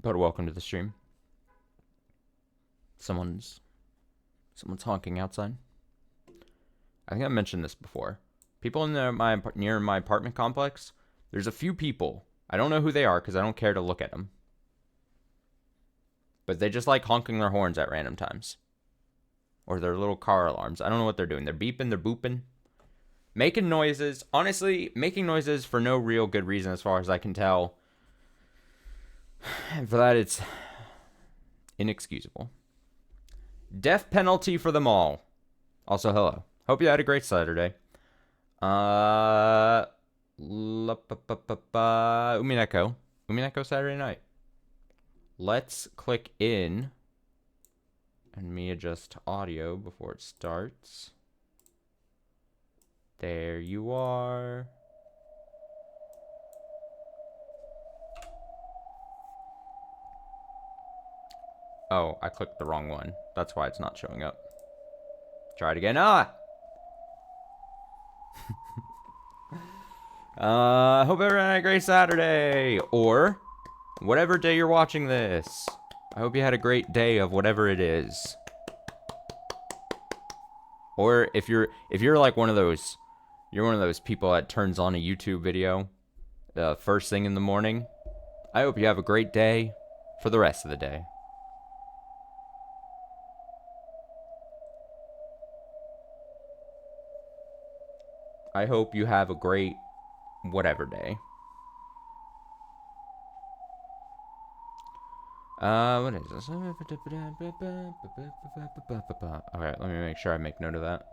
But welcome to the stream. Someone's honking outside. I think I mentioned this before. People in near my apartment complex, there's a few people. I don't know who they are because I don't care to look at them. But they just like honking their horns at random times. Or their little car alarms. I don't know what they're doing. They're beeping, they're booping. Making noises. Honestly, making noises for no real good reason as far as I can tell. And for that, it's inexcusable. Death penalty for them all. Also, hello. Hope you had a great Saturday. Umineko. Umineko Saturday night. Let's click in. And me adjust audio before it starts. There you are. Oh, I clicked the wrong one. That's why it's not showing up. Try it again. Ah! Hope everyone had a great Saturday. Or whatever day you're watching this. I hope you had a great day of whatever it is. Or if you're like one of those people that turns on a YouTube video first thing in the morning, I hope you have a great day for the rest of the day. I hope you have a great whatever day. What is this? Okay, let me make sure I make note of that.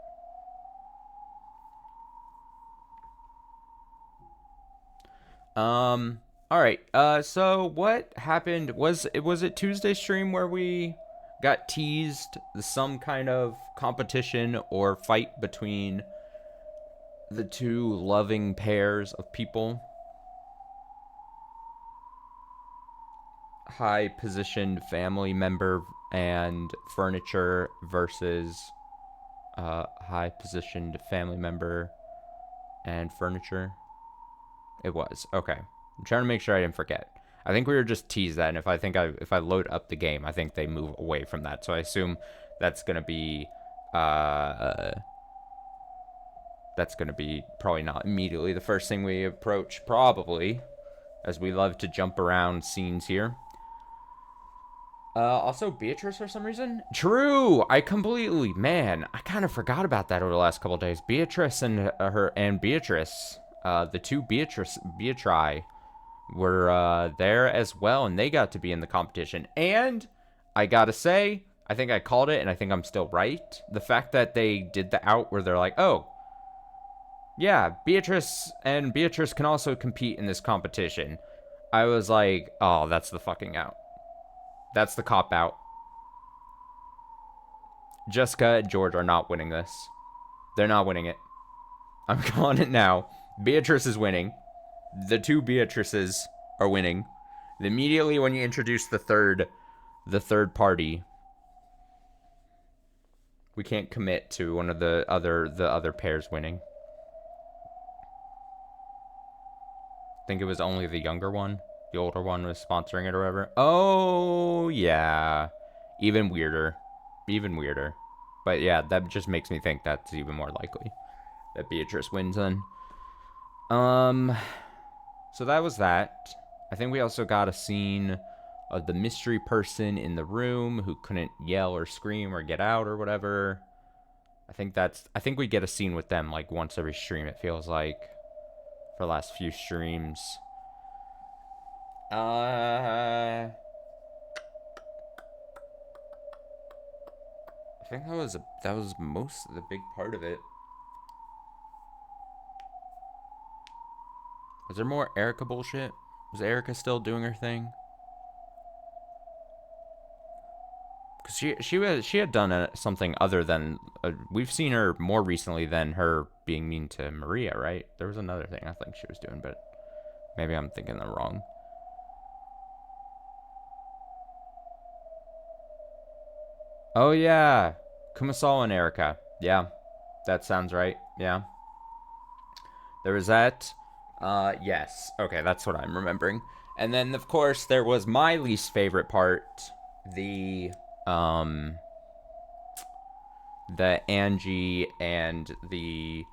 Alright, so what happened? Was it Tuesday stream where we got teased some kind of competition or fight between the two loving pairs of people? High positioned family member and furniture versus high positioned family member and furniture. It was. Okay. I'm trying to make sure I didn't forget. I think we were just teased that, and if I load up the game, I think they move away from that. So I assume that's gonna be probably not immediately the first thing we approach, probably, as we love to jump around scenes here. Also Beatrice for some reason. True. I kind of forgot about that over the last couple of days. Beatrice and Beatrice, the two Beatri were there as well, and they got to be in the competition. And I gotta say, I think I called it, and I think I'm still right. The fact that they did the out where they're like, oh, yeah, Beatrice can also compete in this competition. I was like, oh, that's the fucking out. That's the cop out. Jessica and George are not winning this. They're not winning it. I'm calling it now. Beatrice is winning. The two Beatrices are winning. Immediately when you introduce the third party, we can't commit to one of the other pairs winning. I think it was only the younger one. The older one was sponsoring it or whatever. Oh, yeah. Even weirder. But yeah, that just makes me think that's even more likely that Beatrice wins then. So that was that. I think we also got a scene of the mystery person in the room who couldn't yell or scream or get out or whatever. I think we get a scene with them like once every stream, it feels like, for the last few streams. I think that was most of the big part of it. Was there more Erica bullshit? Was Erica still doing her thing? Because she had done something other than we've seen her more recently than her being mean to Maria, right? There was another thing I think she was doing, but maybe I'm thinking that wrong. Oh yeah, Kumasawa and Erica. Yeah, that sounds right. Yeah, there was that. Yes. Okay, that's what I'm remembering. And then, of course, there was my least favorite part, the Angie and the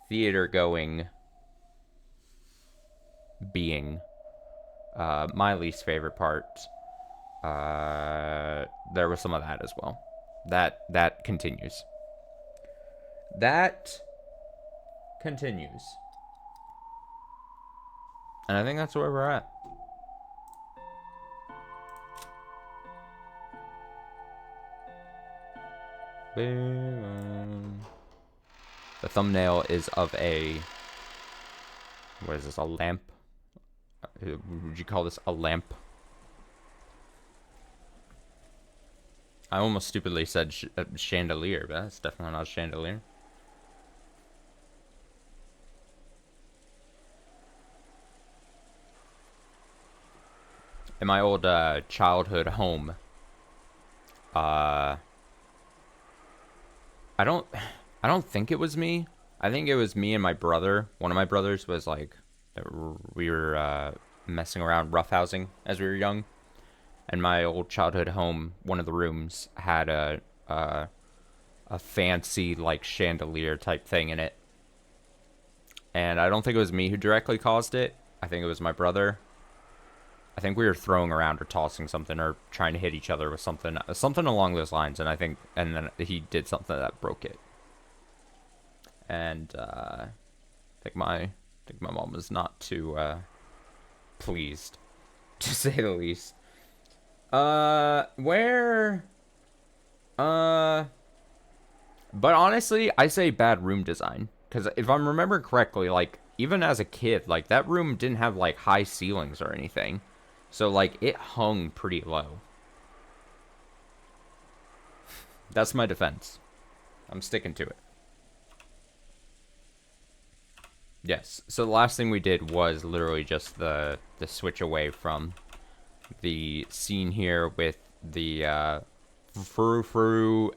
theater going being. My least favorite part. There was some of that as well. That continues. That continues. And I think that's where we're at. The thumbnail is of a... What is this? A lamp? Would you call this a lamp? I almost stupidly said chandelier, but that's definitely not a chandelier. In my old childhood home, I don't think it was me. I think it was me and my brother. One of my brothers was like, we were messing around roughhousing as we were young. And my old childhood home, one of the rooms had a fancy like chandelier type thing in it. And I don't think it was me who directly caused it. I think it was my brother. I think we were throwing around or tossing something or trying to hit each other with something along those lines. And then he did something that broke it. And I think my mom was not too pleased, to say the least. But honestly, I say bad room design. Because if I'm remembering correctly, like, even as a kid, like, that room didn't have, like, high ceilings or anything. So, like, it hung pretty low. That's my defense. I'm sticking to it. Yes. So the last thing we did was literally just the switch away from the scene here with the Furfur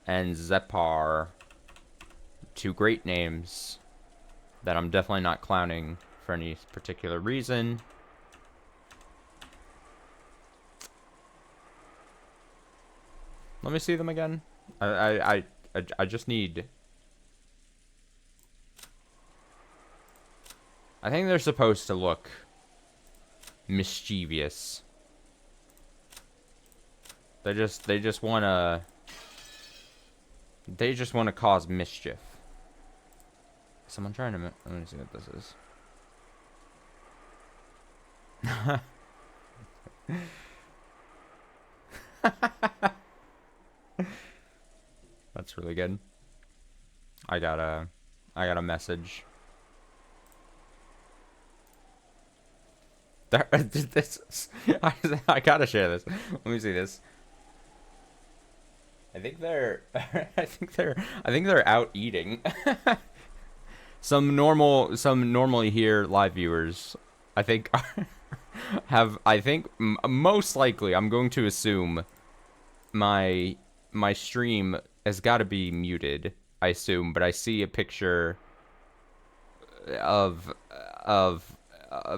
and Zepar, two great names that I'm definitely not clowning for any particular reason. Let me see them again. I just need... I think they're supposed to look mischievous. They just wanna cause mischief. Someone trying to... Let me see what this is. That's really good. I got a message. I gotta share this. Let me see this. I think they're out eating. Some normally here live viewers, I think, most likely, I'm going to assume my stream has got to be muted. I assume, but I see a picture of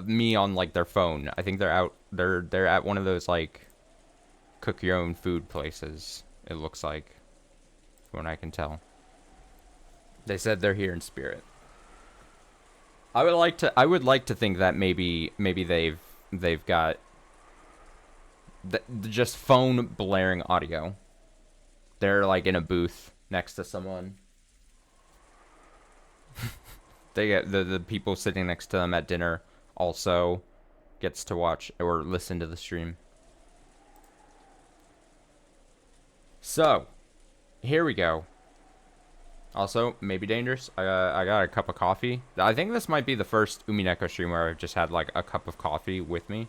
me on like their phone. I think they're out. They're at one of those like cook your own food places. It looks like, from what I can tell. They said they're here in spirit. I would like to think that maybe they've got just phone blaring audio. They're like in a booth next to someone. They get the people sitting next to them at dinner also gets to watch or listen to the stream. So, here we go. Also, maybe dangerous. I got a cup of coffee. I think this might be the first Umineko stream where I've just had like a cup of coffee with me.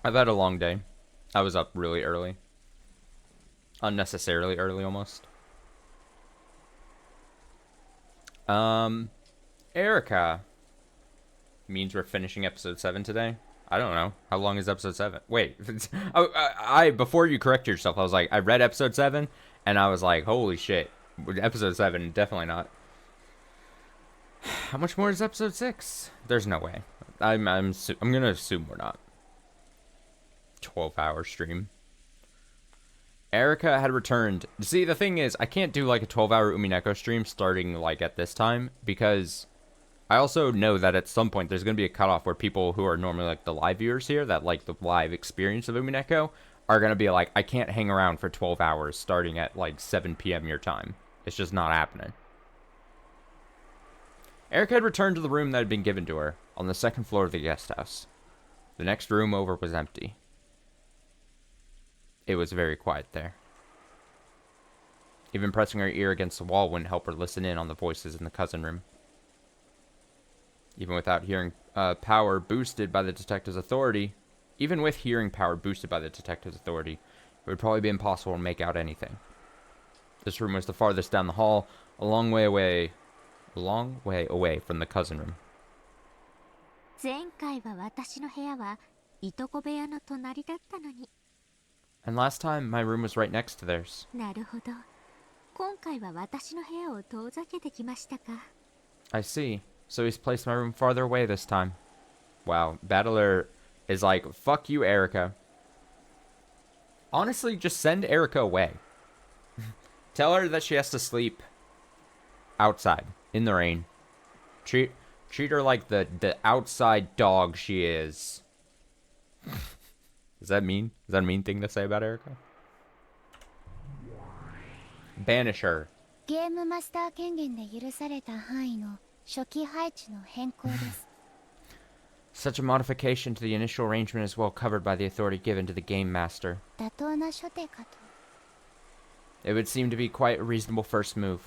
I've had a long day. I was up really early. Unnecessarily early almost. Erica means we're finishing episode 7 today. I don't know. How long is episode 7? Wait. Before you correct yourself, I was like, I read episode 7, and I was like, holy shit. Episode 7, definitely not. How much more is episode 6? There's no way. I'm gonna assume we're not. 12-hour stream. Erica had returned. See, the thing is, I can't do like a 12-hour Umineko stream starting like at this time, because I also know that at some point there's going to be a cutoff where people who are normally like the live viewers here, that like the live experience of Umineko, are going to be like, I can't hang around for 12 hours starting at like 7 p.m. your time. It's just not happening. Erica had returned to the room that had been given to her on the second floor of the guest house. The next room over was empty. It was very quiet there. Even pressing her ear against the wall wouldn't help her listen in on the voices in the cousin room. Even without hearing power boosted by the detective's authority, it would probably be impossible to make out anything. This room was the farthest down the hall, a long way away from the cousin room. And last time, my room was right next to theirs. I see. So he's placed my room farther away this time. Wow, Battler is like, fuck you, Erica. Honestly, just send Erica away. Tell her that she has to sleep outside, in the rain. Treat her like the outside dog she is. Is that mean? Is that a mean thing to say about Erica? Banish her. Such a modification to the initial arrangement is well covered by the authority given to the game master. It would seem to be quite a reasonable first move.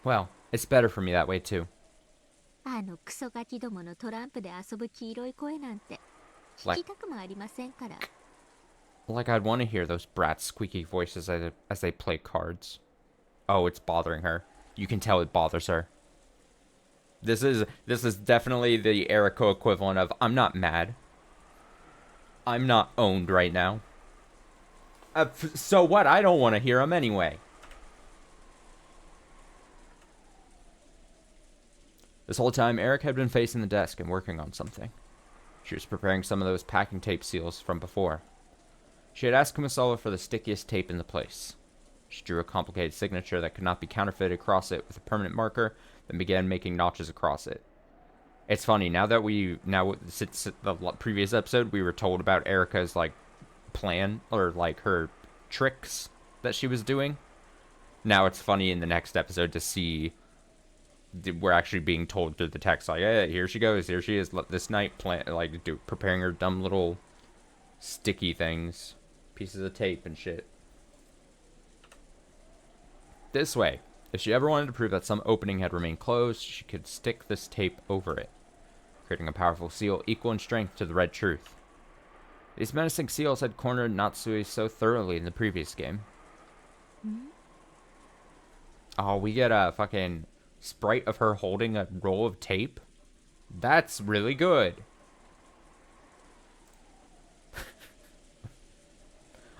Well, it's better for me that way too. Like I'd want to hear those brats' squeaky voices as they play cards. Oh, it's bothering her. You can tell it bothers her. This is definitely the Erico equivalent of, I'm not mad. I'm not owned right now. So what? I don't want to hear them anyway. This whole time, Eric had been facing the desk and working on something. She was preparing some of those packing tape seals from before. She had asked Kumasawa for the stickiest tape in the place. She drew a complicated signature that could not be counterfeited across it with a permanent marker, then began making notches across it. It's funny, since the previous episode, we were told about Erica's, like, plan, or, like, her tricks that she was doing. Now it's funny in the next episode to see we're actually being told through the text, like, hey, here she goes, here she is this night, preparing her dumb little sticky things, pieces of tape and shit. This way, if she ever wanted to prove that some opening had remained closed, she could stick this tape over it, creating a powerful seal equal in strength to the Red Truth. These menacing seals had cornered Natsui so thoroughly in the previous game. Oh, we get a fucking sprite of her holding a roll of tape? That's really good.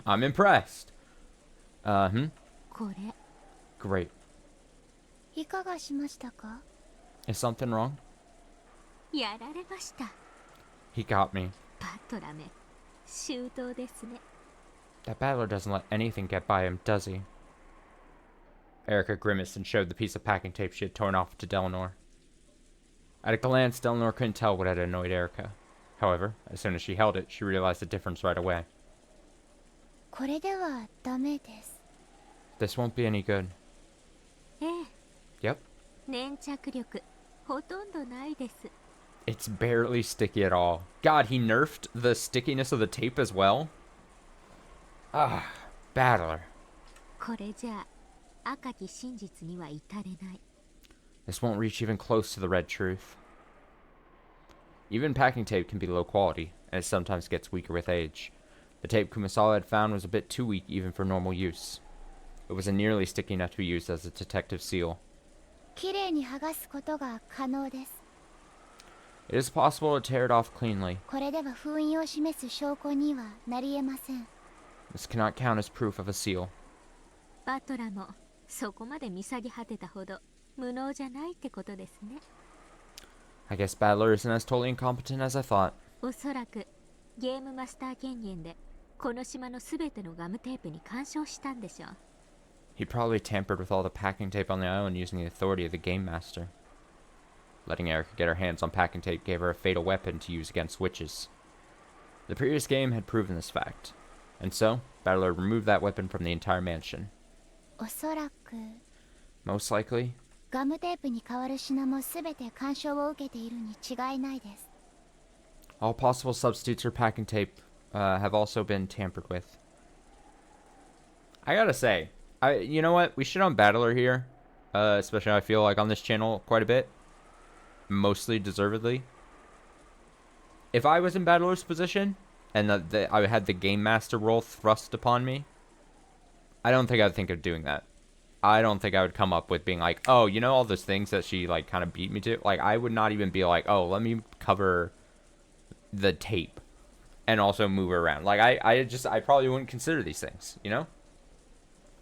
I'm impressed. Great. Is something wrong? He got me. That battler doesn't let anything get by him, does he? Erica grimaced and showed the piece of packing tape she had torn off to Delnor. At a glance, Delnor couldn't tell what had annoyed Erica. However, as soon as she held it, she realized the difference right away. This won't be any good. Yep. It's barely sticky at all. God, he nerfed the stickiness of the tape as well? Ah, battler. This won't reach even close to the Red Truth. Even packing tape can be low quality, and it sometimes gets weaker with age. The tape Kumasawa had found was a bit too weak even for normal use. It wasn't nearly sticky enough to be used as a detective seal. It is possible to tear it off cleanly. This cannot count as proof of a seal. そこまで見下げ果てたほど無能じゃないってことですね。I guess Battler isn't as totally incompetent as I thought. おそらくゲームマスター権限でこの島のすべてのガムテープに干渉したんでしょう。He probably tampered with all the packing tape on the island using the authority of the game master. Letting Erica get her hands on packing tape gave her a fatal weapon to use against witches. The previous game had proven this fact, and so Battler removed that weapon from the entire mansion. おそらく Most likely, ガムテープに代わる品も全て干渉を受けているに違いないです。 all possible substitutes for packing tape have also been tampered with. I gotta say, you know what? We shit on Battler here, especially I feel like on this channel quite a bit, mostly deservedly. If I was in Battler's position and I had the game master role thrust upon me, I don't think I'd think of doing that. I don't think I would come up with being like, oh, you know all those things that she like kind of beat me to? Like, I would not even be like, oh, let me cover the tape and also move her around. Like, I probably wouldn't consider these things, you know?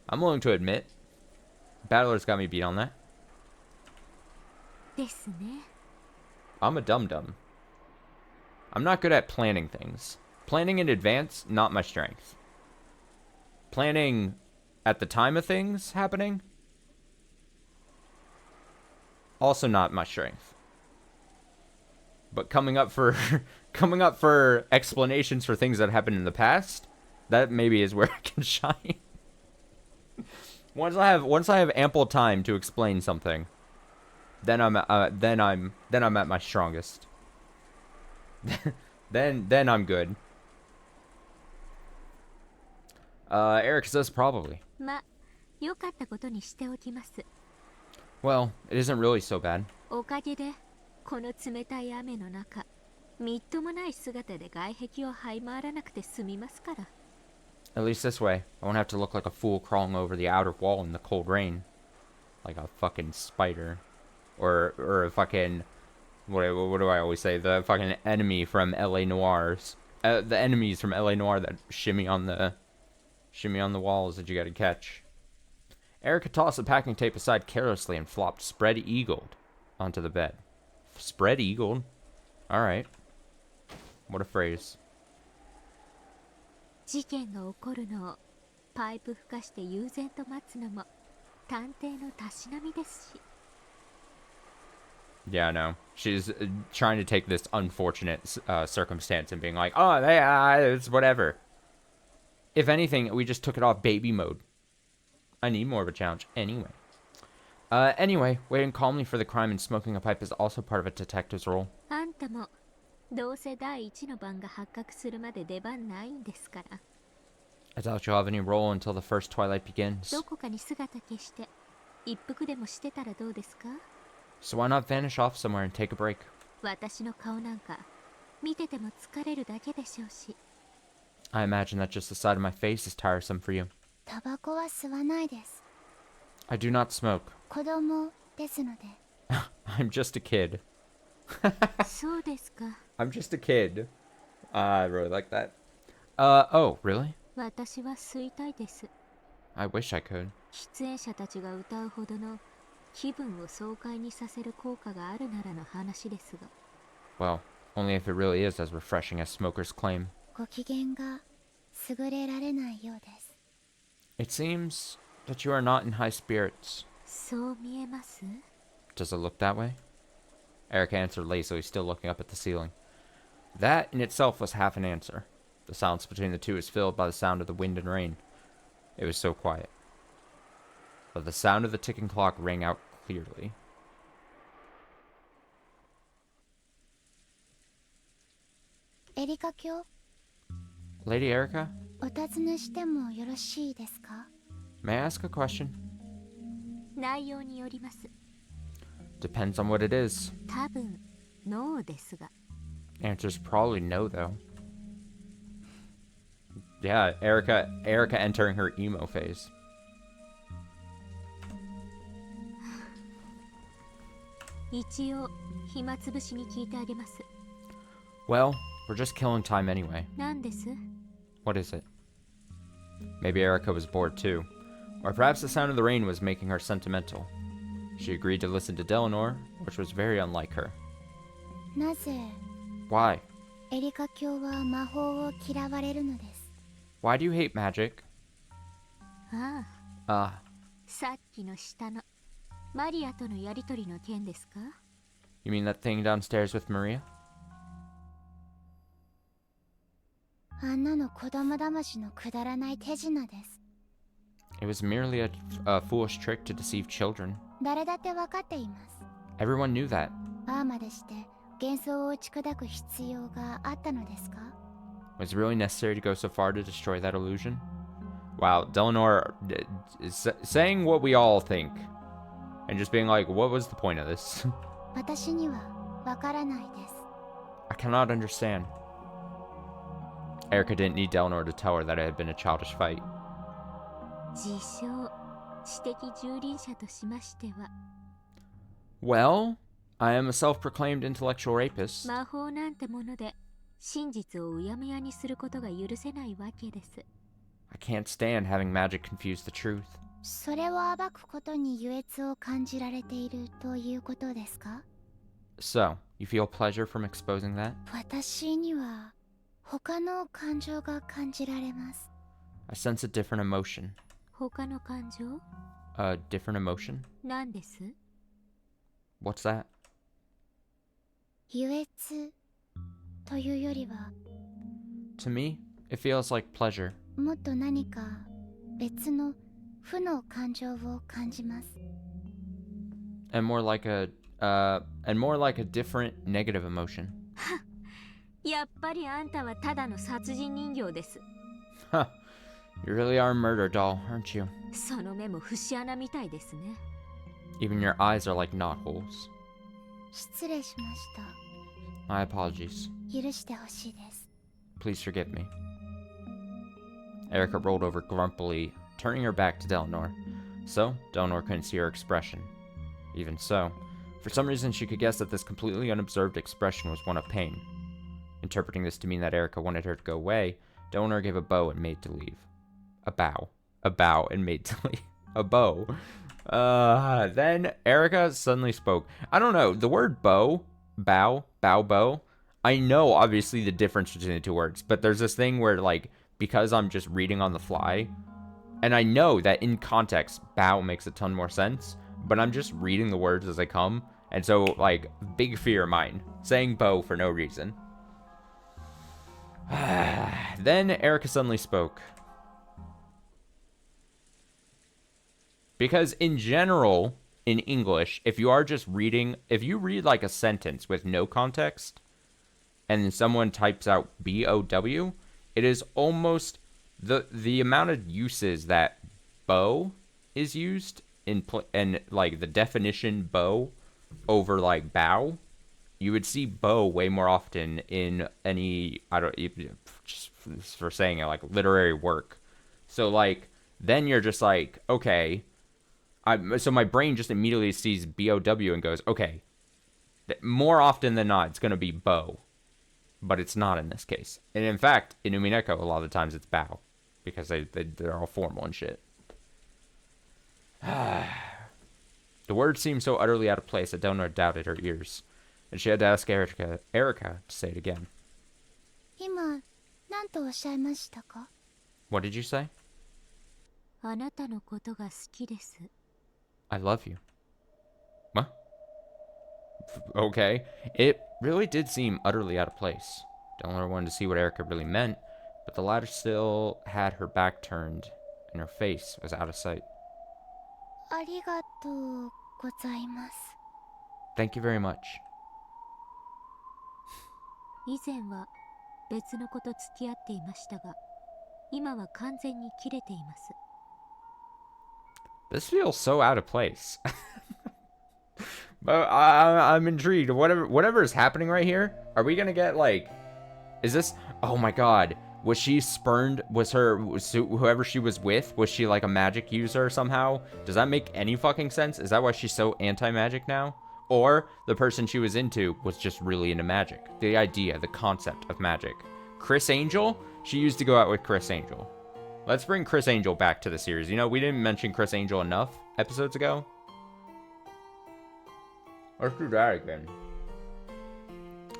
I'm willing to admit, Battler's got me beat on that. ですね。 I'm a dum-dum. I'm not good at planning things. Planning in advance, not my strength. Planning at the time of things happening, also not my strength. But coming up for coming up for explanations for things that happened in the past, that maybe is where I can shine. Once I have ample time to explain something, then I'm at my strongest. then I'm good. Eric says probably. ま、良かったことにしておきます。 Well, it isn't really so bad. おかげでこの冷たい雨の中、みっともない姿で外壁を這い回らなくて済みますから。 At least this way, I won't have to look like a fool crawling over the outer wall in the cold rain. Like a fucking spider. Or a fucking... What do I always say? The fucking enemy from LA Noirs. The enemies from LA Noir that shimmy on the walls that you gotta catch. Erica tossed the packing tape aside carelessly and flopped spread-eagled onto the bed. Spread-eagled? Alright. What a phrase. 事件が起こるのをパイプ吹かして悠然と待つのも探偵のたしなみですし。 Yeah, I know. She's trying to take this unfortunate circumstance and being like, oh, yeah, it's whatever. If anything, we just took it off baby mode. I need more of a challenge anyway. Anyway, waiting calmly for the crime and smoking a pipe is also part of a detective's role. あんたもどうせ第一の番が発覚するまで出番ないんですから。 I doubt you'll have any role until the first twilight begins. どこかに姿消して一服でもしてたらどうですか？ So why not vanish off somewhere and take a break? 私の顔なんか見てても疲れるだけでしょうし。 I imagine that just the side of my face is tiresome for you. タバコは吸わないです。 I do not smoke. 子供ですので。 I'm just a kid. そうですか。 I'm just a kid. I really like that. Oh, really? 私は吸いたいです。 I wish I could. 出演者たちが歌うほどの気分を爽快にさせる効果があるならの話ですが。 Well, only if it really is as refreshing as smokers claim. ご機嫌が優れられないようです。 It seems that you are not in high spirits. そう見えます？ Does it look that way? Eric answered lazily, still looking up at the ceiling. That in itself was half an answer. The silence between the two was filled by the sound of the wind and rain. It was so quiet. But the sound of the ticking clock rang out clearly. エリカ卿、 Lady Erica, お尋ねしてもよろしいですか？ may I ask a question? 内容によります。 Depends on what it is. 多分ノーですが。 Answer's probably no, though. Yeah, Erica entering her emo phase. 一応暇つぶしに聞いてあげます。 Well, we're just killing time anyway. 何です？ What is it? Maybe Erica was bored too. Or perhaps the sound of the rain was making her sentimental. She agreed to listen to Delanor, which was very unlike her. なぜ Why? エリカ卿は魔法を嫌われるのです。 Why do you hate magic? ああ、さっきの下のマリアとのやりとりの件ですか？ You mean that thing downstairs with Maria? あんなの子供騙しのくだらない手品です。 It was merely a foolish trick to deceive children. 誰だって分かっています。 Everyone knew that. ああまでして幻想を打ち砕く必要があったのですか？ Was it really necessary to go so far to destroy that illusion? Wow, Delanor is saying what we all think. And just being like, what was the point of this? 私には分からないです。 I cannot understand. Erica didn't need Delanor to tell her that it had been a childish fight. 自称知的蹂躙者としましては Well, I am a self-proclaimed intellectual rapist. 魔法なんてもので真実をうやむやにすることが許せないわけです。 I can't stand having magic confuse the truth. それを暴くことに優越を感じられているということですか？ So, you feel pleasure from exposing that? 私には他の感情が感じられます。 I sense a different emotion. 他の感情 A different emotion? なんです？ What's that? 優越というよりは To me, it feels like pleasure. もっと何か別の負の感情を感じます。 And more like a different negative emotion. やっぱりあんたはただの殺人人形です。 Huh. You really are a murder doll, aren't you? その目も節穴みたいですね。 Even your eyes are like knotholes. 失礼しまし My apologies. た。許してほしいです。 Please forgive me. Erica rolled over grumpily, turning her back to Delanor. So, Delanor couldn't see her expression. Even so, for some reason she could guess that this completely unobserved expression was one of pain. Interpreting this to mean that Erica wanted her to go away, Delanor gave a bow and made to leave. A bow. A bow and made to leave. A bow. Then Erica suddenly spoke. I don't know, the word bow, bow, bow, I know obviously the difference between the two words, but there's this thing where like, because I'm just reading on the fly, and I know that in context, bow makes a ton more sense, but I'm just reading the words as they come, and so like, big fear of mine, saying bow for no reason. Then Erica suddenly spoke. Because in general, in English, if you are just reading, if you read like a sentence with no context, and then someone types out B-O-W, it is almost the amount of uses that bow is used in, and like the definition bow over like bow, you would see bow way more often in any, just for saying it, like literary work. So like, then you're just like, okay, so my brain just immediately sees B-O-W and goes, okay, more often than not, it's going to be bow. But it's not in this case. And in fact, in Umineko, a lot of the times it's bow. Because they're all formal and shit. The words seemed so utterly out of place that Delanor doubted her ears. And she had to ask Erica to say it again. 今、何とおっしゃいましたか？ What did you say? あなたのことが好きです。 I love you. What? Okay. It really did seem utterly out of place. Delanor wanted to see what Erica really meant, but the latter still had her back turned, and her face was out of sight. ありがとうございます。 Thank you very much. 以前は別の子と付き合っていましたが、今は完全に切れています。 This feels so out of place. But I'm intrigued. Whatever is happening right here, are we gonna get like, is this? Oh my God, was she spurned? Was whoever she was with? Was she like a magic user somehow? Does that make any fucking sense? Is that why she's so anti-magic now? Or the person she was into was just really into magic? The idea, the concept of magic. Chris Angel? She used to go out with Chris Angel. Let's bring Chris Angel back to the series. You know, we didn't mention Chris Angel enough episodes ago. Let's do that again.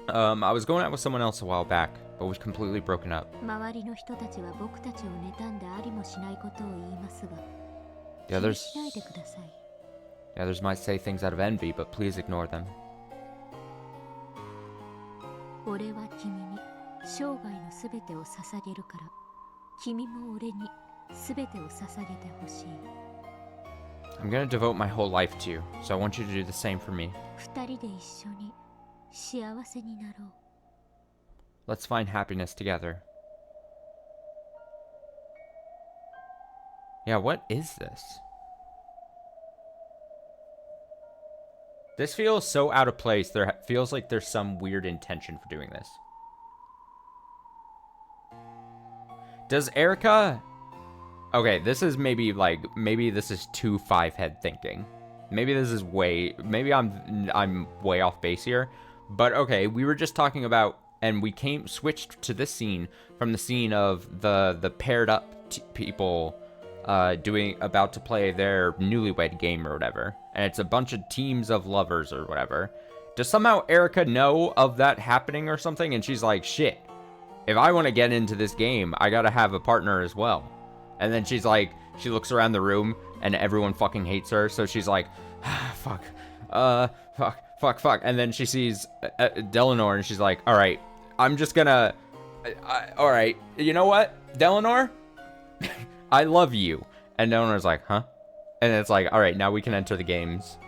I was going out with someone else a while back, but we've completely broken up. The others might say things out of envy, but please ignore them. I'm gonna devote my whole life to you, so I want you to do the same for me. Let's find happiness together. Yeah, what is this? This feels so out of place. There feels like there's some weird intention for doing this. Does Erica... Okay, this is maybe this is too five-head thinking. Maybe this is maybe I'm way off base here. But okay, we were just talking about, and we switched to this scene from the scene of the paired up people about to play their newlywed game or whatever. And it's a bunch of teams of lovers or whatever. Does somehow Erica know of that happening or something? And she's like, shit, if I want to get into this game, I gotta have a partner as well. And then she's like, she looks around the room and everyone fucking hates her. So she's like, fuck. And then she sees Delanor and she's like, all right, I'm just gonna, all right, you know what, Delanor? I love you. And Delanor's like, huh? And it's like, all right, now we can enter the games.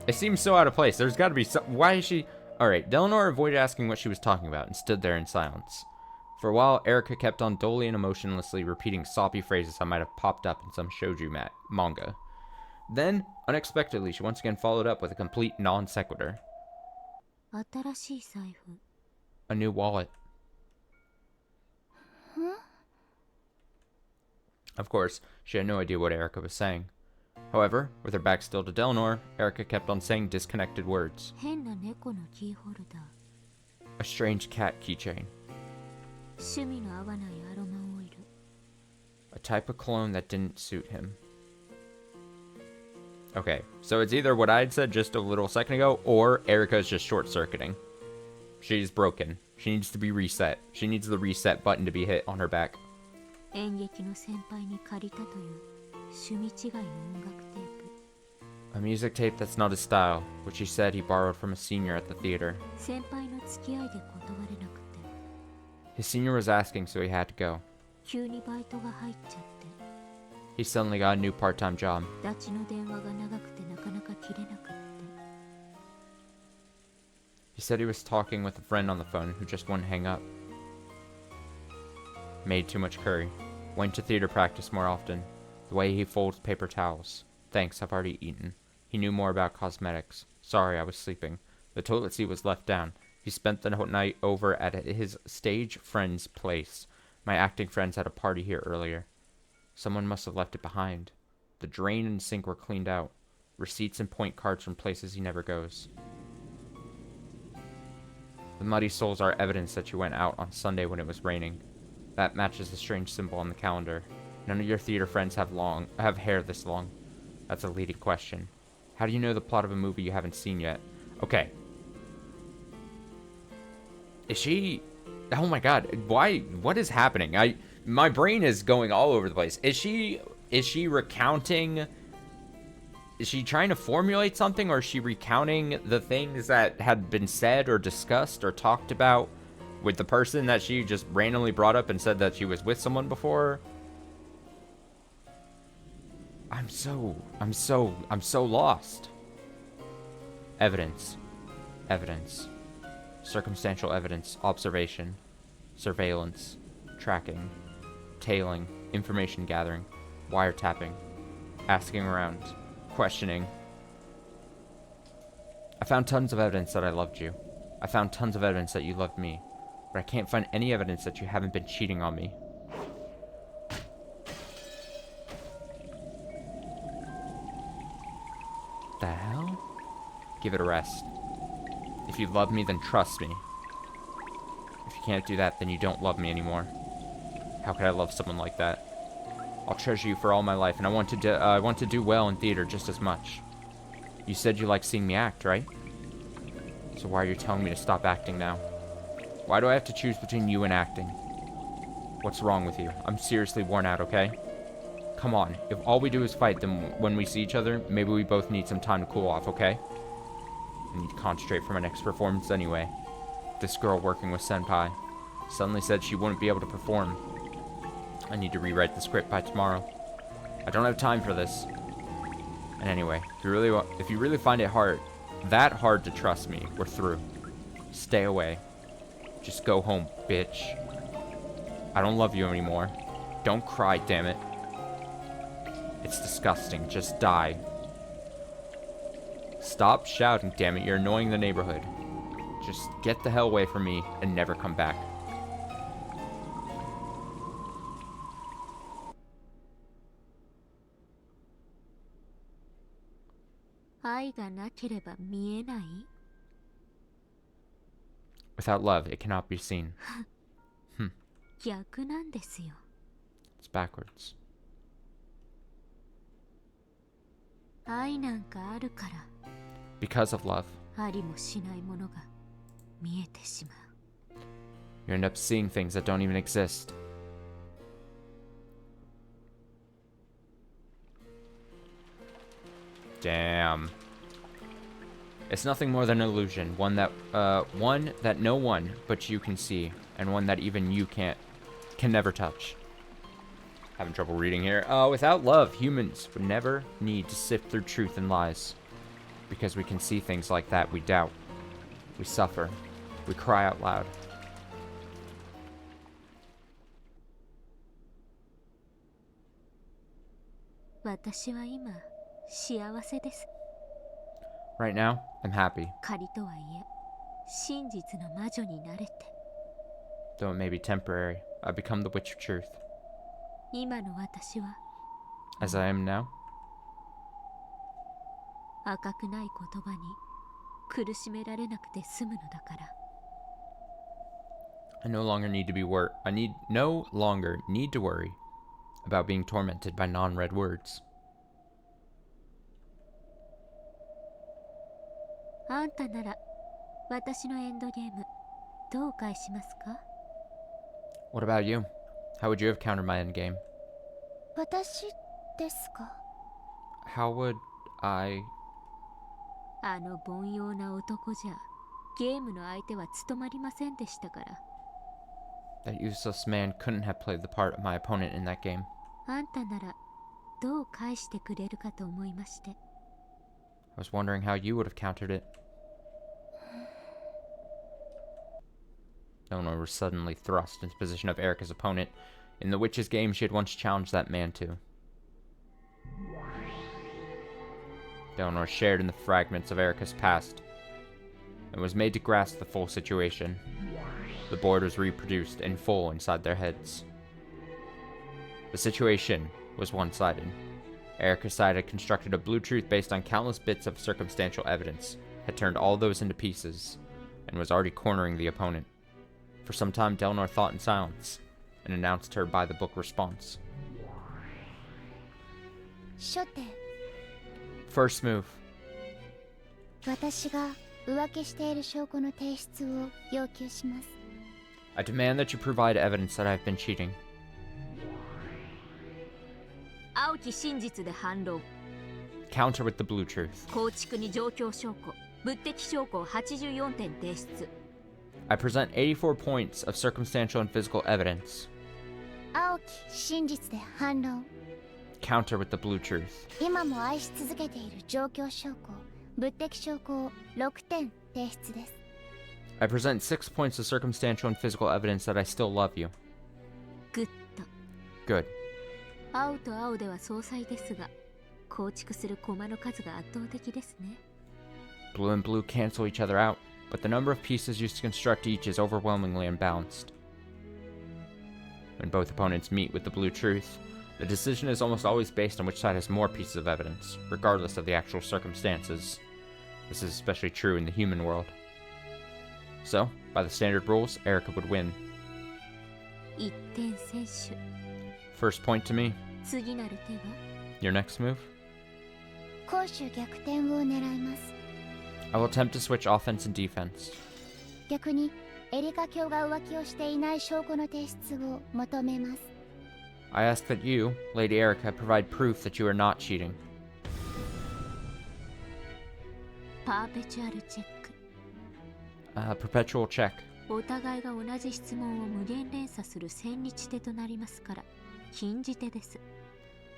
It seems so out of place. There's got to be some... Why is she... All right, Delanor avoided asking what she was talking about and stood there in silence. For a while, Erica kept on dully and emotionlessly repeating soppy phrases that might have popped up in some shoujo manga. Then, unexpectedly, she once again followed up with a complete non sequitur. A new wallet. Huh? Of course, she had no idea what Erica was saying. However, with her back still to Delanor, Erica kept on saying disconnected words. A strange cat keychain. A type of cologne that didn't suit him. Okay, so it's either what I had said just a little second ago, or Erica's just short-circuiting. She's broken. She needs to be reset. She needs the reset button to be hit on her back. A music tape that's not his style, which he said he borrowed from a senior at the theater. His senior was asking, so he had to go. He suddenly got a new part-time job. He said he was talking with a friend on the phone who just wouldn't hang up. Made too much curry. Went to theater practice more often. The way he folds paper towels. Thanks, I've already eaten. He knew more about cosmetics. Sorry, I was sleeping. The toilet seat was left down. He spent the night over at his stage friend's place. My acting friends had a party here earlier. Someone must have left it behind. The drain and sink were cleaned out. Receipts and point cards from places he never goes. The muddy soles are evidence that you went out on Sunday when it was raining. That matches the strange symbol on the calendar. None of your theater friends have hair this long. That's a leading question. How do you know the plot of a movie you haven't seen yet? Okay. Is she... Oh my god. Why? What is happening? My brain is going all over the place. Is she recounting... Is she trying to formulate something, or is she recounting the things that had been said or discussed or talked about with the person that she just randomly brought up and said that she was with someone before? I'm so lost. Evidence. Circumstantial evidence, observation, surveillance, tracking, tailing, information gathering, wiretapping, asking around, questioning. I found tons of evidence that I loved you. I found tons of evidence that you loved me. But I can't find any evidence that you haven't been cheating on me. The hell? Give it a rest. If you love me, then trust me. If you can't do that, then you don't love me anymore. How could I love someone like that? I'll treasure you for all my life, and I want to do well in theater just as much. You said you like seeing me act, right? So why are you telling me to stop acting now? Why do I have to choose between you and acting? What's wrong with you? I'm seriously worn out, okay? Come on, if all we do is fight, then when we see each other, maybe we both need some time to cool off, okay? I need to concentrate for my next performance anyway. This girl working with Senpai suddenly said she wouldn't be able to perform. I need to rewrite the script by tomorrow. I don't have time for this. And anyway, if you really find it that hard to trust me, we're through. Stay away. Just go home, bitch. I don't love you anymore. Don't cry, damn it. It's disgusting. Just die. Stop shouting, damn it. You're annoying the neighborhood. Just get the hell away from me and never come back. Without love, it cannot be seen. It's backwards. Because of love, you end up seeing things that don't even exist. Damn. It's nothing more than an illusion, one that no one but you can see, and one that even you can never touch. Having trouble reading here. Without love, humans would never need to sift through truth and lies. Because we can see things like that, we doubt. We suffer. We cry out loud. Right now, I'm happy. Though it may be temporary, I've become the witch of truth. As I am now, I no longer need to worry about being tormented by non-read words. What about you? How would you have countered my endgame? How would I... That useless man couldn't have played the part of my opponent in that game. I was wondering how you would have countered it. Eleanor was suddenly thrust into the position of Erica's opponent. In the witch's game she had once challenged that man to. Eleanor shared in the fragments of Erica's past and was made to grasp the full situation. The board was reproduced in full inside their heads. The situation was one-sided. Erica's side had constructed a blue truth based on countless bits of circumstantial evidence, had turned all those into pieces, and was already cornering the opponent. For some time, Delnor thought in silence, and announced her by-the-book response. First move. I demand that you provide evidence that I've been cheating. Counter with the blue truth. I present 84 points of circumstantial and physical evidence. Counter with the blue truth. I present 6 points of circumstantial and physical evidence that I still love you. Good. Blue and blue cancel each other out, but the number of pieces used to construct each is overwhelmingly unbalanced. When both opponents meet with the blue truth, the decision is almost always based on which side has more pieces of evidence, regardless of the actual circumstances. This is especially true in the human world. So, by the standard rules, Erica would win. 一点先取。 First point to me. 次なる手は Your next move? 攻守逆転を狙います。 I will attempt to switch offense and defense. 逆にエリカ卿が浮気をしていない証拠の提出を求めます。 I ask that you, Lady Erica, provide proof that you are not cheating. パーペチュアルチェック。 Perpetual check. お互いが同じ質問を無限連鎖する千日手となりますから、禁じ手です。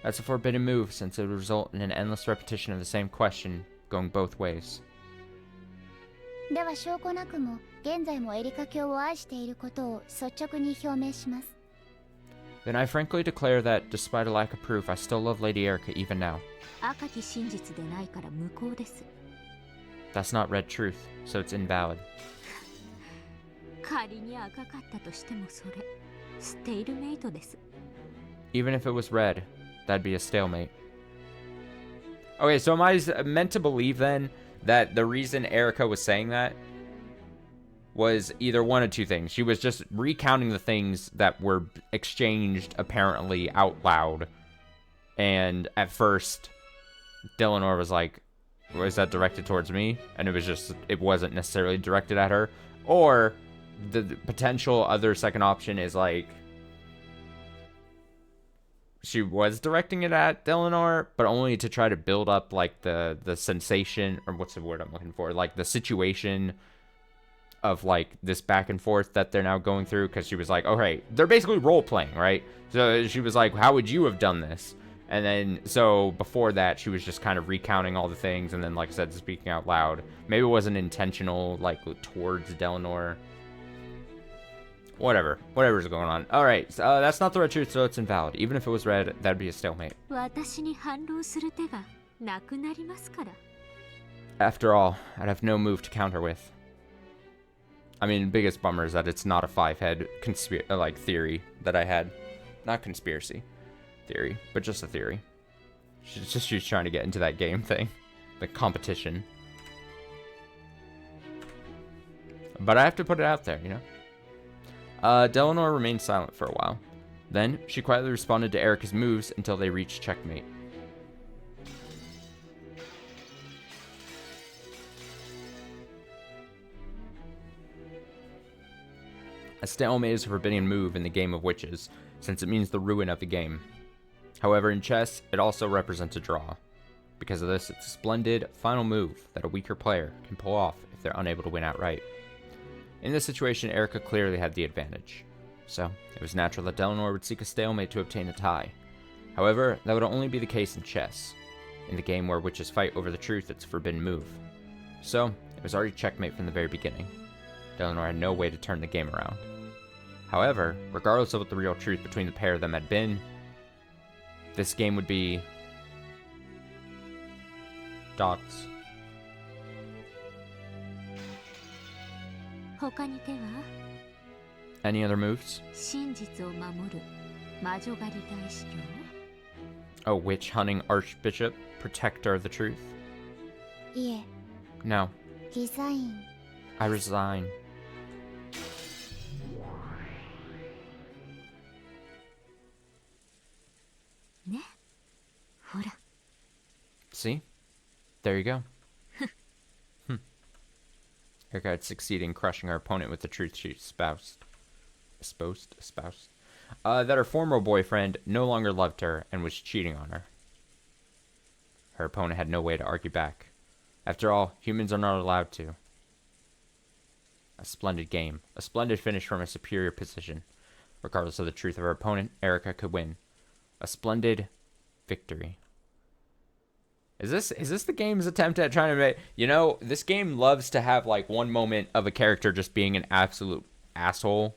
That's a forbidden move since it would result in an endless repetition of the same question, going both ways. では証拠なくも現在もエリカ卿を愛していることを率直に表明します。 Then I frankly declare that, despite a lack of proof, I still love Lady Erica even now. 赤き真実でないから無効です。 That's not red truth, so it's invalid. 仮に赤かったとしてもそれ、ステイルメイトです。 Even if it was red, that'd be a stalemate. Okay, so am I meant to believe then that the reason Erica was saying that was either one of two things? She was just recounting the things that were exchanged apparently out loud. And at first, Delanor was like, was that directed towards me? And it wasn't necessarily directed at her. Or the potential other second option is like, she was directing it at Delanor, but only to try to build up like the sensation, or what's the word I'm looking for? Like the situation of like this back and forth that they're now going through, because she was like, okay, they're basically role playing, right? So she was like, how would you have done this? And then, so before that, she was just kind of recounting all the things, and then, like I said, speaking out loud. Maybe it wasn't intentional, like, towards Delanor. Whatever's going on. Alright, so, that's not the red truth, so it's invalid. Even if it was red, that'd be a stalemate. 私に反論する手がなくなりますから。 After all, I'd have no move to counter with. I mean, biggest bummer is that it's not a five-head theory that I had. Not conspiracy theory, but just a theory. She's trying to get into that game thing. The competition. But I have to put it out there, you know? Delanor remained silent for a while. Then, she quietly responded to Erica's moves until they reached checkmate. A stalemate is a forbidden move in the game of witches, since it means the ruin of the game. However, in chess, it also represents a draw. Because of this, it's a splendid final move that a weaker player can pull off if they're unable to win outright. In this situation, Erica clearly had the advantage, so it was natural that Delanor would seek a stalemate to obtain a tie. However, that would only be the case in chess. In the game where witches fight over the truth, it's a forbidden move. So, it was already checkmate from the very beginning. Delanor had no way to turn the game around. However, regardless of what the real truth between the pair of them had been, this game would be dots. 他に手は Any other moves? 真実を守る魔女狩り大司教 A witch hunting archbishop, protector of the truth? いえ、 No. リザイン。 I resign. ね、ほら。 See? There you go. Erica had succeeded in crushing her opponent with the truth she espoused. That her former boyfriend no longer loved her and was cheating on her. Her opponent had no way to argue back. After all, humans are not allowed to. A splendid game. A splendid finish from a superior position. Regardless of the truth of her opponent, Erica could win. A splendid victory. Is this the game's attempt at trying to make... You know, this game loves to have, like, one moment of a character just being an absolute asshole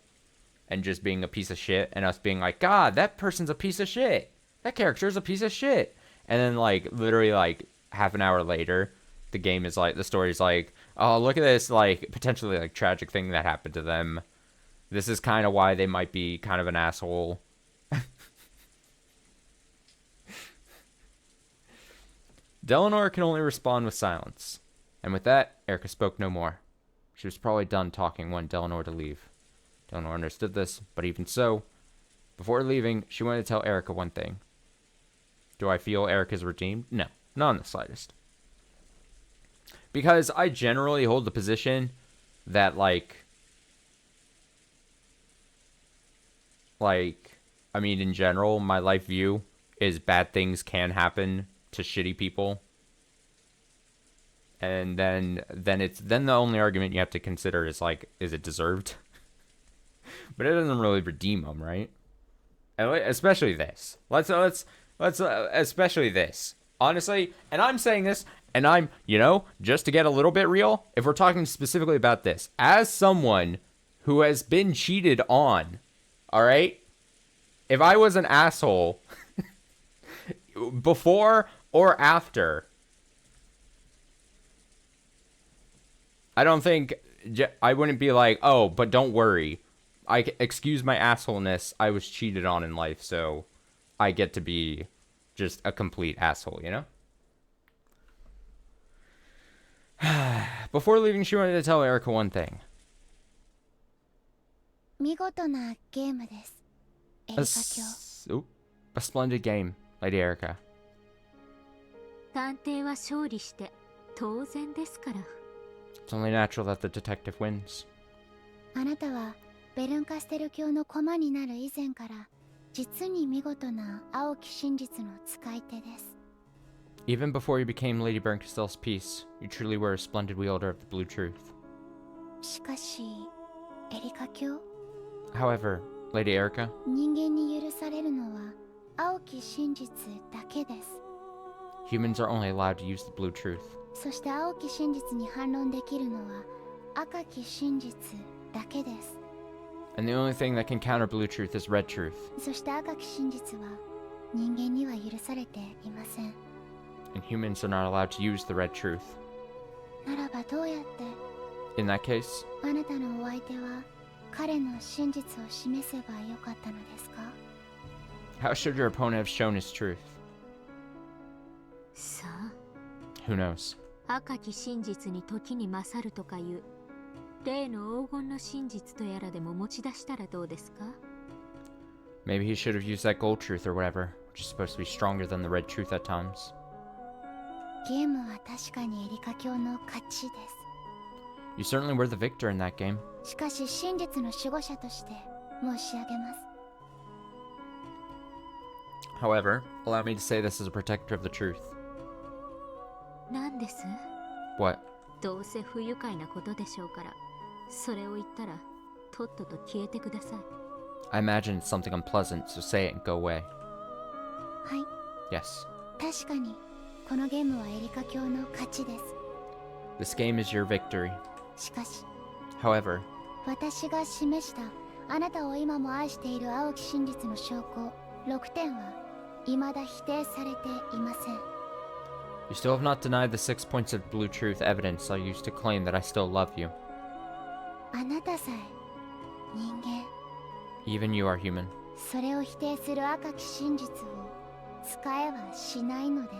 and just being a piece of shit, and us being like, God, that person's a piece of shit. That character's a piece of shit. And then, like, literally, like, half an hour later, the game is like... The story's like, oh, look at this, like, potentially, like, tragic thing that happened to them. This is kind of why they might be kind of an asshole. Delanor can only respond with silence. And with that, Erica spoke no more. She was probably done talking when Delanor to leave. Delanor understood this, but even so, before leaving, she wanted to tell Erica one thing. Do I feel Erica's redeemed? No, not in the slightest. Because I generally hold the position that, I mean, in general, my life view is bad things can happen to shitty people. And then the only argument you have to consider is, is it deserved? But it doesn't really redeem them, right? Especially this. Let's especially this. Honestly, and I'm saying this, and I'm, just to get a little bit real, if we're talking specifically about this, as someone who has been cheated on, all right? If I was an asshole before or after, I don't think I wouldn't be like, oh, but don't worry. Excuse my assholeness. I was cheated on in life, so I get to be just a complete asshole, Before leaving, she wanted to tell Erica one thing. 見事なゲームです。エリカ卿。A splendid game, Lady Erica. 探偵は勝利して当然ですから。It's only natural that the detective wins. あなたはベルンカステル卿の駒になる以前から実に見事な青き真実の使い手です。Even before you became Lady Berncastell's piece, you truly were a splendid wielder of the blue truth. しかし、エリカ卿 However, Lady Erica, 人間に許されるのは青き真実だけです。 humans are only allowed to use the blue truth. そして青き真実に反論できるのは赤き真実だけです。 And the only thing that can counter blue truth is red truth. そして赤き真実は人間には許されていません。 And humans are not allowed to use the red truth. ならばどうやって In that case, あなたのお相手は彼の真実を示せばよかったのですか how should your opponent have shown his truth? さあ、 Who knows? 赤き真実に時に勝るとかいう例の黄金の真実とやらでも持ち出したらどうですか Maybe he should have used that gold truth or whatever, which is supposed to be stronger than the red truth at times. ゲームは確かにエリカ卿の勝ちです。 You certainly were the victor in that game. しかし真実の守護者として申し上げます。 However, allow me to say this as a protector of the truth. なんです What? どうせ不愉快なことでしょうから、それを言ったらとっとと消えてください。 I imagine it's something unpleasant, so say it and go away. はい、 Yes. 確かにこのゲームはエリカ卿の勝ちです。 This game is your victory. しかし However, 私が示したあなたを今も愛している青き真実の証拠6点は未だ否定されていません。 you still have not denied the 6 points of blue truth evidence I used to claim that I still love you. あなたさえ人間、 Even you are human. それを否定する赤き真実を使えはしないのです。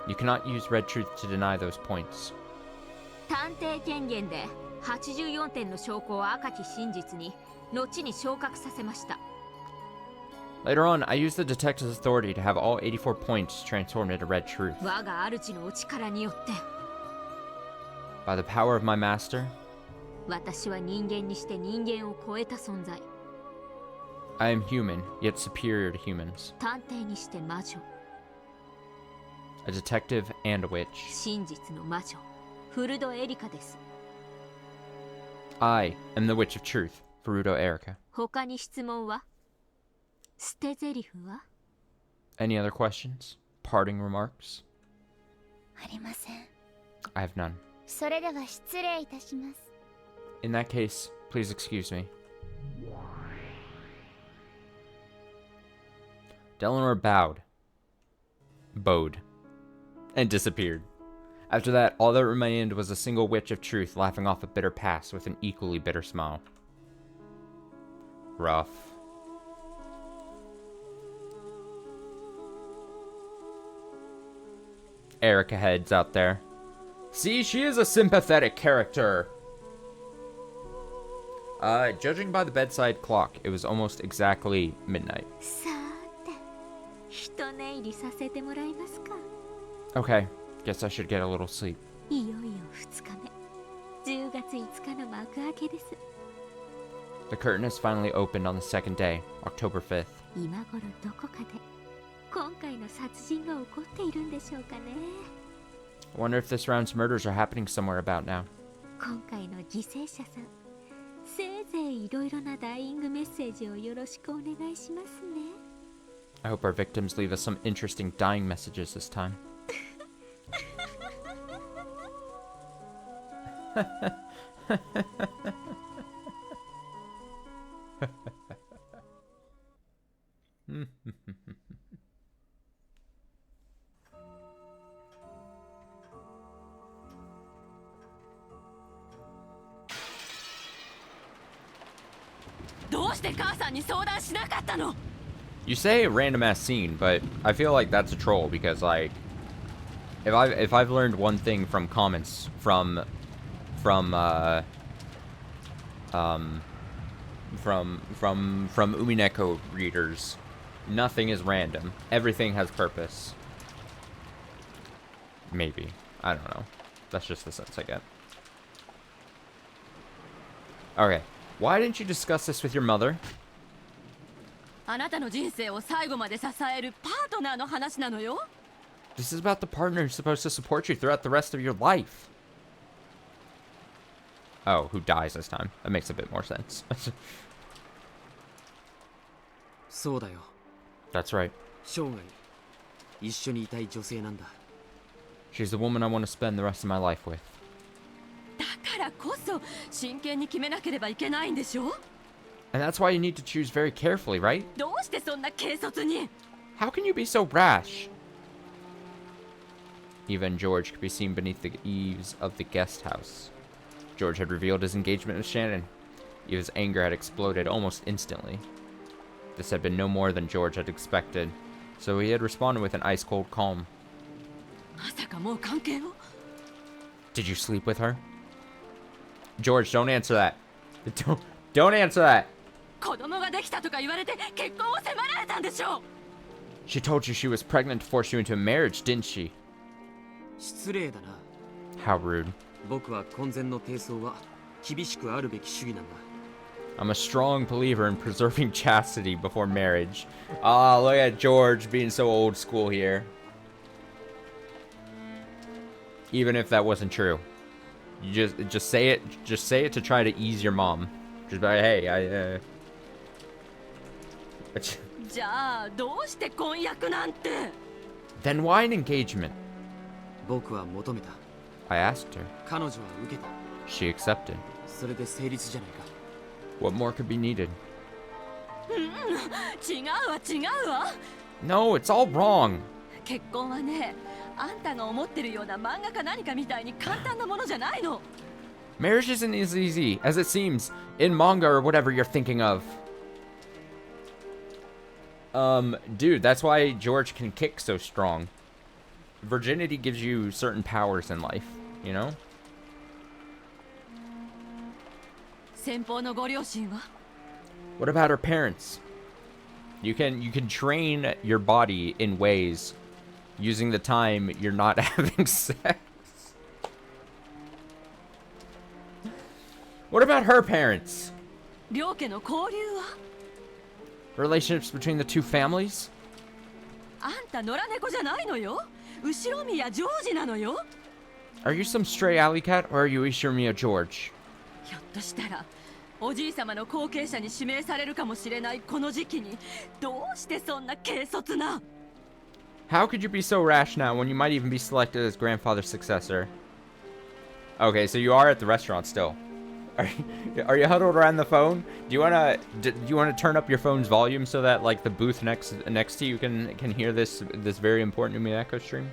You cannot use red truth to deny those points. 探偵権限で84点の証拠を赤き真実に後に昇格させました。 Later on, I used the detective's authority to have all 84 points transformed into red truth. 我が主のお力によって By the power of my master, 私は人間にして人間を超えた存在。 I am human, yet superior to humans. 探偵にして魔女、 A detective and a witch. 真実の魔女フルドエリカです。 I am the witch of truth, Furudo Erica. 他に質問は？捨て台詞は？ Any other questions? Parting remarks? ありません。 I have none. それでは失礼いたします。 In that case, please excuse me. Delanor bowed, and disappeared. After that, all that remained was a single witch of truth laughing off a bitter past with an equally bitter smile. Rough. Erica heads out there. See, she is a sympathetic character. Judging by the bedside clock, it was almost exactly midnight. さーて、一寝入りさせてもらえますか。 Okay, guess I should get a little sleep. いよいよ2日目、10月5日の幕開けです。 The curtain has finally opened on the second day, October 5th. 今頃どこかで今回の殺人が起こっているんでしょうかね。 I wonder if this round's murders are happening somewhere about now. 今回の犠牲者さん、せいぜいいろいろなダイイングメッセージをよろしくお願いしますね。 I hope our victims leave us some interesting dying messages this time. You say a random ass scene, but I feel like that's a troll because like if I've learned one thing from comments from Umineko readers, nothing is random. Everything has purpose. Maybe. I don't know. That's just the sense I get. Okay. Why didn't you discuss this with your mother? あなたの人生を最後まで支えるパートナーの話なのよ。 This is about the partner who's supposed to support you throughout the rest of your life. Oh, who dies this time. That makes a bit more sense. そうだよ。 That's right. 生涯一緒にいたい女性なんだ。 She's the woman I want to spend the rest of my life with. だからこそ真剣に決めなければいけないんでしょ。 And that's why you need to choose very carefully, right? どうしてそんな軽率に。 How can you be so rash? Eva and George could be seen beneath the eaves of the guest house. George had revealed his engagement with Shannon. Eva's anger had exploded almost instantly. This had been no more than George had expected, so he had responded with an ice-cold calm. まさかもう関係を。 Did you sleep with her? George, don't answer that. Don't answer that. 子供ができたとか言われて結婚を迫られたんでしょ。 She told you she was pregnant to force you into a marriage, didn't she? 失礼だな。 How rude. 僕は婚前の貞操は厳しくあるべき主義なんだ。 I'm a strong believer in preserving chastity before marriage. Ah, look at George being so old school here. Even if that wasn't true. You just say it to try to ease your mom. Just be like, hey, じゃあどうして婚約なんて。 Then why an engagement? 僕は求めた。 I asked her. 彼女は受けた。 She accepted. それで成立じゃないか。 What more could be needed? 違うわ違うわ。 No, it's all wrong. 結婚はね、あんたが思ってるような漫画か何かみたいに簡単なものじゃないの。 Marriage isn't as easy as it seems in manga or whatever you're thinking of. Dude, that's why George can kick so strong. Virginity gives you certain powers in life, you know? 先方のご両親は。 What about her parents? You can train your body in ways using the time you're not having sex. What about her parents? 両家の交流は。 Relationships between the two families? あんた野良猫じゃないのよ。後ろ宮ジョージなのよ。 Are you some stray alley cat or are you Ishinomiya George? ひょっとしたらおじい様の後継者に指名されるかもしれないこの時期にどうしてそんな軽率な。 How could you be so rash now when you might even be selected as grandfather's successor? Okay, so you are at the restaurant still. Are you huddled around the phone? Do you wanna turn up your phone's volume so that like the booth next to you can hear this very important Umineko stream?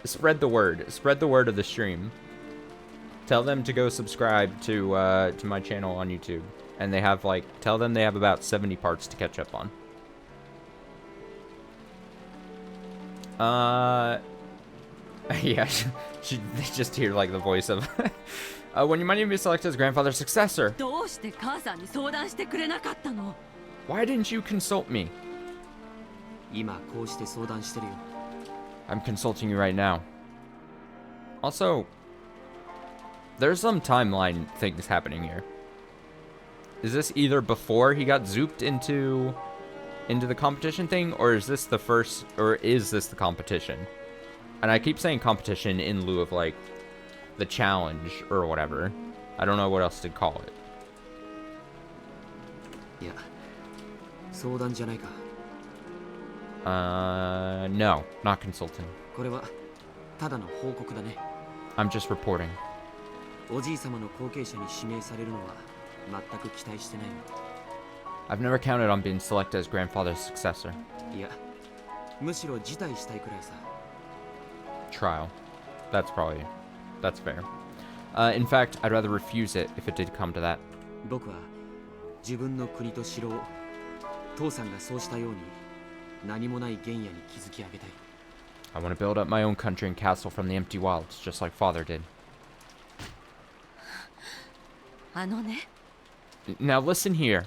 Spread the word. Spread the word of the stream. Tell them to go subscribe to my channel on YouTube, and tell them they have about 70 parts to catch up on. Yeah, they just hear like the voice of when you might even be selected as grandfather's successor. どうして母さんに相談してくれなかったの？ Why didn't you consult me? 今こうして相談してるよ。 I'm consulting you right now. Also, there's some timeline things happening here. Is this either before he got zooped into the competition thing, or is this the first, or is this the competition? And I keep saying competition in lieu of like the challenge or whatever. I don't know what else to call it. いや、相談じゃないか。 No, not consulting. これはただの報告だね。 I'm just reporting. おじい様の後継者に指名されるのは全く期待してないよ。 I've never counted on being selected as grandfather's successor. いや、むしろ辞退したいくらいさ。 Trial. That's fair. In fact, I'd rather refuse it if it did come to that. 僕は自分の国と城を父さんがそうしたように何もない原野に築き上げたい。 I want to build up my own country and castle from the empty wilds, just like father did. あのね、 Now listen here.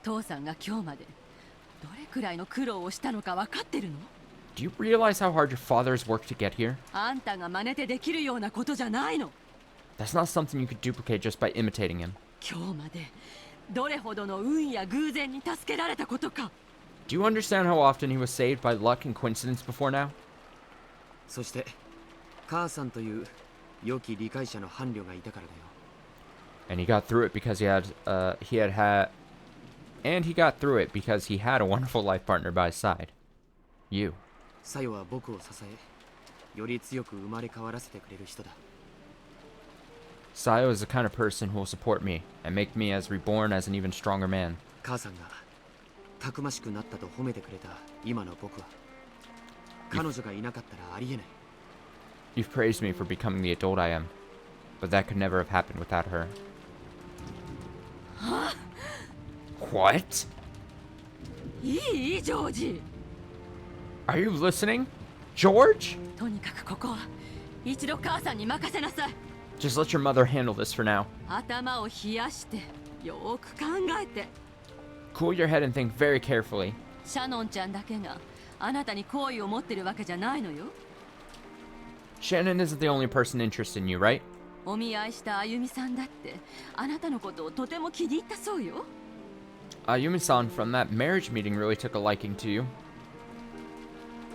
父さんが今日までどれくらいの苦労をしたのか分かってるの？ Do you realize how hard your father has worked to get here? あんたが真似てできるようなことじゃないの。 That's not something you could duplicate just by imitating him. 今日までどれほどの運や偶然に助けられたことか。 Do you understand how often he was saved by luck and coincidence before now? そして母さんという良き理解者の伴侶がいたからだよ。 And he got through it because he had a wonderful life partner by his side. You. サヨは僕を支え、より強く生まれ変わらせてくれる人だ。 Sayo is the kind of person who will support me and make me as reborn as an even stronger man. 母さんがたくましくなったと褒めてくれた今の僕は、彼女がいなかったらありえない。 You've praised me for becoming the adult I am, but that could never have happened without her. What? いいジョージ。 Are you listening? George? とにかくここは一度母さんに任せなさい。 Just let your mother handle this for now. 頭を冷やしてよーく考えて。 Cool your head and think very carefully. シャノンちゃんだけがあなたに好意を持ってるわけじゃないのよ。 Shannon isn't the only person interested in you, right? お見合いしたあゆみさんだってあなたのことをとても気に入ったそうよ。 Ayumi-san from that marriage meeting really took a liking to you.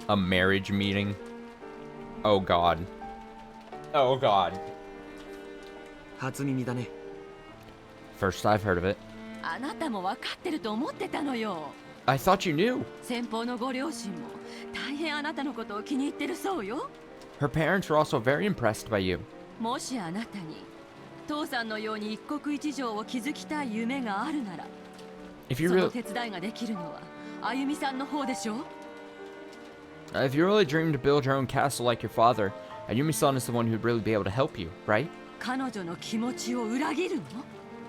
A marriage meeting? Oh god. Oh god. 初耳だね。 First I've heard of it. あなたも分かってると思ってたのよ。 I thought you knew. 先方のご両親も大変あなたのことを気に入ってるそうよ。 Her parents were also very impressed by you. もしあなたに父さんのように一国一城を築きたい夢があるなら、 If you その really 手伝いができるのはあゆみさんの方でしょ。 if you really dream to build your own castle like your father, Ayumi-san is the one who'd really be able to help you, right? 彼女の気持ちを裏切るの？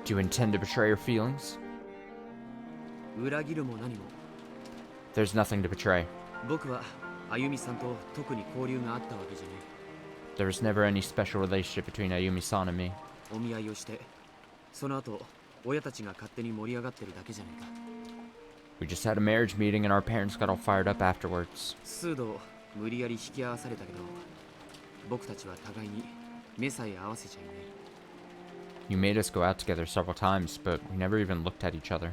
Do you intend to betray her feelings? 裏切るも何も。 There's nothing to betray. 僕はあゆみさんと特に交流があったわけじゃね There was never any special relationship between Ayumi-san and me. え。お見合いをして、その後親たちが勝手に盛り上がってるだけじゃないか。 We just had a marriage meeting and our parents got all fired up afterwards. 数度無理やり引き合わされたけど、僕たちは互いに目さえ合わせちゃいない。 You made us go out together several times, but we never even looked at each other.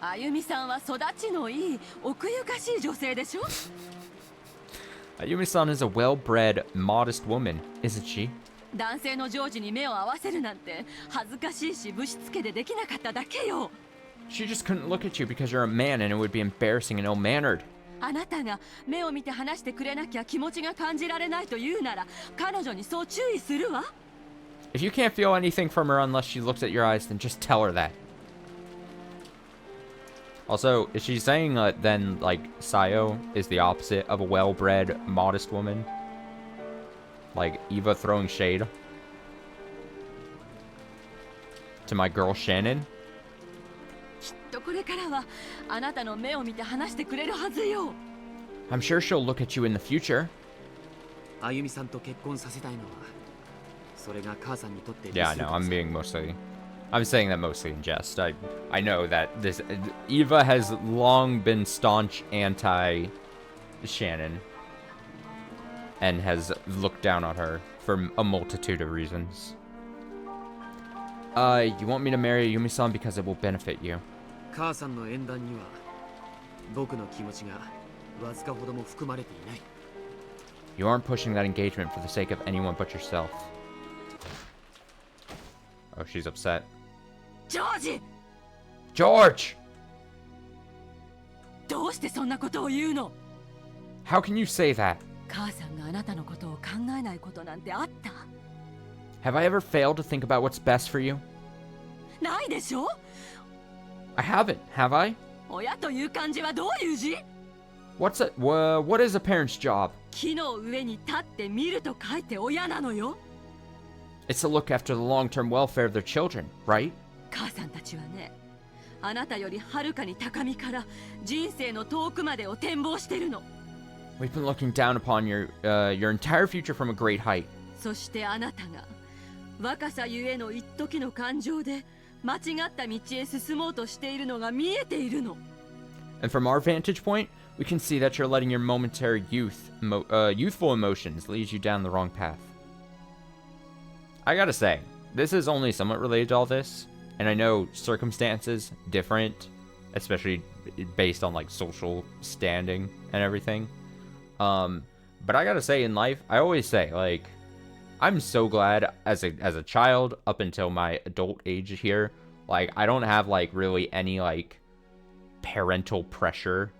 あゆみさんは育ちのいい奥ゆかしい女性でしょ。 Ayumi-san is a well-bred, modest woman, isn't she? 男性のジョージに目を合わせるなんて恥ずかしいしぶしつけでできなかっただけよ。 She just couldn't look at you because you're a man and it would be embarrassing and ill-mannered. あなたが目を見て話してくれなきゃ気持ちが感じられないと言うなら彼女にそう注意するわ。 If you can't feel anything from her unless she looks at your eyes, then just tell her that. Also, is she saying then, like, Sayo is the opposite of a well-bred, modest woman? Like, Eva throwing shade? To my girl Shannon? きっとこれからはあなたの目を見て話してくれるはずよ。 I'm sure she'll look at you in the future. あゆみさんと結婚させたいのは、それが母さんにとって理 Yeah, する no, かも I'm さ being mostly... I'm saying that mostly in jest. I know that this... Eva has long been staunch anti-Shannon. And has looked down on her for a multitude of reasons. You want me to marry Yumi-san because it will benefit you. 母さんの縁談には僕の気持ちがわずかほども含まれていない You aren't pushing that engagement for the sake of anyone but yourself. Oh, she's upset. ジョージ George! どうしてそんなことを言うの How can you say that? 母さんがあなたのことを考えないことなんてあった Have I ever failed to think about what's best for you? ないでしょ I haven't, have I? 親という漢字はどういう字 What is a parent's job? 木の上に立って見ると書いて親なのよ It's to look after the long-term welfare of their children, right? 母さんたちはねあなたよりはるかに高みから人生の遠くまでを展望してるの We've been looking down upon your entire future from a great height. そしてあなたが若さゆえの一時の感情で間違った道へ進もうとしているのが見えているの And from our vantage point, we can see that you're letting your momentary youthful emotions lead you down the wrong path. I gotta say, this is only somewhat related to all this, and I know circumstances different, especially based on like social standing and everything. But I gotta say, in life, I always say, like, I'm so glad as a child up until my adult age here, like, I don't have like really any like parental pressure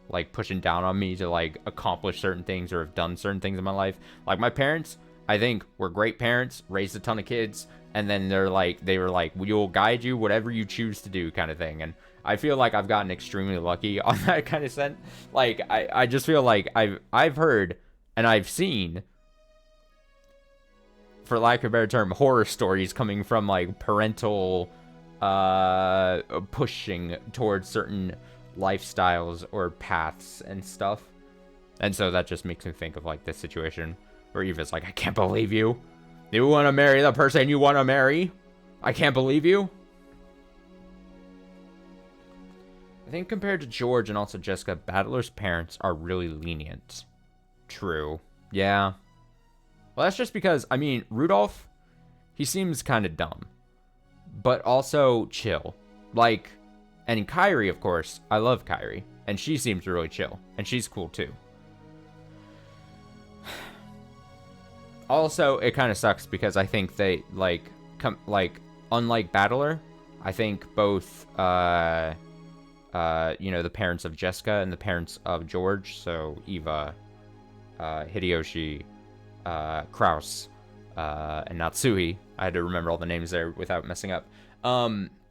like pushing down on me to like accomplish certain things or have done certain things in my life. Like my parents, I think, were great parents, raised a ton of kids, and then they were like, we'll guide you whatever you choose to do kind of thing. And I feel like I've gotten extremely lucky on that kind of sense. Like I just feel like I've heard and I've seen, for lack of a better term, horror stories coming from like parental pushing towards certain lifestyles or paths and stuff. And so that just makes me think of like this situation where Eva's like, I can't believe you. You want to marry the person you want to marry? I can't believe you. I think compared to George and also Jessica, Battler's parents are really lenient. True. Yeah. Well, that's just because, I mean, Rudolph, he seems kind of dumb, but also chill. Like, and Kyrie, of course, I love Kyrie, and she seems really chill, and she's cool too. Also, it kind of sucks because I think they, like, unlike Battler, I think both, you know, the parents of Jessica and the parents of George, so Eva, Hideyoshi, Kraus, and Natsui, I had to remember all the names there without messing up,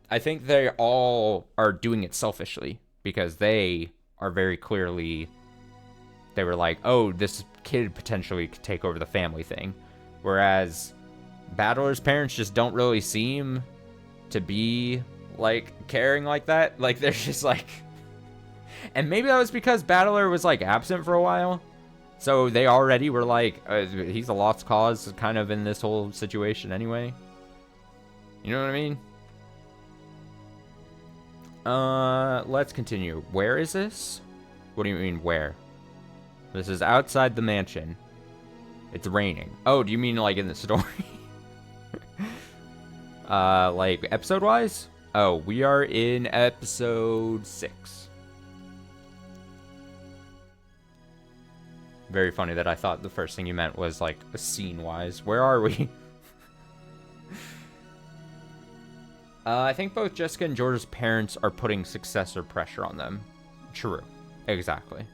I think they all are doing it selfishly because they are very clearly, they were like, oh, this kid potentially could take over the family thing. Whereas Battler's parents just don't really seem to be like caring like that. Like they're just like, and maybe that was because Battler was like absent for a while. So they already were like, he's a lost cause kind of in this whole situation anyway. You know what I mean? Let's continue. Where is this? What do you mean, where? This is outside the mansion. It's raining. Oh, do you mean like in the story? Like episode-wise? Oh, we are in episode 6. Very funny that I thought the first thing you meant was like scene-wise. Where are we? I think both Jessica and George's parents are putting successor pressure on them. True. Exactly.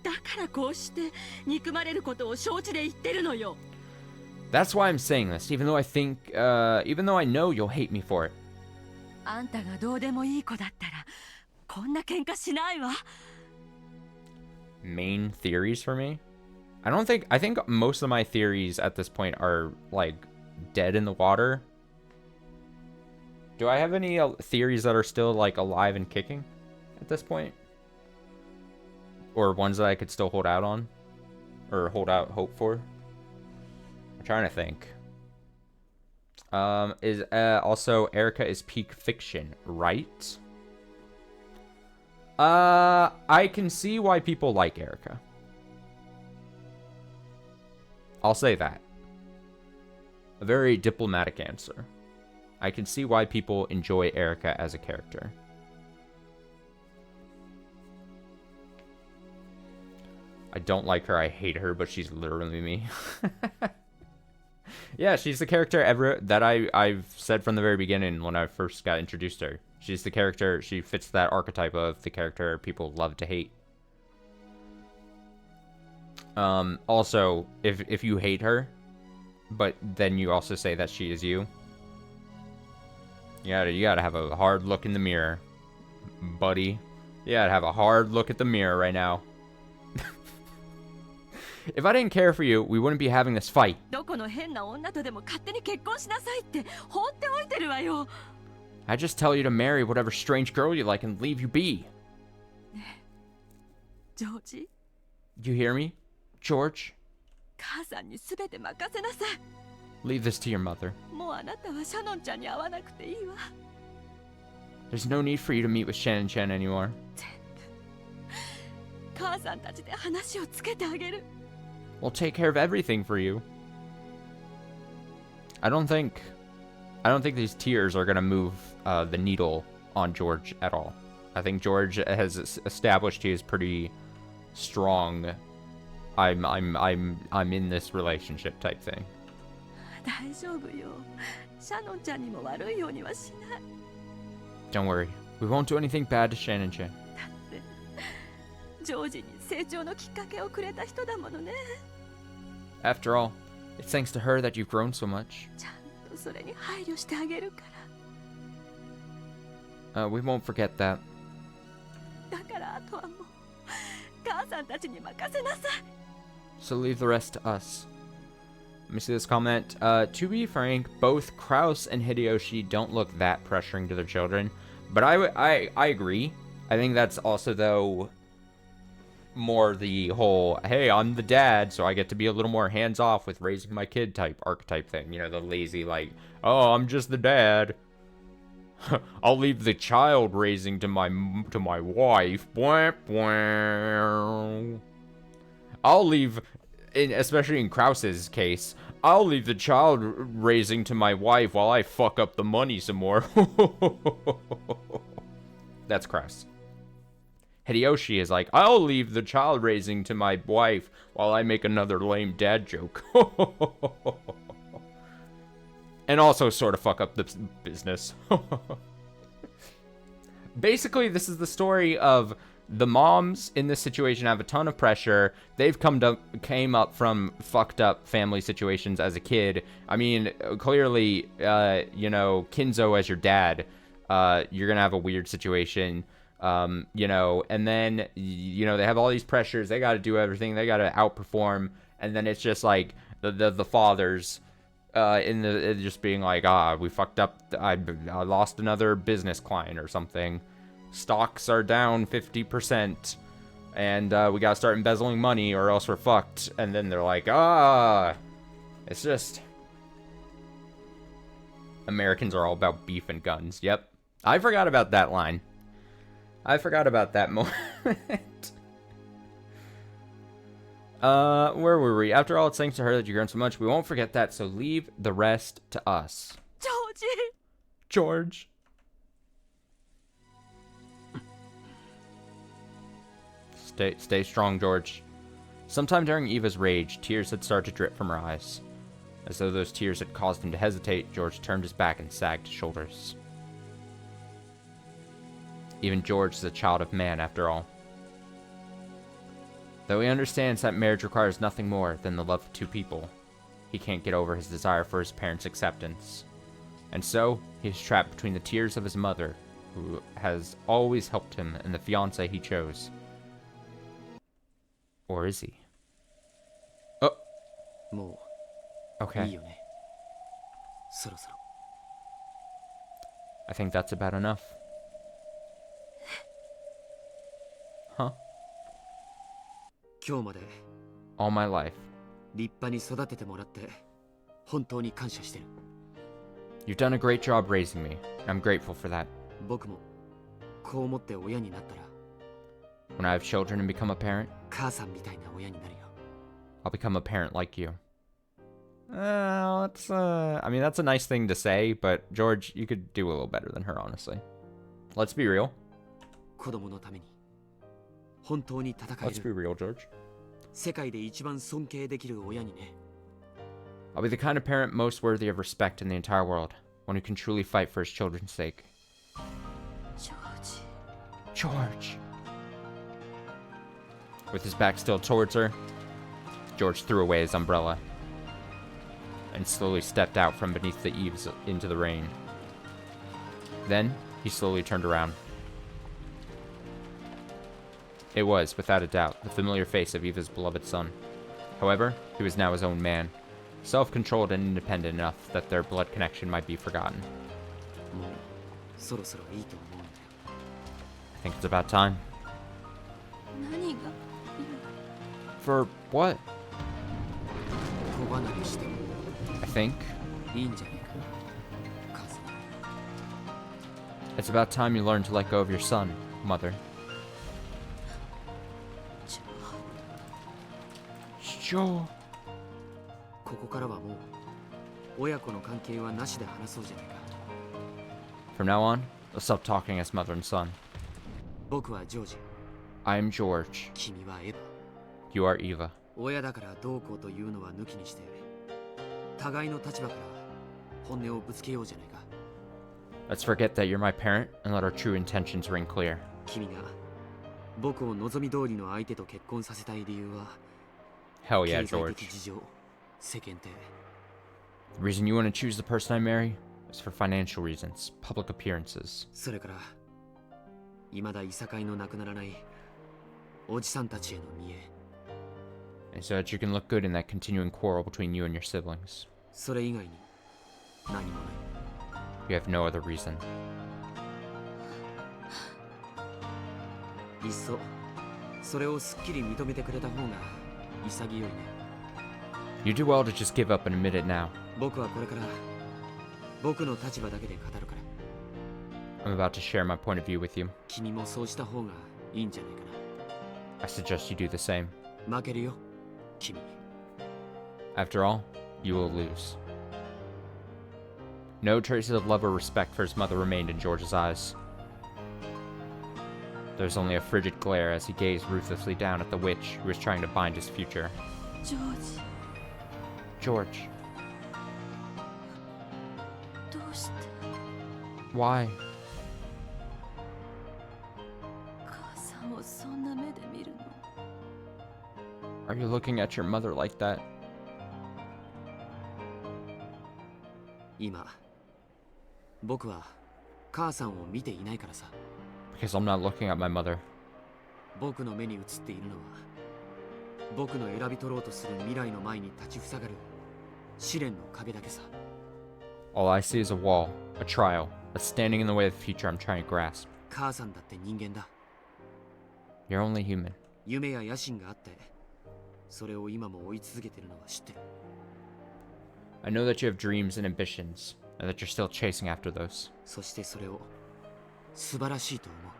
だからこうして憎まれることを承知で言ってるのよ That's why I'm saying this, even though I know you'll hate me for it. あんたがどうでもいい子だったらこんな喧嘩しないわ Main theories for me? I think most of my theories at this point are like dead in the water. Do I have any theories that are still like alive and kicking at this point? Or ones that I could still hold out on? Or hold out hope for? trying to think. Is also Erica is peak fiction, right? I can see why people like Erica. I'll say that. A very diplomatic answer. I can see why people enjoy Erica as a character. I don't like her, I hate her, but she's literally me. Yeah, she's the character that I've said from the very beginning when I first got introduced to her. She's the character, she fits that archetype of the character people love to hate. Also, if you hate her, but then you also say that she is you, you gotta have a hard look in the mirror, buddy. You gotta have a hard look at the mirror right now. If I didn't care for you, we wouldn't be having this fight. どこの変な女とでも勝手に結婚しなさいって放っておいてるわよ。 I just tell you to marry whatever strange girl you like and leave you be. ジョージ、 You hear me? George? 母さんにすべて任せなさい。 Leave this to your mother. もうあなたはシャノンちゃんに会わなくていいわ。 There's no need for you to meet with Shannon Chen anymore. 母さんたちで話をつけてあげる。 We'll take care of everything for you. I don't think these tears are gonna move the needle on George at all. I think George has established he is pretty strong. I'm in this relationship type thing. 大丈夫よ。シャノンちゃんにも悪いようにはしない。 Don't worry. We won't do anything bad to Shannon Chen. ジョージに成長のきっかけをくれた人だものね。 After all, it's thanks to her that you've grown so much. ちゃんとそれに配慮してあげるか We won't forget that. ら。だからあとはもう母さんたちに任せなさい。 So leave the rest to us. Let me see this comment. To be frank, both Kraus and Hideyoshi don't look that pressuring to their children. But I agree. I think that's also, though, more the whole, hey, I'm the dad, so I get to be a little more hands-off with raising my kid type archetype thing. You know, the lazy, like, oh, I'm just the dad. I'll leave the child raising to my wife. I'll leave, especially in Kraus's case, I'll leave the child raising to my wife while I fuck up the money some more. That's Kraus. Hideyoshi is like, I'll leave the child raising to my wife while I make another lame dad joke. And also sort of fuck up the business. Basically, this is the story of the moms in this situation have a ton of pressure. They've came up from fucked up family situations as a kid. I mean, clearly, you know, Kinzo as your dad, you're gonna have a weird situation. You know, and then, you know, they have all these pressures. They got to do everything. They got to outperform. And then it's just like the fathers, just being like, we fucked up. I lost another business client or something. Stocks are down 50%. And, we got to start embezzling money or else we're fucked. And then they're like, it's just, Americans are all about beef and guns. Yep. I forgot about that line. I forgot about that moment. Where were we? After all, it's thanks to her that you grown so much. We won't forget that, so leave the rest to us. ジョージ。 George. Stay strong, George. Sometime during Eva's rage, tears had started to drip from her eyes. As though those tears had caused him to hesitate, George turned his back and sagged his shoulders. Even George is a child of man, after all. Though he understands that marriage requires nothing more than the love of two people, he can't get over his desire for his parents' acceptance. And so, he is trapped between the tears of his mother, who has always helped him, and the fiancé he chose. Or is he? Oh! もういい Okay. よね。そろそろ。 I think that's about enough. Huh? 今日まで All my life. 立派に育ててもらって本当に感謝してる。 You've done a great job raising me. I'm grateful for that. 僕もこう思って親になったら When I have children and become a parent, 母さんみたいな親になるよ。 I'll become a parent like you. I mean, that's a nice thing to say, but George, you could do a little better than her, honestly. Let's be real. 子供のために本当に戦え Let's be る real, George. 世界で一番尊敬できる親にね。 I'll be the kind of parent most worthy of respect in the entire world, one who can truly fight for his children's sake. ジョージ。 George. With his back still towards her, George threw away his umbrella and slowly stepped out from beneath the eaves into the rain. Then, he slowly turned around. It was, without a doubt, the familiar face of Eva's beloved son. However, he was now his own man, self-controlled and independent enough that their blood connection might be forgotten. もうそろそろいいと思うんだよ。 I think it's about time. 何が For what? 子離れしても I think いいんじゃないか。母さん。 it's about time you learn to let go of your son, mother. ジョー Sure. ここからはもう親子の関係はなしで話そうじゃないか。 From now on, let's stop talking as mother and son. 僕はジョージ、 I am George. 君はエヴァ。 You are Eva. 親だからどうこうというのは抜きにして、互いの立場から本音をぶつけようじゃないか。 Let's forget that you're my parent and let our true intentions ring clear. 君が僕を望み通りの相手と結婚させたい理由は、 Hell yeah, 経済 George. 的事情、世間体。 The reason you want to choose the person I marry is for financial reasons, public appearances. それから、未だいさかいのなくならないおじさんたちへの見栄。 And so that you can look good in that continuing quarrel between you and your siblings. それ以外に何もない。 You have no other reason. いっそそれをすっきり認めてくれた方が潔いね。 You do well to just give up and admit it now. 僕はこれから僕の立場だけで語るから I'm about to share my point of view with you. 君もそうした方がいいんじゃないか I suggest you do the same. な。負けるよ君。 After all, you will lose. No traces of love or respect for his mother remained in George's eyes. There was only a frigid glare as he gazed ruthlessly down at the witch who was trying to bind his future. ジョージ George, どうして why? 母さんをそんな目で見るの Are you looking at your mother like that? 今僕は母さんを見ていないからさ。 Because I'm not looking at my mother. 僕の目に映っているのは僕の選び取ろうとする未来の前に立ちふさがる試練の壁だけさ。 All I see is a wall, a trial, that's standing in the way of the future I'm trying to grasp. 母さんだって人間だ。 You're only human. 夢や野心があってそれを今も追い続けてるのは知ってる。 I know that you have dreams and ambitions, and that you're still chasing after those. そしてそれを素晴らしいと思う。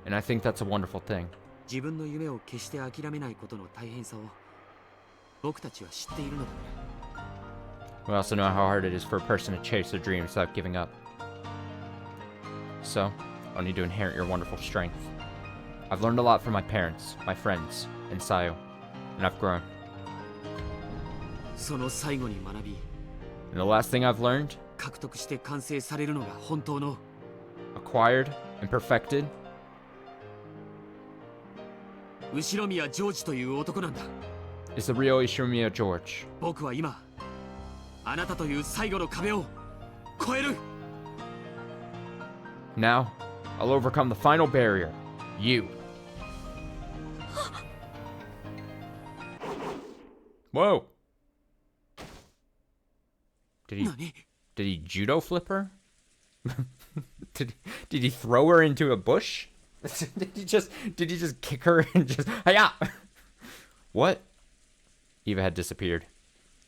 And I think that's a wonderful thing. 自分の夢を決して諦めないことの大変さを僕たちは知っているのだから。 We also know how hard it is for a person to chase their dreams without giving up. So, I need to inherit your wonderful strength. I've learned a lot from my parents, my friends, and Sayo, and I've grown. その最後に学び And the last thing I've learned, 獲得して完成されるのが本当の acquired, and perfected, 後宮ジョージという男なんだ。 is the real Ishinomiya George. 僕は今あなたという最後の壁を越える。 Now, I'll overcome the final barrier. You. Whoa. Did he 何 did he judo flip her? did he throw her into a bush? did he just kick her and just hiya? What? Eva had disappeared.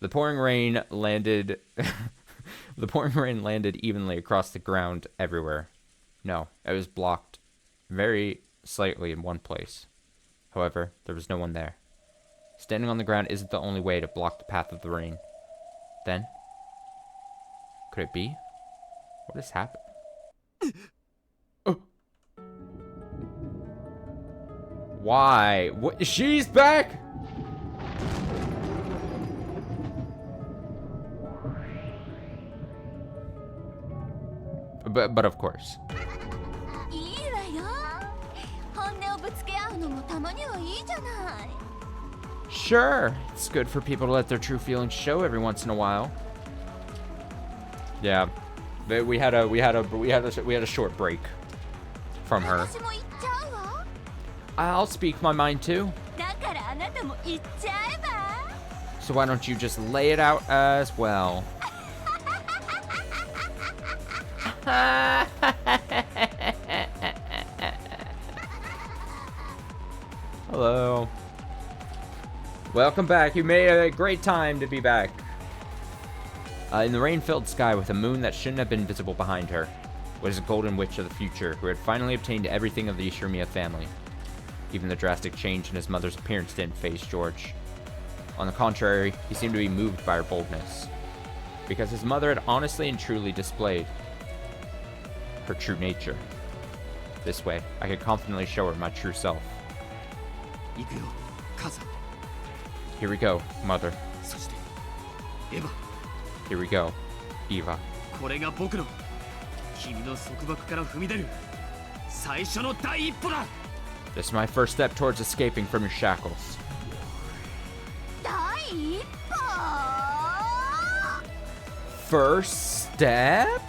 The pouring rain landed the pouring rain landed evenly across the ground everywhere. No, it was blocked very slightly in one place. However, there was no one there. Standing on the ground isn't the only way to block the path of the rain. Then, could it be? What has happened? Oh. Why? What? She's back? But of course. いいわよ。本音をぶつけ合うのもたまにはいいじゃない。 Sure, it's good for people to let their true feelings show every once in a while. Yeah, we had a short break from her. 私も言っちゃうわ。 I'll speak my mind too. だからあなたも言っちゃえば。 So why don't you just lay it out as well? Hello. Welcome back. You made a great time to be back. In the rain-filled sky with a moon that shouldn't have been visible behind her was a golden witch of the future who had finally obtained everything of the Ishimiya family. Even the drastic change in his mother's appearance didn't faze George. On the contrary, he seemed to be moved by her boldness, because his mother had honestly and truly displayed her true nature. This way, I could confidently show her my true self. 行くよ、母さん。 Here we go, mother. そして、エヴァ。 Here we go, Eva. これが僕の君の束縛から踏み出る最初の第一歩だ。 This is my first step towards escaping from your shackles. 第一歩。 First step?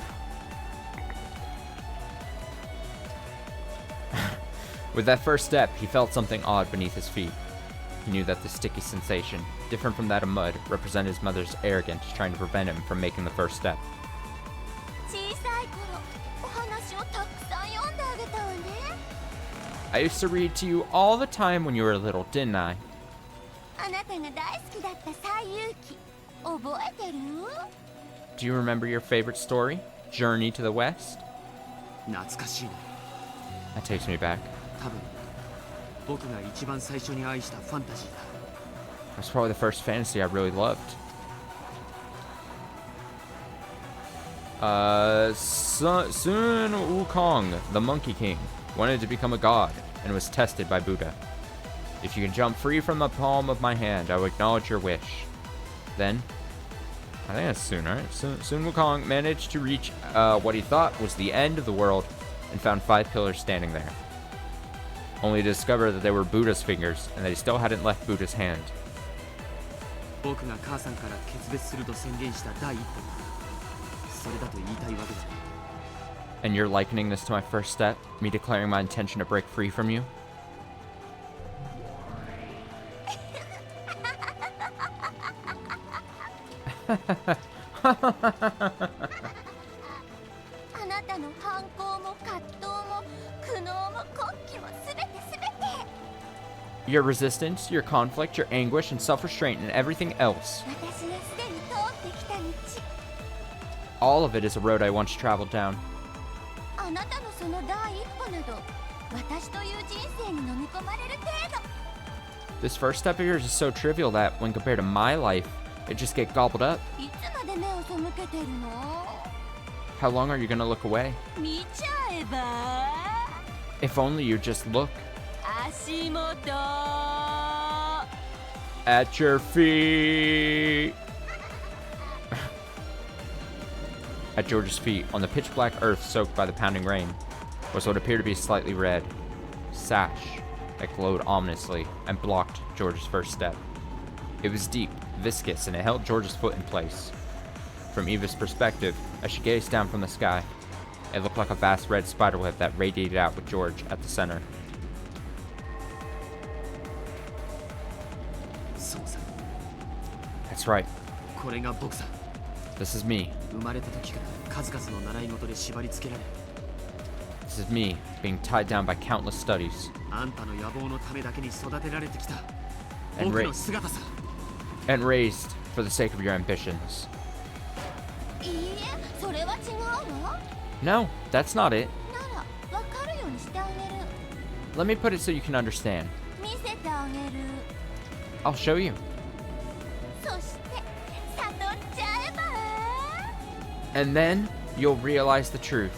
With that first step, he felt something odd beneath his feet. He knew that the sticky sensation, different from that of mud, represented his mother's arrogance trying to prevent him from making the first step. 小さい頃、お話をたくさん読んであげたわね。 I used to read to you all the time when you were little, didn't I? あなたが大好きだった西遊記、覚えてる？ Do you remember your favorite story, Journey to the West? 懐かしいね。 That takes me back. 多分僕が一番最初に愛したファンタジーだ。 That's probably the first fantasy I really loved. Sun Wukong, the Monkey King, wanted to become a god and was tested by Buddha. If you can jump free from the palm of my hand, I will acknowledge your wish. Then, I think that's Sun, right? Sun Wukong managed to reach what he thought was the end of the world and found 5 pillars standing there. Only to discover that they were Buddha's fingers and that he still hadn't left Buddha's hand. 僕が母さんから決別すると宣言した第一歩がそれだと言いたいわけだ。 And you're likening this to my first step? Me declaring my intention to break free from you? あなたの反抗も葛藤も苦悩も国旗もすべてすべて。 Your resistance, your conflict, your anguish, and self-restraint, and everything else. 私がすでに通ってきた道。 All of it is a road I once traveled down. あなたのその第一歩など、私という人生に飲み込まれる程度。 This first step of yours is so trivial that, when compared to my life, it just get gobbled up. いつまで目を背けてるの？ How long are you gonna look away? 見ちゃえば If only you just look 足元 at your feet. At George's feet, on the pitch-black earth soaked by the pounding rain, was what appeared to be a slightly red sash that glowed ominously and blocked George's first step. It was deep, viscous, and it held George's foot in place. From Eva's perspective, as she gazed down from the sky, it looked like a vast red spiderweb that radiated out with George at the center. そうさ。 That's right. これが僕さ。 This is me. 生まれた時から数々の習い事で縛り付けられ、 This is me, being tied down by countless studies あんたの野望のためだけに育てられてきた And 僕の姿さ。 and raised for the sake of your ambitions. いいえ、それは違うわ。 No, that's not it. なら、わかるようにしてあげる。 Let me put it so you can understand. 見せてあげる。 I'll show you. そして悟っちゃえば And then you'll realize the truth.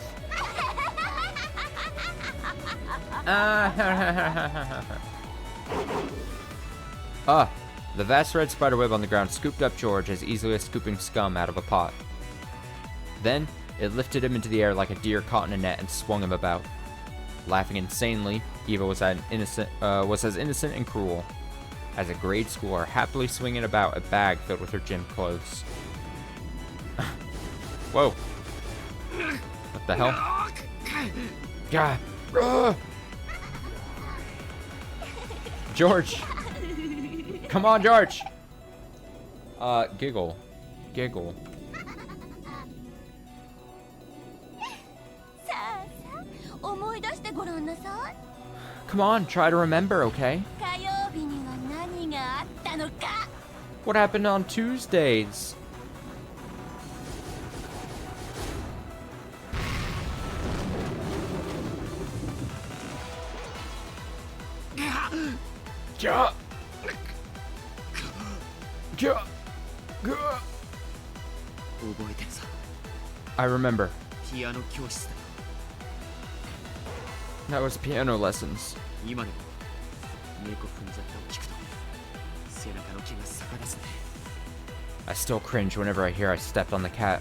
The vast red spiderweb on the ground scooped up George as easily as scooping scum out of a pot. Then, it lifted him into the air like a deer caught in a net and swung him about. Laughing insanely, Eva was as innocent and cruel as a grade schooler happily swinging about a bag filled with her gym clothes. Whoa. What the hell? God. George. Come on, George. Giggle. Giggle. さあさあ、思い出してごらんなさい。 Come on, try to remember, okay? 火曜日には何があったのか。 What happened on Tuesdays? Yeah. Yeah. 覚えてるさ。 I remember. ピアノ教室だ。 That was piano lessons. 今でも猫踏んじゃったを聞くと背中の毛が逆立つね。 I still cringe whenever I hear I stepped on the cat.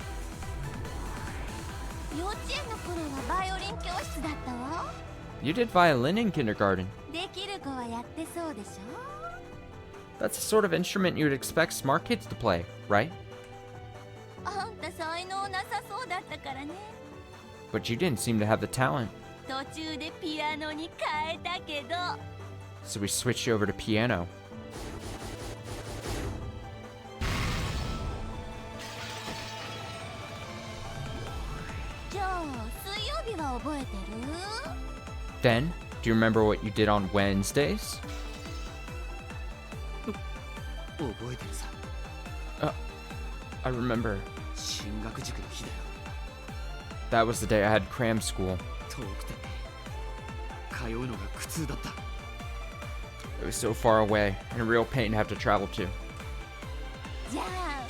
幼稚園の頃はバイオリン教室だったわ。 You did violin in kindergarten. できる子はやってそうでしょ。 That's the sort of instrument you would expect smart kids to play, right? あんた才能なさそうだったからね。 But you didn't seem to have the talent. 途中でピアノに変えたけど。 So we switched you over to piano. じゃあ水曜日は覚えてる？ Then, do you remember what you did on Wednesdays? 覚えてるさ。 I remember. 進学塾の日だよ。 That was the day I had cram school. 遠くて通うのが苦痛だった。 It was so far away, and a real pain to have to travel to. じゃあ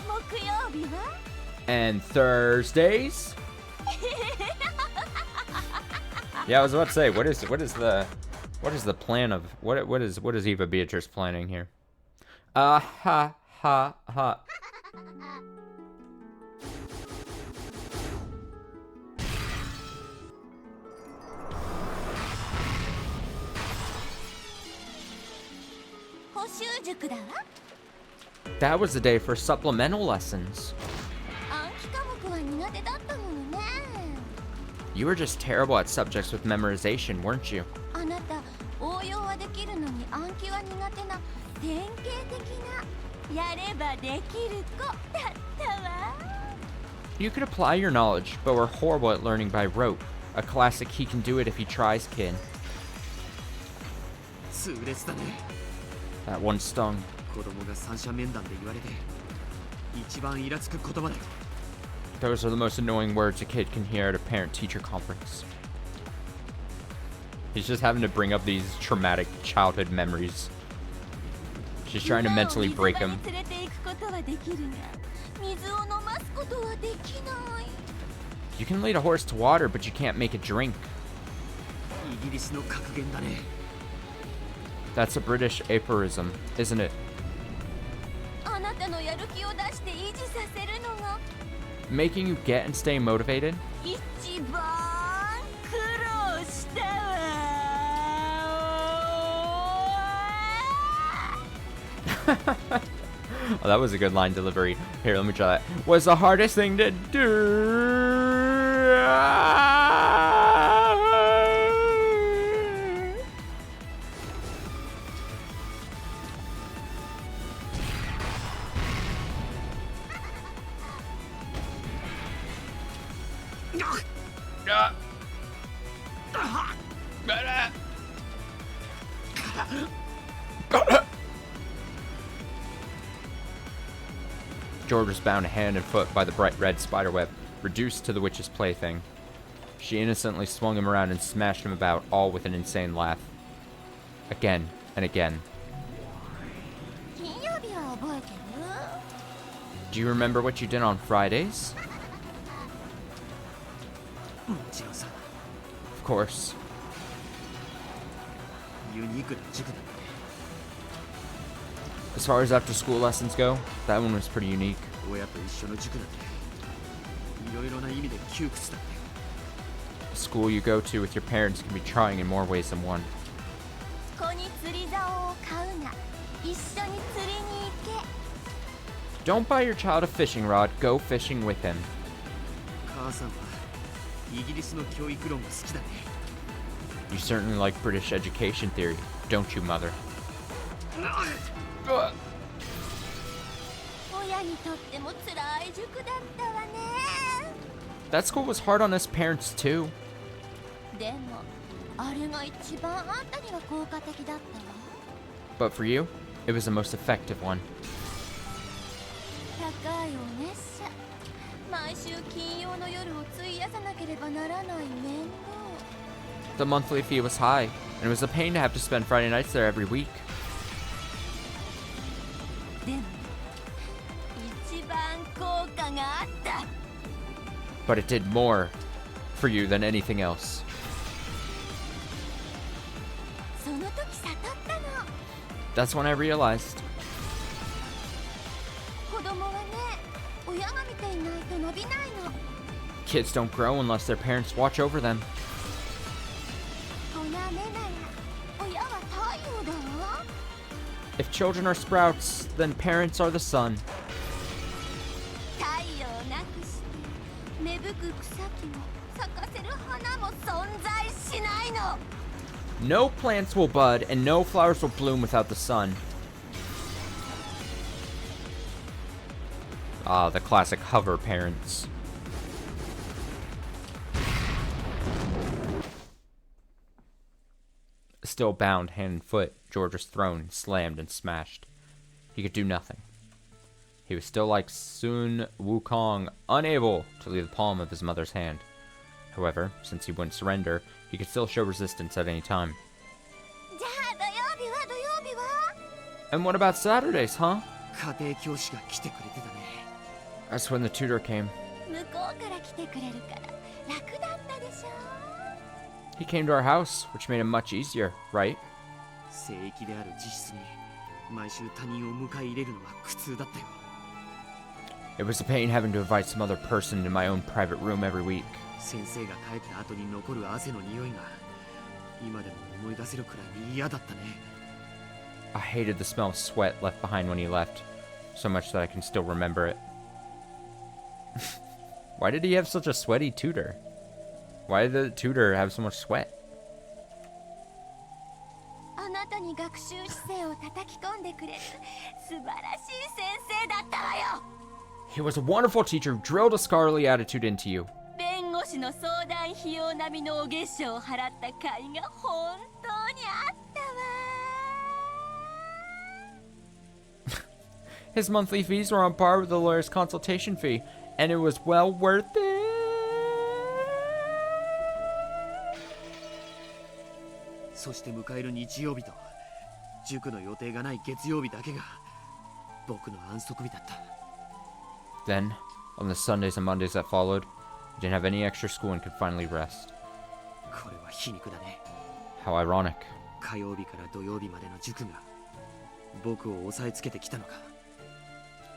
木曜日は？ And Thursdays? Yeah, I was about to say, what is the plan of what is Eva Beatrice planning here? Ha ha ha. That was the day for supplemental lessons. 暗記科目は苦手だったものね。 You were just terrible at subjects with memorization, weren't you? あなた応用はできるのに暗記は苦手な典型的なやればできる子だったわ。 You could apply your knowledge, but were horrible at learning by rote. A classic he can do it if he tries kid. 痛烈だね。 That one stung. 子供が三者面談で言われて一番イラつく言葉だよ。 Those are the most annoying words a kid can hear at a parent-teacher conference. He's just having to bring up these traumatic childhood memories. She's trying to mentally break him. 水場に連れて行くことはできるが、水を飲ますことはできない。 You can lead a horse to water, but you can't make it drink. イギリスの格言だね。 That's a British aphorism, isn't it? あなたのやる気を出して維持させるのが Making you get and stay motivated? 一番苦労したわ。 Oh, that was a good line delivery. Here, let me try that. Was the hardest thing to do. George was bound hand and foot by the bright red spiderweb, reduced to the witch's plaything. She innocently swung him around and smashed him about, all with an insane laugh. Again and again. 金曜日は覚えてる？ Do you remember what you did on Fridays? もちろんさ、 Of course. ユニークな塾だね。 As far as after school lessons go, that one was pretty unique. 親と一緒の塾なんていろいろな意味で窮屈だったよ。 The school you go to with your parents can be trying in more ways than one. 子に釣り竿を買うな。一緒に釣りに行け。 Don't buy your child a fishing rod, go fishing with him. 母さんはイギリスの教育論が好きだね。 You certainly like British education theory, don't you, mother? 親にとっても辛い塾だったわね。 That school was hard on us parents, too. でもあれが一番あんたには効果的だったわ。 But for you, it was the most effective one. 高いお熱射。毎週金曜の夜を費やさなければならない面倒。 The monthly fee was high, and it was a pain to have to spend Friday nights there every week. でも一番効果があった。 But it did more for you than anything else. その時悟ったの。 That's when I realized. 子供はね、親が見ていないと伸びないの。 Kids don't grow unless their parents watch over them. 子や芽なら親は太陽だわ。 If children are sprouts, then parents are the sun. 太陽なくして芽吹く草木も咲かせる花も存在しないの。 No plants will bud, and no flowers will bloom without the sun. Ah, the classic hover parents. Still bound hand and foot, George was thrown, slammed, and smashed. He could do nothing. He was still like Sun Wukong, unable to leave the palm of his mother's hand. However, since he wouldn't surrender, he could still show resistance at any time. じゃあ土曜日は土曜日は？ And what about Saturdays, huh? 家庭教師が来てくれてたね。 That's when the tutor came. 向こうから来てくれるから楽だったでしょ。 He came to our house, which made it much easier, right? 聖域である自室に毎週他人を迎え入れるのは苦痛だったよ。 It was a pain having to invite some other person into my own private room every week. 先生が帰った後に残る汗の匂いが今でも思い出せるくらいに嫌だったね。 I hated the smell of sweat left behind when he left, so much that I can still remember it. Why did he have such a sweaty tutor? Why did the tutor have so much sweat? あなたに学習姿勢を叩き込んでくれる素晴らしい先生だったわよ。 He was a wonderful teacher who drilled a scholarly attitude into you. 弁護士の相談費用並みのお月謝を払った甲斐が本当にあったわ。 His monthly fees were on par with the lawyer's consultation fee, and it was well worth it. そして迎える日曜日と塾の予定がない月曜日だけが僕の安息日だった。 Then, on the Sundays and Mondays that followed, he didn't have any extra school and could finally rest. これは皮肉だね。 How ironic. 火曜日から土曜日までの塾が僕を抑えつけてきたのか。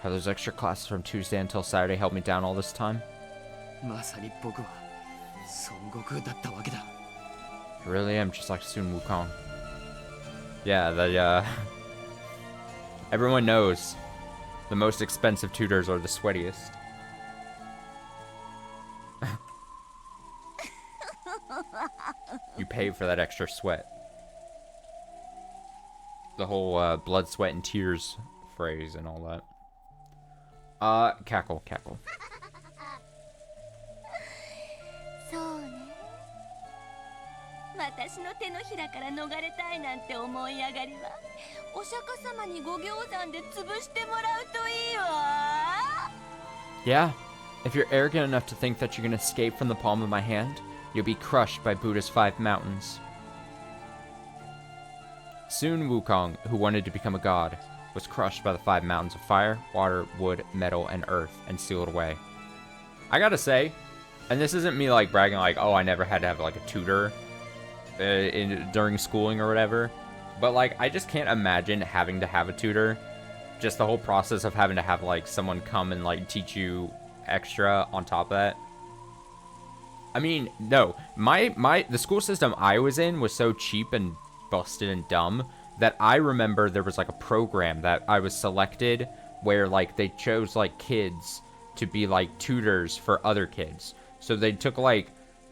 How those extra classes from Tuesday until Saturday held me down all this time? まさに僕は孫悟空だったわけだ。 I really am just like Sun Wukong. Yeah, everyone knows the most expensive tutors are the sweatiest. You pay for that extra sweat. The whole blood, sweat, and tears phrase and all that. Cackle, cackle. そうね。私の手のひらから逃れたいなんて思い上がりはお釈迦様にご行山で潰してもらうといいわ。Yeah, if you're arrogant enough to think that you can escape from the palm of my hand, you'll be crushed by Buddha's 5 mountains. Sun Wukong, who wanted to become a god, was crushed by the 5 mountains of fire, water, wood, metal, and earth, and sealed away. I gotta say, and this isn't me like bragging like, oh, I never had to have like a tutor during schooling or whatever, but like I just can't imagine having to have a tutor. Just the whole process of having to have like someone come and like teach you extra on top of that. I mean, no, the school system I was in was so cheap and busted and dumb that I remember there was like a program that I was selected where like they chose like kids to be like tutors for other kids. So they took like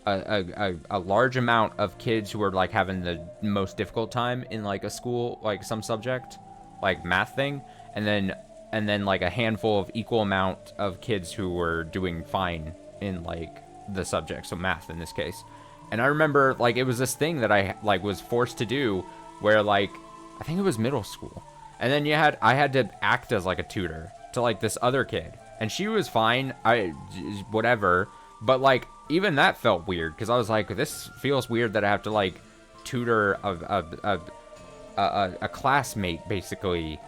a large amount of kids who were like having the most difficult time in like a school, like some subject, like math thing, and then like a handful of equal amount of kids who were doing fine in like the subject, so math in this case. And I remember like it was this thing that I like was forced to do where like I think it was middle school, and then I had to act as like a tutor to like this other kid, and she was fine, whatever, but like even that felt weird because I was like, this feels weird that I have to like tutor a classmate basically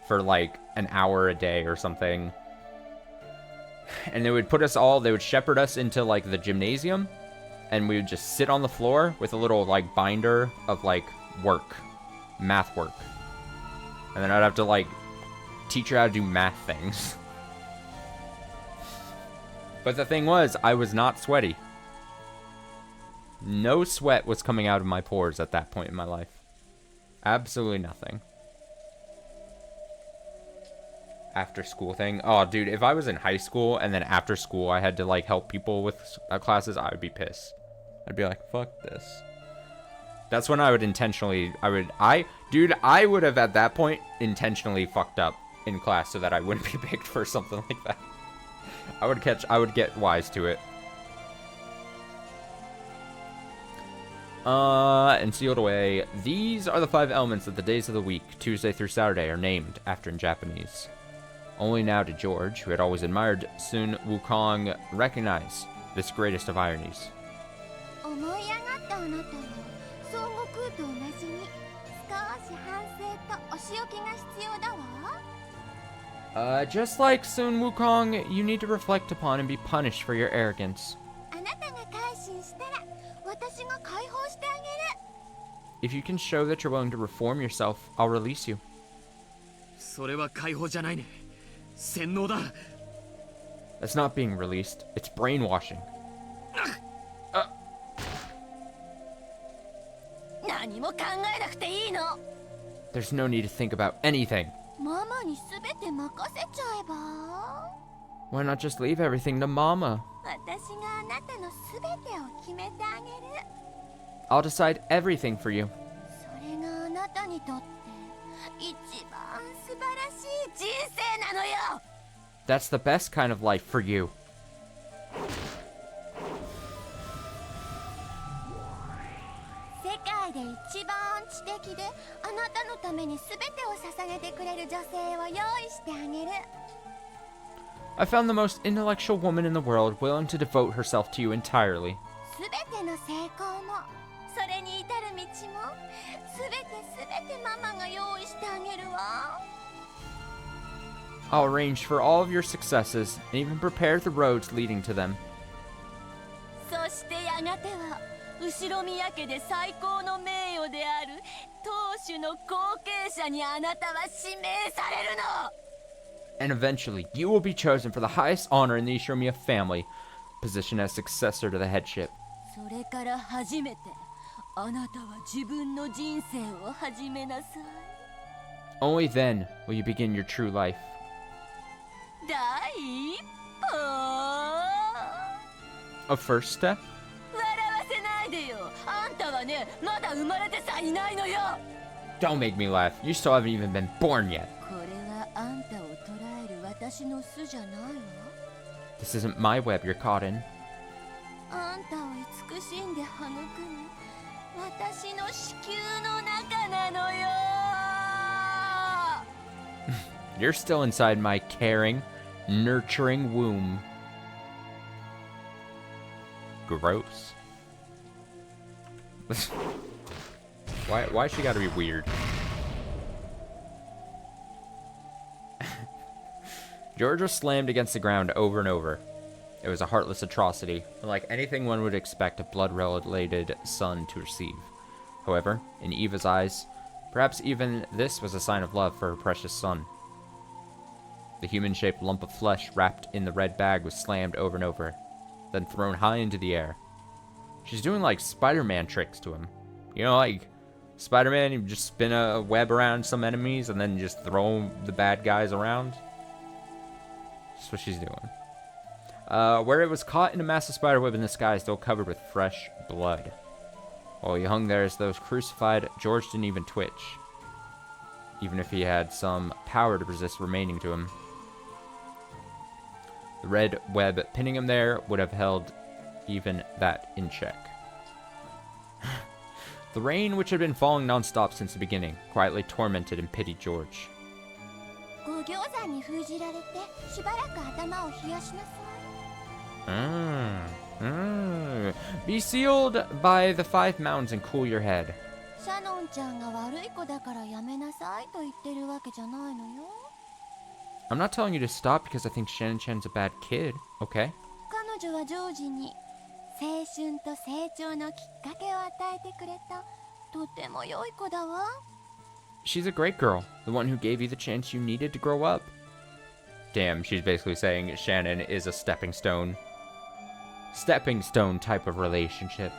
for like an hour a day or something. And they would they would shepherd us into like the gymnasium, and we would just sit on the floor with a little like binder of like math work. And then I'd have to like teach her how to do math things. But the thing was, I was not sweaty. No sweat was coming out of my pores at that point in my life. Absolutely nothing. After school thing. Oh, dude, if I was in high school and then after school I had to like help people with classes, I would be pissed. I'd be like, fuck this. That's when I would intentionally, I would have at that point intentionally fucked up in class so that I wouldn't be picked for something like that. I would get wise to it. And sealed away. These are the 5 elements that the days of the week, Tuesday through Saturday, are named after in Japanese. Only now did George, who had always admired Sun Wukong, recognize this greatest of ironies. Just like Sun Wukong, you need to reflect upon and be punished for your arrogance. If you can show that you're willing to reform yourself, I'll release you. それは解放じゃないね。洗脳だ。 That's not being released. It's brainwashing. 何も考えなくていいの。 There's no need to think about anything. ママにすべて任せちゃえば Why not just leave everything to Mama? 私があなたのすべてを決めてあげる I'll decide everything for you. それがあなたにとって一番素晴らしい人生なのよ。 That's the best kind of life for you. 世界で一番知的であなたのためにすべてを捧げてくれる女性を用意してあげる I found the most intellectual woman in the world willing to devote herself to you entirely. すべての成功もそれに至る道もすべてママが用意してあげるわ I'll arrange for all of your successes and even prepare the roads leading to them. そしてやがては後ろ宮家で最高の名誉である当主の後継者にあなたは指名されるの。 And eventually, you will be chosen for the highest honor in the Ishinomiya family, position as successor to the headship. それから初めてあなたは自分の人生を始めなさい。 Only then will you begin your true life. 第一歩。 A first step? 笑わせないでよ。あんたはね、まだ生まれてさいないのよ。 Don't make me laugh. You still haven't even been born yet. これはあんたを捕らえる私の巣じゃないわ。 This isn't my web you're caught in. あんたを慈しんで育む私の子宮の中なのよ。 You're still inside my caring, nurturing womb. Gross. Why she gotta be weird? George was slammed against the ground over and over. It was a heartless atrocity, unlike anything one would expect a blood-related son to receive. However, in Eva's eyes, perhaps even this was a sign of love for her precious son. The human-shaped lump of flesh wrapped in the red bag was slammed over and over, then thrown high into the air. She's doing like Spider-Man tricks to him. You know, like Spider-Man, you just spin a web around some enemies and then just throw the bad guys around. That's what she's doing. Where it was caught in a massive spiderweb in the sky, still covered with fresh blood. While he hung there as though crucified, George didn't even twitch, even if he had some power to resist remaining to him. The red web pinning him there would have held even that in check. The rain, which had been falling non-stop since the beginning, quietly tormented and pitied George. Be sealed by the 5 mountains and cool your head. I'm not telling you to stop because I think Shannon-chan's a bad kid, okay? She's a great girl, the one who gave you the chance you needed to grow up. Damn, she's basically saying Shannon is a stepping stone type of relationship.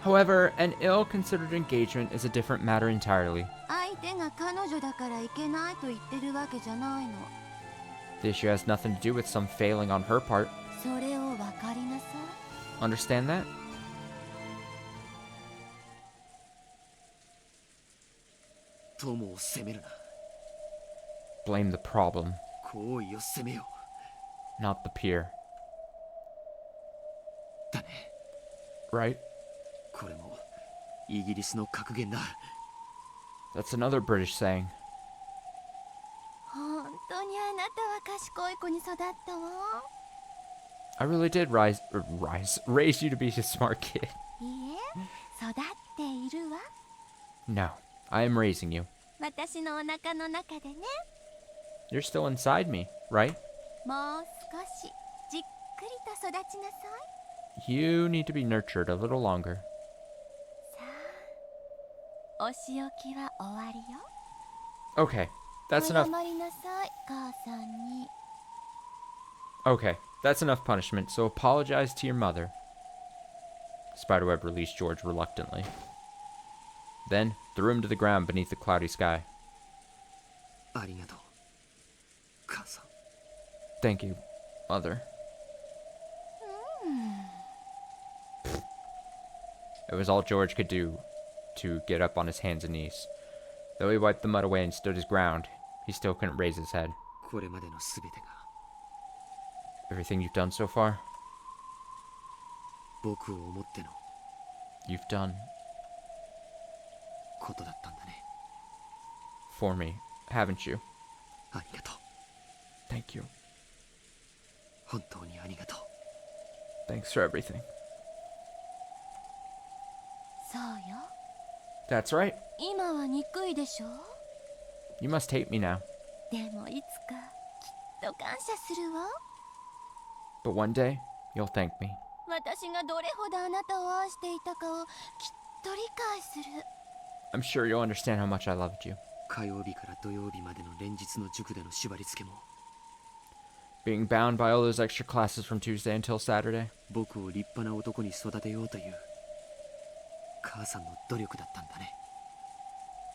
However, an ill-considered engagement is a different matter entirely. The issue has nothing to do with some failing on her part. Understand that? Blame the problem, not the peer. Right? That's another British saying. I really did raise you to be a smart kid. No, I am raising you. You're still inside me, right? You need to be nurtured a little longer. Okay, that's enough. Okay, that's enough punishment, so apologize to your mother. Spiderweb released George reluctantly. Then threw him to the ground beneath the cloudy sky. Thank you, Mother. It was all George could do to get up on his hands and knees. Though he wiped the mud away and stood his ground, he still couldn't raise his head. Everything you've done so far? You've done for me, haven't you? Thank you. Thanks for everything. That's right. You must hate me now. But one day, you'll thank me. I'm sure you'll understand how much I loved you. Being bound by all those extra classes from Tuesday until Saturday.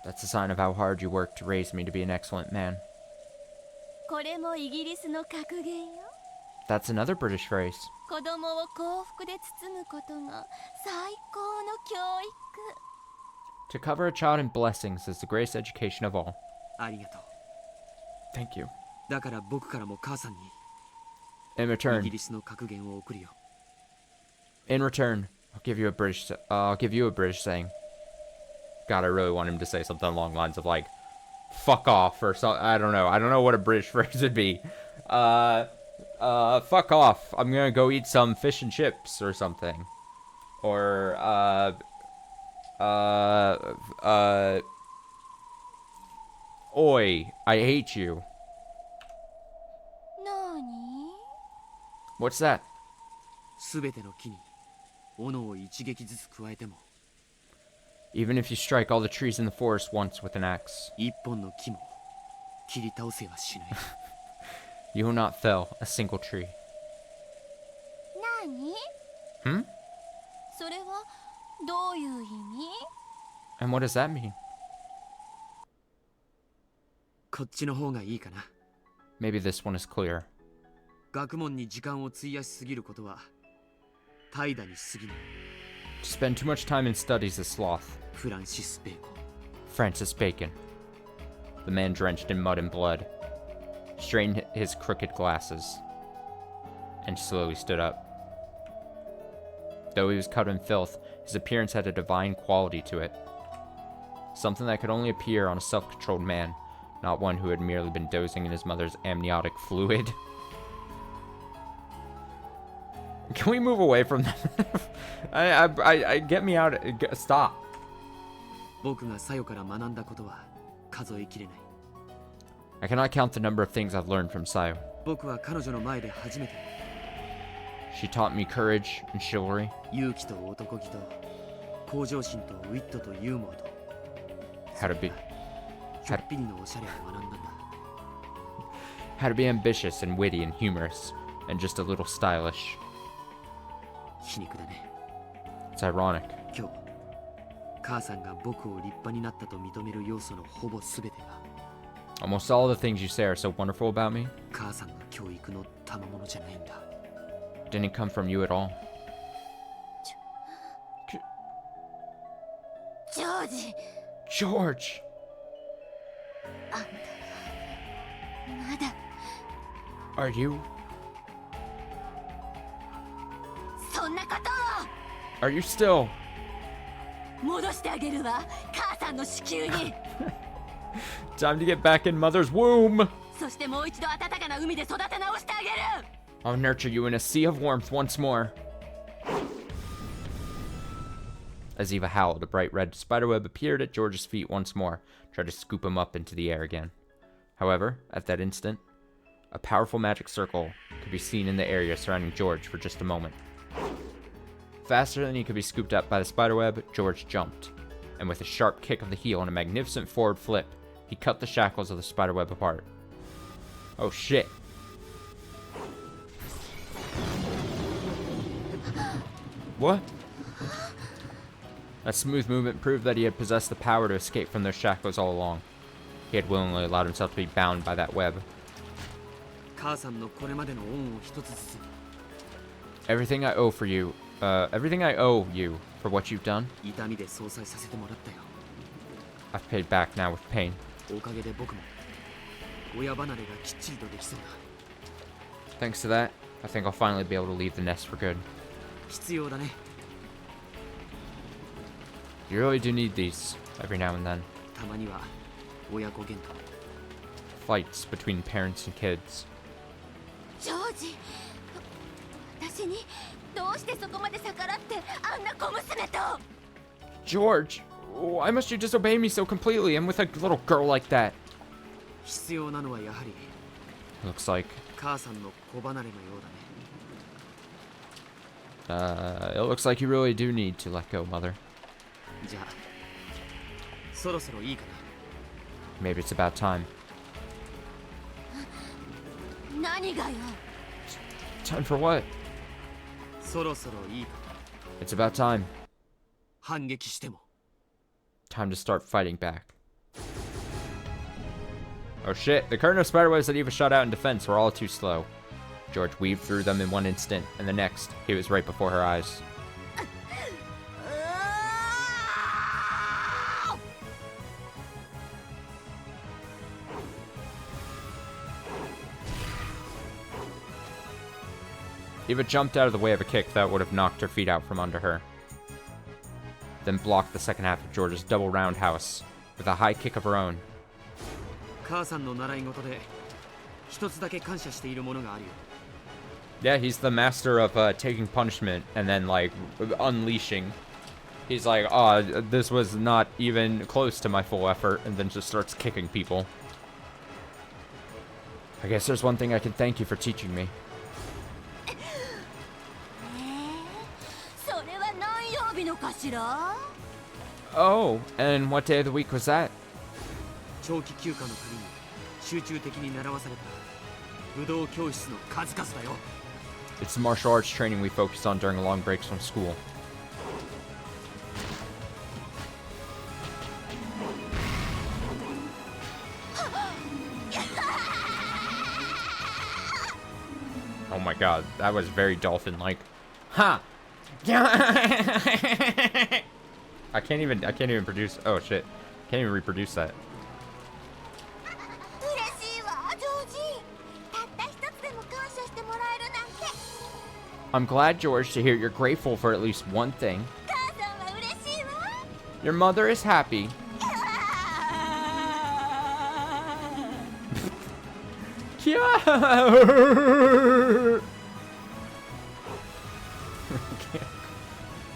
That's a sign of how hard you worked to raise me to be an excellent man. That's another British phrase. To cover a child in blessings is the greatest education of all. Thank you. In return, I'll give you a British saying. God, I really want him to say something along the lines of, like, fuck off or something. I don't know. I don't know what a British phrase would be. Fuck off. I'm gonna go eat some fish and chips or something. Or, oi, I hate you. 何 What's that? すべての木に斧を一撃ずつ加えても Even if you strike all the trees in the forest once with an axe, 一本の木も切り倒せはしない you will not fell a single tree. 何 Hmm? それはどういう意味 And what does that mean? こっちの方がいいかな Maybe this one is clearer. 学問に時間を費やしすぎることは怠惰に過ぎない To spend too much time in studies is sloth. フランシス・ベーコン Francis Bacon. The man drenched in mud and blood straightened his crooked glasses and slowly stood up. Though he was covered in filth, his appearance had a divine quality to it. Something that could only appear on a self-controlled man, not one who had merely been dozing in his mother's amniotic fluid. Can we move away from that? I get me out. Stop. 僕がサヨから学んだことは数えきれない I cannot count the number of things I've learned from Sayo. 僕は彼女の前で初めて She taught me courage and chivalry, 勇気と男気と向上心とウィットとユーモアと how to be ちょっぴりのおしゃれを学んだんだ how to be ambitious and witty and humorous, and just a little stylish. 皮肉だね It's ironic. 今日母さんが僕を立派になったと認める要素のほぼ全てが Almost all the things you say are so wonderful about me 母さんの教育の賜物じゃないんだ didn't come from you at all. ジョージ George! あんたまだ Are you? そんなことを Are you still? 戻してあげるわ母さんの子宮に Time to get back in mother's womb! そしてもう一度暖かな海で育て直してあげる I'll nurture you in a sea of warmth once more. As Eva howled, a bright red spiderweb appeared at George's feet once more, tried to scoop him up into the air again. However, at that instant, a powerful magic circle could be seen in the area surrounding George for just a moment. Faster than he could be scooped up by the spiderweb, George jumped, and with a sharp kick of the heel and a magnificent forward flip, he cut the shackles of the spiderweb apart. Oh shit. What? That smooth movement proved that he had possessed the power to escape from those shackles all along. He had willingly allowed himself to be bound by that web. 母さんのこれまでの恩を一つずつ Everything I owe you for what you've done, 痛みで相殺させてもらったよ I've paid back now with pain. おかげで僕も親離れがきっちりとできそうだ Thanks to that, I think I'll finally be able to leave the nest for good. 必要だね You really do need these, every now and then. たまには親子喧嘩 Fights between parents and kids. ジョージ私にどうしてそこまで逆らってあんな小娘と George, why must you disobey me so completely and with a little girl like that? 必要なのはやはり Looks like, 母さんの子離れのようだね it looks like you really do need to let go, Mother. じゃあそろそろいいか Maybe it's about time. 何がよ Time for what? なそろそろいいか It's about time. 反撃しても Time to start fighting back. Oh shit, the curtain of spiderwebs that Eva shot out in defense were all too slow. George weaved through them in one instant, and the next, he was right before her eyes. Eva jumped out of the way of a kick that would have knocked her feet out from under her. then blocked the second half of George's double roundhouse with a high kick of her own. 母さんの習い事で一つだけ感謝しているものがあるよ。 Yeah, he's the master of taking punishment and then, like, unleashing. He's like, oh, this was not even close to my full effort, and then just starts kicking people. I guess there's one thing I can thank you for teaching me. それは何曜日のかしら？ Oh, and what day of the week was that? 長期休暇のために集中的に習わされた武道教室の数々だよ。 It's the martial arts training we focused on during long breaks from school. Oh my god, that was very dolphin-like. Ha! I can't even produce. Oh shit, can't even reproduce that. 嬉しいわ、ジョージ。たった一つでも感謝してもらえるなんて。 I'm glad, George, to hear you're grateful for at least one thing. 母さんは嬉しいわ。 Your mother is happy.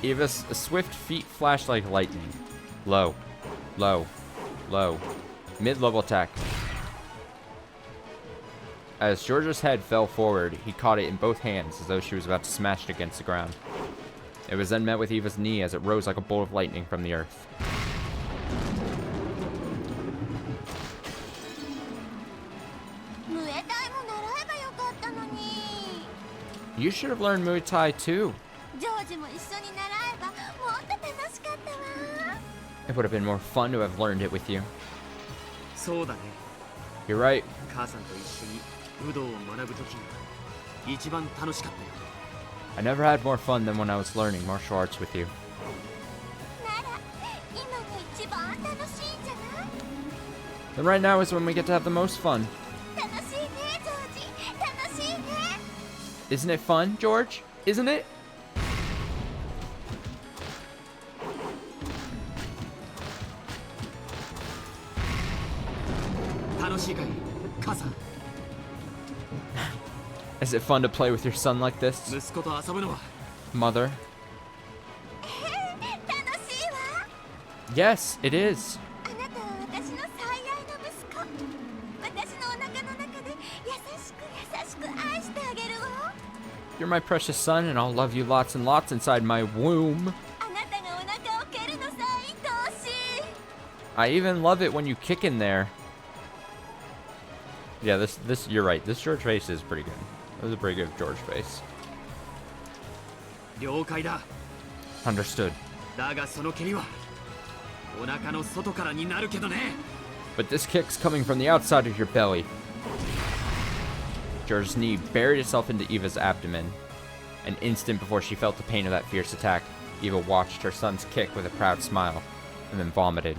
Eva's swift feet flashed like lightning. Low, low, low. Mid-level attack. As Georgia's head fell forward, he caught it in both hands as though she was about to smash it against the ground. It was then met with Eva's knee as it rose like a bolt of lightning from the earth. You should have learned Muay Thai too. It would have been more fun to have learned it with you. そうだね。 You're right. 母さんと一緒に武道を学ぶ時が一番楽しかったよ。 I never had more fun than when I was learning martial arts with you. Then right now is when we get to have the most fun. Isn't it fun, George? Isn't it? 楽しいかい、母さん。 Is it fun to play with your son like this, 息子と遊ぶのは Mother? Yes, it is. You're my precious son, and I'll love you lots and lots inside my womb. I even love it when you kick in there. Yeah, this you're right. This George face is pretty good. That was a pretty good George face. 了解だ。 Understood. だがその蹴りはお腹の外からになるけどね。 But this kick's coming from the outside of your belly. George's knee buried itself into Eva's abdomen. An instant before she felt the pain of that fierce attack, Eva watched her son's kick with a proud smile, and then vomited.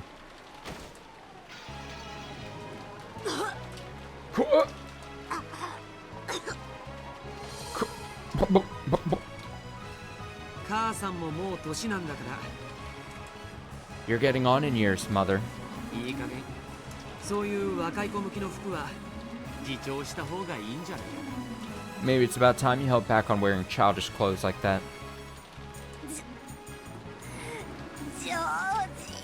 母さんももう年なんだから。 You're getting on in years, Mother. いい加減そういう若い子向きの服は自重した方がいいんじゃない？ Maybe it's about time you held back on wearing childish clothes like that. ジョージ。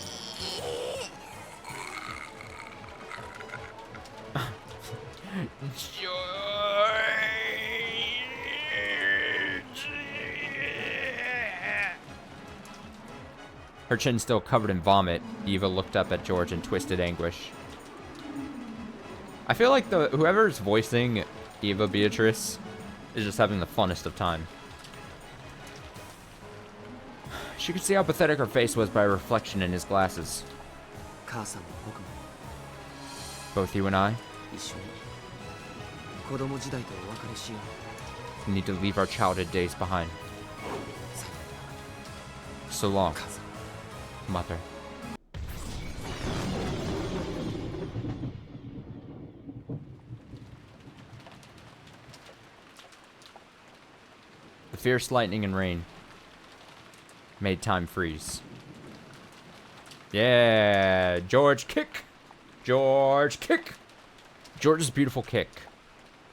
Her chin still covered in vomit, Eva looked up at George in twisted anguish. I feel like whoever's voicing Eva Beatrice is just having the funnest of time. She could see how pathetic her face was by a reflection in his glasses. 母さんも僕も Both you and I 一緒に子供時代とお別れしよう。 need to leave our childhood days behind. さよなら。 So long, 母さん。 Mother. The fierce lightning and rain made time freeze. Yeah, George, kick! George, kick! George's beautiful kick.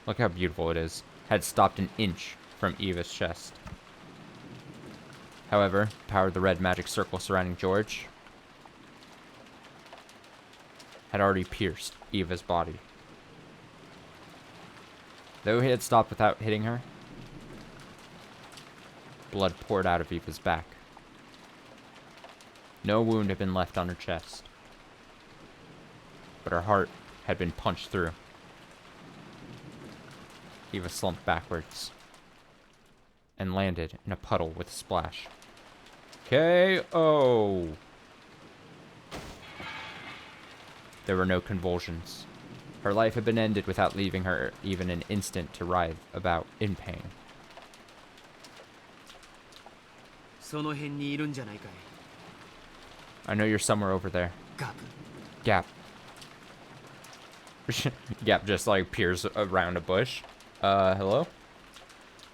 Look how beautiful it is. Had stopped an inch from Eva's chest. However, the power of the red magic circle surrounding George had already pierced Eva's body. Though he had stopped without hitting her, blood poured out of Eva's back. No wound had been left on her chest, but her heart had been punched through. Eva slumped backwards and landed in a puddle with a splash. KO! There were no convulsions. Her life had been ended without leaving her even an instant to writhe about in pain. その辺にいるんじゃないかい。 I know you're somewhere over there. ガブ。 Gap. Gap just like peers around a bush. Hello?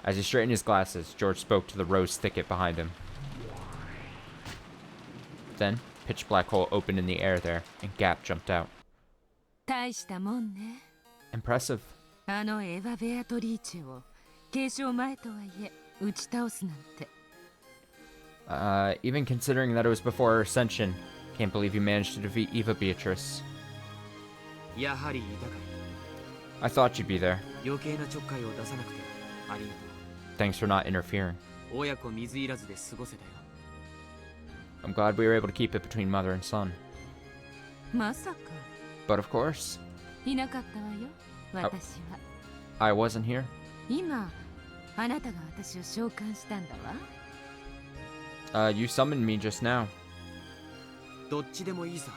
As he straightened his glasses, George spoke to the rose thicket behind him. Then, pitch black hole opened in the air there, and Gap jumped out. 大したもんね。 Impressive. あのエヴァ・ベアトリーチェを継承前とはいえ打ち倒すなんて。 Even considering that it was before her ascension, can't believe you managed to defeat Eva Beatrice. やはりいたかい。 I thought you'd be there. 余計なちょっかいを出さなくてありがと Thanks for not interfering. う。親子水入らずで過ごせたよ。 I'm glad we were able to keep it between mother and son. まさか But of course, いなかったわよ、私は。 I wasn't here. 今、あなたが私を召喚したんだわ。 You summoned me just now. どっちでもいいさ。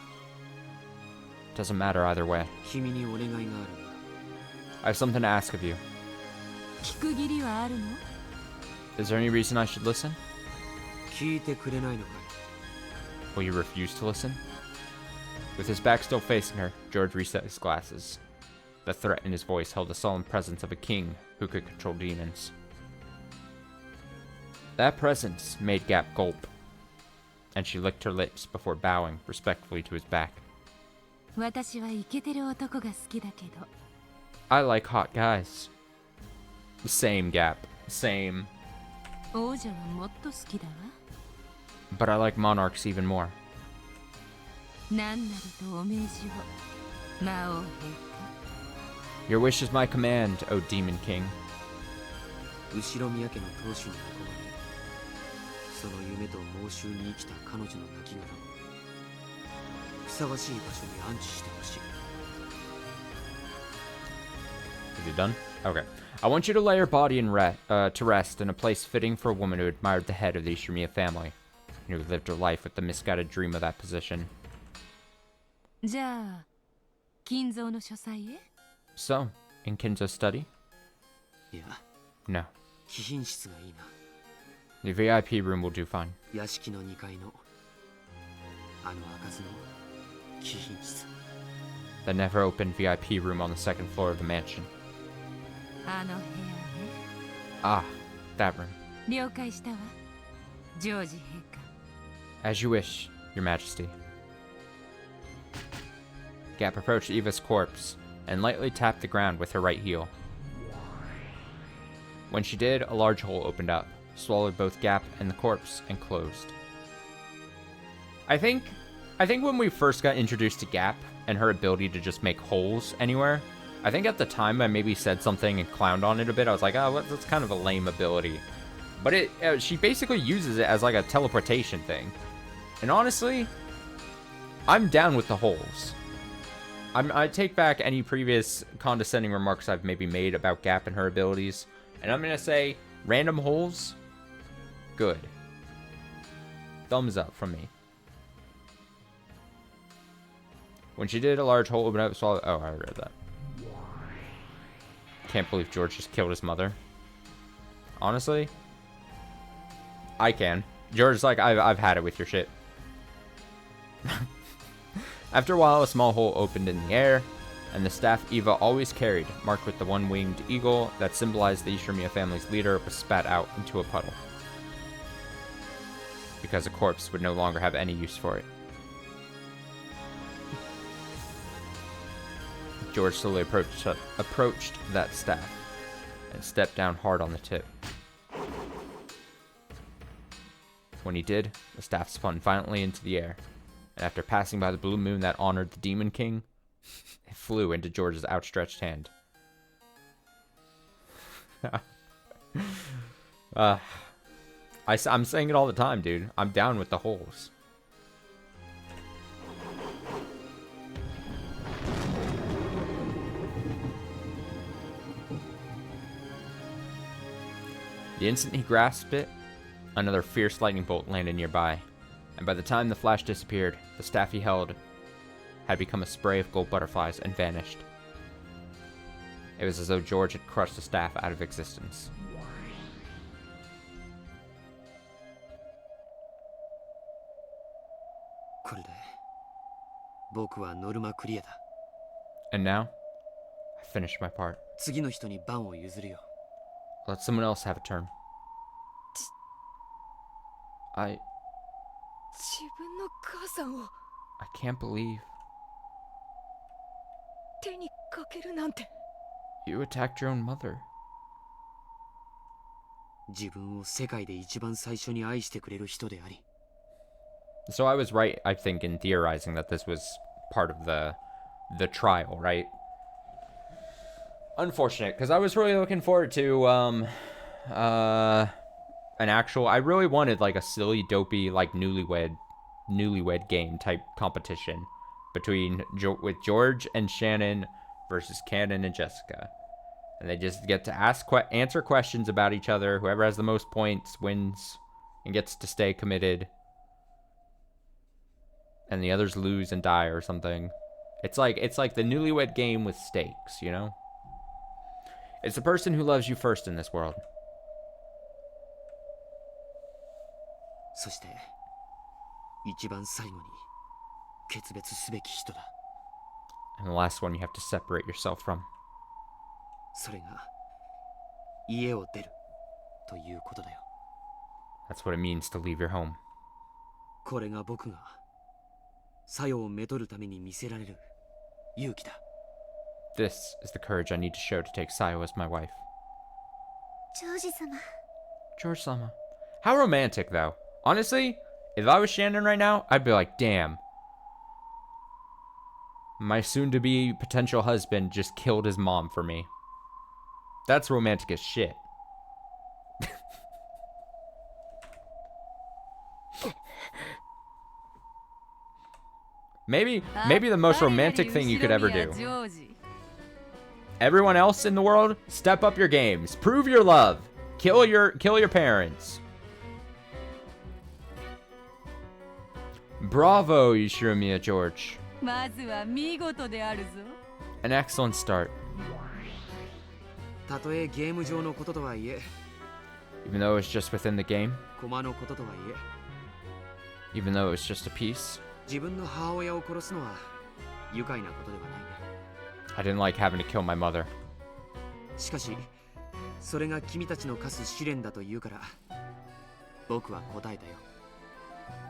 Doesn't matter either way. 君にお願いがあるんだ。 I have something to ask of you. 聞く義理はあるの？ Is there any reason I should listen? 聞いてくれないのかい。 Will you refuse to listen? With his back still facing her, George reset his glasses. The threat in his voice held the solemn presence of a king who could control demons. That presence made Gap gulp, and she licked her lips before bowing respectfully to his back. 私はイケてる男が好きだけど。 I like hot guys. Same, Gap. Same. 王女はもっと好きだわ。 But I like monarchs even more. 何なりとお命じを。魔王陛 Your wish is my command, O Demon King. 後ろ宮家の当主に憧れ、その夢と猛襲に生きた彼女の亡骸をふさわしい場所に安置してほしい。 Is he done? Okay. I want you to lay her body to rest in a place fitting for a woman who admired the head of the Ishimiya family, and who lived her life with the misguided dream of that position. 下。じゃあ、金蔵の書斎へ？ So, in Kinzo's study? いや、 No. 貴賓室がいいな。 The VIP room will do fine. 屋敷の2階のあの開かずの貴賓室。 The never opened VIP room on the second floor of the mansion. あの部屋ね。 Ah, that room. 了解したわ。ジョージ陛下。 As you wish, Your Majesty. Gap approached Eva's corpse and lightly tapped the ground with her right heel. When she did, a large hole opened up, swallowed both Gap and the corpse, and closed. I think when we first got introduced to Gap and her ability to just make holes anywhere, I think at the time I maybe said something and clowned on it a bit. I was like, oh, that's kind of a lame ability. But she basically uses it as like a teleportation thing. And honestly, I'm down with the holes. I take back any previous condescending remarks I've maybe made about Gap and her abilities. And I'm going to say, random holes, good. Thumbs up from me. When she did, a large hole opened up, swallowed. Oh, I read that. Can't believe George just killed his mother. Honestly, I can. George's like, I've had it with your shit. After a while, a small hole opened in the air, and the staff Eva always carried, marked with the one-winged eagle that symbolized the Ishimiya family's leader, was spat out into a puddle. Because a corpse would no longer have any use for it. George slowly approached that staff and stepped down hard on the tip. When he did, the staff spun violently into the air, and after passing by the blue moon that honored the Demon King, it flew into George's outstretched hand. I'm saying it all the time, dude. I'm down with the holes. The instant he grasped it, another fierce lightning bolt landed nearby, and by the time the flash disappeared, the staff he held had become a spray of gold butterflies and vanished. It was as though George had crushed the staff out of existence. And now, I finished my part. Let someone else have a turn. I can't believe you attacked your own mother. So I was right, I think, in theorizing that this was part of the trial, right? Unfortunate, because I was really looking forward to an actual. I really wanted like a silly, dopey, like newlywed game type competition between with George and Shannon versus Cannon and Jessica, and they just get to answer questions about each other. Whoever has the most points wins and gets to stay committed, and the others lose and die or something. It's like the newlywed game with stakes, you know? It's the person who loves you first in this world. And the last one you have to separate yourself from. That's what it means to leave your home. This is the courage I need to show to take Sayo as my wife. George-sama. How romantic, though. Honestly, if I was Shannon right now, I'd be like, damn. My soon-to-be potential husband just killed his mom for me. That's romantic as shit. Maybe the most romantic thing you could ever do. Everyone else in the world, step up your games. Prove your love. Kill your parents. Bravo, Yoshiromiya George. An excellent start. Even though it's just within the game. Even though it's just a piece. I didn't like having to kill my mother.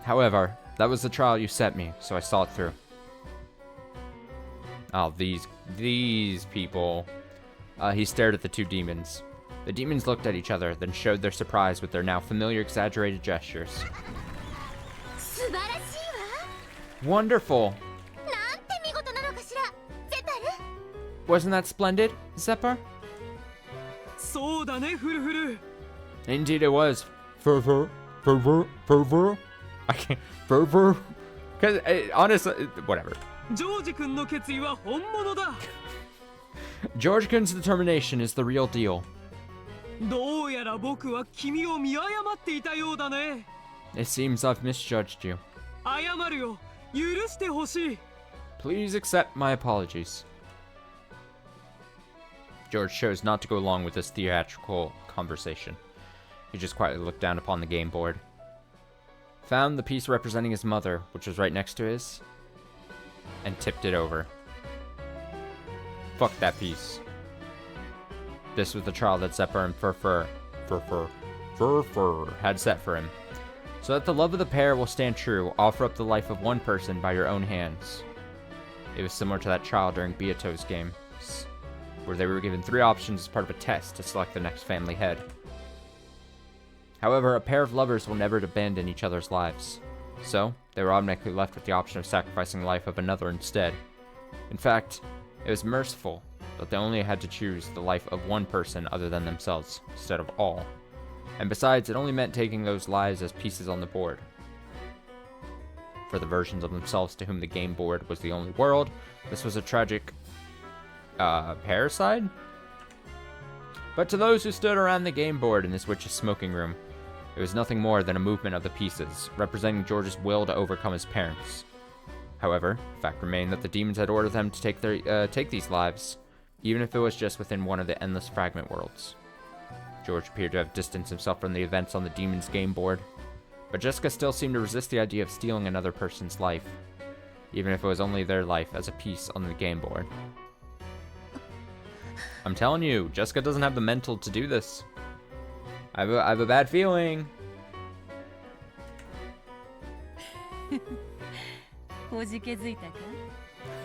However, that was the trial you set me, so I saw it through. Oh, these people. He stared at the two demons. The demons looked at each other, then showed their surprise with their now familiar exaggerated gestures. Wonderful! Wasn't that splendid, Zephyr? Indeed it was. Fervor. I can't. Fervor? Because, honestly, whatever. George-kun's determination is the real deal. It seems I've misjudged you. Please accept my apologies. George chose not to go along with this theatrical conversation. He just quietly looked down upon the game board, found the piece representing his mother, which was right next to his, and tipped it over. Fuck that piece. This was the trial that Zephyr and Furfur had set for him. So that the love of the pair will stand true, offer up the life of one person by your own hands. It was similar to that trial during Beato's game, where they were given 3 options as part of a test to select the next family head. However, a pair of lovers will never abandon each other's lives, so they were automatically left with the option of sacrificing the life of another instead. In fact, it was merciful, but they only had to choose the life of one person other than themselves, instead of all. And besides, it only meant taking those lives as pieces on the board. For the versions of themselves to whom the game board was the only world, this was a tragic, parricide? But to those who stood around the game board in this witch's smoking room, it was nothing more than a movement of the pieces, representing George's will to overcome his parents. However, the fact remained that the demons had ordered them to take these lives, even if it was just within one of the endless fragment worlds. George appeared to have distanced himself from the events on the demons' game board, but Jessica still seemed to resist the idea of stealing another person's life, even if it was only their life as a piece on the game board. I'm telling you, Jessica doesn't have the mental to do this. I have a bad feeling. おじけづい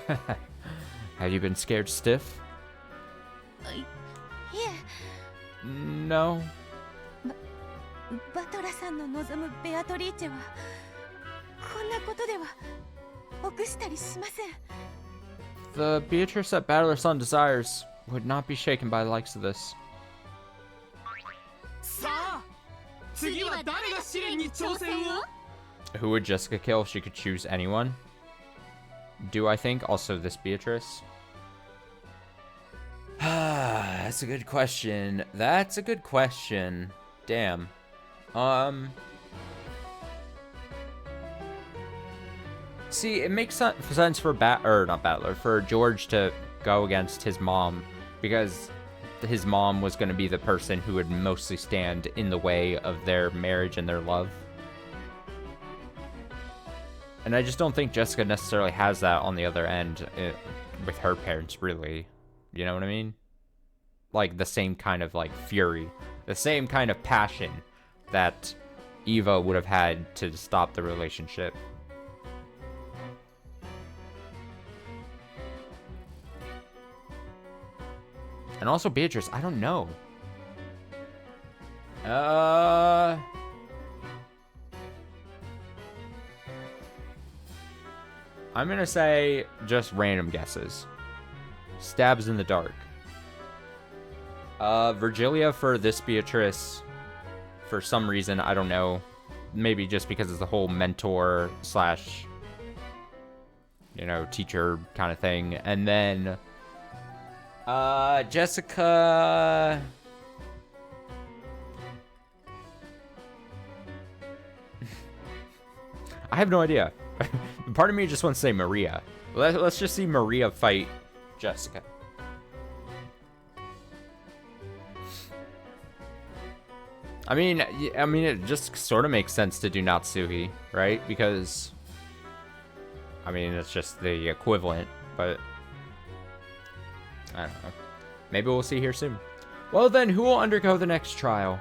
たか Have you been scared stiff? いえ No. バトラさんの望むベアトリーチェはこんなことでは臆したりしません The Beatrice that Battler Sun desires would not be shaken by the likes of this. さあ次は誰が試練に挑戦を Who would Jessica kill if she could choose anyone? Do I think also this Beatrice? That's a good question. That's a good question. Damn. See, it makes sense for for George to go against his mom, because his mom was going to be the person who would mostly stand in the way of their marriage and their love. And I just don't think Jessica necessarily has that on the other end with her parents, really. You know what I mean? Like, the same kind of, like, fury. The same kind of passion that Eva would have had to stop the relationship. And also Beatrice, I don't know. I'm gonna say just random guesses. Stabs in the dark. Virgilia for this Beatrice. For some reason, I don't know. Maybe just because it's the whole mentor slash, you know, teacher kind of thing. And then, Jessica. I have no idea. Part of me just wants to say Maria. Let's just see Maria fight Jessica. I mean, it just sort of makes sense to do Natsuhi, right? Because, I mean, it's just the equivalent, but I don't know. Maybe we'll see here soon. Well then, who will undergo the next trial?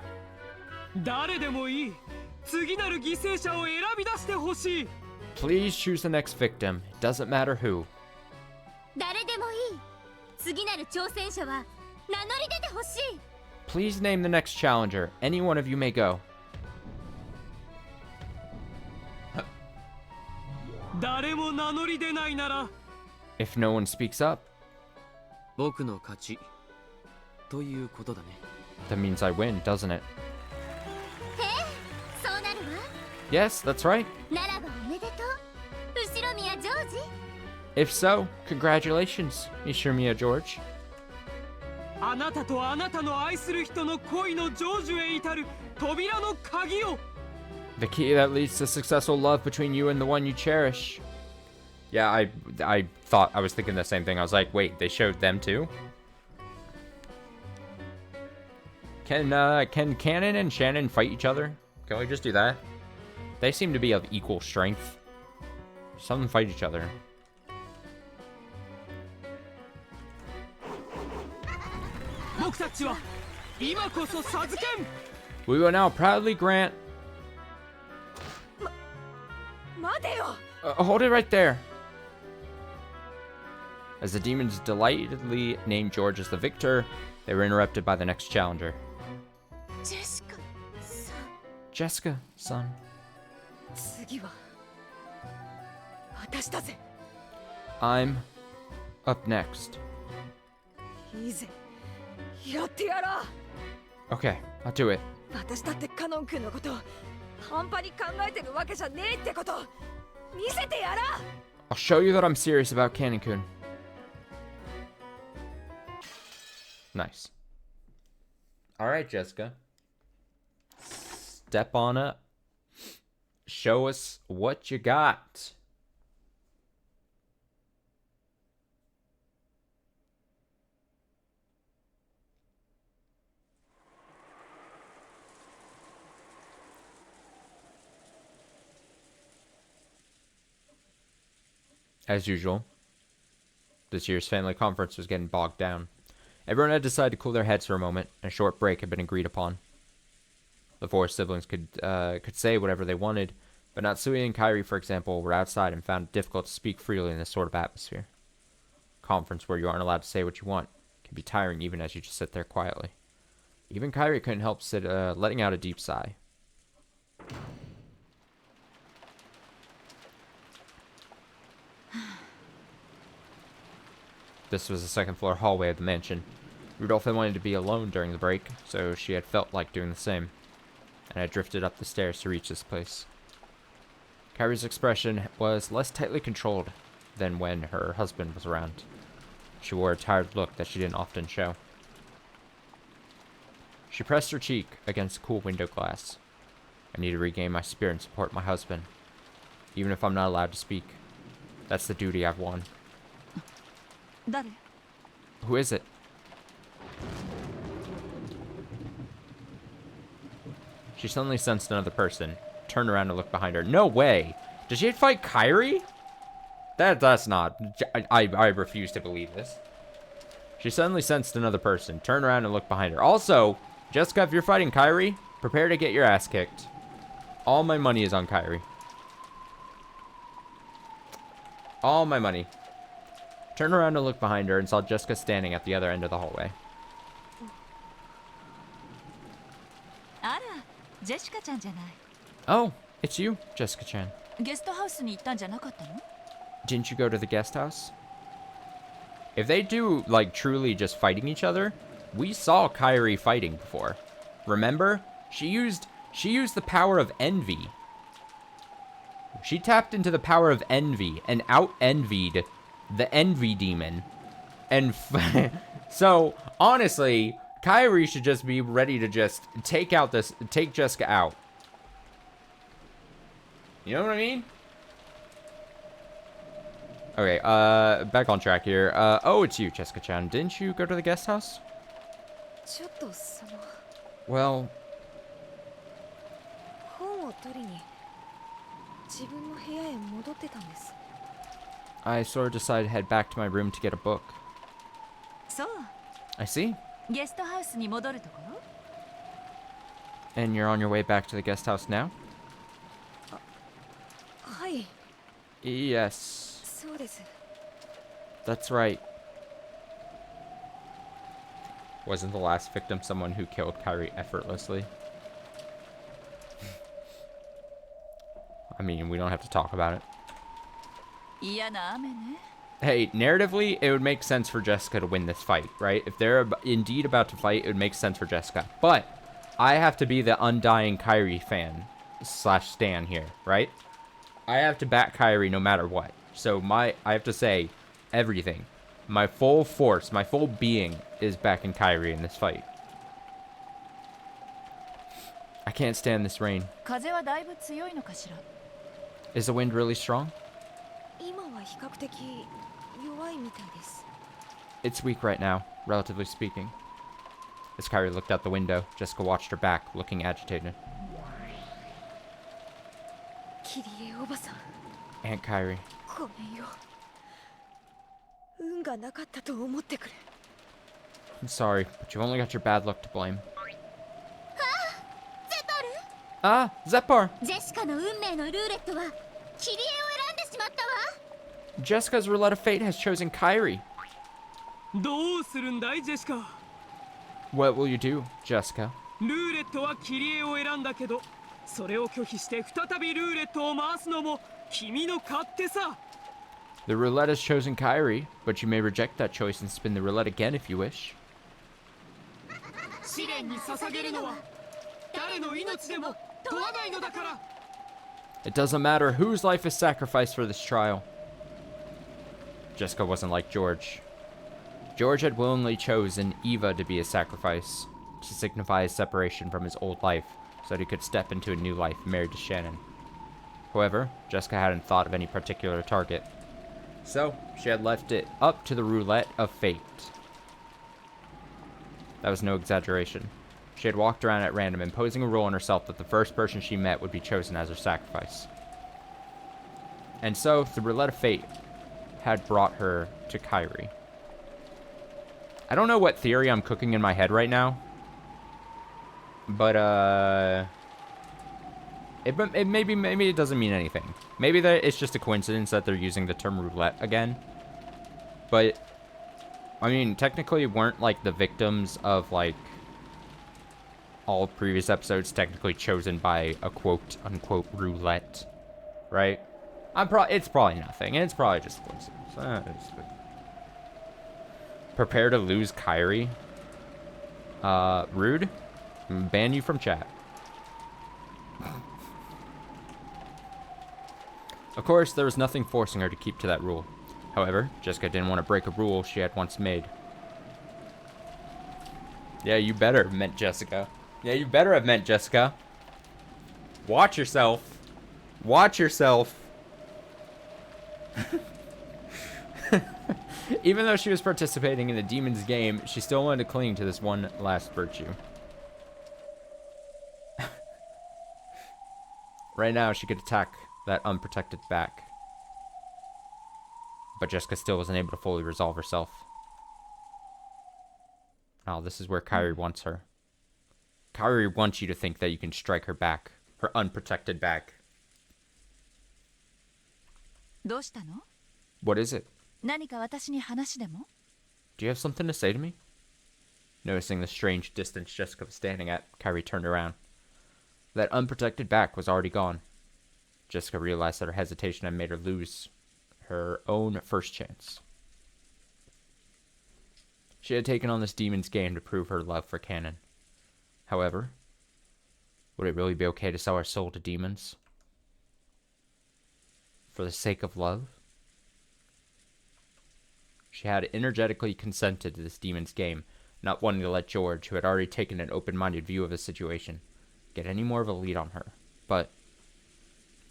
誰でもいい次なる犠牲者を選び出してほしい Please choose the next victim. It doesn't matter who. 誰でもいい次なる挑戦者は名乗り出てほしい Please name the next challenger. Any one of you may go. 誰も名乗り出ないなら If no one speaks up, 僕の勝ちということだね that means I win, doesn't it? そうなるわ Yes, that's right. ならばおめでとう後ろ宮ジョージ If so, congratulations, Mishirmiya George. あなたとあなたの愛する人の恋の成就へ至る扉の鍵を The key that leads to successful love between you and the one you cherish. Yeah, I thought, I was thinking the same thing. I was like, wait, they showed them too? Can Cannon and Shannon fight each other? Can we just do that? They seem to be of equal strength. Some of them fight each other. We will now proudly grant... 待てよ hold it right there. As the demons delightedly named George as the victor, they were interrupted by the next challenger. ジェシカさん Jessica, son. 次は私だぜ I'm up next. いいぜやってやろう Okay, I'll do it. 私だってカノン君のこと半端に考えてるわけじゃねえってこと見せてやろう I'll show you that I'm serious about Canon-kun. Nice. Alright, Jessica. Step on up. Show us what you got. As usual, this year's family conference was getting bogged down. Everyone had decided to cool their heads for a moment, and a short break had been agreed upon. The four siblings could say whatever they wanted, but Natsui and Kairi, for example, were outside and found it difficult to speak freely in this sort of atmosphere. A conference where you aren't allowed to say what you want can be tiring even as you just sit there quietly. Even Kairi couldn't help letting out a deep sigh. This was the second floor hallway of the mansion. Rudolph had wanted to be alone during the break, so she had felt like doing the same, and had drifted up the stairs to reach this place. Kairi's expression was less tightly controlled than when her husband was around. She wore a tired look that she didn't often show. She pressed her cheek against the cool window glass. I need to regain my spirit and support my husband, even if I'm not allowed to speak. That's the duty I've won. 誰 Who is it? She suddenly sensed another person. Turned around and looked behind her. No way! Did she fight Kairi? That's not... I refuse to believe this. She suddenly sensed another person. Turned around and looked behind her. Also, Jessica, if you're fighting Kairi, prepare to get your ass kicked. All my money is on Kairi. All my money. Turned around to look behind her and saw Jessica standing at the other end of the hallway. あらジェシカちゃんじゃない Oh, it's you, Jessica-chan. ゲストハウスに行ったんじゃなかったの Didn't you go to the guest house? If they do, like, truly just fighting each other, we saw Kairi fighting before. Remember? She used the power of envy. She tapped into the power of envy and out-envied the envy demon. And so, honestly, Kairi should just be ready to just take Jessica out. You know what I mean? Okay, back on track here. Oh, it's you, Jessica-chan. Didn't you go to the guest house? ちょっとその Well, 本を取りに自分の部屋へ戻ってたんです I sort of decided to head back to my room to get a book. そう I see. ゲストハウスに戻るところ And you're on your way back to the guest house now? はい Yes, そうです that's right. Wasn't the last victim someone who killed Kairi effortlessly? I mean, we don't have to talk about it. 嫌な雨ね Hey, narratively, it would make sense for Jessica to win this fight, right? If they're indeed about to fight, it would make sense for Jessica. But I have to be the undying Kairi fan / stan here, right? I have to back Kairi no matter what. So I have to say everything. My full force, my full being is backing Kairi in this fight. I can't stand this rain. 風はだいぶ強いのかしら Is the wind really strong? 今は比較的弱いみたいです It's weak right now, relatively speaking. As Kairi looked out the window, Jessica watched her back, looking agitated. キリエおばさん Aunt Kairi. ごめんよ運がなかったと思ってくれ I'm sorry, but you've only got your bad luck to blame. ゼパル Ah, Zepar! ジェシカの運命のルーレットはキリエを選んでしまったわ Jessica's roulette of fate has chosen Kairi. どうするんだいジェシカ。 What will you do, Jessica? ルーレットは切り絵を選んだけど、それを拒否して再びルーレットを回すのも君の勝手さ。 The roulette has chosen Kyrie, but you may reject that choice and spin the roulette again if you wish. 試練に捧げるのは誰の命でも問わないのだから。 It doesn't matter whose life is sacrificed for this trial. Jessica wasn't like George. George had willingly chosen Eva to be his sacrifice, to signify his separation from his old life, so that he could step into a new life married to Shannon. However, Jessica hadn't thought of any particular target, so she had left it up to the roulette of fate. That was no exaggeration. She had walked around at random, imposing a rule on herself that the first person she met would be chosen as her sacrifice. And so, the roulette of fate had brought her to Kyrie. I don't know what theory I'm cooking in my head right now, but maybe it doesn't mean anything. Maybe that it's just a coincidence that they're using the term roulette again. But I mean, technically, weren't like the victims of like all previous episodes technically chosen by a quote unquote roulette, right? It's probably nothing. It's probably just a coincidence. Prepare to lose Kyrie. Rude. Ban you from chat. Of course, there was nothing forcing her to keep to that rule. However, Jessica didn't want to break a rule she had once made. Yeah, you better have meant Jessica. Yeah, you better have meant Jessica. Watch yourself. Watch yourself. Even though she was participating in the demon's game, she still wanted to cling to this one last virtue. Right now, she could attack that unprotected back. But Jessica still wasn't able to fully resolve herself. Oh, this is where Kyrie wants her. Kyrie wants you to think that you can strike her back. Her unprotected back. どうしたの? What is it? 何か私に話でも? Do you have something to say to me? Noticing the strange distance Jessica was standing at, Kyrie turned around. That unprotected back was already gone. Jessica realized that her hesitation had made her lose her own first chance. She had taken on this demon's game to prove her love for Cannon. However, would it really be okay to sell her soul to demons? For the sake of love? She had energetically consented to this demon's game, not wanting to let George, who had already taken an open-minded view of the situation, get any more of a lead on her. But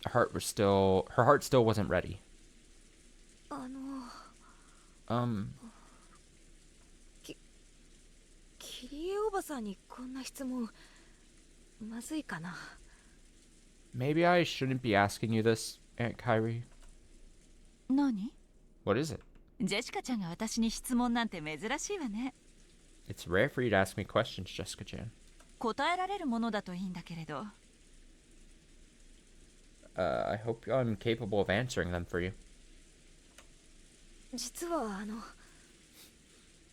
her heart still wasn't ready. キリエおばさんにこんな質問まずいかな? Maybe I shouldn't be asking you this, Aunt Kyrie. 何? What is it? ジェシカちゃんが私に質問なんて珍しいわね。 It's rare for you to ask me questions, Jessica-chan. 答えられるものだといいんだけれど。I hope I'm capable of answering them for you. 実は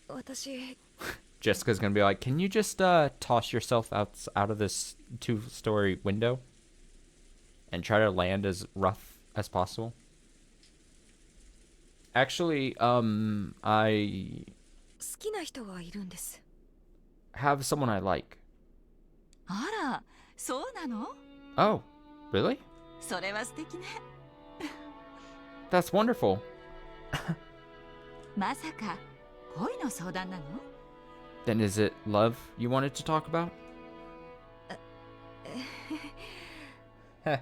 私 Jessica's gonna be like, can you just toss yourself out of this 2-story window and try to land as rough as possible? Actually, I 好きな人がいるんです。 have someone I like. あら、そうなの? Oh, really? それは素敵ね。 That's wonderful. まさか恋の相談なの? Then is it love you wanted to talk about? Heh.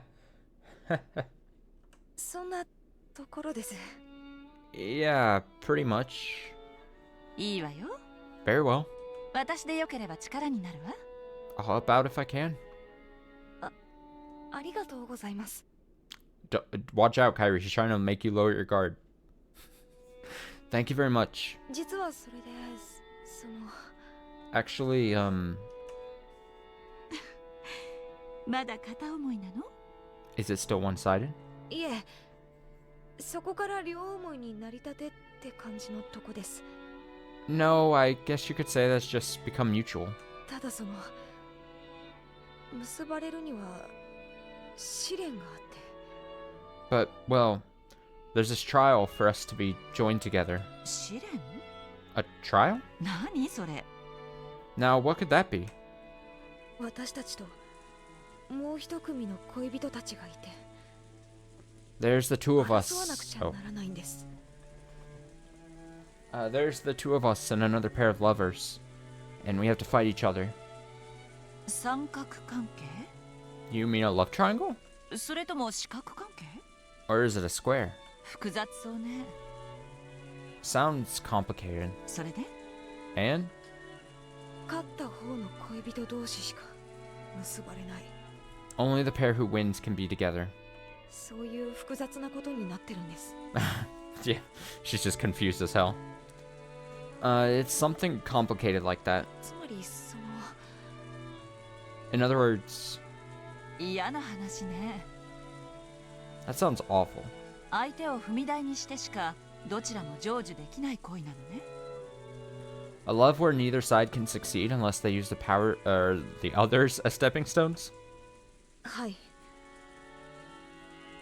そんなところです。 Yeah, pretty much. いいわよ。 Very well. 私でよければ力になるわ。 I'll help out if I can. ありがとうございます。 Watch out, Kyrie. She's trying to make you lower your guard. Thank you very much. 実はそれでActually, まだ片思いなの? is it still one-sided? いえ、そこから両思いになりたてって感じのとこです。No, I guess you could say that's just become mutual. ただその結ばれるには試練があって。 But, well, there's this trial for us to be joined together. 試練？ A trial? 何それ？ Now, what could that be? 私たちともう一組の恋人たちがいて、 There's the two of 争わなく us. ちゃ Oh. ならないんです。 There's the two of us and another pair of lovers. And we have to fight each other. 三角関 You mean a love triangle? 係？それとも四角関係？ Or is it a square? 複雑そうね。 Sounds complicated. それで？ And? 勝った方の恋人同士しか結ばれない。 Only the pair who wins can be together. そういう複雑なことになってるんです。 Yeah, she's just confused as hell. It's something complicated like that. つまりその In other words, 嫌な話ね。 that sounds awful. 相手を踏み台にしてしかどちらも成就できない恋なのね。 A love where neither side can succeed unless they use the power or the others as stepping stones? はい。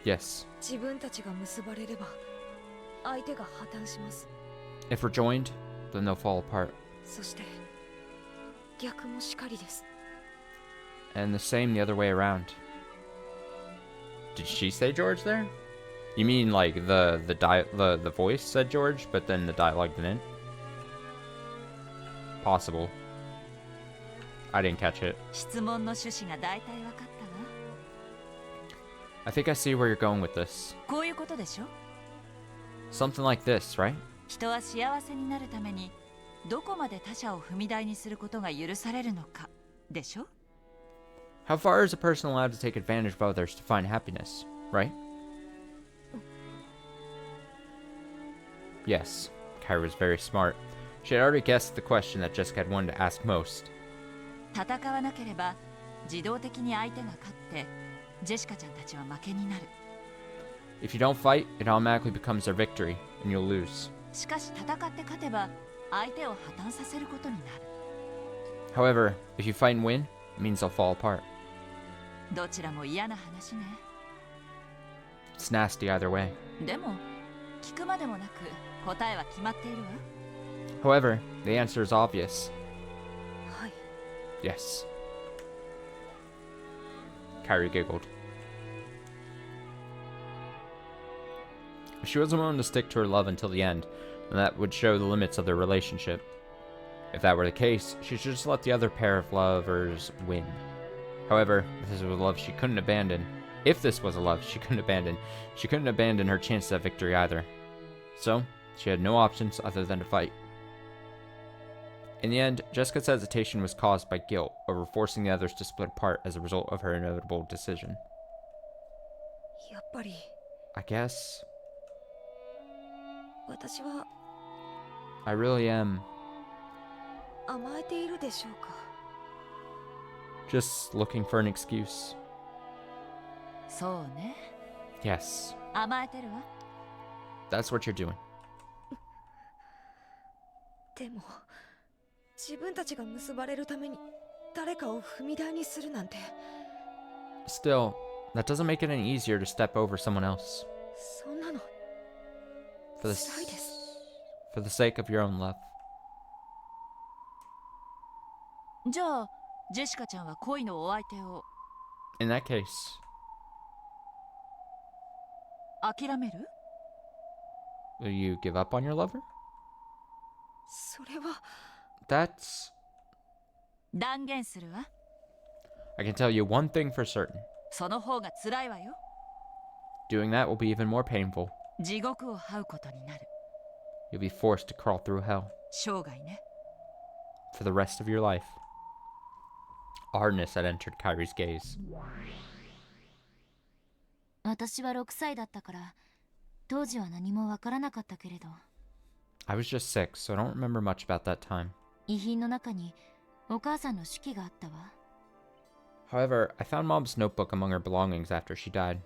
Yes. 自分たちが結ばれれば相手が破綻します。 If we're joined, then they'll fall apart. そして逆もしかりです。 And the same the other way around. Did she say George there? You mean like the voice said George, but then the dialogue didn't? Possible. I didn't catch it. 質問の趣旨が大体分かったわ。 I think I see where you're going with this. こういうことでしょ？ Something like this, right? 人は幸せになるためにどこまで他者を踏み台にすることが許されるのかでしょ？ How far is a person allowed to take advantage of others to find happiness, right? Yes, Kyra was very smart. She had already guessed the question that Jessica had wanted to ask most. 戦わなければ自動的に相手が勝ってジェシカちゃんたちは負けになる。 If you don't fight, it automatically becomes their victory, and you'll lose. しかし戦って勝てば相手を破綻させることになる。 However, if you fight and win, it means they'll fall apart. どちらも嫌な話ね。 It's nasty either way. でも聞くまでもなく答えは決まっているわ。 However, the answer is obvious. はい。 Yes. Kyrie giggled. She wasn't willing to stick to her love until the end, and that would show the limits of their relationship. If that were the case, she should just let the other pair of lovers win. However, if this was a love she couldn't abandon, she couldn't abandon her chance at victory either. So, she had no options other than to fight. In the end, Jessica's hesitation was caused by guilt over forcing the others to split apart as a result of her inevitable decision. やっぱり I guess 私は I really am 甘えているでしょうか。 just looking for an excuse. そうね。 Yes, 甘えてるわ。 that's what you're doing. でも自分たちが結ばれるために誰かを踏み台にするなんて。 Still, that doesn't make it any easier to step over someone else そんなの for the 辛いです。 for the sake of your own love. じゃあジェシカちゃんは恋のお相手を In that case, 諦める？ will you give up on your lover? それは That's... 断言するわ。 I can tell you one thing for certain. その方が辛いわよ。 Doing that will be even more painful. 地獄を這うことになる。 You'll be forced to crawl through hell 生涯ね。 for the rest of your life. Hardness had entered Kyrie's gaze. 私は6歳だったから当時は何もわからなかったけれど、 I was just 6, so I don't remember much about that time. 遺品の中にお母さんの手記があったわ。 However, I found Mom's notebook among her belongings after she died.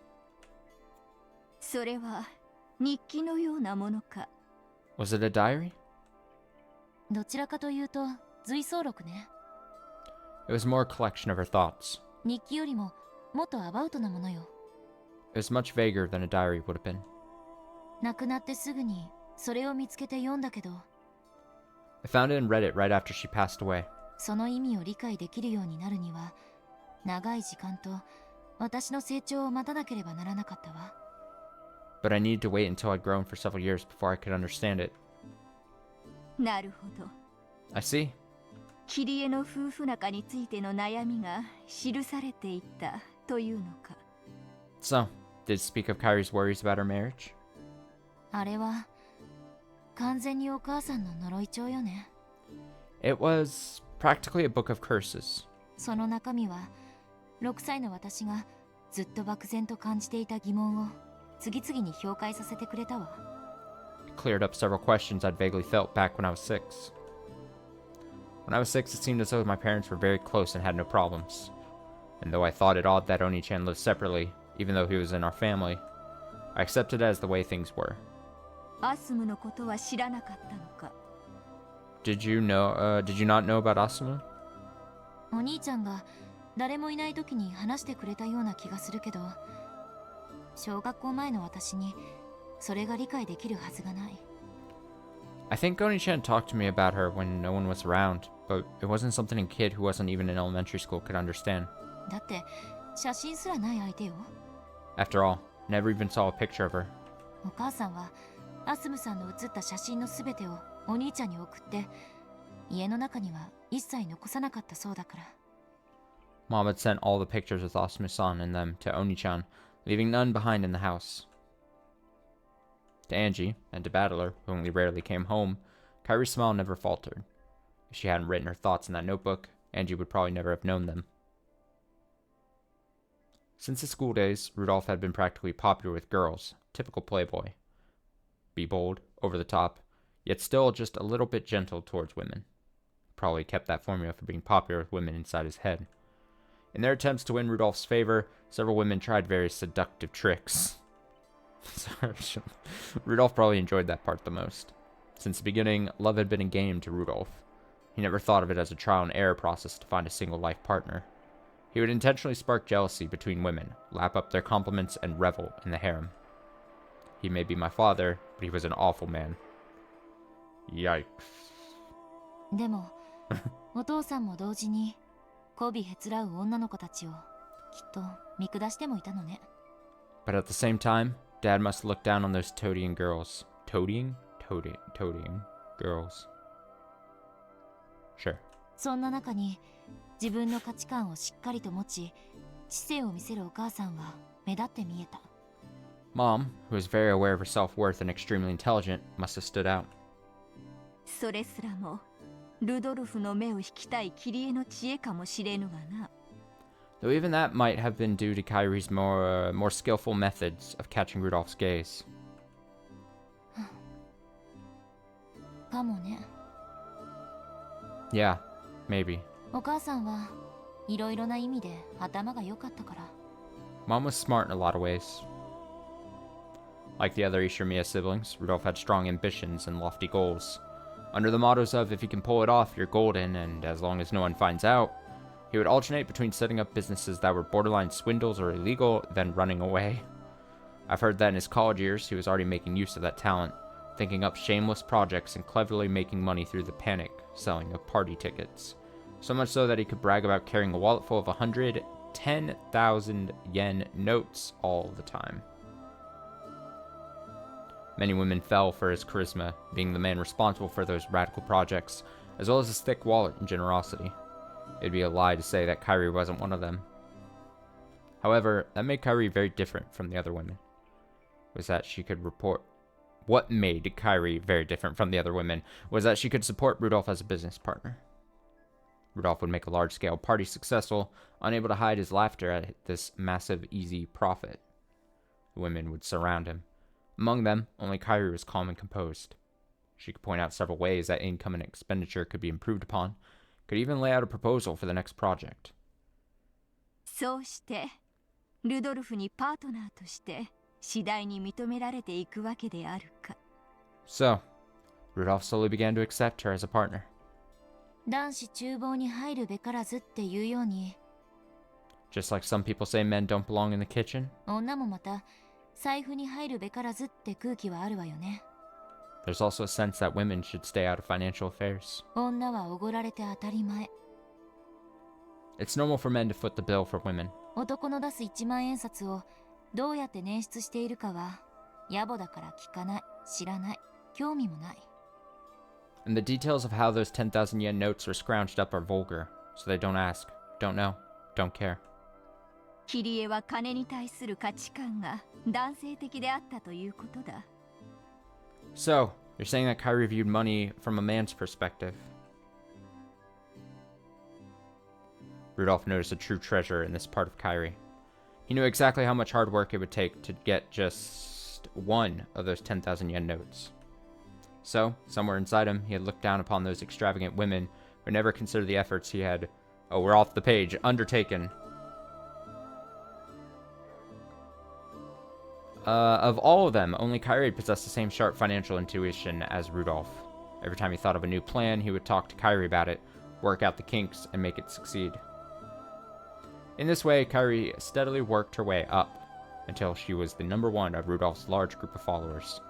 それは日記のようなものか。 Was it a diary? どちらかというと随想録ね。 It was more a collection of her thoughts. 日記よりももっとアバウトなものよ。 It was much vaguer than a diary would have been. 亡くなってすぐにそれを見つけて読んだけど、 I found it and read it right after she passed away. その意味を理解できるようになるには長い時間と私の成長を待たなければならなかったわ。 But I needed to wait until I'd grown for several years before I could understand it. なるほど。 I see. キリエの夫婦仲についての悩みが記されていたというのか。 So, did it speak of Kyrie's worries about her marriage? あれは完全にお母さんの呪い帳よね。 It was practically a book of curses. その中身は6歳の私がずっと漠然と感じていた疑問を次々に表解させてくれたわ。 It cleared up several questions I'd vaguely felt back when I was 6. When I was 6, it seemed as though my parents were very close and had no problems. And though I thought it odd that Oni-chan lived separately, even though he was in our family, I accepted it as the way things were. アスムのことは知らなかったのか。 Did you not know about Asumu? お兄ちゃんが誰もいない時に話してくれたような気がするけど、小学校前の私にそれが理解できるはずがない。 I think Oni-chan talked to me about her when no one was around, but it wasn't something a kid who wasn't even in elementary school could understand. だって写真すらない相手よ。 After all, never even saw a picture of her. お母さんはアスムさんの写った写真のすべてをお兄ちゃんに送って家の中には一切残さなかったそうだから。 Mom had sent all the pictures with Asumu-san in them to Oni-chan, leaving none behind in the house. To Angie, and to Battler, who only rarely came home, Kyrie's smile never faltered. If she hadn't written her thoughts in that notebook, Angie would probably never have known them. Since his school days, Rudolph had been practically popular with girls, typical playboy. Be bold, over the top, yet still just a little bit gentle towards women. Probably kept that formula for being popular with women inside his head. In their attempts to win Rudolph's favor, several women tried various seductive tricks. Rudolph probably enjoyed that part the most. Since the beginning, love had been a game to Rudolph. He never thought of it as a trial and error process to find a single life partner. He would intentionally spark jealousy between women, lap up their compliments, and revel in the harem. He may be my father, but he was an awful man. Yikes. でもお父さんも同時に媚びへつらう女の子たちをきっと見下してもいたのね。 But at the same time, Dad must look down on those toadying girls. Toadying girls. Sure. そんな中に自分の価値観をしっかりと持ち知性を見せるお母さんは目立って見えた。 Mom, who was very aware of her self-worth and extremely intelligent, must have stood out. それすらもルドルフの目を引きたいキリエの知恵かもしれぬがな。 Though even that might have been due to Kyrie's more skillful methods of catching Rudolph's gaze. かもね。 Yeah, maybe. お母さんはいろいろな意味で頭が良かったから。 Mom was smart in a lot of ways. Like the other Ishimiya siblings, Rudolph had strong ambitions and lofty goals. Under the mottos of, if you can pull it off, you're golden, and as long as no one finds out, he would alternate between setting up businesses that were borderline swindles or illegal, then running away. I've heard that in his college years, he was already making use of that talent, thinking up shameless projects and cleverly making money through the panic selling of party tickets. So much so that he could brag about carrying a wallet full of 110,000 yen notes all the time. Many women fell for his charisma, being the man responsible for those radical projects, as well as his thick wallet and generosity. It'd be a lie to say that Kyrie wasn't one of them. However, that made Kyrie very different from the other women. What made Kyrie very different from the other women was that she could support Rudolph as a business partner. Rudolph would make a large-scale party successful, unable to hide his laughter at this massive, easy profit. The women would surround him. Among them, only Kyrie was calm and composed. She could point out several ways that income and expenditure could be improved upon, could even lay out a proposal for the next project. そうしてルドルフにパートナーとして次第に認められていくわけであるか。 So, Rudolph slowly began to accept her as a partner. 男子厨房に入るべからずっていうように、 Just like some people say men don't belong in the kitchen, 女もまた財布に入るべからずって空気はあるわよね。 there's also a sense that women should stay out of financial affairs. 女はおごられて当たり前。 It's normal for men to foot the bill for women. 男の出す1万円札をどうやって捻出しているかは野暮だから聞かない、知らない、興味もない。 And the details of how those 10,000 yen notes were scrounged up are vulgar, so they don't ask, don't know, don't care. キリエは金に対する価値観が男性的であったということだ。 So, you're saying that Kyrie viewed money from a man's perspective. Rudolph noticed a true treasure in this part of Kyrie. He knew exactly how much hard work it would take to get just one of those 10,000 yen notes. So, somewhere inside him, he had looked down upon those extravagant women who never considered the efforts he had, oh, we're off the page, undertaken. Of all of them, only Kyrie possessed the same sharp financial intuition as Rudolph. Every time he thought of a new plan, he would talk to Kyrie about it, work out the kinks, and make it succeed. In this way, Kyrie steadily worked her way up, until she was the number one of Rudolph's large group of followers.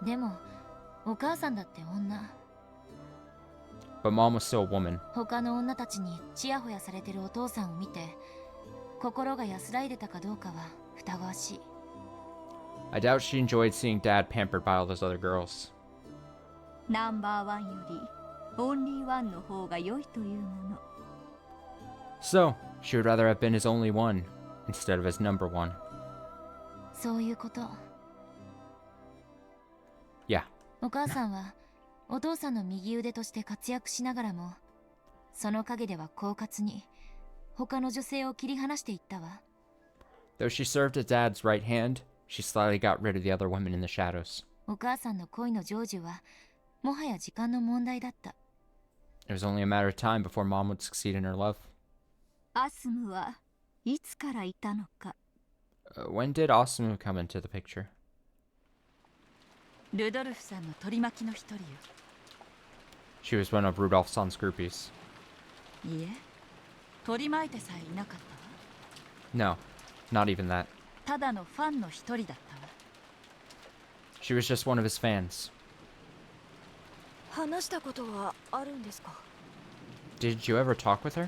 でもお母さんだって女。 But Mom was still a woman. 他の女たちにちやほやされてるお父さんを見て心が安らいでたかどうかは疑わしい。 I doubt she enjoyed seeing Dad pampered by all those other girls. ナンバーワンよりオンリーワンの方が良いというもの。 So, she would rather have been his only one, instead of his number one. そういうこと。 Yeah. お母さんはお父さんの右腕として活躍しながらもその陰では狡猾に他の女性を切り離していったわ。 Though she served as Dad's right hand, she slyly got rid of the other women in the shadows. お母さんの恋の成就はもはや時間の問題だった。 It was only a matter of time before Mom would succeed in her love. アスムはいつからいたのか。 When did Asumu come into the picture? ルドルフさんの取り巻きの一人よ。 She was one of Rudolph's son's groupies. いえ、取り巻いてさえいなかったわ。 No, not even that. ただのファンの一人だったわ。 She was just one of his fans. 話したことはあるんですか？ Did you ever talk with her?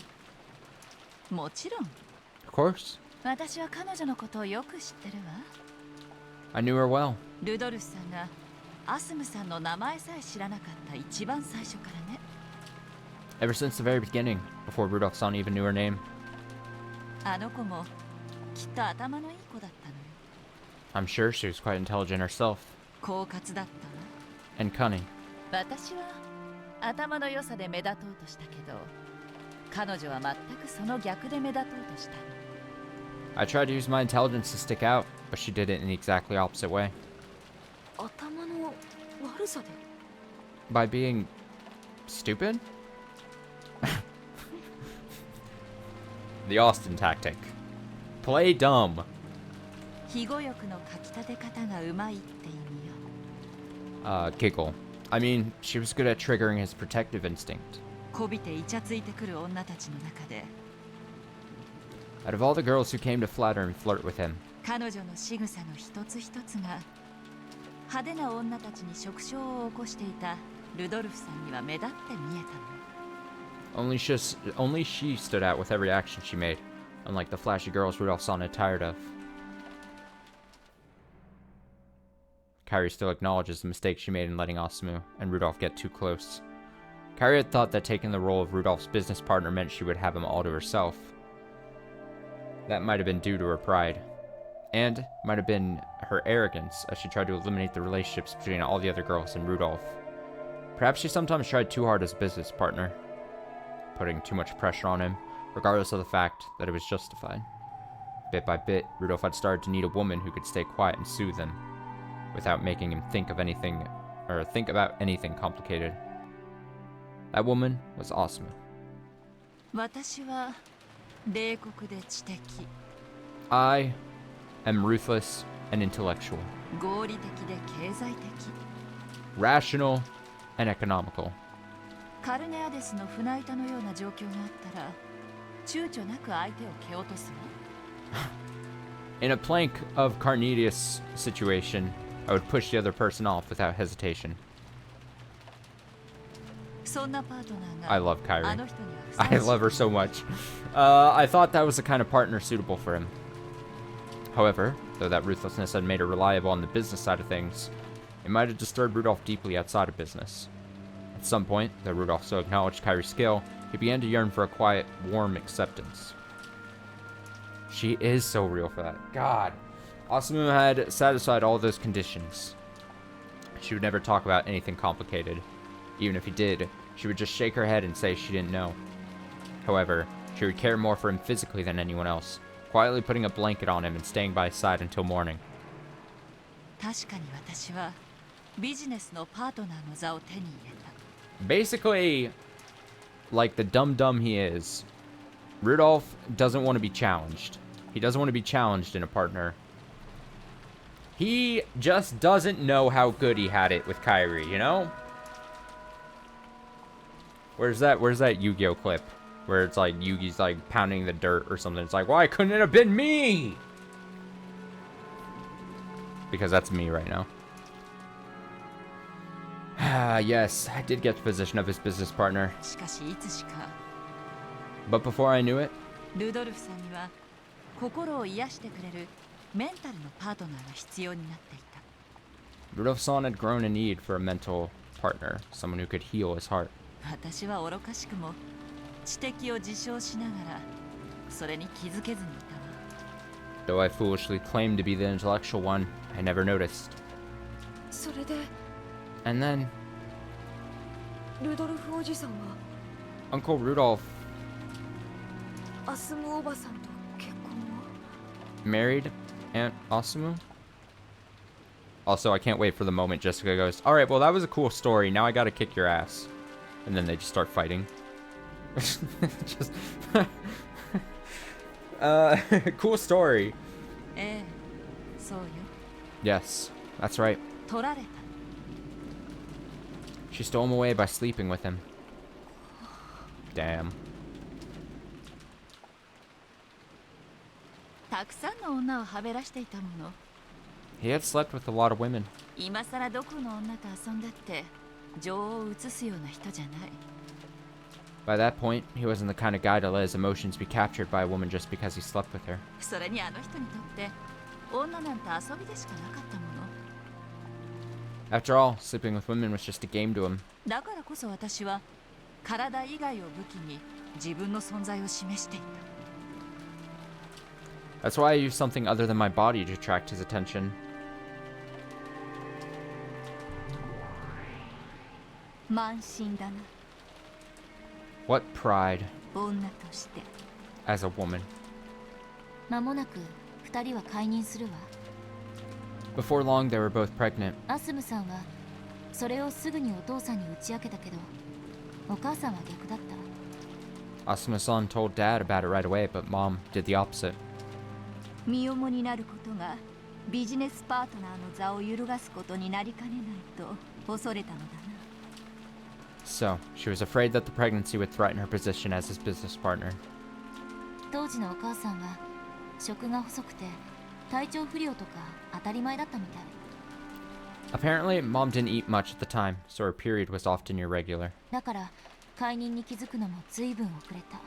もちろん。 Of course. 私は彼女のことをよく知ってるわ。 I knew her well. ルドルフさんがアスムさんの名前さえ知らなかった一番最初からね。 Ever since the very beginning, before Rudolph's son even knew her name. あの子もきっと頭のいい子だったのよ。 I'm sure she was quite intelligent herself. 狡猾だったわ。 And cunning. 私は頭の良さで目立とうとしたけど、彼女は全くその逆で目立とうとしたの。 I tried to use my intelligence to stick out, but she did it in the exactly opposite way. 頭の悪さで？ By being stupid? The Austin tactic. Play dumb. 非語欲のかき立て方がうまいって意味よ。 Giggle. I mean, she was good at triggering his protective instinct. こびてイチャついてくる女たちの中で、 Out of all the girls who came to flatter and flirt with him, 彼女の仕草の一つ一つが派手な女たちに触傷を起こしていたルドルフさんには目立って見えたの。 only she stood out with every action she made, unlike the flashy girls Rudolph's son had tired of. Kyrie still acknowledges the mistake she made in letting Asumu and Rudolph get too close. Kyrie had thought that taking the role of Rudolph's business partner meant she would have him all to herself. That might have been due to her pride, and might have been her arrogance as she tried to eliminate the relationships between all the other girls and Rudolph. Perhaps she sometimes tried too hard as a business partner, putting too much pressure on him, regardless of the fact that it was justified. Bit by bit, Rudolph had started to need a woman who could stay quiet and soothe him, without making him think about anything complicated. That woman was Asumu. 私は冷酷で知的、 I am ruthless and intellectual, 合理的で経済的、 rational and economical. カルネアデスの船板のような状況があったら躊躇なく相手を蹴落とすわ。In a plank of Carnelius situation, I would push the other person off without hesitation. そんなパートナーが I love あ Kyrie. の人にはふさわ I しい love her so much. I thought that was the kind of partner suitable for him. However, though that ruthlessness had made her reliable on the business side of things, it might have disturbed Rudolph deeply outside of business. At some point, though Rudolph so acknowledged Kyrie's skill, he began to yearn for a quiet, warm acceptance. She is so real for that. God. Asumu had satisfied all those conditions. She would never talk about anything complicated. Even if he did, she would just shake her head and say she didn't know. However, she would care more for him physically than anyone else, quietly putting a blanket on him and staying by his side until morning. 確かに私はビジネスのパートナーの座を手に入れた。 Basically, like the dumb he is, Rudolph doesn't want to be challenged. He doesn't want to be challenged in a partner. He just doesn't know how good he had it with Kyrie, you know? Where's that Yu-Gi-Oh clip? Where it's like Yugi's like pounding the dirt or something. It's like, why couldn't it have been me? Because that's me right now. Ah, yes, I did get the position of his business partner. しかしいつしか But before I knew it, ルドルフさんには心を癒してくれるメンタルのパートナーが必要になっていた。 Rudolph-san had grown a need for a mental partner, someone who could heal his heart. 私は愚かしくも知的を自称しながらそれに気づけずにいたわ。 Though I foolishly claimed to be the intellectual one, I never noticed. それで And then, ルドルフおじさんは Uncle Rudolph アスムおばさんと結婚を married Aunt Asumu. Also, I can't wait for the moment Jessica goes, alright, well, that was a cool story. Now I gotta kick your ass. And then they just start fighting. Just... cool story. ええ、そうよ。 Yes, that's right. 取られた。 She stole him away by sleeping with him. Damn. たくさんの女をはべらしていたもの。 He had slept with a lot of women. 今さらどこの女と遊んだって情を移すような人じゃない。 By that point, he wasn't the kind of guy to let his emotions be captured by a woman just because he slept with her. それにあの人にとって女なんて遊びでしかなかったもの。 After all, sleeping with women was just a game to him. だからこそ私は体以外を武器に自分の存在を示していた。 That's why I used something other than my body to attract his attention. 慢心だな、 What pride 女として。 as a woman. 間もなく2人は解任するわ。 Before long, they were both pregnant. アスムさんはそれをすぐにお父さんに打ち明けたけど、お母さんは逆だった。 Asuma-san told dad about it right away, but mom did the opposite. 身重になることがビジネスパートナーの座を揺るがすことになりかねないと恐れたのだな。 So, she was afraid that the pregnancy would threaten her position as his business partner. 当時のお母さんは食が細くて体調不良とか当たり前だったみたい。 Apparently, mom didn't eat much at the time, so her period was often irregular. だから解任に気づくのも随分遅れた。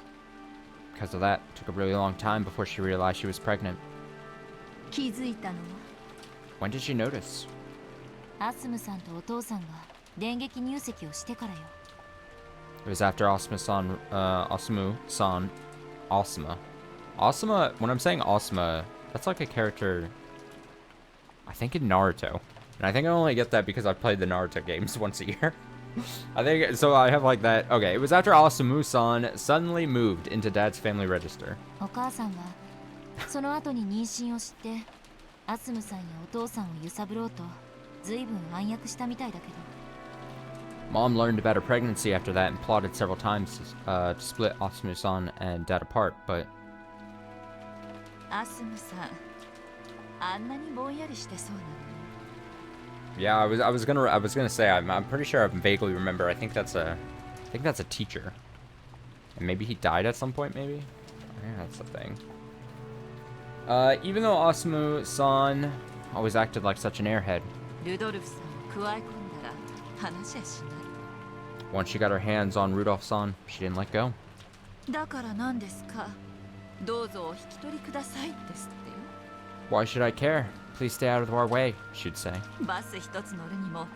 Because of that, it took a really long time before she realized she was pregnant. 気づいたのは When did she notice? アスムさんとお父さんが電撃入籍をしてからよ。 It was after Asuma-san, Asumu-san, Asuma. Asuma, when I'm saying Asuma, that's like a character, I think in Naruto. And I think I only get that because I played the Naruto games once a year. I think, so I have like that. Okay, it was after Asumu-san suddenly moved into dad's family register. お母さんはその後に妊娠を知ってアスムさんやお父さんを揺さぶろうと随分暗躍したみたいだけど。 Mom learned about her pregnancy after that and plotted several times to split Asumu-san and dad apart, but アスムさん、あんなにぼんやりしてそうなのに。Yeah, I was gonna say I'm pretty sure I vaguely remember. I think that's a teacher. And maybe he died at some point, maybe? Yeah, that's the thing. Even though Asumu-san always acted like such an airhead, ルドルフさんを加え込んだら話はしない。 once she got her hands on Rudolph-san, she didn't let go. だから何ですか。どうぞお引き取りくださいですってよ。 Why should I care? Please stay out of our way, she'd say. バス一つ乗るにも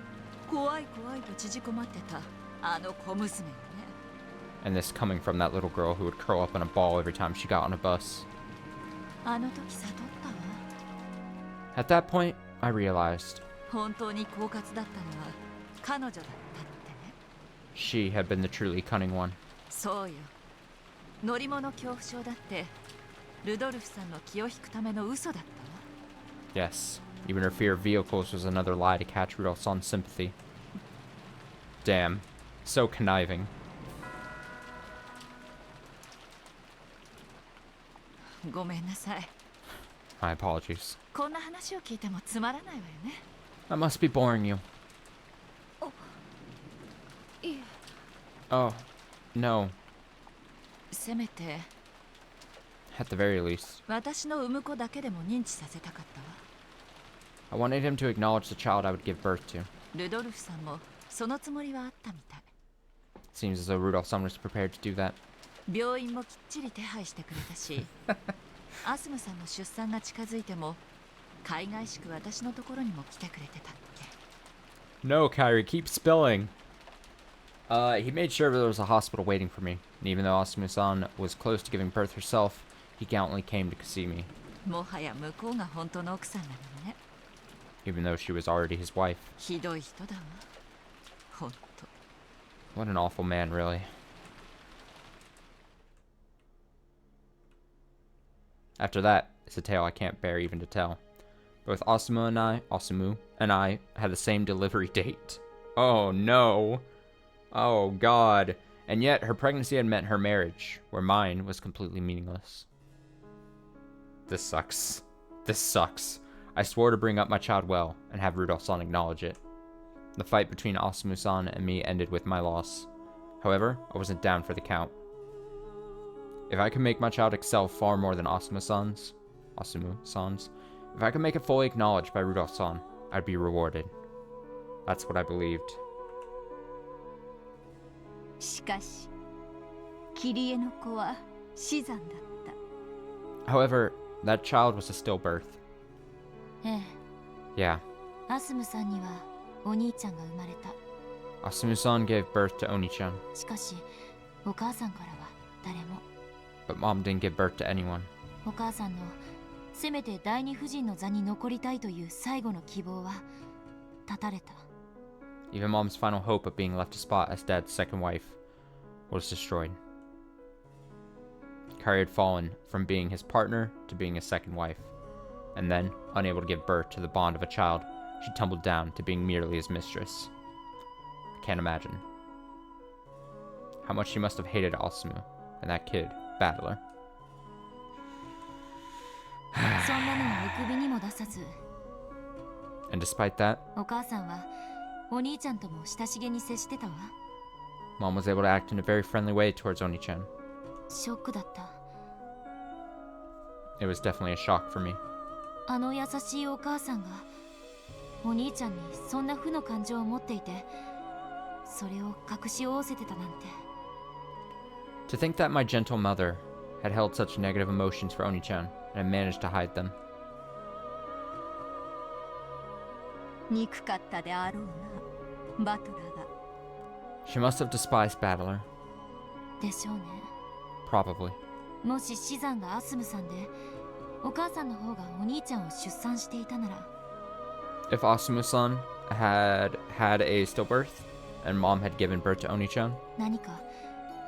怖い怖いと縮こまってたあの小娘よね。 And this coming from that little girl who would curl up in a ball every time she got on a bus. あの時悟ったわ。 At that point, I realized 本当に狡猾だったのは彼女だったってね。 she had been the truly cunning one. そうよ。乗り物恐怖症だってルドルフさんの気を引くための嘘だったわ。 Yes, even her fear of vehicles was another lie to catch Rudolph-san's sympathy. Damn, so conniving. ごめんなさい。 My apologies. こんな話を聞いてもつまらないわよね。 I must be boring you. いえ、 Oh, no. せめて At the very least, 私の産む子だけでも認知させたかったわ。 I wanted him to acknowledge the child I would give birth to. ルドルフさんもそのつもりはあったみたい。 Seems as though Rudolph-san was prepared to do that. 病院もきっちり手配してくれたしアスムさんの出産が近づいても海外しく私のところにも来てくれてたっけ。 No, Kyrie, keep spilling. He made sure there was a hospital waiting for me. And even though Asumu-san was close to giving birth herself, he gallantly came to see me. もはや向こうが本当の奥さんなのね。 Even though she was already his wife. ひどい人だわ。ほんと。 What an awful man, really. After that, it's a tale I can't bear even to tell. Both Asumu and I had the same delivery date. Oh no. Oh god. And yet, her pregnancy had meant her marriage, where mine was completely meaningless. This sucks. This sucks. I swore to bring up my child well, and have Rudolph-san acknowledge it. The fight between Asumu-san and me ended with my loss. However, I wasn't down for the count. If I could make my child excel far more than Asumu-san's, if I could make it fully acknowledged by Rudolph-san, I'd be rewarded. That's what I believed. しかしキリエの子は死産だった。 However, that child was a stillbirth. ええ。 Yeah. アスムさんにはお兄ちゃんが生まれた。 Asumu-san gave birth to Oni-chan, しかしお母さんからは誰も。 but mom didn't give birth to anyone. お母さんのせめて第二夫人の座に残りたいという最後の希望は絶たれた。 Even mom's final hope of being left a spot as dad's second wife was destroyed. Kari had fallen from being his partner to being his second wife, and then, unable to give birth to the bond of a child, she tumbled down to being merely his mistress. I can't imagine how much she must have hated Asumu and that kid, Battler. そんなのはお首にも出さず、 And despite that, お母さんはお兄ちゃんとも親しげに接してたわ。 mom was able to act in a very friendly way towards Oni-chan. ショックだった。 It was definitely a shock for me. あの優しいお母さんがお兄ちゃんにそんな負の感情を持っていて、それを隠し覆せてたなんて。 To think that my gentle mother had held such negative emotions for Oni-chan and had managed to hide them. 憎かったであろうな、バトラーが。 She must have despised Battler. でしょうね。 Probably. もし死産がアスムさんで、お母さんの方がお兄ちゃんを出産していたなら。 If Asumu-san had had a stillbirth and mom had given birth to Oni-chan, 何か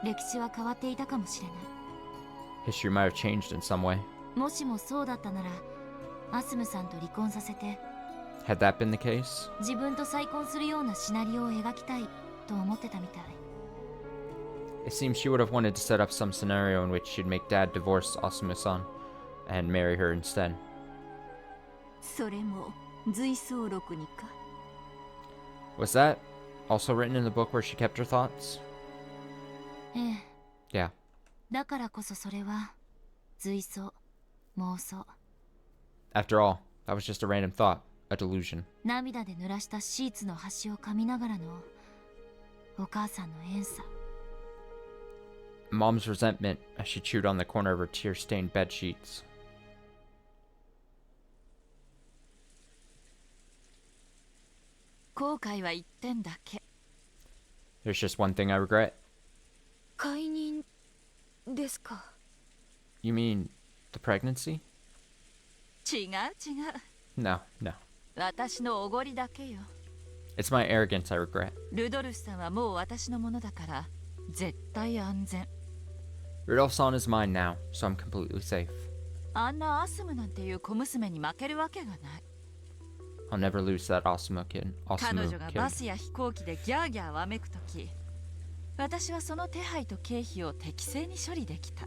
歴史は変わっていたかもしれない。 history might have changed in some way. もしもそうだったなら、アスムさんと離婚させて、 Had that been the case, 自分と再婚するようなシナリオを描きたいと思ってたみたい。 it seems she would have wanted to set up some scenario in which she'd make dad divorce Asumu-san and marry her instead. それも随想録にか。Was that also written in the book where she kept her thoughts? ええ。 Yeah. だからこそそれは随想、妄想。 After all, that was just a random thought, a delusion. 涙で濡らしたシーツの端を噛みながらのお母さんの怨嗟。 Mom's resentment as she chewed on the corner of her tear-stained bed sheets. 後悔は一点だけ。 There's just one thing I regret. 解任ですか。 You mean the pregnancy? 違う違う。 No, no. 私のおごりだけよ。 It's my arrogance I regret. ルドルフさんはもう私のものだから絶対安全。 Rudolph's-san is mine now, so I'm completely safe. あんなアスムなんていう小娘に負けるわけがない。 I'll never lose that Osamu kid. 彼 Osamu 女がバ kid. スや飛行機でギャーギャーわめくとき、私はその手配と経費を適正に処理できた。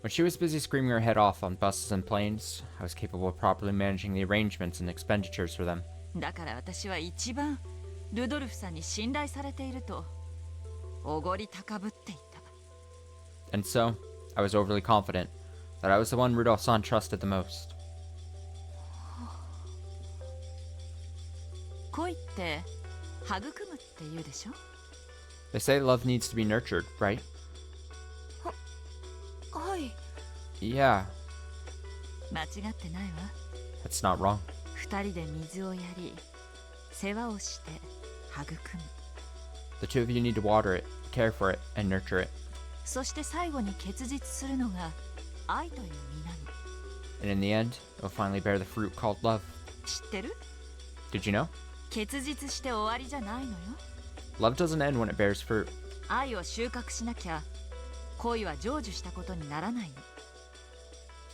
When she was busy screaming her head off on buses and planes, I was capable of properly managing the arrangements and expenditures for them. だから私は一番ルドルフさんに信頼されているとおごり高ぶっていた。 And so, I was overly confident that I was the one Rudolph-san trusted the most. 恋って育むって言うでしょ。 They say love needs to be nurtured, right? はい。 Yeah, 間違ってないわ。 that's not wrong. 二人で水をやり世話をして育む。 The two of you need to water it, care for it, and nurture it. そして最後に結実するのが愛という実なの。 And in the end, it'll finally bear the fruit called love. 知ってる？ Did you know? 結実して終わりじゃないのよ。 Love doesn't end when it bears fruit. 愛を収穫しなきゃ恋は成就したことにならないの。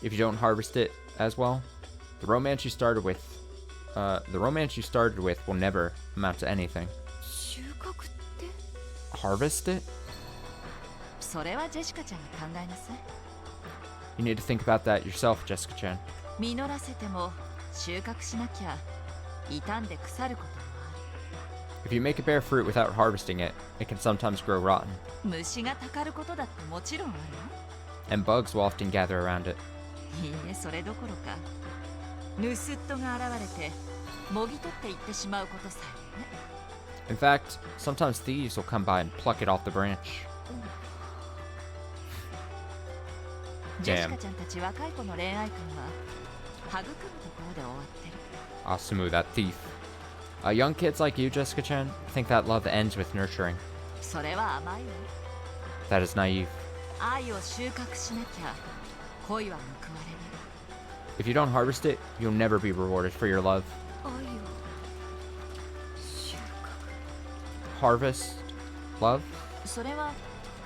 If you don't harvest it as well, the romance you started with will never amount to anything. 収穫って？ Harvest it? それはジェシカちゃんが考えなさい。 You need to think about that yourself, Jessica-chan. 実らせても収穫しなきゃ傷んで腐ることも If you make it bear fruit without harvesting it, it can sometimes grow rotten, ある。虫がたかることだってもちろんあるよ。 and bugs will often gather around it. いいえ、それどころか盗っ人が現れてもぎ取っていってしまうことさえね。 In fact, sometimes thieves will come by and pluck it off the branch. ジェシカちゃんたち若い子の恋愛観は育むところで終わってる。 Asumu, that thief. Young kids like you, Jessica-chan, think that love ends with nurturing. それは甘いわ。 That is naive. 愛を収穫しなきゃ恋は報われない。 If you don't harvest it, you'll never be rewarded for your love. 愛を収穫。 Harvest? Love? それは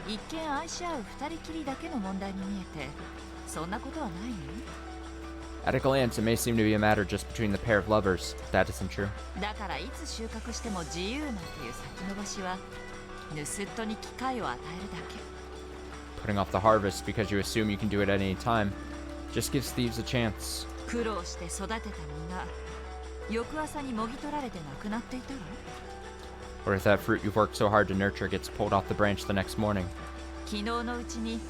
一見愛し合う二人きりだけの問題に見えてそんなことはないのよ。 At a glance, it may seem to be a matter just between the pair of lovers, but that isn't true. だからいつ収穫しても自由なんていう先延ばしは盗っ人に機会を与えるだけ。 Putting off the harvest because you assume you can do it at any time just gives thieves a chance. 苦労して育てた実が翌朝にもぎ取られてなくなっていたら Or if that fruit you've worked so hard to nurture gets pulled off the branch the next morning. 昨日のうちに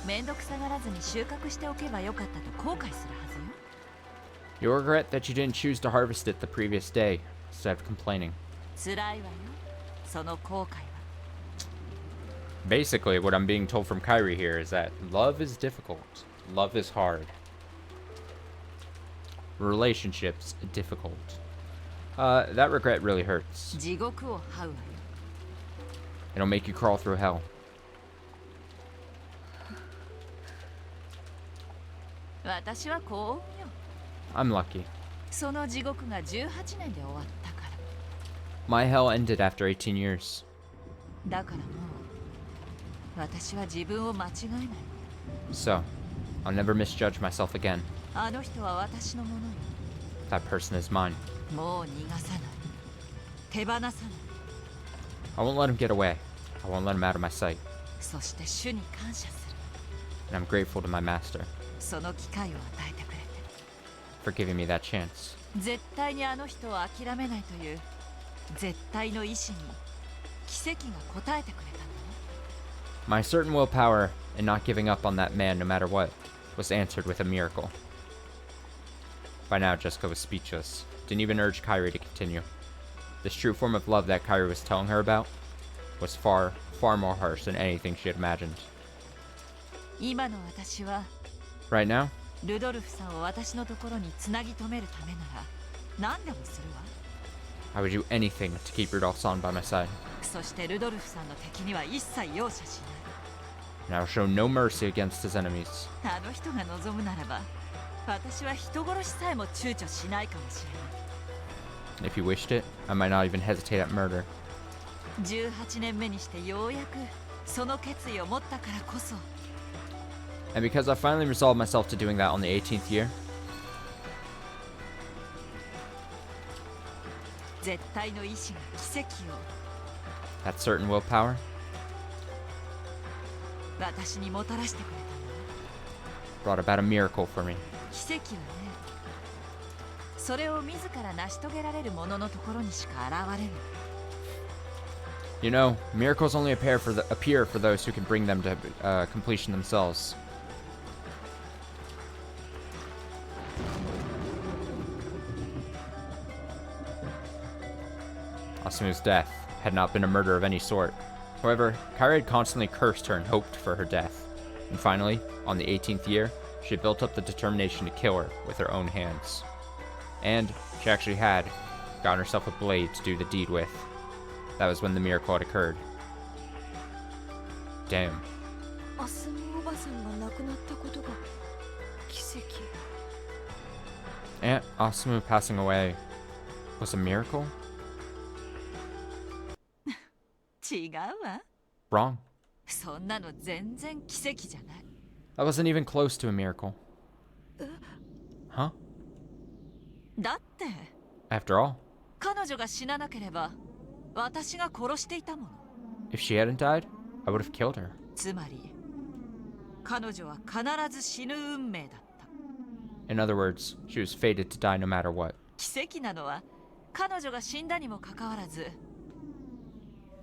めんどくさがらずに収穫しておけばよかったと後悔するはずよ。 You'll regret that you didn't choose to harvest it the previous day instead of complaining. 辛いわよ、その後悔は。 Basically, what I'm being told from Kyrie here is that love is difficult. Love is hard. Relationships difficult. That regret really hurts. 地獄を這うわよ。 It'll make you crawl through hell. 私は幸運よ。 I'm lucky. その地獄が18年で終わったから。 My hell ended after 18 years. だからもう私は自分を間違えない。 So, I'll never misjudge myself again. あの人は私のものよ。 That person is mine. もう逃がさない。手放さない。 I won't let him get away. I won't let him out of my sight. そして主に感謝する。 And I'm grateful to my master その機会を与えてくれて。 for giving me that chance. 絶対にあの人を諦めないという絶対の意志に奇跡が応えてくれたんだよ。 My certain willpower and not giving up on that man no matter what was answered with a miracle. By now, Jessica was speechless. Didn't even urge Kyrie to continue. This true form of love that Kyrie was telling her about was far, far more harsh than anything she had imagined. 今の私は Right now, ルドルフさんを私のところにつなぎ止めるためなら何でもするわ。 I would do anything to keep Rudolph-san by my side. そしてルドルフさんの敵には一切容赦し And I will show no mercy against his enemies. ない。あの人が望むならば私は人殺しさえも躊躇しないかもしれない。 If he wished it, I might not even hesitate at murder. 18年目にしてようやくその決意を持ったからこそ And because I finally resolved myself to doing that on the 18th year, 絶対の意志が奇跡を that certain willpower, 私にもたらしてくれ brought about a miracle for me. た奇跡はね、それを自ら成し遂げられる者のところにしか現れる。 You know, miracles only appear for those who can bring them to completion themselves. Asumu's death had not been a murder of any sort. However, Kyrie had constantly cursed her and hoped for her death. And finally, on the 18th year, she had built up the determination to kill her with her own hands. And she actually had gotten herself a blade to do the deed with. That was when the miracle had occurred. Damn. アスムおばさんが亡くなったことが奇跡。 Aunt Asumu passing away was a miracle? 違うわ。 Wrong. そんなの全然奇跡じゃない。 That wasn't even close to a miracle. Huh? だって After all, 彼女が死ななければ私が殺していたもの。 if she hadn't died, I would have killed her. つまり彼女は必ず死ぬ運命だった。 In other words, she was fated to die no matter what. 奇跡なのは彼女が死んだにもかかわらず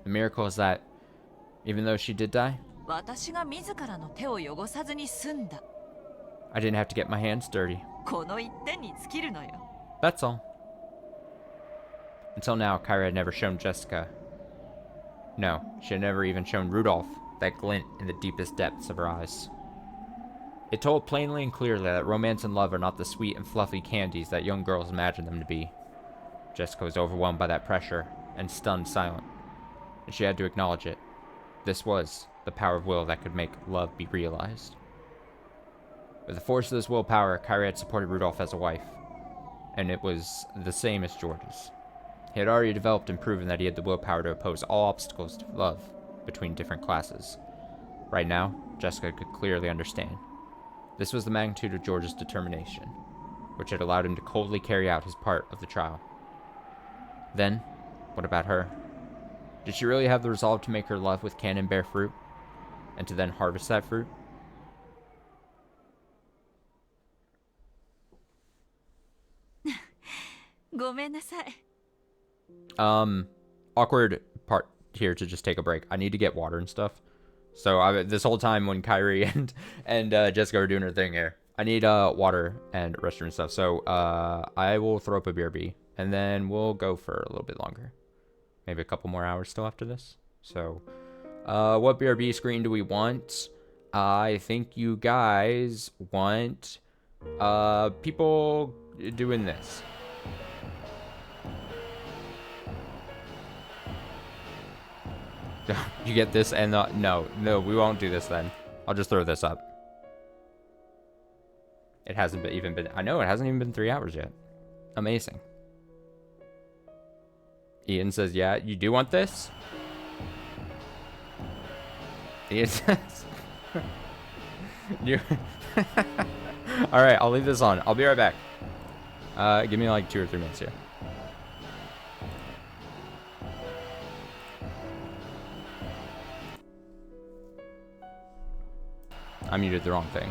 The miracle is that, even though she did die, 私が自らの手を汚さずに済んだ。 I didn't have to get my hands dirty. この一点に尽きるのよ。 That's all. Until now, Kyra had never shown Jessica. No, she had never even shown Rudolph that glint in the deepest depths of her eyes. It told plainly and clearly that romance and love are not the sweet and fluffy candies that young girls imagine them to be. Jessica was overwhelmed by that pressure and stunned silent, and she had to acknowledge it. This was the power of will that could make love be realized. With the force of this willpower, Kyra had supported Rudolph as a wife, and it was the same as George's. He had already developed and proven that he had the willpower to oppose all obstacles to love between different classes. Right now, Jessica could clearly understand. This was the magnitude of George's determination, which had allowed him to coldly carry out his part of the trial. Then, what about her? Did she really have the resolve to make her love with Canon bear fruit, and to then harvest that fruit? Awkward part here to just take a break. I need to get water and stuff. So this whole time when Kyrie and Jessica are doing her thing here, I need water and restroom and stuff. So I will throw up a BRB, and then we'll go for a little bit longer. Maybe a couple more hours still after this. So what BRB screen do we want? I think you guys want people doing this. You get this and no, we won't do this then. I'll just throw this up. It hasn't even been, I know it hasn't even been 3 hours yet. Amazing. Ian says, yeah, you do want this? Ian says, you. All right, I'll leave this on. I'll be right back. Give me like 2 or 3 minutes here. I muted the wrong thing.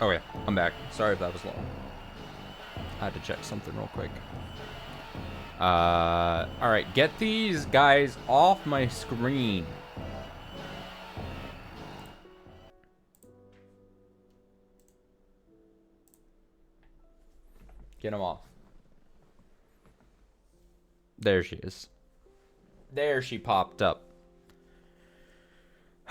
Oh yeah, I'm back. Sorry if that was long. I had to check something real quick. Alright, get these guys off my screen. Get them off. There she is. There she popped up.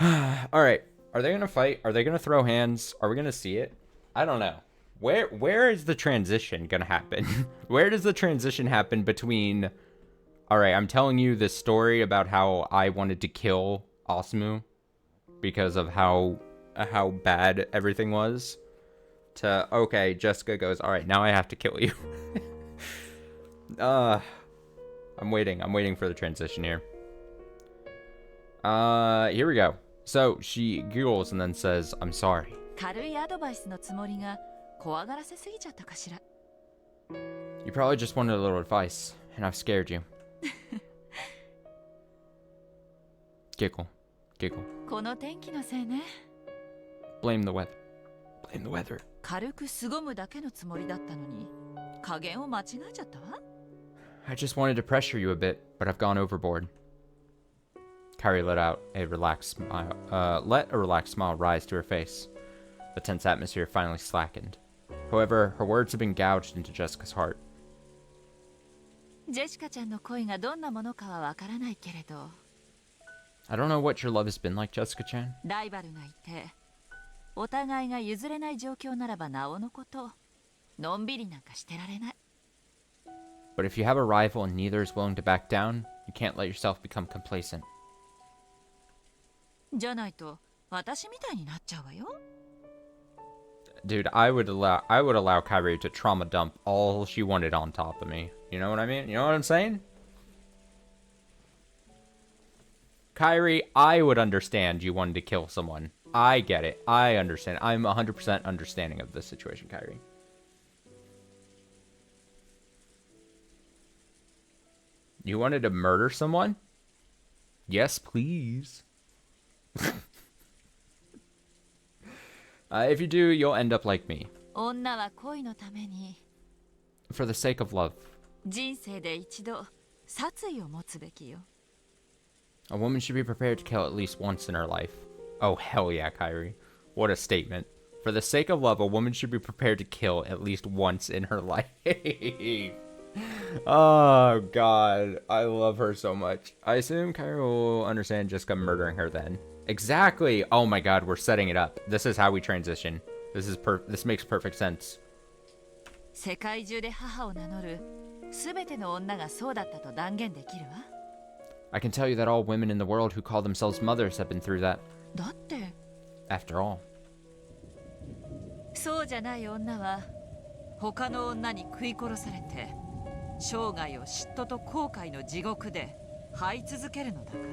Alright, are they gonna fight? Are they gonna throw hands? Are we gonna see it? I don't know. Where is the transition gonna happen? Where does the transition happen between... Alright, I'm telling you this story about how I wanted to kill Asumu because of how bad everything was, to, okay, Jessica goes, alright, now I have to kill you. I'm waiting for the transition here. Here we go. So, she giggles and then says, I'm sorry. 軽いアドバイスのつもりが怖がらせすぎちゃったかしら。 You probably just wanted a little advice, and I've scared you. Giggle. Giggle. この天気のせいね。 Blame the weather. Blame the weather. 軽く凄むだけのつもりだったのに、加減を間違えちゃったわ。 I just wanted to pressure you a bit, but I've gone overboard. Kairi let a relaxed smile rise to her face. The tense atmosphere finally slackened. However, her words had been gouged into Jessica's heart. ジェシカちゃんの恋がどんなものかはわからないけれど、 I don't know what your love has been like, Jessica-chan. ライバルがいて、お互いが譲れない状況ならばなおのこと、のんびりなんかしてられない。 But if you have a rival and neither is willing to back down, you can't let yourself become complacent. じゃないと、私みたいになっちゃうわよ。 Dude, I would allow Kairi to trauma dump all she wanted on top of me. You know what I mean? You know what I'm saying? Kairi, I would understand you wanted to kill someone. I get it. I understand. I'm 100% understanding of this situation, Kairi. You wanted to murder someone? Yes, please. If you do, you'll end up like me. 女は恋のために、 For the sake of love. 人生で一度、殺意を持つべきよ。 A woman should be prepared to kill at least once in her life. Oh, hell yeah, Kairi. What a statement. For the sake of love, a woman should be prepared to kill at least once in her life. Oh, God. I love her so much. I assume Kairi will understand Jessica murdering her then. Exactly. Oh my God, we're setting it up. This is how we transition. This makes perfect sense. 世界中で母を名乗る、すべての女がそうだったと断言できるわ。 I can tell you that all women in the world who call themselves mothers have been through that. だって、 After all. そうじゃない女は、他の女に食い殺されて、生涯を嫉妬と後悔の地獄で這い続けるのだから。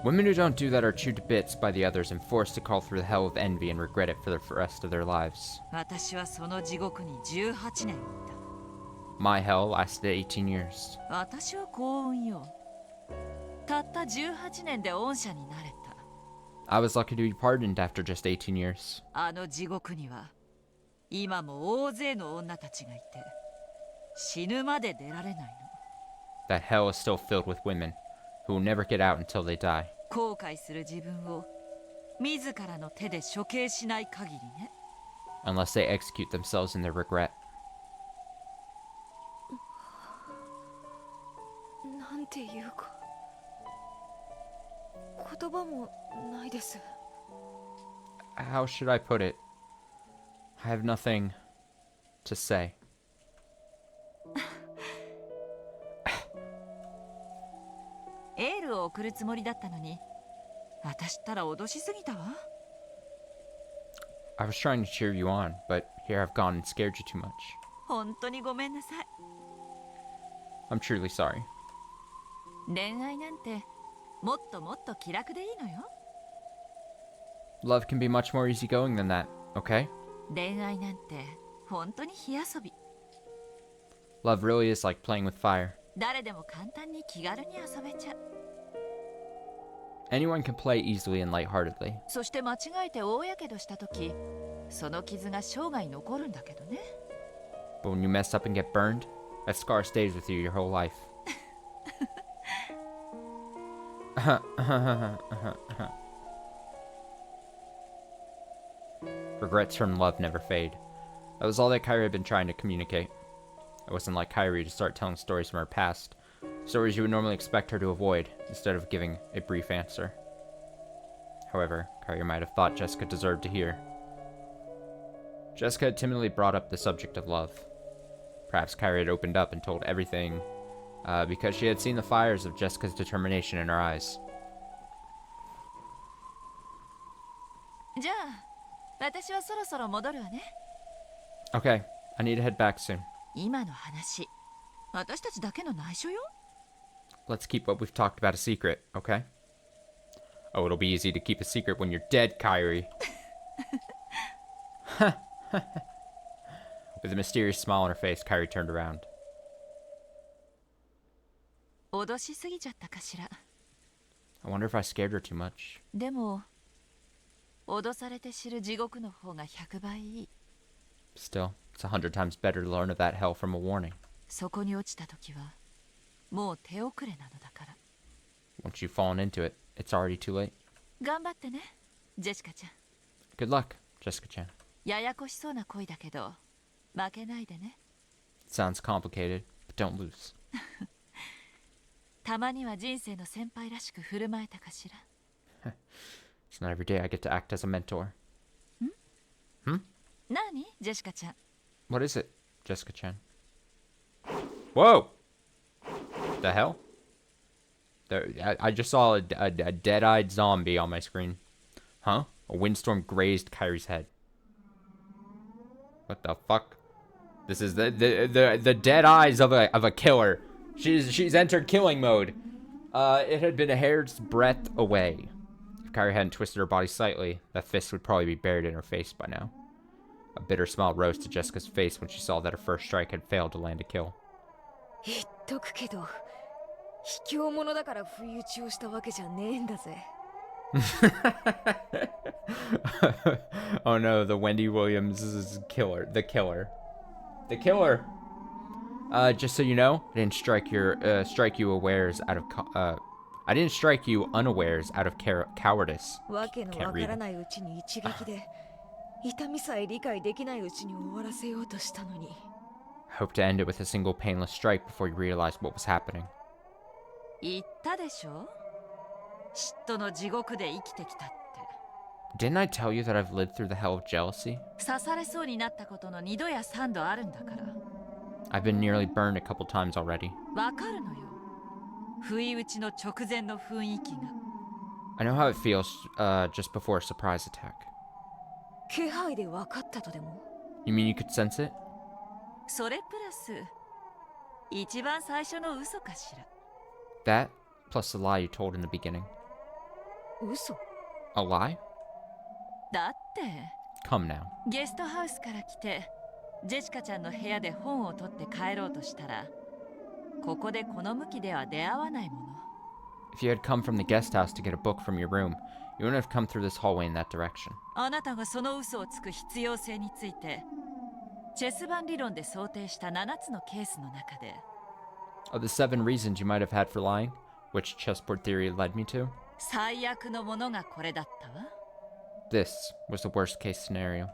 Women who don't do that are chewed to bits by the others and forced to crawl through the hell of envy and regret it for the rest of their lives. 私はその地獄に18年いた。 My hell lasted 18 years. 私は幸運よ。たった18年で恩赦になれた。 I was lucky to be pardoned after just 18 years. あの地獄には今も大勢の女たちがいて死ぬまで出られないの。 That hell is still filled with women who will never get out until they die. 後悔する自分を自らの手で処刑しない限りね。 Unless they execute themselves in their regret. なんていうか、言葉もないです。 How should I put it? I have nothing to say. エールを送るつもりだったのに、私ったら脅しすぎたわ。 I was trying to cheer you on, but here I've gone and scared you too much. 本当にごめんなさい。 I'm truly sorry. 恋愛なんてもっともっと気楽でいいのよ。 Love can be much more easygoing than that, okay? 恋愛なんて本当に火遊び。 Love really is like playing with fire. 誰でも簡単に気軽に遊べちゃう。 Anyone can play easily and lightheartedly. そして間違えて大やけどしたとき、その傷が生涯残るんだけどね。 But when you mess up and get burned, that scar stays with you your whole life. Regrets from love never fade. That was all that Kairi had been trying to communicate. It wasn't like Kairi to start telling stories from her past. Stories you would normally expect her to avoid, instead of giving a brief answer. However, Kairi might have thought Jessica deserved to hear. Jessica had timidly brought up the subject of love. Perhaps Kairi had opened up and told everything because she had seen the fires of Jessica's determination in her eyes. じゃあ私はそろそろ戻るわね。 Okay, I need to head back soon. 今の話、私たちだけの内緒よ。 Let's keep what we've talked about a secret, okay? Oh, it'll be easy to keep a secret when you're dead, Kairi. With a mysterious smile on her face, Kairi turned around. 脅しすぎちゃったかしら。 I wonder if I scared her too much. でも脅されて知る地獄の方が100倍いい。 Still, it's 100 times better to learn of that hell from a warning. そこに落ちた時はもう手遅れなのだから。 Once you've fallen into it, it's already too late. 頑張ってね、ジェシカちゃん。 Good luck, Jessica-chan. ややこしそうな恋だけど負けないでね。 Sounds complicated, but don't lose. たまには人生の先輩らしく振る舞えたかしら。 It's not every day I get to act as a mentor. 何ジェシカちゃん。 What is it, Jessica-chan? Whoa! The hell? I just saw a dead-eyed zombie on my screen. Huh? A windstorm grazed Kairi's head. What the fuck? This is the dead eyes of a killer. She's entered killing mode. It had been a hair's breadth away. If Kairi hadn't twisted her body slightly, that fist would probably be buried in her face by now. A bitter smile rose to Jessica's face when she saw that her first strike had failed to land a kill. 言っとくけど卑怯者だから不意打ちをしたわけじゃねえんだぜ。Oh no, the Wendy Williams is killer. The killer. The killer. Just so you know, I didn't strike you unawares out of cowardice. わけのわからないうちに一撃で痛みさえ理解できないうちに終わらせようとしたのに。 I hope to end it with a single painless strike before you realized what was happening. 言ったでしょ、嫉妬の地獄で生きてきたって。 Didn't I tell you that I've lived through the hell of jealousy? 刺されそうになったことの2度や3度あるんだから。 I've been nearly burned a couple times already. わかるのよ、不意打ちの直前の雰囲気が。 I know how it feels just before a surprise attack. 気配で分かったとでも。 You mean you could sense it? それプラス一番最初の嘘かしら。 That, plus the lie you told in the beginning. 嘘？ A lie? だって Come now. ゲストハウスから来てジェシカちゃんの部屋で本を取って帰ろうとしたら、ここでこの向きでは出会わないもの。 If you had come from the guest house to get a book from your room, you wouldn't have come through this hallway in that direction. あなたがその嘘をつく必要性についてチェス盤理論で想定した7つのケースの中で、 Of the 7 reasons you might have had for lying, which chessboard theory led me to, 最悪のものがこれだったわ。 this was the worst case scenario.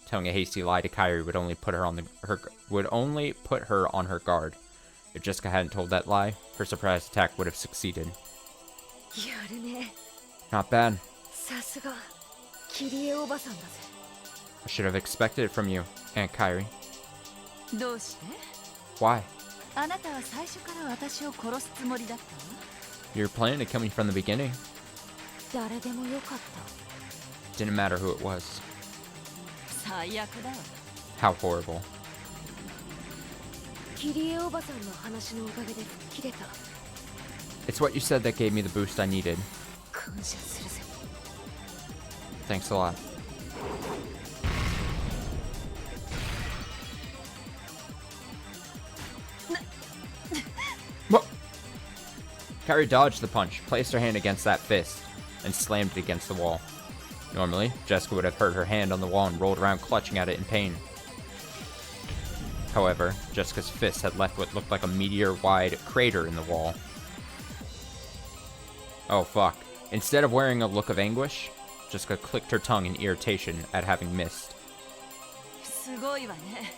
Telling a hasty lie to Kairi would only put her on her guard. If Jessica hadn't told that lie, her surprise attack would have succeeded. やるね。 Not bad. さすがキリエおばさんだぜ。 I should have expected it from you, Aunt Kairi. どうして？ Why? あなたは最初から私を殺すつもりだったわ。 You were planning to kill me from the beginning. 誰でもよかった。 Didn't matter who it was. 最悪だわ。 How horrible. キリエおばさんの話のおかげで吹っ切れた。 It's what you said that gave me the boost I needed. 感謝するぜ。 Thanks a lot. What? Kairi dodged the punch, placed her hand against that fist, and slammed it against the wall. Normally, Jessica would have hurt her hand on the wall and rolled around clutching at it in pain. However, Jessica's fist had left what looked like a meteor-wide crater in the wall. Oh fuck. Instead of wearing a look of anguish, Jessica clicked her tongue in irritation at having missed. すごいわね。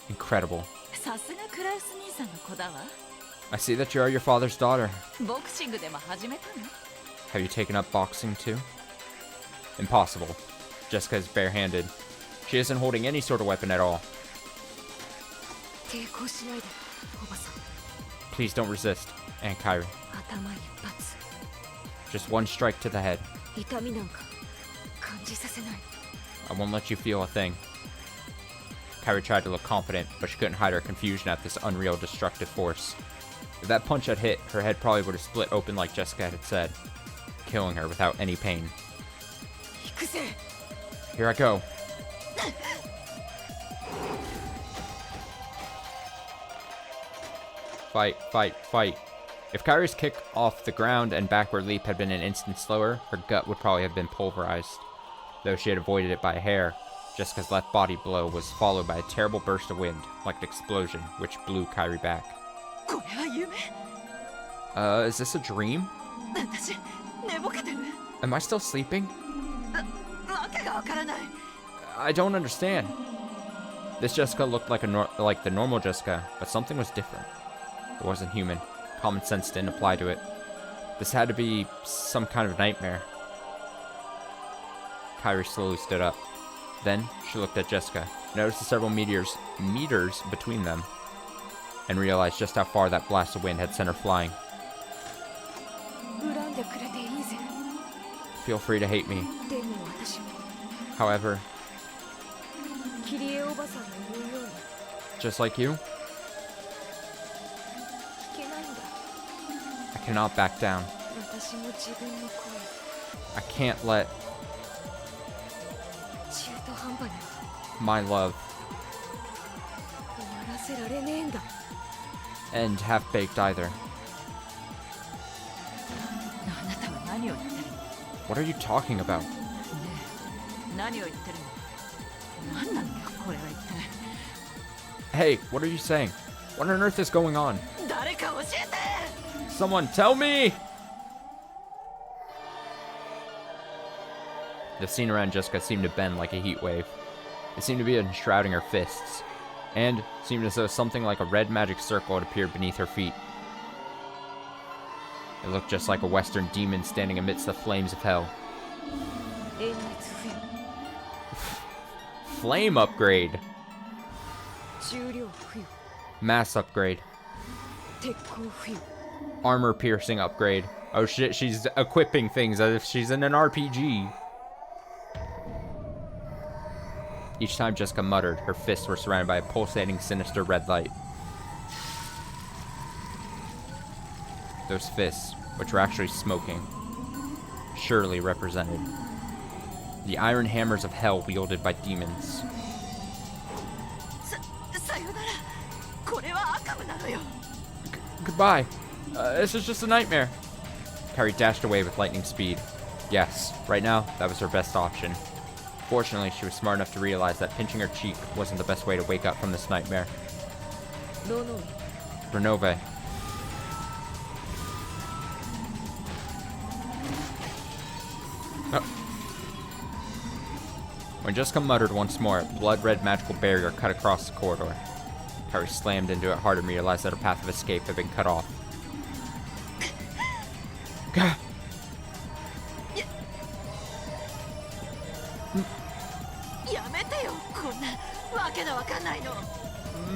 Incredible. さすがクラウス兄さんの子だわ。 I see that you are your father's daughter. ボクシングでも始めたの？ Have you taken up boxing too? Impossible. Jessica is barehanded. She isn't holding any sort of weapon at all. 抵抗しないで、おばさん。 Please don't resist, Aunt Kyrie. 頭一発。 Just one strike to the head. 痛みなんか感じさせない。 I won't let you feel a thing. Kyrie tried to look confident, but she couldn't hide her confusion at this unreal destructive force. If that punch had hit, her head probably would have split open like Jessica had said, killing her without any pain. 行くぜ。 Here I go. Fight, fight, fight. If Kyrie's kick off the ground and backward leap had been an instant slower, her gut would probably have been pulverized. Though she had avoided it by a hair, Jessica's left body blow was followed by a terrible burst of wind, like an explosion, which blew Kyrie back. これは夢？ Is this a dream? 私寝ぼけてる？ Am I still sleeping? わけがわからない。 I don't understand. This Jessica looked like like the normal Jessica, but something was different. It wasn't human. Common sense didn't apply to it. This had to be some kind of nightmare. Kyrie slowly stood up. Then she looked at Jessica, noticed the several meters between them, and realized just how far that blast of wind had sent her flying. 恨んでくれていいぜ。 Feel free to hate me. でも私も However, キリエおばさんの言うように just like you, 聞けないんだ。 I cannot back down. 私も自分の声 I can't let 中途半端に my love 終わらせられねえんだ。 end half-baked either. あなたは何を言ってるの？ What are you talking about? ねえ、何を言ってるの？何なのよ、これは一体。 Hey, what are you saying? What on earth is going on? 誰か教えて！ Someone tell me! The scene around Jessica seemed to bend like a heat wave. It seemed to be enshrouding her fists, and seemed as though something like a red magic circle had appeared beneath her feet. It looked just like a western demon standing amidst the flames of hell. 炎熱冬 Flame upgrade! 重量冬 Mass upgrade. 鉄鋼冬 Armor piercing upgrade. Oh shit, she's equipping things as if she's in an RPG. Each time Jessica muttered, her fists were surrounded by a pulsating, sinister red light. Those fists, which were actually smoking, surely represented the iron hammers of hell wielded by demons. さよなら。これは悪夢なのよ。 Goodbye. This is just a nightmare. Kyrie dashed away with lightning speed. Yes, right now, that was her best option. Fortunately, she was smart enough to realize that pinching her cheek wasn't the best way to wake up from this nightmare. ロノイ Renove. Oh. When Jessica muttered once more, a blood-red magical barrier cut across the corridor. Kyrie slammed into it hard and realized that her path of escape had been cut off. Gah! やめてよ、こんなわけのわかんないの。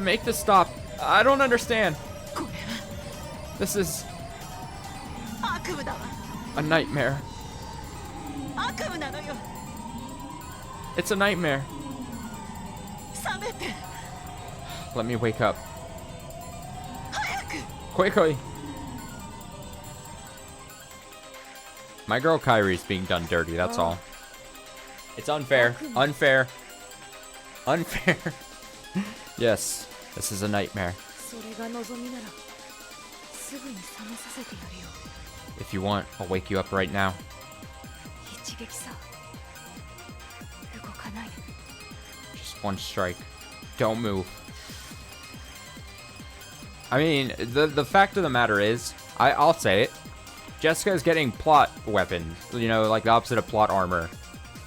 Make this stop. I don't understand. これ This is は悪夢だわ。 a nightmare. 悪夢なのよ。 It's a nightmare. 覚めて。 Let me wake up. 早く。 Quickly. My girl Kyrie's being done dirty, that's all. It's unfair. Unfair. Unfair. Yes, this is a nightmare. それが望みならすぐに覚めさせてやるよ。 If you want, I'll wake you up right now. 一撃さない。 Just one strike. Don't move. I mean, the fact of the matter is, I'll say it. Jessica's getting plot weapons. You know, like the opposite of plot armor.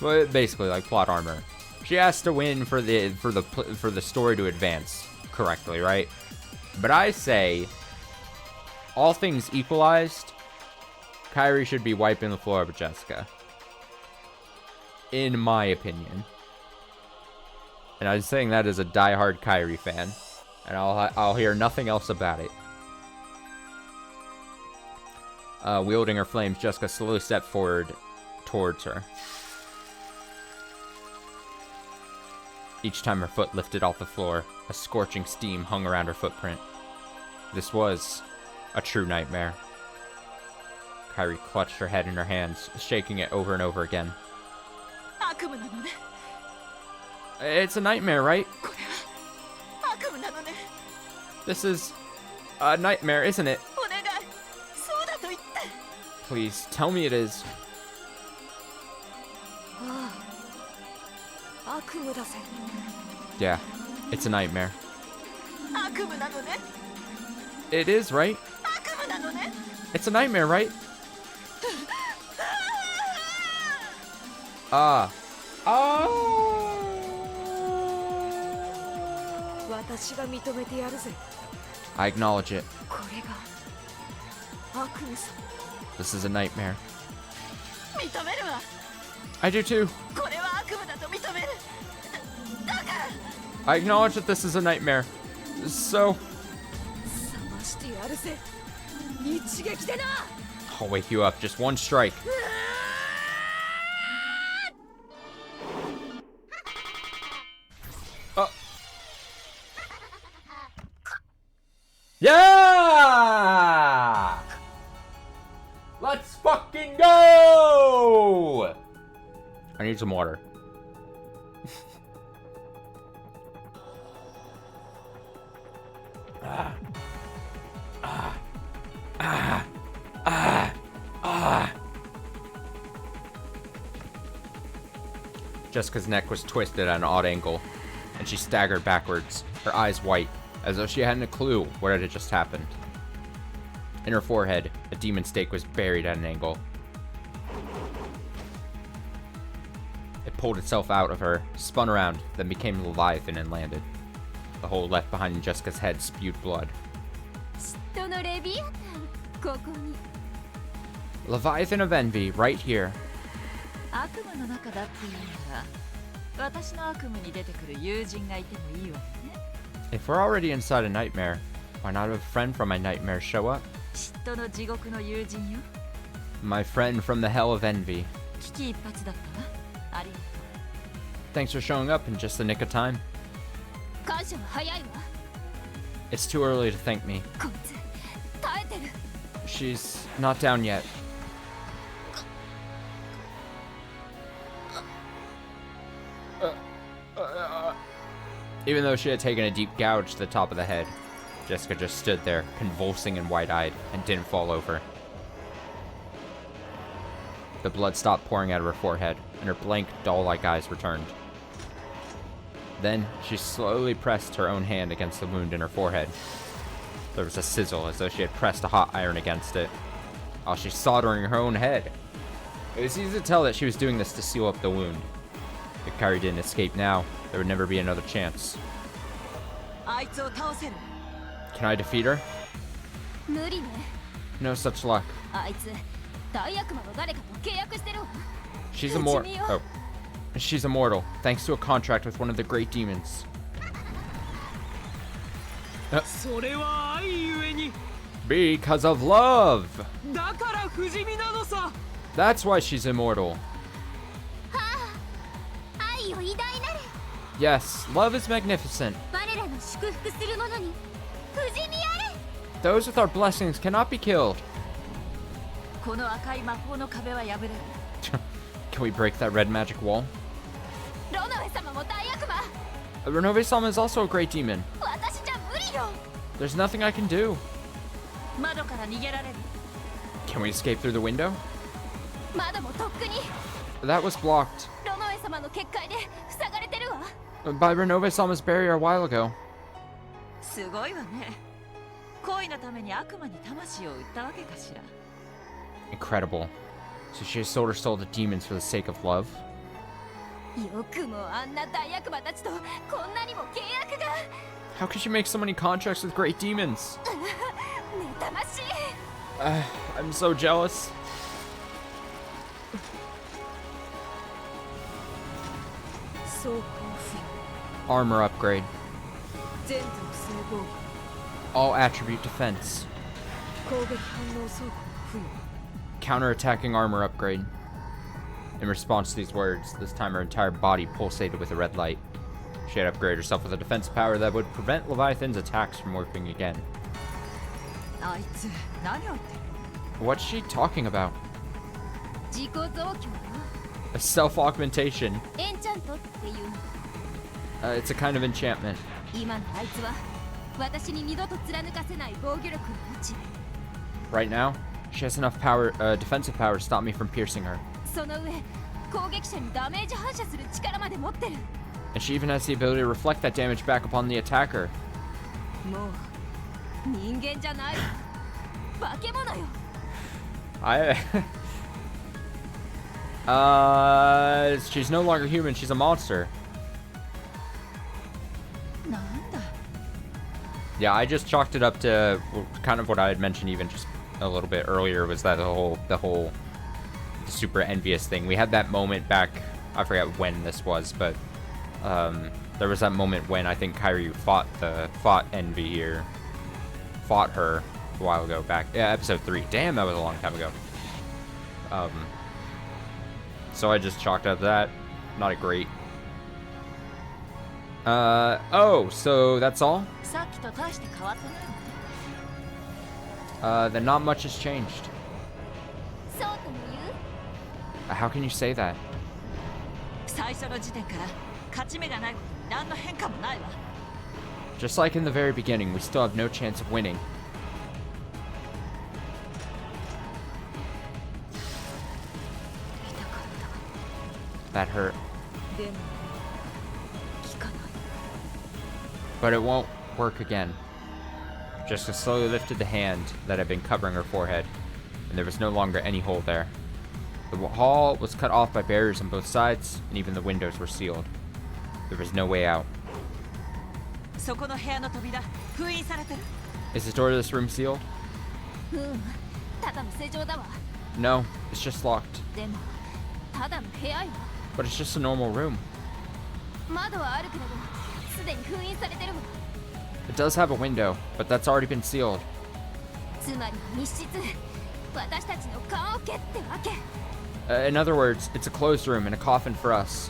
Well, basically, like plot armor. She has to win for the story to advance correctly, right? But I say, all things equalized, Kairi should be wiping the floor with Jessica. In my opinion. And I'm saying that as a diehard Kairi fan. And I'll hear nothing else about it. Wielding her flames, Jessica slowly stepped forward towards her. Each time her foot lifted off the floor, a scorching steam hung around her footprint. This was a true nightmare. Kairi clutched her head in her hands, shaking it over and over again. 悪夢なのね。 It's a nightmare, right? これは悪夢なのね。 This is a nightmare, isn't it? お願い、そうだと言って。 Please, tell me it is. ああ、悪夢だぜ。 Yeah, it's a nightmare. 悪夢なのね。 It is, right? 悪夢なのね。 It's a nightmare, right? Ah. Oh. 私が認めてやるぜ。 I acknowledge it. これが悪夢さ。 This is a nightmare. 認めるわ。 I do too. これは悪夢だと認める。だから。 I acknowledge that this is a nightmare. So, 覚ましてやるぜ。一撃でな。 I'll wake you up. Just one strike. Yeah! Let's fucking go! I need some water. Jessica's neck was twisted at an odd angle, and she staggered backwards, her eyes white, as though she hadn't a clue what had just happened. In her forehead, a demon stake was buried at an angle. It pulled itself out of her, spun around, then became Leviathan and landed. The hole left behind in Jessica's head spewed blood. 人のレビアタン、ここに。 Leviathan of Envy, right here. 悪夢の中だっていうなら、私の悪夢に出てくる友人がいてもいいわね。 If we're already inside a nightmare, why not have a friend from my nightmare show up? 嫉妬の地獄の友人よ。 My friend from the hell of envy. 危機一髪だったわ。ありがと Thanks for showing up in just the nick of time. 感謝は早いわ。 It's too early to thank me. こいつ耐えてる。 She's not down yet. Even though she had taken a deep gouge to the top of the head, Jessica just stood there, convulsing and wide-eyed, and didn't fall over. The blood stopped pouring out of her forehead, and her blank, doll-like eyes returned. Then, she slowly pressed her own hand against the wound in her forehead. There was a sizzle, as though she had pressed a hot iron against it, while she soldering her own head. It was easy to tell that she was doing this to seal up the wound. If Kairi didn't escape now, there would never be another chance. う。あいつを倒せる。 Can I defeat her? 無理ね。 No such luck. あいつ大悪魔の誰かと契約してるわ。 She's immortal. Oh. She's immortal, thanks to a contract with one of the great demons. それは愛ゆえに。 Because of love! だから不死身なのさ。 That's why she's immortal. 愛よ偉大なる。 Yes, love is magnificent. 我らの祝福する者に不死身あれ。 Those with our blessings cannot be killed. この赤い魔法の壁は破れる。 Can we break that red magic wall? ロノエ様も大悪魔。 Renove-sama is also a great demon. 私じゃ無理よ。 There's nothing I can do. 窓から逃げられる。 Can we escape through the window? 窓もとっくに。 That was blocked. ロノエ様の結界で塞がれてるわ。 By Renove-sama's barrier a while ago. すごいわね。恋のために悪魔に魂を売ったわけかしら。 Incredible. So she has sold her soul to demons for the sake of love? よくもあんな大悪魔たちとこんなにも契約が。 How could she make so many contracts with great demons? 妬ましい。 I'm so jealous. 装甲 Armor upgrade. 全属性防御 All attribute defense. 攻撃反応装甲付与 Counter-attacking armor upgrade. In response to these words, this time her entire body pulsated with a red light. She had upgraded herself with a defense power that would prevent Leviathan's attacks from working again. あいつ何を言ってる？ What's she talking about? 自己増強よ。 A self-augmentation. エンチャントっていうの。 It's a kind of enchantment. 今のあいつは私に二度と貫かせない防御力を持ち、 Right now, she has enough power, defensive power to stop me from piercing her. その上攻撃者にダメージ反射する力まで持ってる。 And she even has the ability to reflect that damage back upon the attacker. もう人間じゃない。化け物よ。 She's no longer human, she's a monster. なんだ。 Yeah, I just chalked it up to kind of what I had mentioned even just a little bit earlier, was that the whole super envious thing. We had that moment back, I forget when this was, but there was that moment when I think Kairi fought Envy here. Fought her a while ago back. Yeah, episode 3. Damn, that was a long time ago. So I just chalked up that. Not a great. Oh, so that's all? さっきと大して変わってないのね。 Then not much has changed. そうとも言う？ How can you say that? 最初の時点から勝ち目がないことに何の変化もないわ。 Just like in the very beginning, we still have no chance of winning. That hurt. でも効かない But it won't work again. Jessica slowly lifted the hand that had been covering her forehead, and there was no longer any hole there. The hall was cut off by barriers on both sides, and even the windows were sealed. There was no way out. そこの部屋の扉封印されてる。 Is the door to this room sealed? ただの正常だわ。 No, it's just locked. でもただの部屋よ。 But it's just a normal room. 窓はあるけれどすでに封印されてるわ。 It does have a window, but that's already been sealed. つまり密室、私たちの棺桶ってわけ。 In other words, it's a closed room and a coffin for us.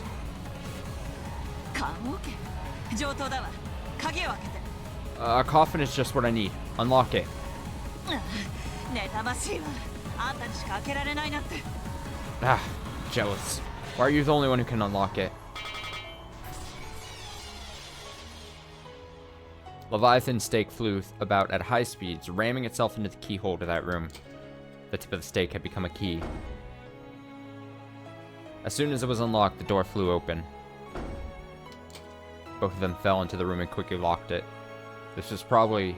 棺桶上等だわ。鍵を開けて。 A coffin is just what I need. Unlock it. 妬ましいわ。あんたにしか開けられないなんて。 Ah, jealous. Why are you the only one who can unlock it? Leviathan's stake flew about at high speeds, ramming itself into the keyhole to that room. The tip of the stake had become a key. As soon as it was unlocked, the door flew open. Both of them fell into the room and quickly locked it. This was probably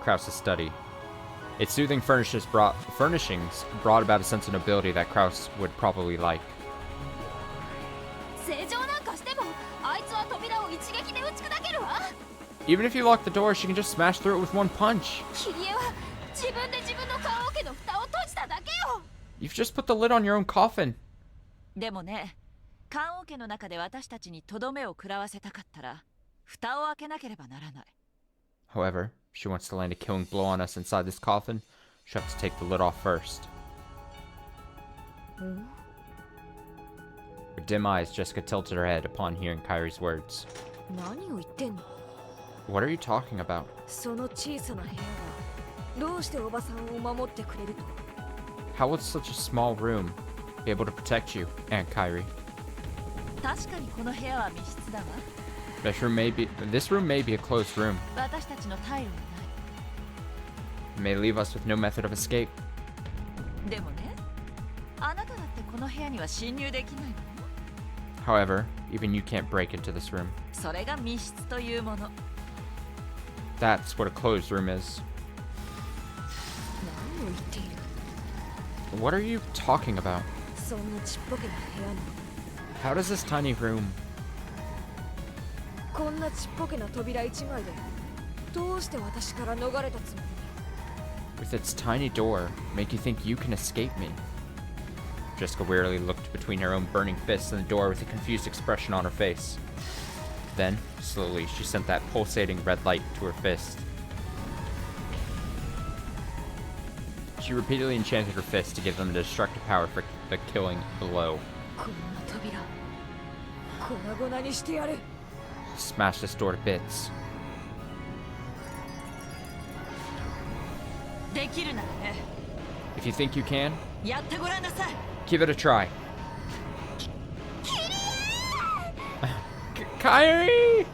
Krause's study. Its soothing furnishings brought about a sense of nobility that Krause would probably like. 正常なんかしてもあいつは扉を一撃で打ち砕けるわ。 Even if you lock the door, she can just smash through it with one punch. キリエは自分で自分の棺桶の蓋を閉じただけよ。 You've just put the lid on your own coffin. でもね、棺桶の中で私たちにとどめを食らわせたかったら、蓋を開けなければならない。 However, if she wants to land a killing blow on us inside this coffin, she'll have to take the lid off first. With dim eyes, Jessica tilted her head upon hearing Kairi's words. 何を言ってんの？ What are you talking about? その小さな部屋がどうしておばさんを守ってくれると？ How would such a small room be able to protect you, Aunt Kairi? 確かにこの部屋は密室だわ。 This room may be a closed room. 私たちの退路も It may leave us with no method of escape. ない。でもね、あなただってこの部屋には侵入できないのよ。However, even you can't break into this room. それが密室というもの。 That's what a closed room is. 何を言っている。 What are you talking about? そんなちっぽけな部屋に How does this tiny room, こんなちっぽけな扉一枚でどうして私から逃れたつもり。 with its tiny door, make you think you can escape me? Jessica wearily looked between her own burning fists and the door with a confused expression on her face. Then, slowly, she sent that pulsating red light to her fist. She repeatedly enchanted her fists to give them the destructive power for the killing blow. こんな扉粉々にしてやる。 Smash this door to bits. できるならね。 If you think you can, やってごらんなさい。 give it a try. Kyrie!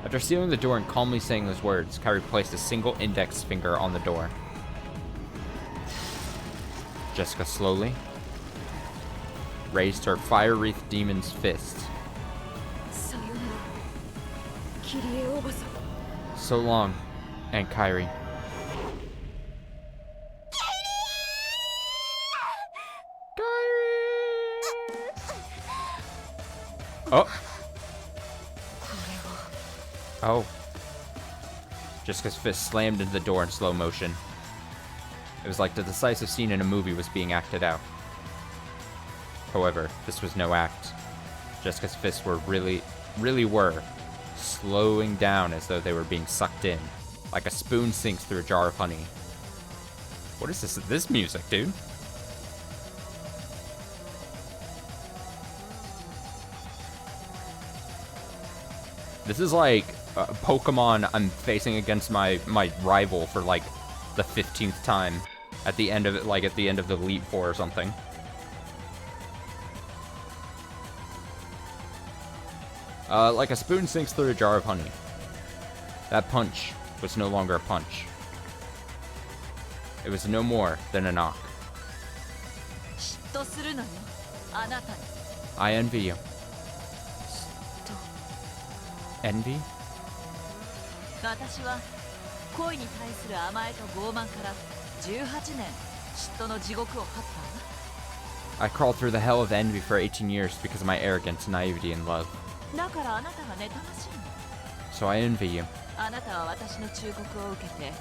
After sealing the door and calmly saying those words, Kyrie placed a single index finger on the door. Jessica slowly raised her fire-wreathed demon's fist. さよならキリエおばさん。 So long, Aunt Kyrie. Oh. Oh. Jessica's fist slammed into the door in slow motion. It was like the decisive scene in a movie was being acted out. However, this was no act. Jessica's fists were really were slowing down as though they were being sucked in, like a spoon sinks through a jar of honey. What is this music, dude? This is like Pokemon I'm facing against my rival for like the 15th time at the end of it, like at the end of the Elite Four or something. Like a spoon sinks through a jar of honey. That punch was no longer a punch. It was no more than a knock. 嫉妬するのよ。あなたに。 I envy you. Envy? 私は恋に対する甘えと傲慢から18年嫉妬の地獄を張ったわ。 I crawled through the hell of envy for 18 years because of my arrogance, naivety, and love. だからあなたが妬ましいの。 So I envy you. あなたは私の忠告を受けて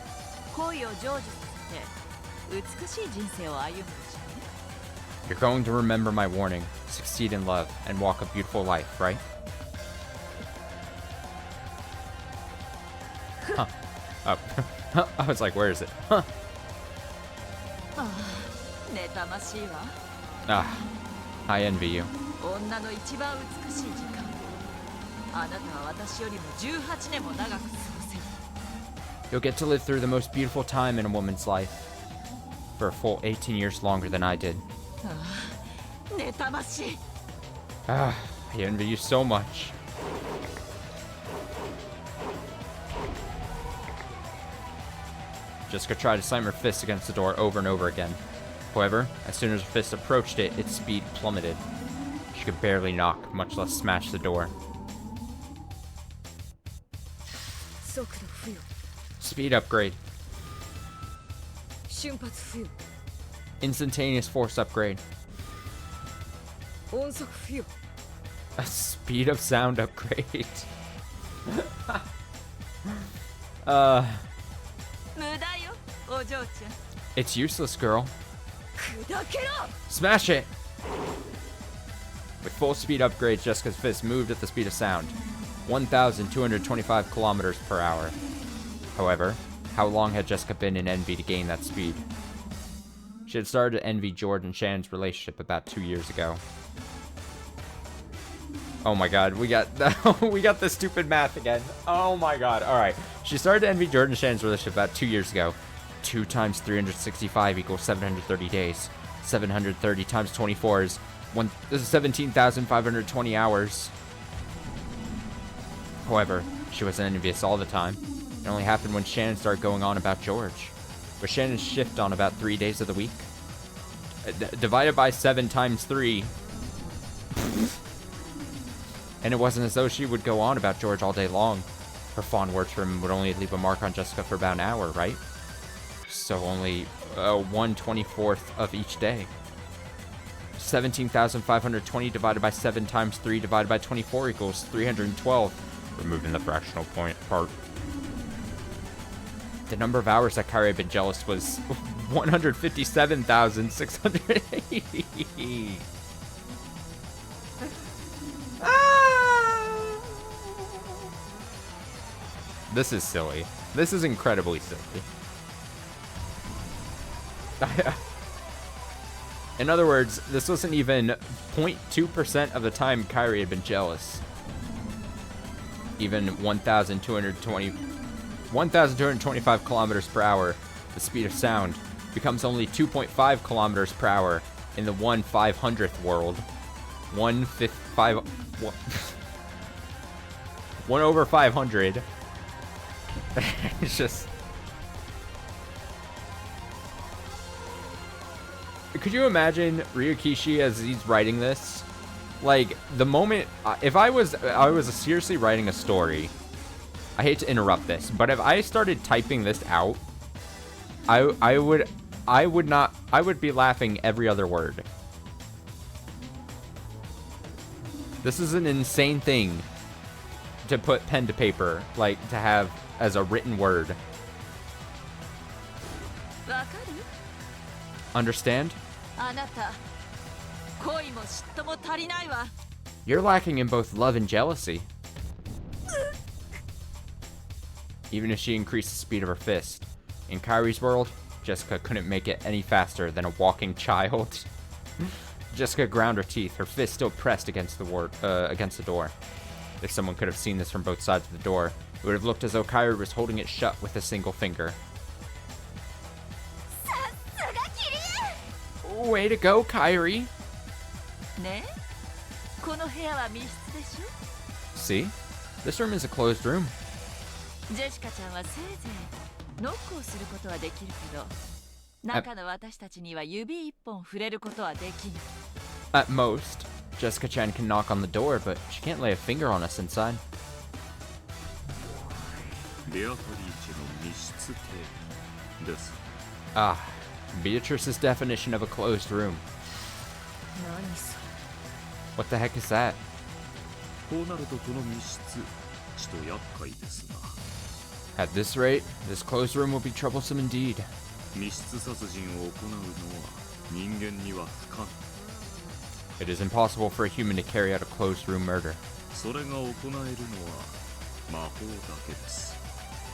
恋を成就させて美しい人生を歩むでしょうね。 You're going to remember my warning, succeed in love, and walk a beautiful life, right? Huh. Oh. I was like, where is it? Huh. ああ、妬ましいわ。 Ah. I envy you. 女の一番美しい時間。あなたは私よりも18年も長く過ごせる。 You'll get to live through the most beautiful time in a woman's life. For a full 18 years longer than I did. ああ、妬ましい。 Ah. I envy you so much. Jessica tried to slam her fist against the door over and over again. However, as soon as her fist approached it, its speed plummeted. She could barely knock, much less smash the door. 速度付与 Speed upgrade. 瞬発付与 Instantaneous force upgrade. 音速付与 A speed of sound upgrade. 無駄よ、お嬢ちゃん。 It's useless, girl. 砕けろ Smash it! With full speed upgrades, Jessica's fist moved at the speed of sound. 1,225 kilometers per hour. However, how long had Jessica been in envy to gain that speed? She had started to envy George and Shannon's relationship about 2 years ago. Oh my god, we got the stupid math again. Oh my god. Alright. She started to envy George and Shannon's relationship about 2 years ago. 2 times 365 equals 730 days. 730 times 24 is 17,520 hours. However, she wasn't envious all the time. It only happened when Shannon started going on about George. But Shannon's shift on about 3 days of the week. Divided by 7 times 3. And it wasn't as though she would go on about George all day long. Her fond words for him would only leave a mark on Jessica for about an hour, right? So only 1/24th of each day. 17,520 divided by 7 times 3 divided by 24 equals 312. Removing the fractional point part. The number of hours that Kyrie had been jealous was 157,680. This is silly. This is incredibly silly. In other words, this wasn't even 0.2% of the time Kyrie had been jealous. Even 1,225 kilometers per hour, the speed of sound, becomes only 2.5 kilometers per hour in the 1/500th world. 1 over 500. It's just... Could you imagine Ryukishi as he's writing this? Like, the moment... if I was seriously writing a story... I hate to interrupt this, but if I started typing this out, I would be laughing every other word. This is an insane thing to put pen to paper, like, to have as a written word. Understand? You're lacking in both love and jealousy. Even if she increased the speed of her fist. In Kyrie's world, Jessica couldn't make it any faster than a walking child. Jessica ground her teeth, her fist still pressed against the door. If someone could have seen this from both sides of the door, it would have looked as though Kyrie was holding it shut with a single finger. Way to go, Kyrie! See? This room is a closed room. At most, Jessica-chan can knock on the door, but she can't lay a finger on us inside. Ah, Beatrice's definition of a closed room. What the heck is that? At this rate, this closed room will be troublesome indeed. It is impossible for a human to carry out a closed room murder.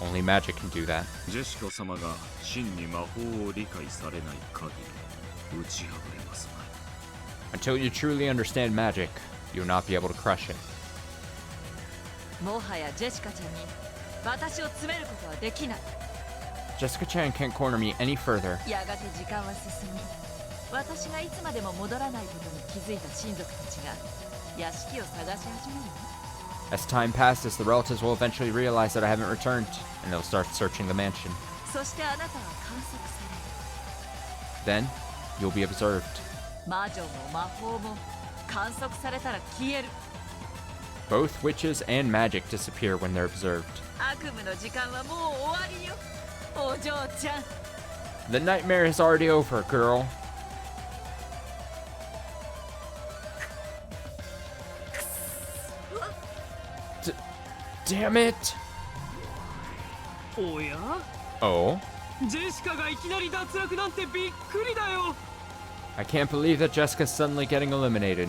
Only magic can do that. Until you truly understand magic, you will not be able to crush it. Jessica-chan can't corner me any further. As time passes, the relatives will eventually realize that I haven't returned, and they'll start searching the mansion. Then, you'll be observed. Both witches and magic disappear when they're observed. The nightmare is already over, girl. Damn it! Oh? I can't believe that Jessica's suddenly getting eliminated.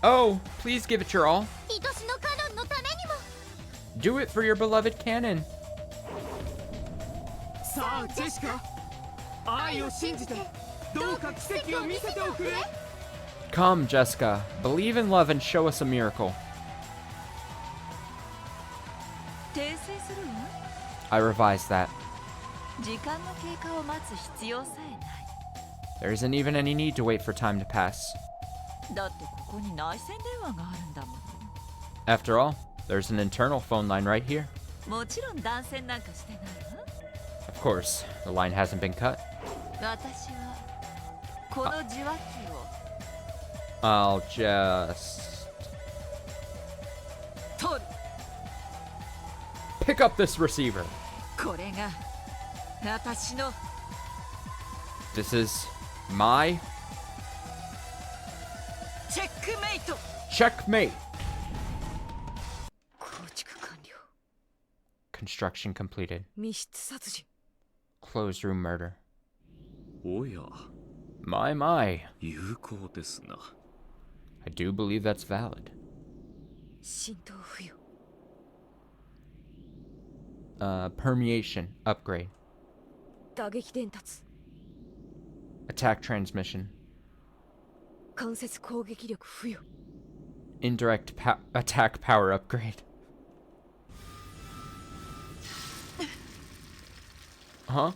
Oh, please give it your all. Do it for your beloved canon. Come, Jessica. Believe in love and show us a miracle. I revised that. There isn't even any need to wait for time to pass. After all, there's an internal phone line right here. Of course, the line hasn't been cut. この受話器を I'll just 取る。 pick up this receiver. これが私の This is my チェックメイト。 checkmate. 構築完了。 Construction completed. 密室殺人。 Closed room murder. おや、 My. 有効ですな。 I do believe that's valid. 浸透付与。 Permeation upgrade. 打撃伝達。 Attack transmission. 間接攻撃力付与。 Indirect attack power upgrade. Huh?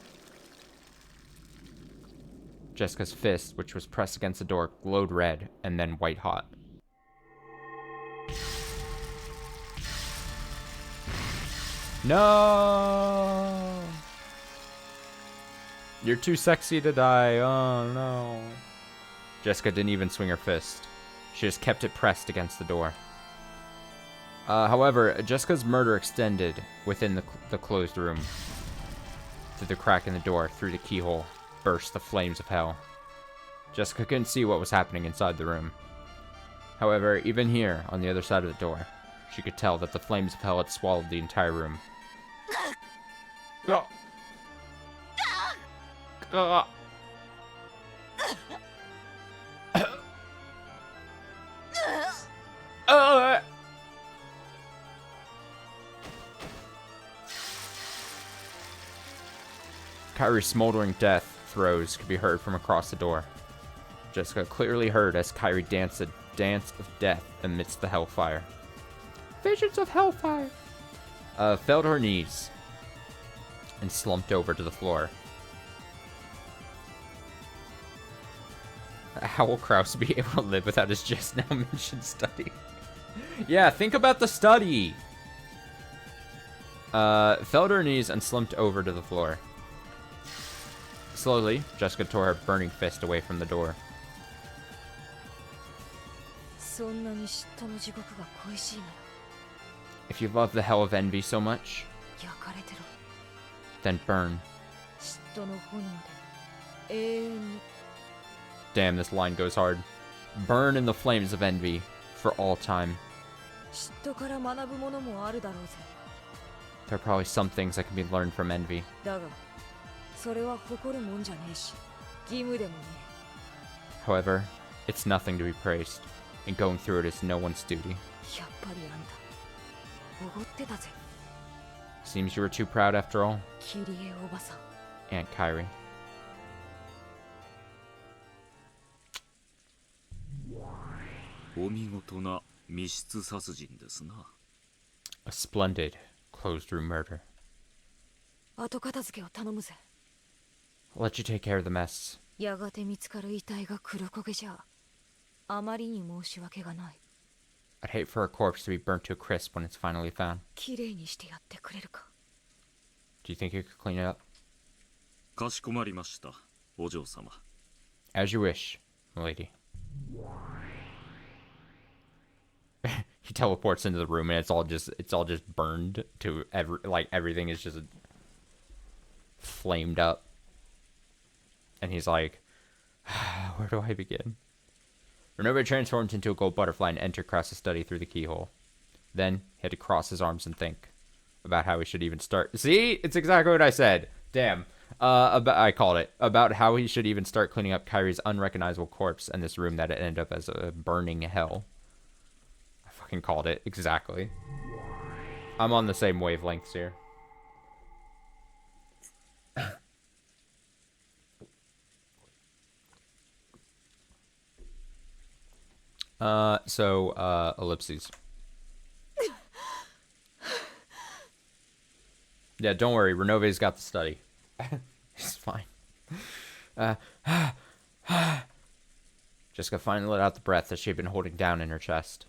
Jessica's fist, which was pressed against the door, glowed red and then white hot. No! You're too sexy to die. Oh no. Jessica didn't even swing her fist. She just kept it pressed against the door. However, Jessica's murder extended within the closed room. Through the crack in the door, through the keyhole, burst the flames of hell. Jessica couldn't see what was happening inside the room. However, even here, on the other side of the door, she could tell that the flames of hell had swallowed the entire room. Oh. Kyrie's smoldering death throes could be heard from across the door. Jessica clearly heard as Kyrie danced a dance of death amidst the hellfire. Visions of hellfire! Fell to her knees and slumped over to the floor. How will Krause be able to live without his just now mentioned study? Yeah, think about the study! Fell to her knees and slumped over to the floor. Slowly, Jessica tore her burning fist away from the door. そんなに嫉妬の地獄が恋しいなら If you love the hell of envy so much, 焼かれてろ。 then burn. 嫉妬の炎で永遠に Damn, this line goes hard. Burn in the flames of envy for all time. 嫉妬から学ぶものもあるだろうぜ。 There are probably some things that can be learned from envy. だがそれは誇るもんじゃねえし義務でもね However, it's nothing to be praised, and going through it is no one's duty. え。やっぱりあんたおごってたぜ Seems you were too proud after all, キリエおばさん。 Aunt Kyrie. お見事な密室殺人ですな。 A splendid closed room murder. 後片付けを頼むぜ。 I'll let you take care of the mess. やがて見つかる遺体が黒焦げじゃあまりに申し訳がない。 I'd hate for a corpse to be burnt to a crisp when it's finally found. きれいにしてやってくれるか。 Do you think you could clean it up? かしこまりました、お嬢様。 As you wish, milady. He teleports into the room and it's all just burned to everything is just flamed up. And he's like, where do I begin? Renova transformed into a gold butterfly and entered Krause's study through the keyhole. Then he had to cross his arms and think about how he should even start. See, it's exactly what I said. Damn. I called it. About how he should even start cleaning up Kyrie's unrecognizable corpse and this room that it ended up as a burning hell. I fucking called it. Exactly. I'm on the same wavelengths here. Ellipses. Yeah, don't worry. Renove's got the study. It's fine. Jessica finally let out the breath that she had been holding down in her chest.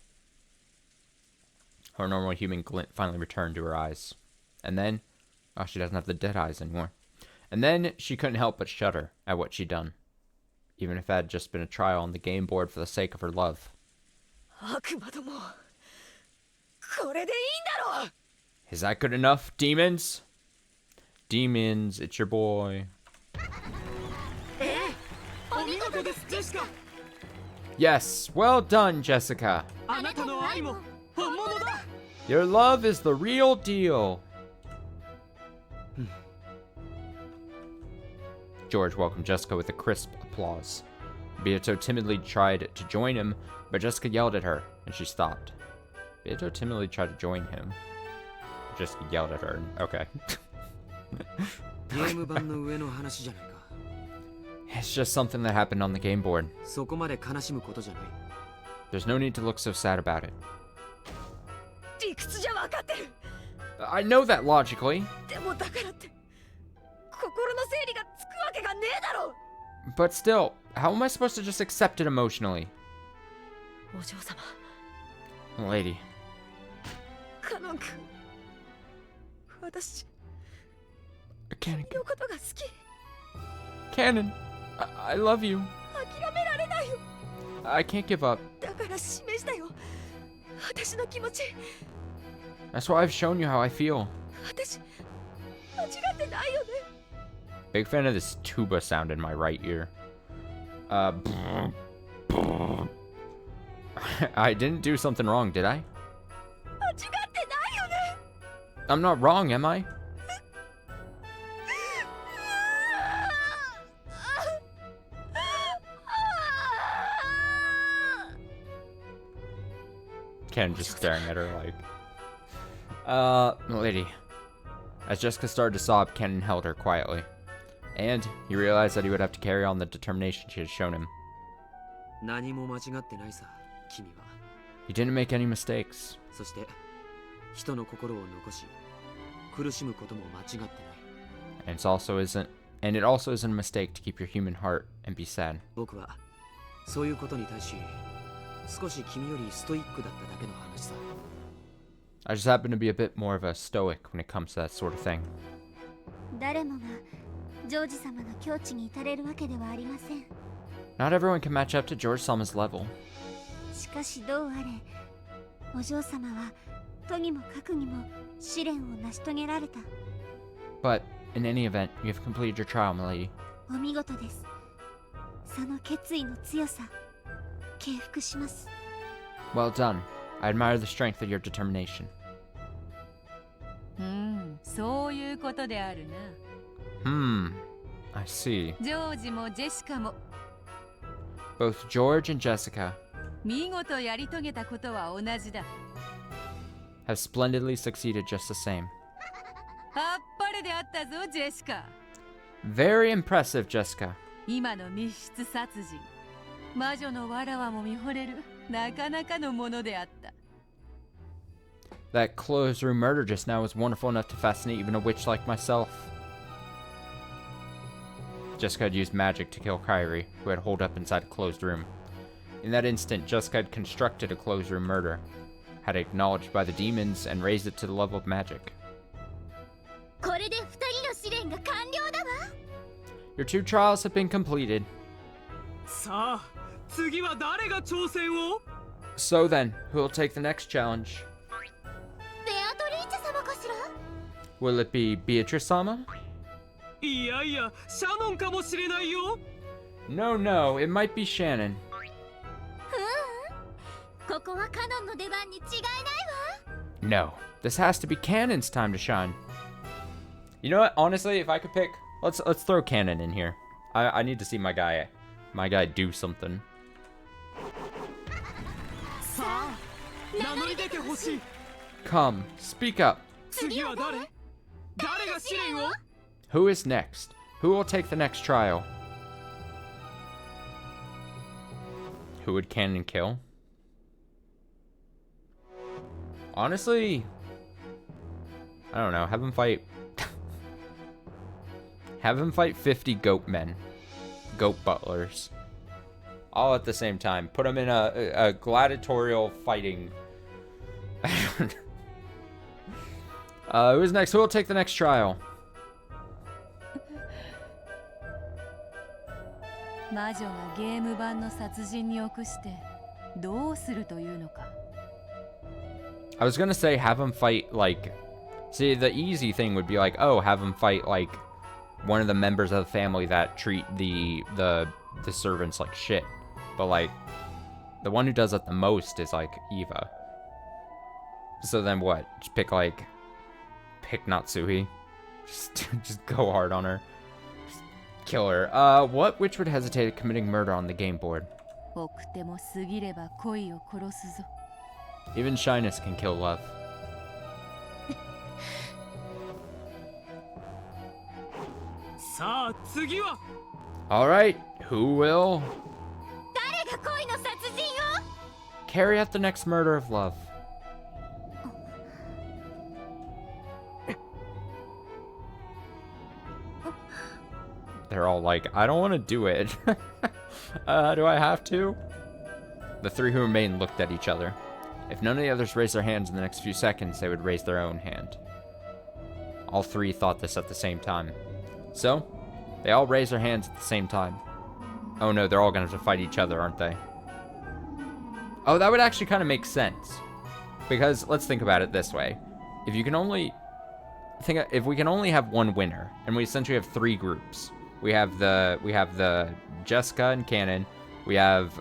Her normal human glint finally returned to her eyes. And then... Oh, she doesn't have the dead eyes anymore. And then she couldn't help but shudder at what she'd done. even if it had just been a trial on the game board for the sake of her love. 悪魔ども、これでいいんだろう。 Is that good enough, demons? Demons, it's your boy. お見事ですジェシカ。 Yes, well done, Jessica. あなたの愛も本物だ。 Your love is the real deal. George welcomed Jessica with a crisp applause. Beato timidly tried to join him, but Jessica yelled at her, and she stopped. Beato timidly tried to join him. Jessica yelled at her. Okay. ゲーム版の上の話じゃないか。 It's just something that happened on the game board. そこまで悲しむことじゃない。 There's no need to look so sad about it. 理屈じゃ分かってる。 I know that logically, でもだからって心の整理がつくわけがねえだろ。 but still, how am I supposed to just accept it emotionally? お嬢様、 Lady. カノン君、私 Cannon. のことが好き。 Cannon. I love you. 諦められないよ。 I can't give up. だから示したよ。私の気持ち。 That's why I've shown you how I feel. 私間違ってないよね。 Big fan of this tuba sound in my right ear. I didn't do something wrong, did I? 間違ってないよね。 I'm not wrong, am I? Ken just staring at her like... lady. As Jessica started to sob, Ken held her quietly. And he realized that he would have to carry on the determination she had shown him. 何も間違ってないさ、君は。 He didn't make any mistakes. そして人の心を残し、苦しむことも間違ってない。 And it also isn't a mistake to keep your human heart and be sad. 僕はそういうことに対し少し君よりストイックだっただけの話さ。 I just happen to be a bit more of a stoic when it comes to that sort of thing. 誰もがジョージ様の境地に至れるわけではありません。 Not everyone can match up to George Sama's level. しかしどうあれ、お嬢様はとにもかくにも試練を成し遂げられた。 But in any event, you have completed your trial, my lady. お見事です。その決意の強さ、敬服します。 Well done. I admire the strength of your determination. そういうことであるな。 I see. ジョージもジェシカも Both George and Jessica 見事やり遂げたことは同じだ。 have splendidly succeeded just the same. あっぱれであったぞジェシカ。 Very impressive, Jessica. 今の密室殺人、魔女のわらわも見惚れるなかなかのものであった。 That closed room murder just now was wonderful enough to fascinate even a witch like myself. Jessica had used magic to kill Kyrie, who had holed up inside a closed room. In that instant, Jessica had constructed a closed room murder, had it acknowledged by the demons, and raised it to the level of magic. これで2人の試練が完了だわ。 Your 2 trials have been completed. さあ次は誰が挑戦を？ So then, who will take the next challenge? ベアトリーチェ様かしら？ Will it be Beatrice-sama? いやいや、シャノンかもしれないよ。 No, no, it might be Shannon. ここはカノンの出番に違いないわ。 No, this has to be Cannon's time to shine. You know what? Honestly, if I could pick, let's throw Cannon in here. I need to see my guy do something. さあ、名乗り出てほしい。 Come, speak up. 次は誰？誰が試練を？ Who is next? Who will take the next trial? Who would Cannon kill? Honestly, I don't know. Have him fight. Have him fight 50 goat men. Goat butlers. All at the same time. Put him in a gladiatorial fighting. Who's next? Who will take the next trial? 魔女がゲーム版の殺人に臆してどうするというのか。 I was gonna say have him fight like, see, the easy thing would be like, oh, have him fight like one of the members of the family that treat the servants like shit. But like the one who does it the most is like Eva. So then what? Just pick Natsuhi. Just go hard on her. Just kill her. What witch would hesitate at committing murder on the game board? 奥手も過ぎれば恋を殺すぞ。 Even shyness can kill love. さあ次は Alright, who will 誰が恋の殺人を carry out the next murder of love? They're all like, I don't want to do it. Do I have to? The three who remained looked at each other. If none of the others raised their hands in the next few seconds, they would raise their own hand. All three thought this at the same time. So, they all raised their hands at the same time. Oh no, they're all gonna have to fight each other, aren't they? Oh, that would actually kind of make sense. Because, let's think about it this way. If we can only have one winner, and we essentially have three groups. We have the Jessica and Cannon, we have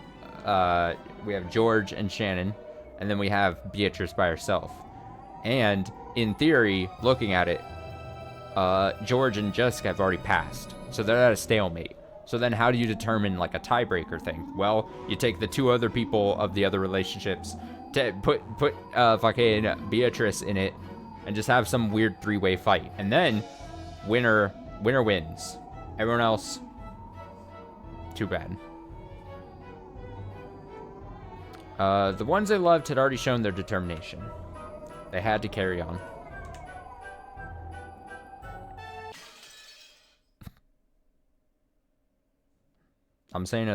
George and Shannon, and then we have Beatrice by herself. And, in theory, looking at it, George and Jessica have already passed. So they're at a stalemate. So then how do you determine, like, a tiebreaker thing? Well, you take the two other people of the other relationships, to put fucking Beatrice in it, and just have some weird three-way fight. And then, winner wins. Everyone else, too bad. The ones they loved had already shown their determination. They had to carry on. I'm saying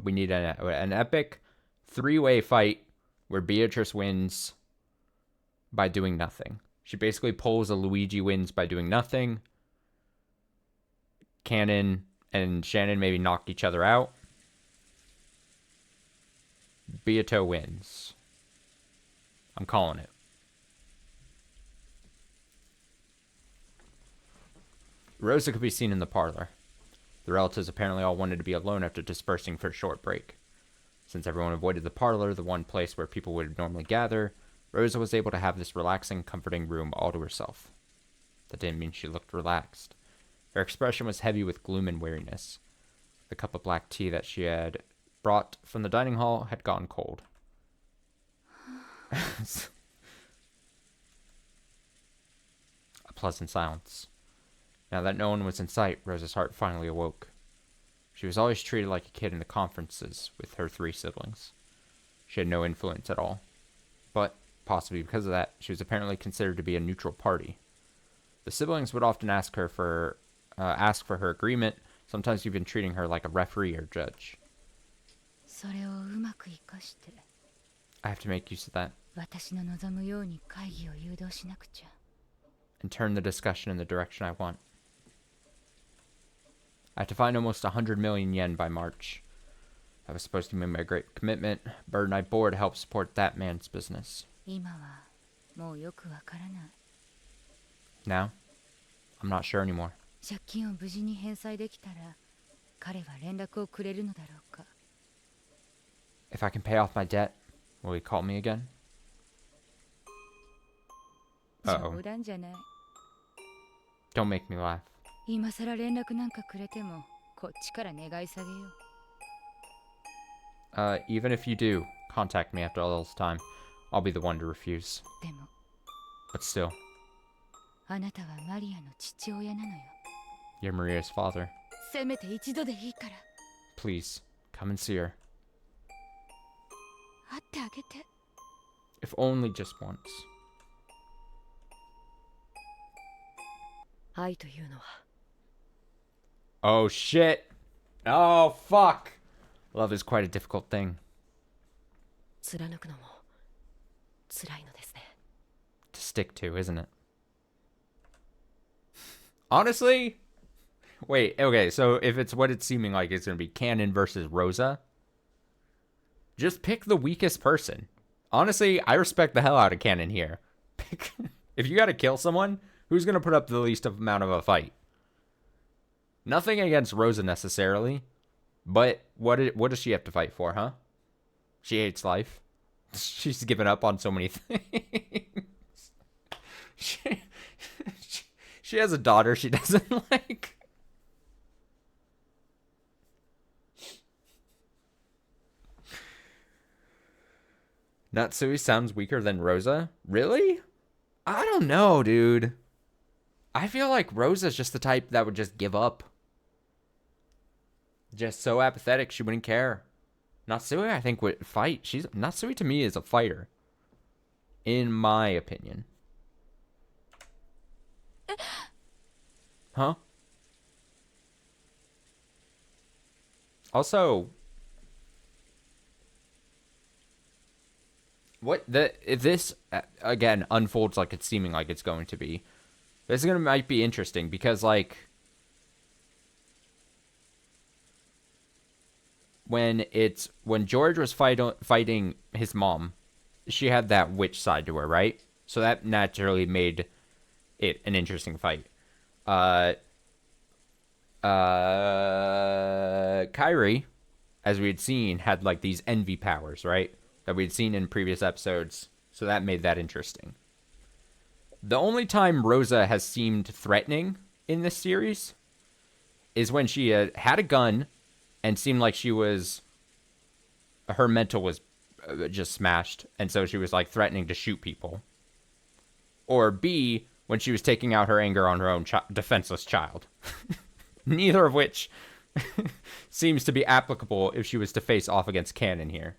we need an epic three-way fight where Beatrice wins by doing nothing. She basically pulls a Luigi wins by doing nothing. Cannon and Shannon maybe knock each other out. Beato wins. I'm calling it. Rosa could be seen in the parlor. The relatives apparently all wanted to be alone after dispersing for a short break. Since everyone avoided the parlor, the one place where people would normally gather, Rosa was able to have this relaxing, comforting room all to herself. That didn't mean she looked relaxed. Her expression was heavy with gloom and weariness. The cup of black tea that she had brought from the dining hall had gone cold. A pleasant silence. Now that no one was in sight, Rosa's heart finally awoke. She was always treated like a kid in the conferences with her three siblings. She had no influence at all. But, possibly because of that, she was apparently considered to be a neutral party. The siblings would often ask for her agreement, sometimes even treating her like a referee or judge. I have to make use of that. And turn the discussion in the direction I want. I have to find almost 100 million yen by March. That was supposed to be my great commitment. Burden I bore to help support that man's business. Now, I'm not sure anymore. If I can pay off my debt, will he call me again? Uh-oh. Don't make me laugh. Even if you do, contact me after all this time. I'll be the one to refuse. But still. You're Maria's father. Please, come and see her. If only just once. Oh shit! Oh fuck! Love is quite a difficult thing. To stick to, isn't it? Honestly, Wait, okay, so if it's what it's seeming like it's going to be Canon versus Rosa, just pick the weakest person. Honestly, I respect the hell out of Canon here. If you got to kill someone, who's going to put up the least amount of a fight? Nothing against Rosa necessarily, but what does she have to fight for, huh? She hates life. She's given up on so many things. She has a daughter she doesn't like. Natsui sounds weaker than Rosa? Really? I don't know, dude. I feel like Rosa's just the type that would just give up. Just so apathetic, she wouldn't care. Natsui, I think, would fight. Natsui to me is a fighter. In my opinion. Huh? Also, if this again unfolds like it's seeming like it's going to be, this might be interesting because like when George was fighting his mom, she had that witch side to her, right? So that naturally made it an interesting fight. Kairi, as we had seen, had like these envy powers, right? That we'd seen in previous episodes. So that made that interesting. The only time Rosa has seemed threatening in this series is when she had a gun and seemed like her mental was just smashed. And so she was like threatening to shoot people. Or B, when she was taking out her anger on her own defenseless child. Neither of which seems to be applicable if she was to face off against Canon here.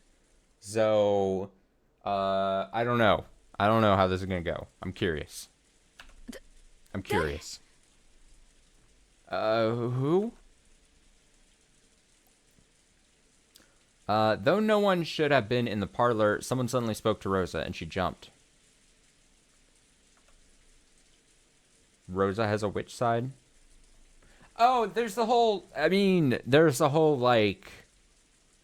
So, I don't know. I don't know how this is going to go. I'm curious. I'm curious. Who? Though no one should have been in the parlor, someone suddenly spoke to Rosa, and she jumped. Rosa has a witch side? Oh, there's the whole... I mean, there's the whole, like...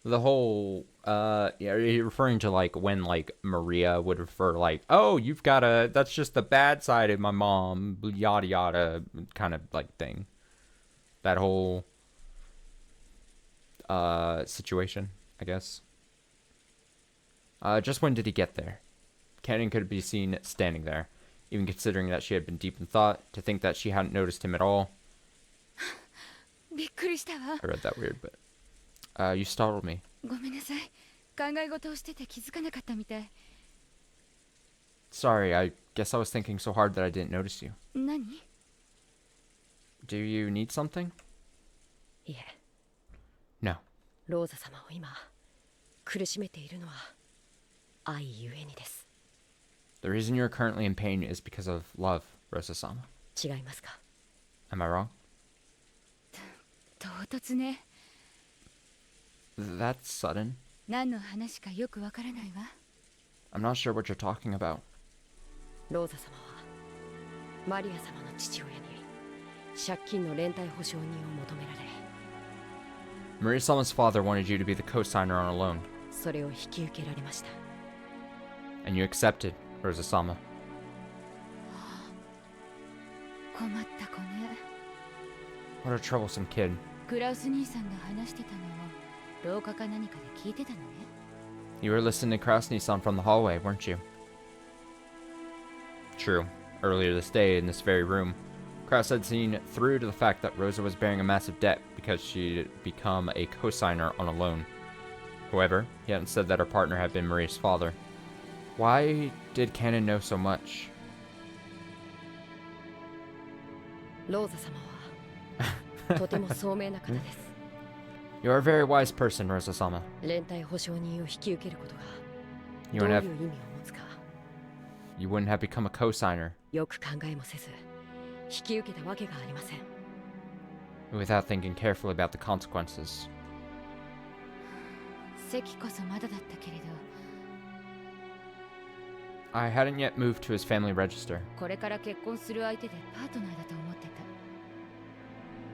The whole... yeah, you're referring to, like, when, like, Maria would refer, like, oh, you've got a... That's just the bad side of my mom, yada yada, kind of, like, thing. That whole... situation, I guess. Just when did he get there? Canon could be seen standing there, even considering that she had been deep in thought, to think that she hadn't noticed him at all. I read that weird, but... you startled me. Sorry, I guess I was thinking so hard that I didn't notice you. Do you need something? No. The reason you're currently in pain is because of love, Rosa-sama. Am I wrong? That's sudden. I'm not sure what you're talking about. Maria-sama's father wanted you to be the co-signer on a loan. And you accepted, Rosa-sama. What a troublesome kid. You were listening to Kraus-Nissan from the hallway, weren't you? True. Earlier this day, in this very room, Kraus had seen through to the fact that Rosa was bearing a massive debt because she'd become a co-signer on a loan. However, he hadn't said that her partner had been Maria's father. Why did Canon know so much? You're a very wise person, Rosa-sama. You wouldn't have become a co-signer without thinking carefully about the consequences. I hadn't yet moved to his family register.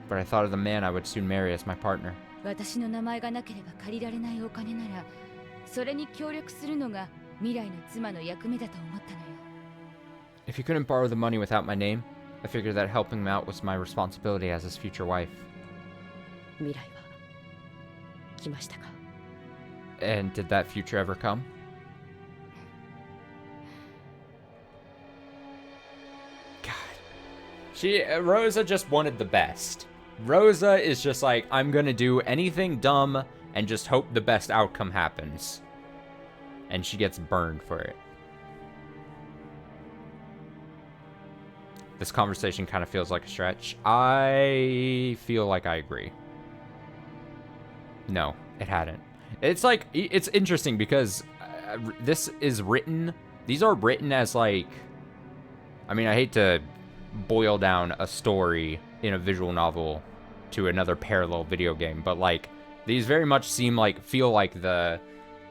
but I thought of the man I would soon marry as my partner. 私の名前がなければ借りられないお金なら、それに協力するのが未来の妻の役目だと思ったのよ。If he couldn't borrow the money without my name, I figured that helping him out was my responsibility as his future wife. 未来は来ましたか? And did that future ever come? God. Rosa just wanted the best. Rosa is just like, I'm gonna do anything dumb and just hope the best outcome happens. And she gets burned for it. This conversation kind of feels like a stretch. I feel like I agree. No, it hadn't. It's like, it's interesting because this is written, these are written as like, I mean, I hate to boil down a story in a visual novel to another parallel video game, but like, these very much feel like the,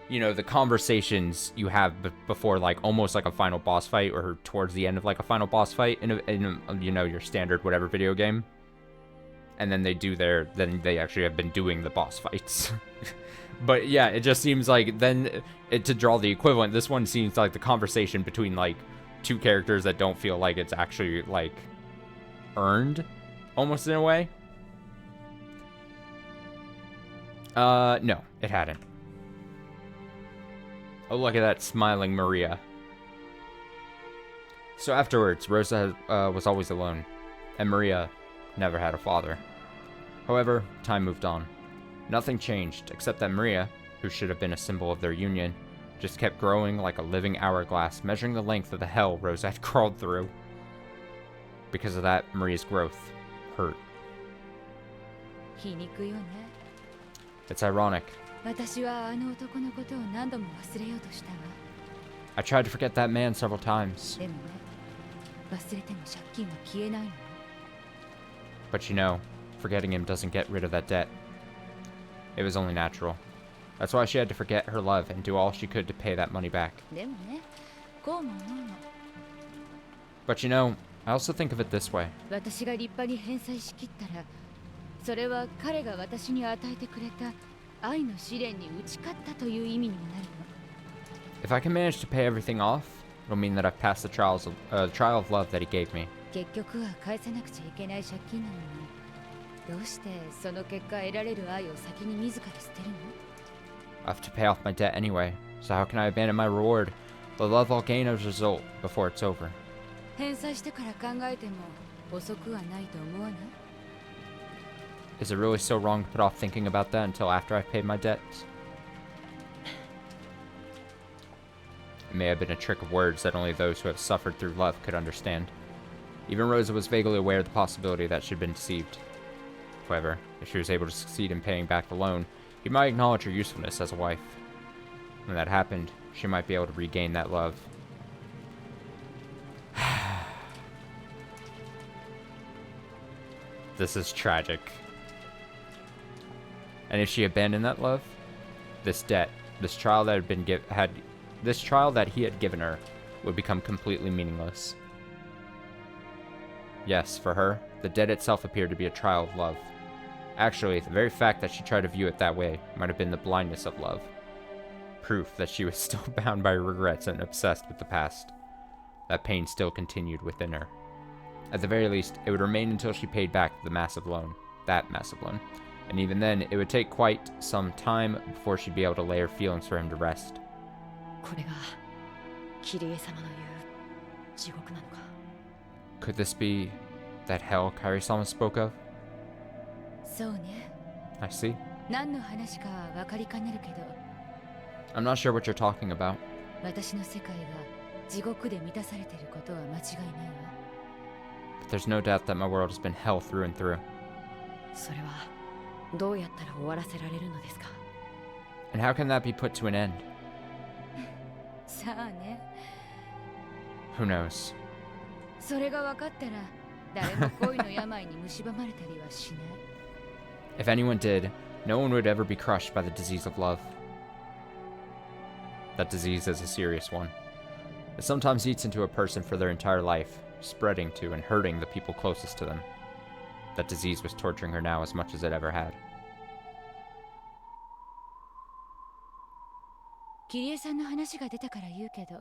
you know, the conversations you have before like almost like a final boss fight or towards the end of like a final boss fight in you know, your standard whatever video game. And then then they actually have been doing the boss fights. But yeah, it just seems like then to draw the equivalent, this one seems like the conversation between like two characters that don't feel like it's actually like earned almost in a way. No, it hadn't. Oh, look at that smiling Maria. So afterwards, Rosa was always alone, and Maria never had a father. However, time moved on. Nothing changed, except that Maria, who should have been a symbol of their union, just kept growing like a living hourglass, measuring the length of the hell Rosa had crawled through. Because of that, Maria's growth hurt. It's ironic. I tried to forget that man several times. But you know, forgetting him doesn't get rid of that debt. It was only natural. That's why she had to forget her love and do all she could to pay that money back. But you know, I also think of it this way. If I can manage to pay everything off, it'll mean that I've passed the trial of love that he gave me. I have to pay off my debt anyway, so how can I abandon my reward, the love I'll gain as a result, before it's over? Is it really so wrong to put off thinking about that until after I've paid my debts? It may have been a trick of words that only those who have suffered through love could understand. Even Rosa was vaguely aware of the possibility that she'd been deceived. However, if she was able to succeed in paying back the loan, he might acknowledge her usefulness as a wife. When that happened, she might be able to regain that love. This is tragic. And if she abandoned that love, this debt, this trial that he had given her, would become completely meaningless. Yes, for her, the debt itself appeared to be a trial of love. Actually, the very fact that she tried to view it that way might have been the blindness of love. Proof that she was still bound by regrets and obsessed with the past. That pain still continued within her. At the very least, it would remain until she paid back the massive loan. That massive loan. And even then, it would take quite some time before she'd be able to lay her feelings for him to rest. Could this be that hell Kairi-sama spoke of? I see. I'm not sure what you're talking about. But there's no doubt that my world has been hell through and through. And how can that be put to an end? Who knows? If anyone did, no one would ever be crushed by the disease of love. That disease is a serious one. It sometimes eats into a person for their entire life, spreading to and hurting the people closest to them. that disease was torturing her now as much as it ever had. キリエさんの話が出たから言うけど、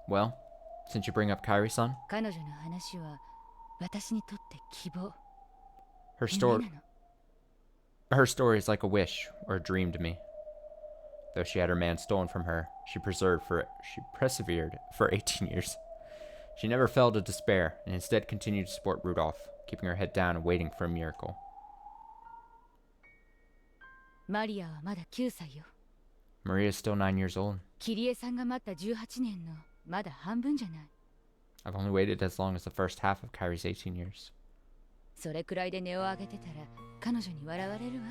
Well, since you bring up Kairi-san, 彼女の話は私にとって希望。 her 夢 story なの。 her story is like a wish or a dream to me. Though she had her man stolen from her, she persevered for 18 years. She never fell to despair and instead continued to support Rudolph, keeping her head down and waiting for a miracle. マリアはまだ9歳よ。 Maria is still 9 years old. キリエさんが待った18年のまだ半分じゃない。 I've only waited as long as the first half of Kairi's 18 years. それくらいで音を上げてたら彼女に笑われるわ。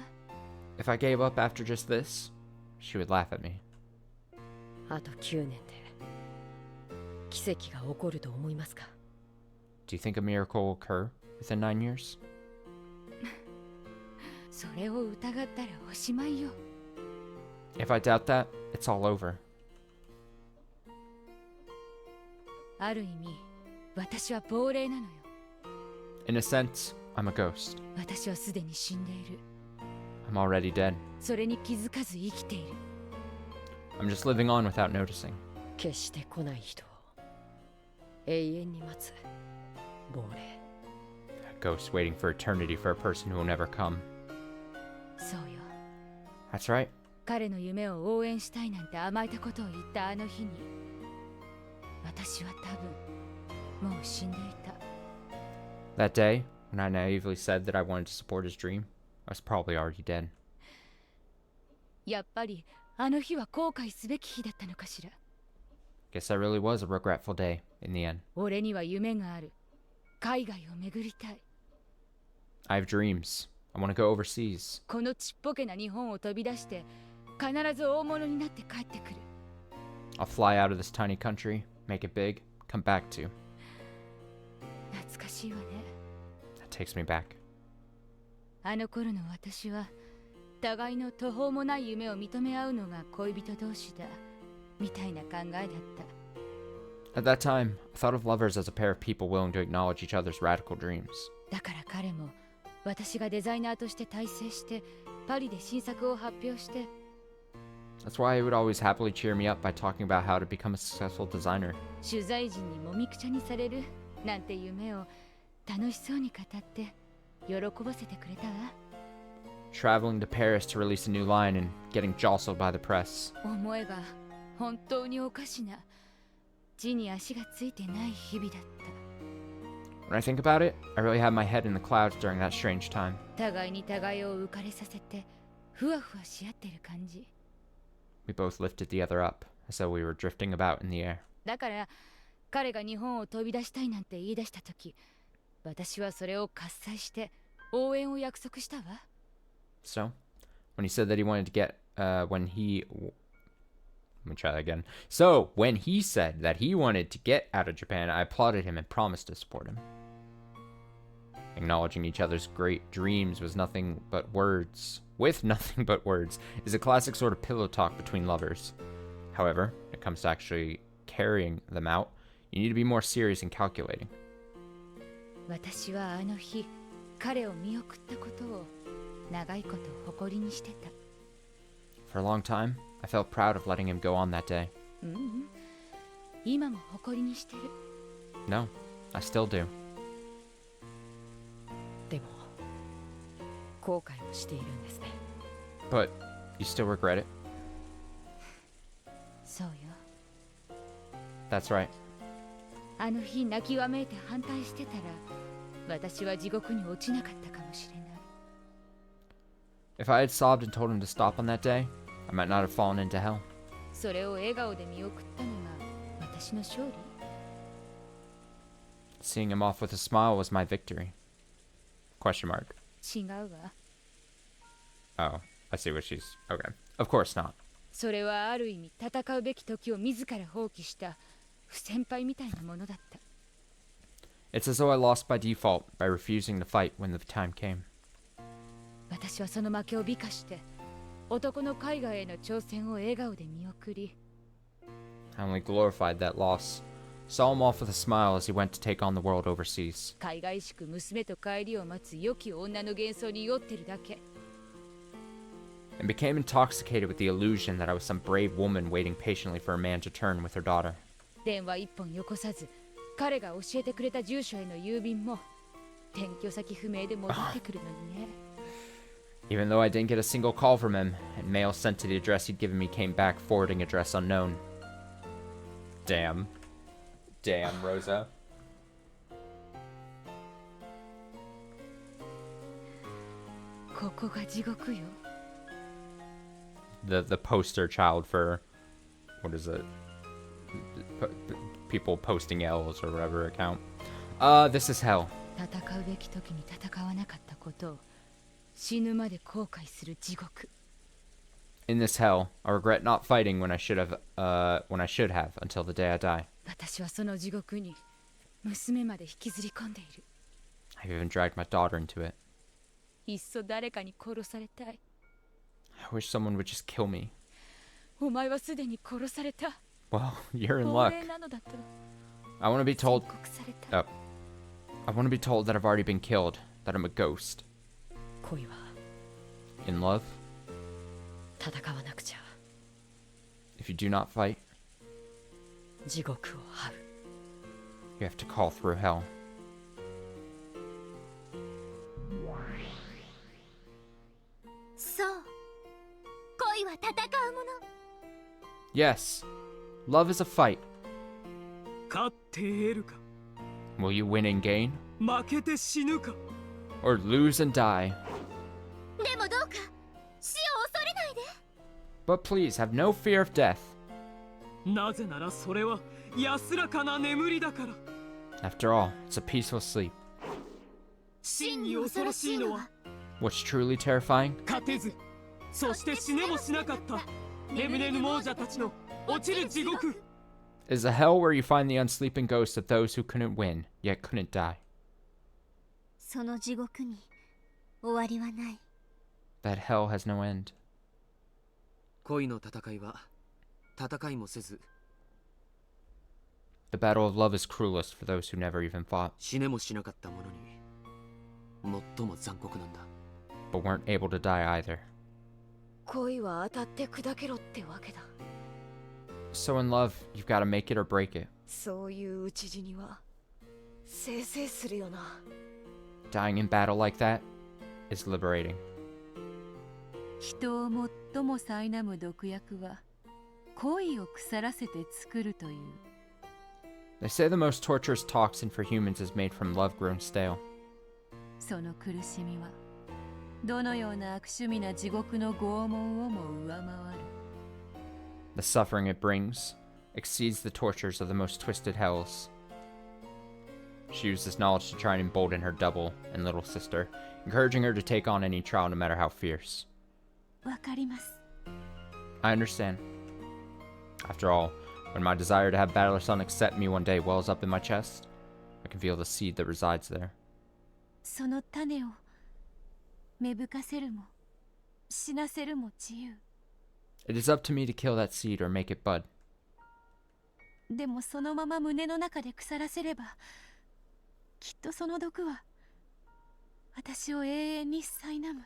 If I gave up after just this, she would laugh at me. あと9年で奇跡が起こると思いますか？ Do you think a miracle will occur within 9 years? それを疑ったらおしまいよ。 If I doubt that, it's all over. ある意味、私は亡霊なのよ。 In a sense, I'm a ghost. 私はすでに死んでいる。 I'm already dead. それに気づかず生きている。 I'm just living on without noticing. 決して来ない人を永遠に待つ亡霊。 A ghost waiting for eternity for a person who will never come. そうよ。 That's right. 彼の夢を応援したいなんて甘えたことを言ったあの日に、私は多分もう死んでいた。 That day, when I naively said that I wanted to support his dream, I was probably already dead. やっぱりあの日は後悔すべき日だったのかしら。 Guess that really was a regretful day in the end. 俺には夢がある。海外を巡りたい。 I have dreams. I want to go overseas. このちっぽけな日本を飛び出して必ず大物になって帰ってくる。 I'll fly out of this tiny country, make it big, come back to. 懐かしいわね。 That takes me back. あの頃の私は互いの途方もない夢を認め合うのが恋人同士だみたいな考えだった。 At that time, I thought of lovers as a pair of people willing to acknowledge each other's radical dreams. だから彼も私がデザイナーとして大成してパリで新作を発表して。 That's why he would always happily cheer me up by talking about how to become a successful designer. 取材陣にもみくちゃにされるなんて夢を楽しそうに語って喜ばせてくれたわ。 Traveling to Paris to release a new line and getting jostled by the press. 思えば本当におかしな地に足がついてない日々だった。 When I think about it, I really had my head in the clouds during that strange time. 互いに互いを浮かれさせてふわふわし合ってる感じ。 We both lifted the other up, as though we were drifting about in the air. だから彼が日本を飛び出したいなんて言い出した時、私はそれを喝采して応援を約束したわ。 So, when he said that he wanted to get, let me try that again. So, when he said that he wanted to get out of Japan, I applauded him and promised to support him. Acknowledging each other's great dreams with nothing but words, is a classic sort of pillow talk between lovers. However, when it comes to actually carrying them out, you need to be more serious and calculating. 私はあの日、彼を見送ったことを長いこと誇りにしてた。 For a long time, I felt proud of letting him go on that day. 今も誇りにしてる。 No, I still do. でも後悔をしているんですね。 But, you still regret it? そうよ。 That's right. あの日泣きわめいて反対してたら、私は地獄に落ちなかったかもしれない。 If I had sobbed and told him to stop on that day, I might not have fallen into hell. それを笑顔で見送ったのが私の勝利。 Seeing him off with a smile was my victory. Question mark. 違うわ。 Oh, I see what she's... Okay. Of course not. それはある意味戦うべき時を自ら放棄した不先輩みたいなものだった。 It's as though I lost by default by refusing to fight when the time came. 私はその負けを美化して男の海外への挑戦を笑顔で見送り。 I only glorified that loss, saw him off with a smile as he went to take on the world overseas. 海外しく娘と帰りを待つ良き女の幻想に酔ってるだけ。 And became intoxicated with the illusion that I was some brave woman waiting patiently for a man to turn with her daughter. 電話一本よこさず、彼が教えてくれた住所への郵便も転居先不明で戻ってくるのにね。Even though I didn't get a single call from him, and mail sent to the address he'd given me came back forwarding address unknown. Damn. Damn, Rosa. ここが地獄よ。The poster child for, what is it? People posting L's or whatever account. This is hell. 戦うべき時に戦わなかったことを死ぬまで後悔する地獄。 In this hell, I regret not fighting when I should have until the day I die. 私はその地獄に娘まで引きずり込んでいる。 I've even dragged my daughter into it. いっそ誰かに殺されたい。 I wish someone would just kill me. お前はすでに殺された。 Well, you're in 亡 luck. 霊なのだと I want to be told. 宣告された。 Oh. I want to be told that I've already been killed, that I'm a ghost. 恋は In love, 戦わなくちゃ if you do not fight, 地獄を這う。 you have to call through hell. そう恋は戦うもの Yes, love is a fight. 勝って得るか Will you win and gain, 負けて死ぬか or lose and die? でもどうか死を恐れないで But please have no fear of death. なぜならそれは安らかな眠りだから After all, it's a peaceful sleep. 真に恐ろしいのは What's truly terrifying 勝てずそして死ねもしなかった眠れぬ亡者たちの落ちる地獄 is a hell where you find the unsleeping ghosts of those who couldn't win, yet couldn't die. その地獄に終わりはない That hell has no end. 恋の戦いは戦いもせず The battle of love is cruelest for those who never even fought, 死ねもしなかった者に最も残酷なんだ but weren't able to die either. 恋は当たって砕けろってわけだ。 So in love, you've got to make it or break it. そういう討ち死にはせいせいするよな。 Dying in battle like that is liberating. 人を最も苛む毒薬は恋を腐らせて作るという。 They say the most torturous toxin for humans is made from love grown stale. その苦しみはどのような悪趣味な地獄の拷問をも上回る。 The suffering it brings exceeds the tortures of the most twisted hells. She used this knowledge to try and embolden her double and little sister, encouraging her to take on any trial no matter how fierce. わかります。 I understand. After all, when my desire to have Battler Sun accept me one day wells up in my chest, I can feel the seed that resides there. その種を芽吹かせるも死なせるも自由。 It is up to me to kill that seed or make it bud. でもそのまま胸の中で腐らせればきっとその毒は私を永遠に苛む。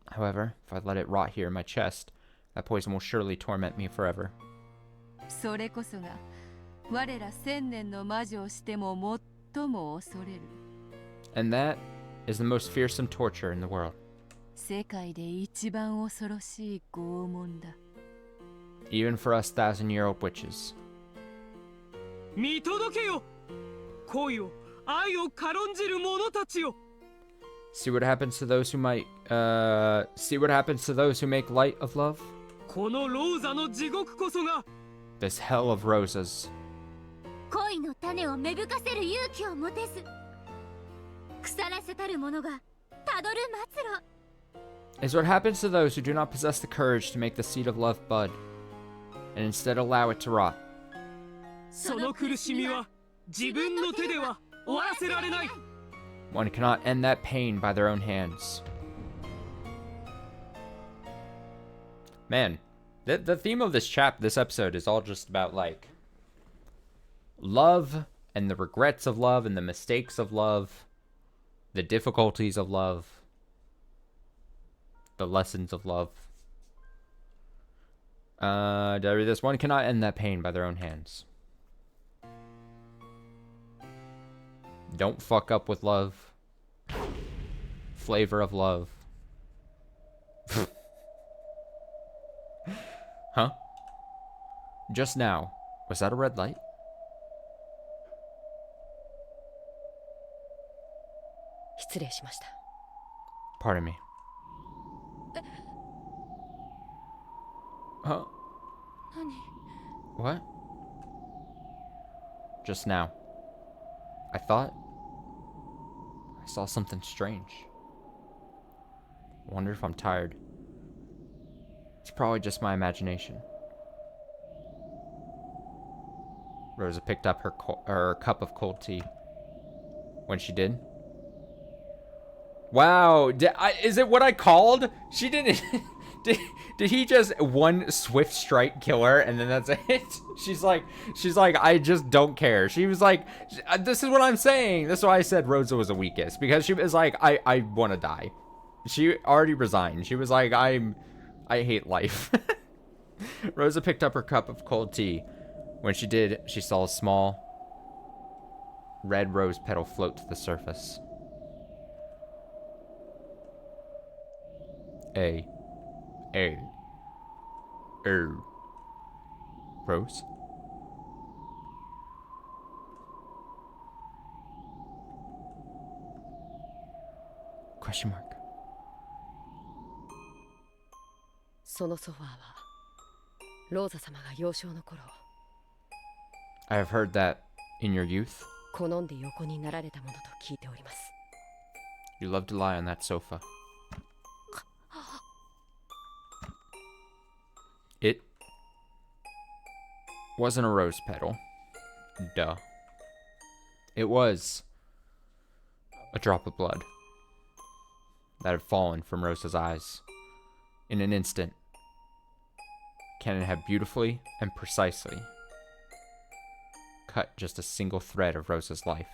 However, if I let it rot here in my chest, that poison will surely torment me forever. それこそが我ら千年の魔女をしても最も恐れる And that is the most fearsome torture in the world. 世界で一番恐ろしい拷問だ。 Even for us thousand-year-old witches. 見届けよ恋を愛を軽んじる者たちよ See what happens to those who make light of love? このローザの地獄こそが This hell of roses. 恋の種を芽吹かせる勇気を持てず腐らせたる者がたどる末路 Is what happens to those who do not possess the courage to make the seed of love bud, and instead allow it to rot. その苦しみは自分の手では終わらせられない One cannot end that pain by their own hands. Man, the theme of this episode is all just about love and the regrets of love and the mistakes of love, the difficulties of love, the lessons of love. Did I read this? One cannot end that pain by their own hands. Don't fuck up with love. Flavor of love. Huh? Just now. Was that a red light? Pardon me. Huh? What? Just now. I thought I saw something strange. Wonder if I'm tired. It's probably just my imagination. Rosa picked up her cup of cold tea. When she did. Wow, is it what I called? She didn't. Did he just one swift strike kill her and then that's it? She's like, I just don't care. She was like, this is what I'm saying. That's why I said Rosa was the weakest, because she was like, I want to die. She already resigned. She was like, I hate life. Rosa picked up her cup of cold tea. When she did, she saw a small red rose petal float to the surface. Rose? Question mark. そのソファーはローザ様が幼少の頃 I have heard that in your youth 好んで横になられたものと聞いております。 You love to lie on that sofa. It wasn't a rose petal. Duh. It was a drop of blood that had fallen from Rosa's eyes. In an instant, Cannon had beautifully and precisely cut just a single thread of Rosa's life.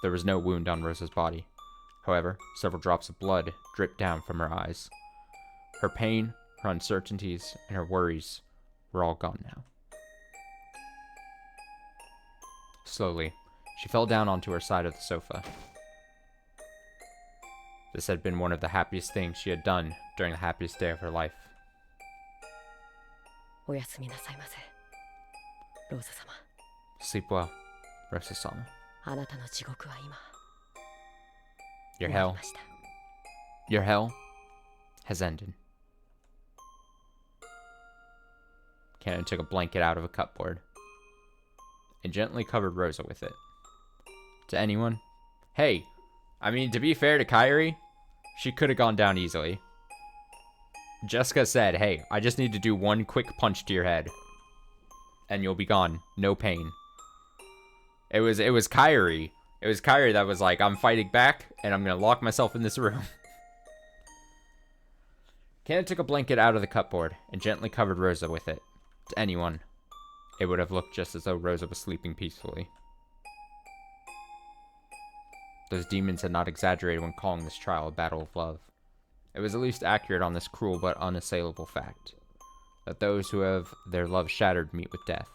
There was no wound on Rosa's body. However, several drops of blood dripped down from her eyes. Her pain, her uncertainties, and her worries were all gone now. Slowly, she fell down onto her side of the sofa. This had been one of the happiest things she had done during the happiest day of her life. おやすみなさいませ、ローザ様。 Sleep well, Rosa-sama. あなたの地獄は今 Your 終わり hell, ました。 your hell has ended. Cannon took a blanket out of a cupboard and gently covered Rosa with it. To anyone, hey, I mean, to be fair to Kairi, she could have gone down easily. Jessica said, hey, I just need to do one quick punch to your head and you'll be gone. No pain. It was Kairi. It was Kairi that was like, I'm fighting back and I'm going to lock myself in this room. Cannon took a blanket out of the cupboard and gently covered Rosa with it. To anyone, it would have looked just as though Rosa was sleeping peacefully. Those demons had not exaggerated when calling this trial a battle of love. It was at least accurate on this cruel but unassailable fact, that those who have their love shattered meet with death.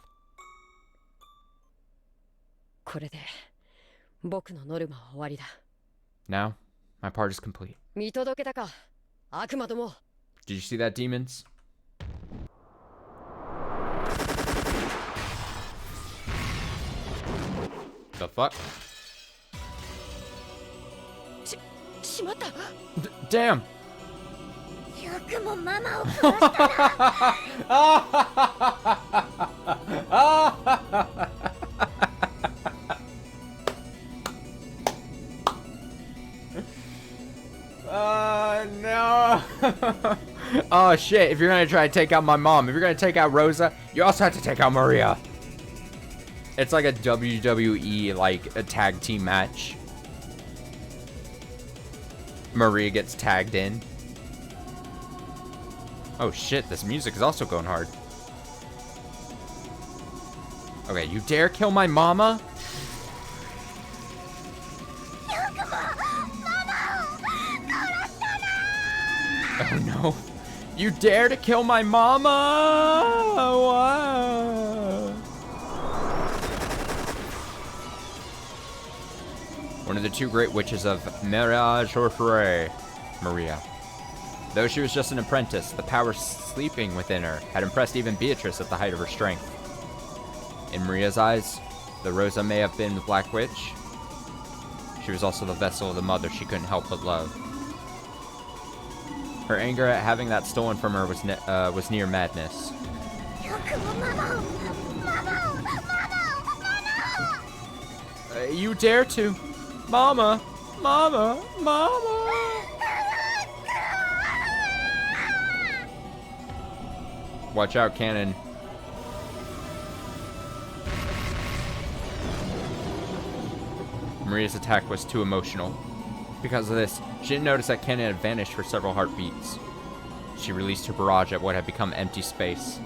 これで僕のノルマは終わりだ。 Now, my part is complete. 見届けたか、悪魔ども。 Did you see that, demons? The fuck? しまった。Damn! よくもママを殺したな。No! Oh shit, if you're gonna try to take out my mom, if you're gonna take out Rosa, you also have to take out Maria. It's like a WWE, like, a tag team match. Maria gets tagged in. Oh shit, this music is also going hard. Okay, you dare kill my mama? Oh no. You dare to kill my mama? Wow. One of the two great witches of Mirage or Maria. Though she was just an apprentice, the power sleeping within her had impressed even Beatrice at the height of her strength. In Maria's eyes, though Rosa may have been the Black Witch, she was also the vessel of the mother she couldn't help but love. Her anger at having that stolen from her was near madness. You dare to? Mama! Mama! Mama! Watch out, cannon. Maria's attack was too emotional. Because of this, she didn't notice that Cannon had vanished for several heartbeats. She released her barrage at what had become empty space.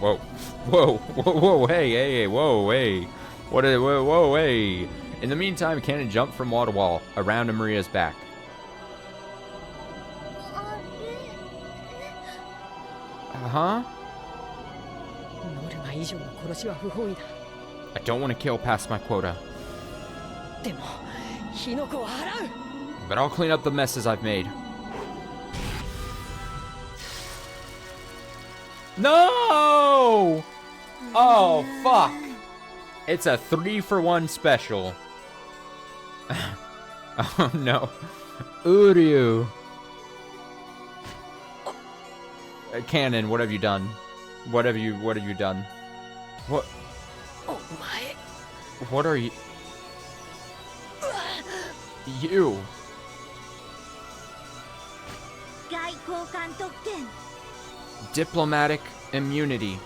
Whoa. Whoa. Whoa, whoa, hey, hey, hey, whoa, hey. Whoa, whoa, hey. In the meantime, Cannon jumped from wall to wall, around to Maria's back. Uh-huh? I don't want to kill past my quota. But I'll clean up the messes I've made. No! Oh, fuck. It's a 3-for-1 special. Oh, no. Uryu. Cannon, what have you done? What have you done? What? What are you? You. Diplomatic immunity.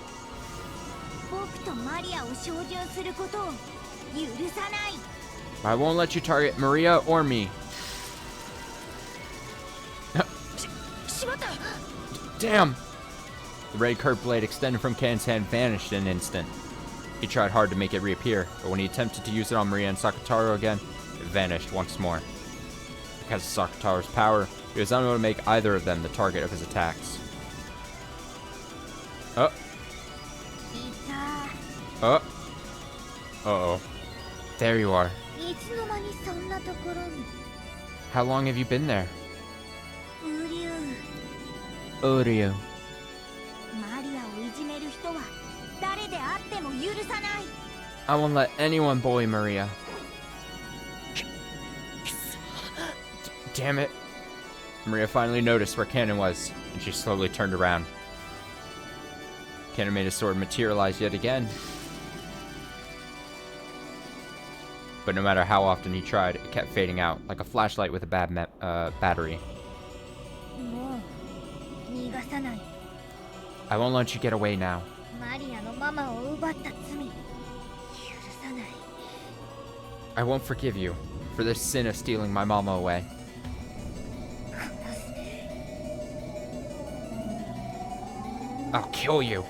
I won't let you target Maria or me. Damn! The red curved blade extended from Ken's hand vanished in an instant. He tried hard to make it reappear, but when he attempted to use it on Maria and Sakataro again, it vanished once more. Because of Sakataro's power, he was unable to make either of them the target of his attacks. Uh-oh. There you are. How long have you been there? Uryu. I won't let anyone bully Maria. Damn it. Maria finally noticed where Cannon was, and she slowly turned around. Cannon made his sword materialize yet again. But no matter how often he tried, it kept fading out, like a flashlight with a bad battery. I won't let you get away now. I won't forgive you for this sin of stealing my mama away. I'll kill you.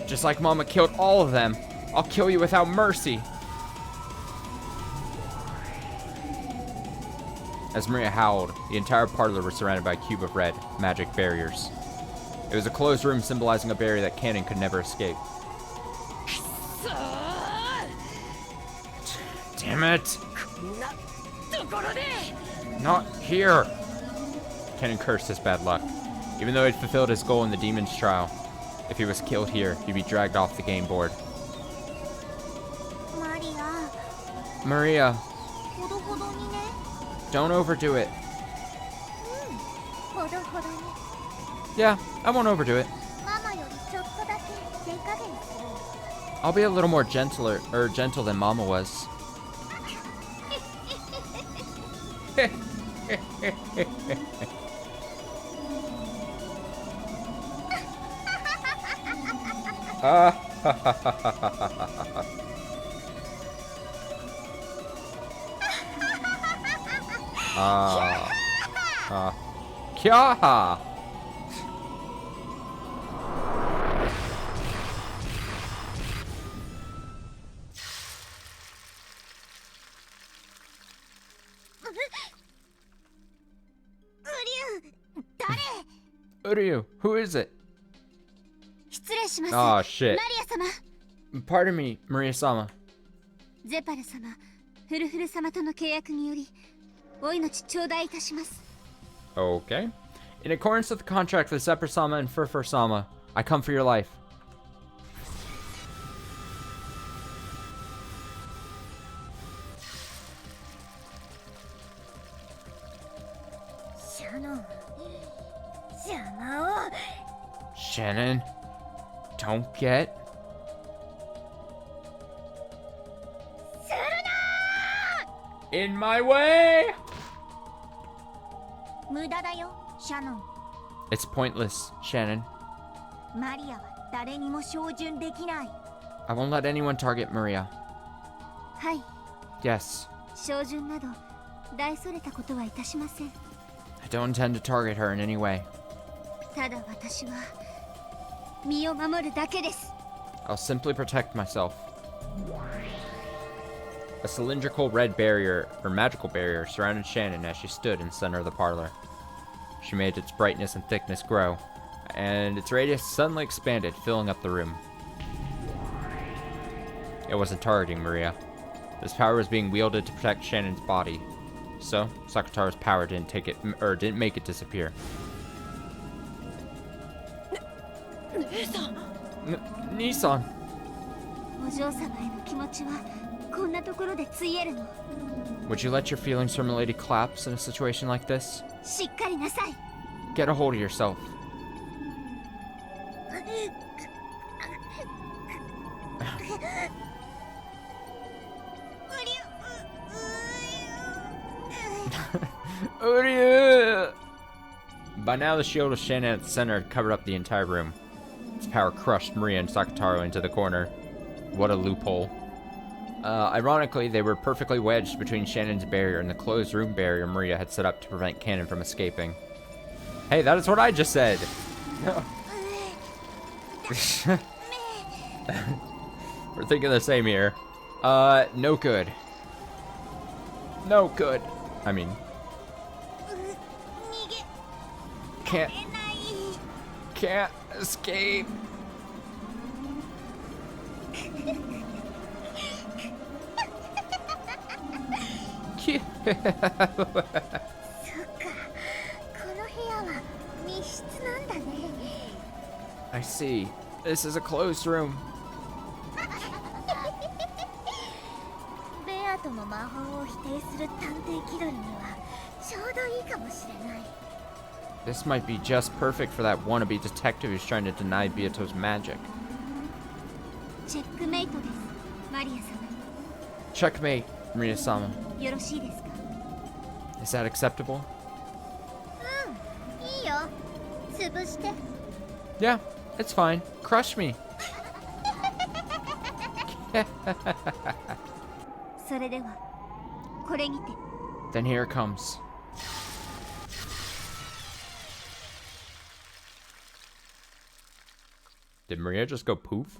Just like Mama killed all of them, I'll kill you without mercy. As Maria howled, the entire parlor was surrounded by a cube of red, magic barriers. It was a closed room symbolizing a barrier that Cannon could never escape. Damn it! Not here! Cannon cursed his bad luck. Even though he'd fulfilled his goal in the demon's trial, if he was killed here, he'd be dragged off the game board. Maria. Don't overdo it. Yeah, I won't overdo it. I'll be a little more gentle than Mama was. Kya! Uryu, who is it? 失礼します。 Oh shit. マリア様。 Pardon me, Maria-sama. ゼパル様、フルフル様との契約により、お命頂戴いたします。 Okay. In accordance with the contract with Zephyr-sama and Furfur-sama, I come for your life. シャノン、邪魔を。 Shannon, don't get... するな in my way! 無駄だよ、シャノン。 It's pointless, Shannon. マリアは誰にも照準できない。 I won't let anyone target Maria. はい、 Yes, 照準など大それたことはいたしません。 I don't intend to target her in any way. ただ私は身を守るだけです。 I'll simply protect myself. A cylindrical red barrier, or magical barrier, surrounded Shannon as she stood in the center of the parlor. She made its brightness and thickness grow, and its radius suddenly expanded, filling up the room. It wasn't targeting Maria. This power was being wielded to protect Shannon's body. So, Sakataro's power didn't make it disappear. Nissan! お嬢様への気持ちはこんなところでついえるの。 Would you let your feelings for Milady collapse in a situation like this? しっかりなさい。 Get a hold of yourself. By now, the shield of Shannon at the center had covered up the entire room. Its power crushed Maria and Sakataro into the corner. What a loophole. Ironically, they were perfectly wedged between Shannon's barrier and the closed room barrier Maria had set up to prevent Cannon from escaping. Hey, that is what I just said! We're thinking the same here. No good. No good. I mean... Can't escape. I see. This is a closed room. ベアとの魔法を否定する探偵気取りにはちょうどいいかもしれない。 This might be just perfect for that wannabe detective who's trying to deny Beato's magic. チェックメイトです、マリア様。 Checkmate, Maria-sama. よろしいですか？ Is that acceptable? いいよ。潰して。 Yeah, it's fine. Crush me. それではこれにて。 Then here it comes. Did Maria just go poof?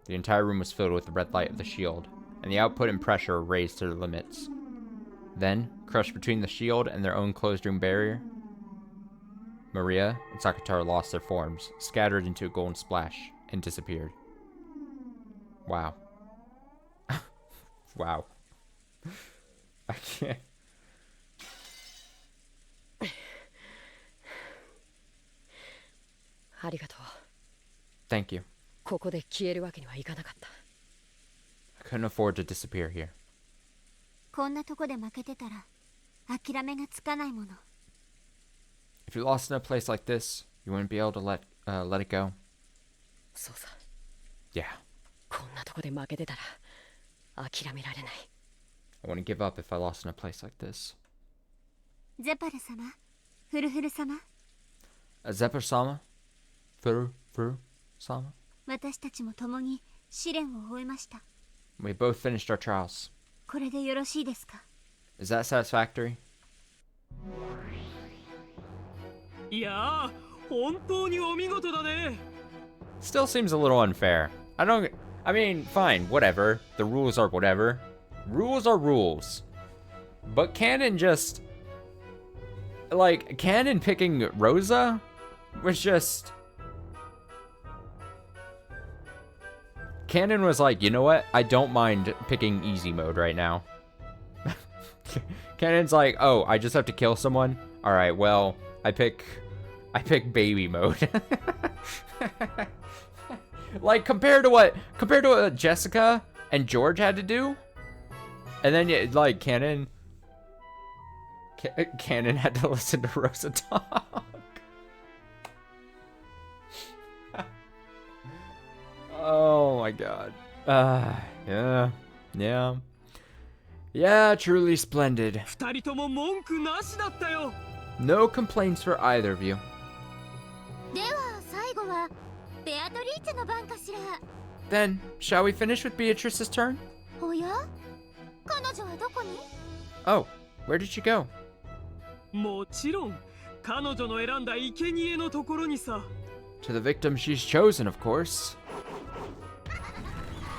The entire room was filled with the red light of the shield, and the output and pressure were raised to their limits. Then, crushed between the shield and their own closed room barrier, Maria and Sakataro lost their forms, scattered into a golden splash, and disappeared. Wow. Wow. I can't. Thank you. ここで消えるわけにはいかなかった。 I couldn't afford to disappear here. こんなとこで負けてたら諦めがつかないもの。 If you're lost in a place like this, you wouldn't be able to let it go. そうさ。 Yeah. こんなとこで負けてたら諦められない。 I wouldn't give up if I lost in a place like this. ゼパル様、フルフル様。Zephyr-sama? Furu-sama? 私たちも共に試練を終えました。 We both finished our trials. これでよろしいですか？ Is that satisfactory? いやー、本当にお見事だね。 Still seems a little unfair. I mean, fine, whatever. The rules are whatever. Rules are rules. But Canon just... Like, Canon picking Rosa was just... Canon was like, you know what? I don't mind picking easy mode right now. Canon's like, oh, I just have to kill someone? Alright, well, I pick baby mode. Like, compared to what Jessica and George had to do? And then, like, Canon had to listen to Rosa talk. Oh my god. Yeah. Yeah, truly splendid. 二人とも文句なしだったよ。 No complaints for either of you. では最後はベアトリーチェの番かしら。 Then, shall we finish with Beatrice's turn? おや？彼女はどこに？ Oh, where did she go? もちろん彼女の選んだ生贄のところにさ。 To the victim she's chosen, of course.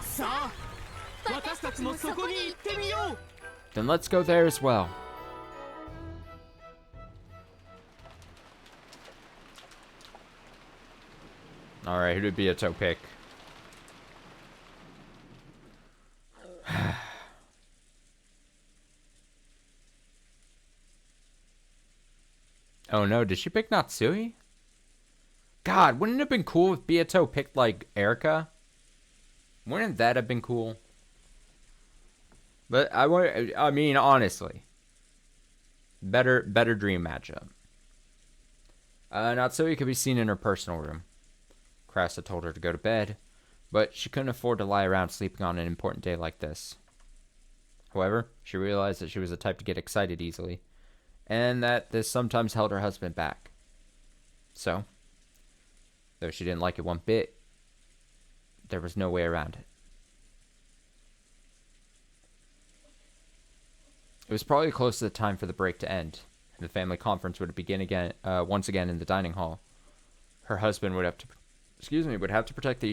さあ、私たちもそこに行ってみよう。 Then let's go there as well. Alright, who did Beato pick? Oh no, did she pick Natsui? God, wouldn't it have been cool if Beato picked, like, Erica? Wouldn't that have been cool? But I mean, honestly, better dream matchup. Natsui could be seen in her personal room. Krasa told her to go to bed, but she couldn't afford to lie around sleeping on an important day like this. However, she realized that she was the type to get excited easily, and that this sometimes held her husband back. So, though she didn't like it one bit, there was no way around it. It was probably close to the time for the break to end, and the family conference would begin again, once again in the dining hall. Her husband would have to protect the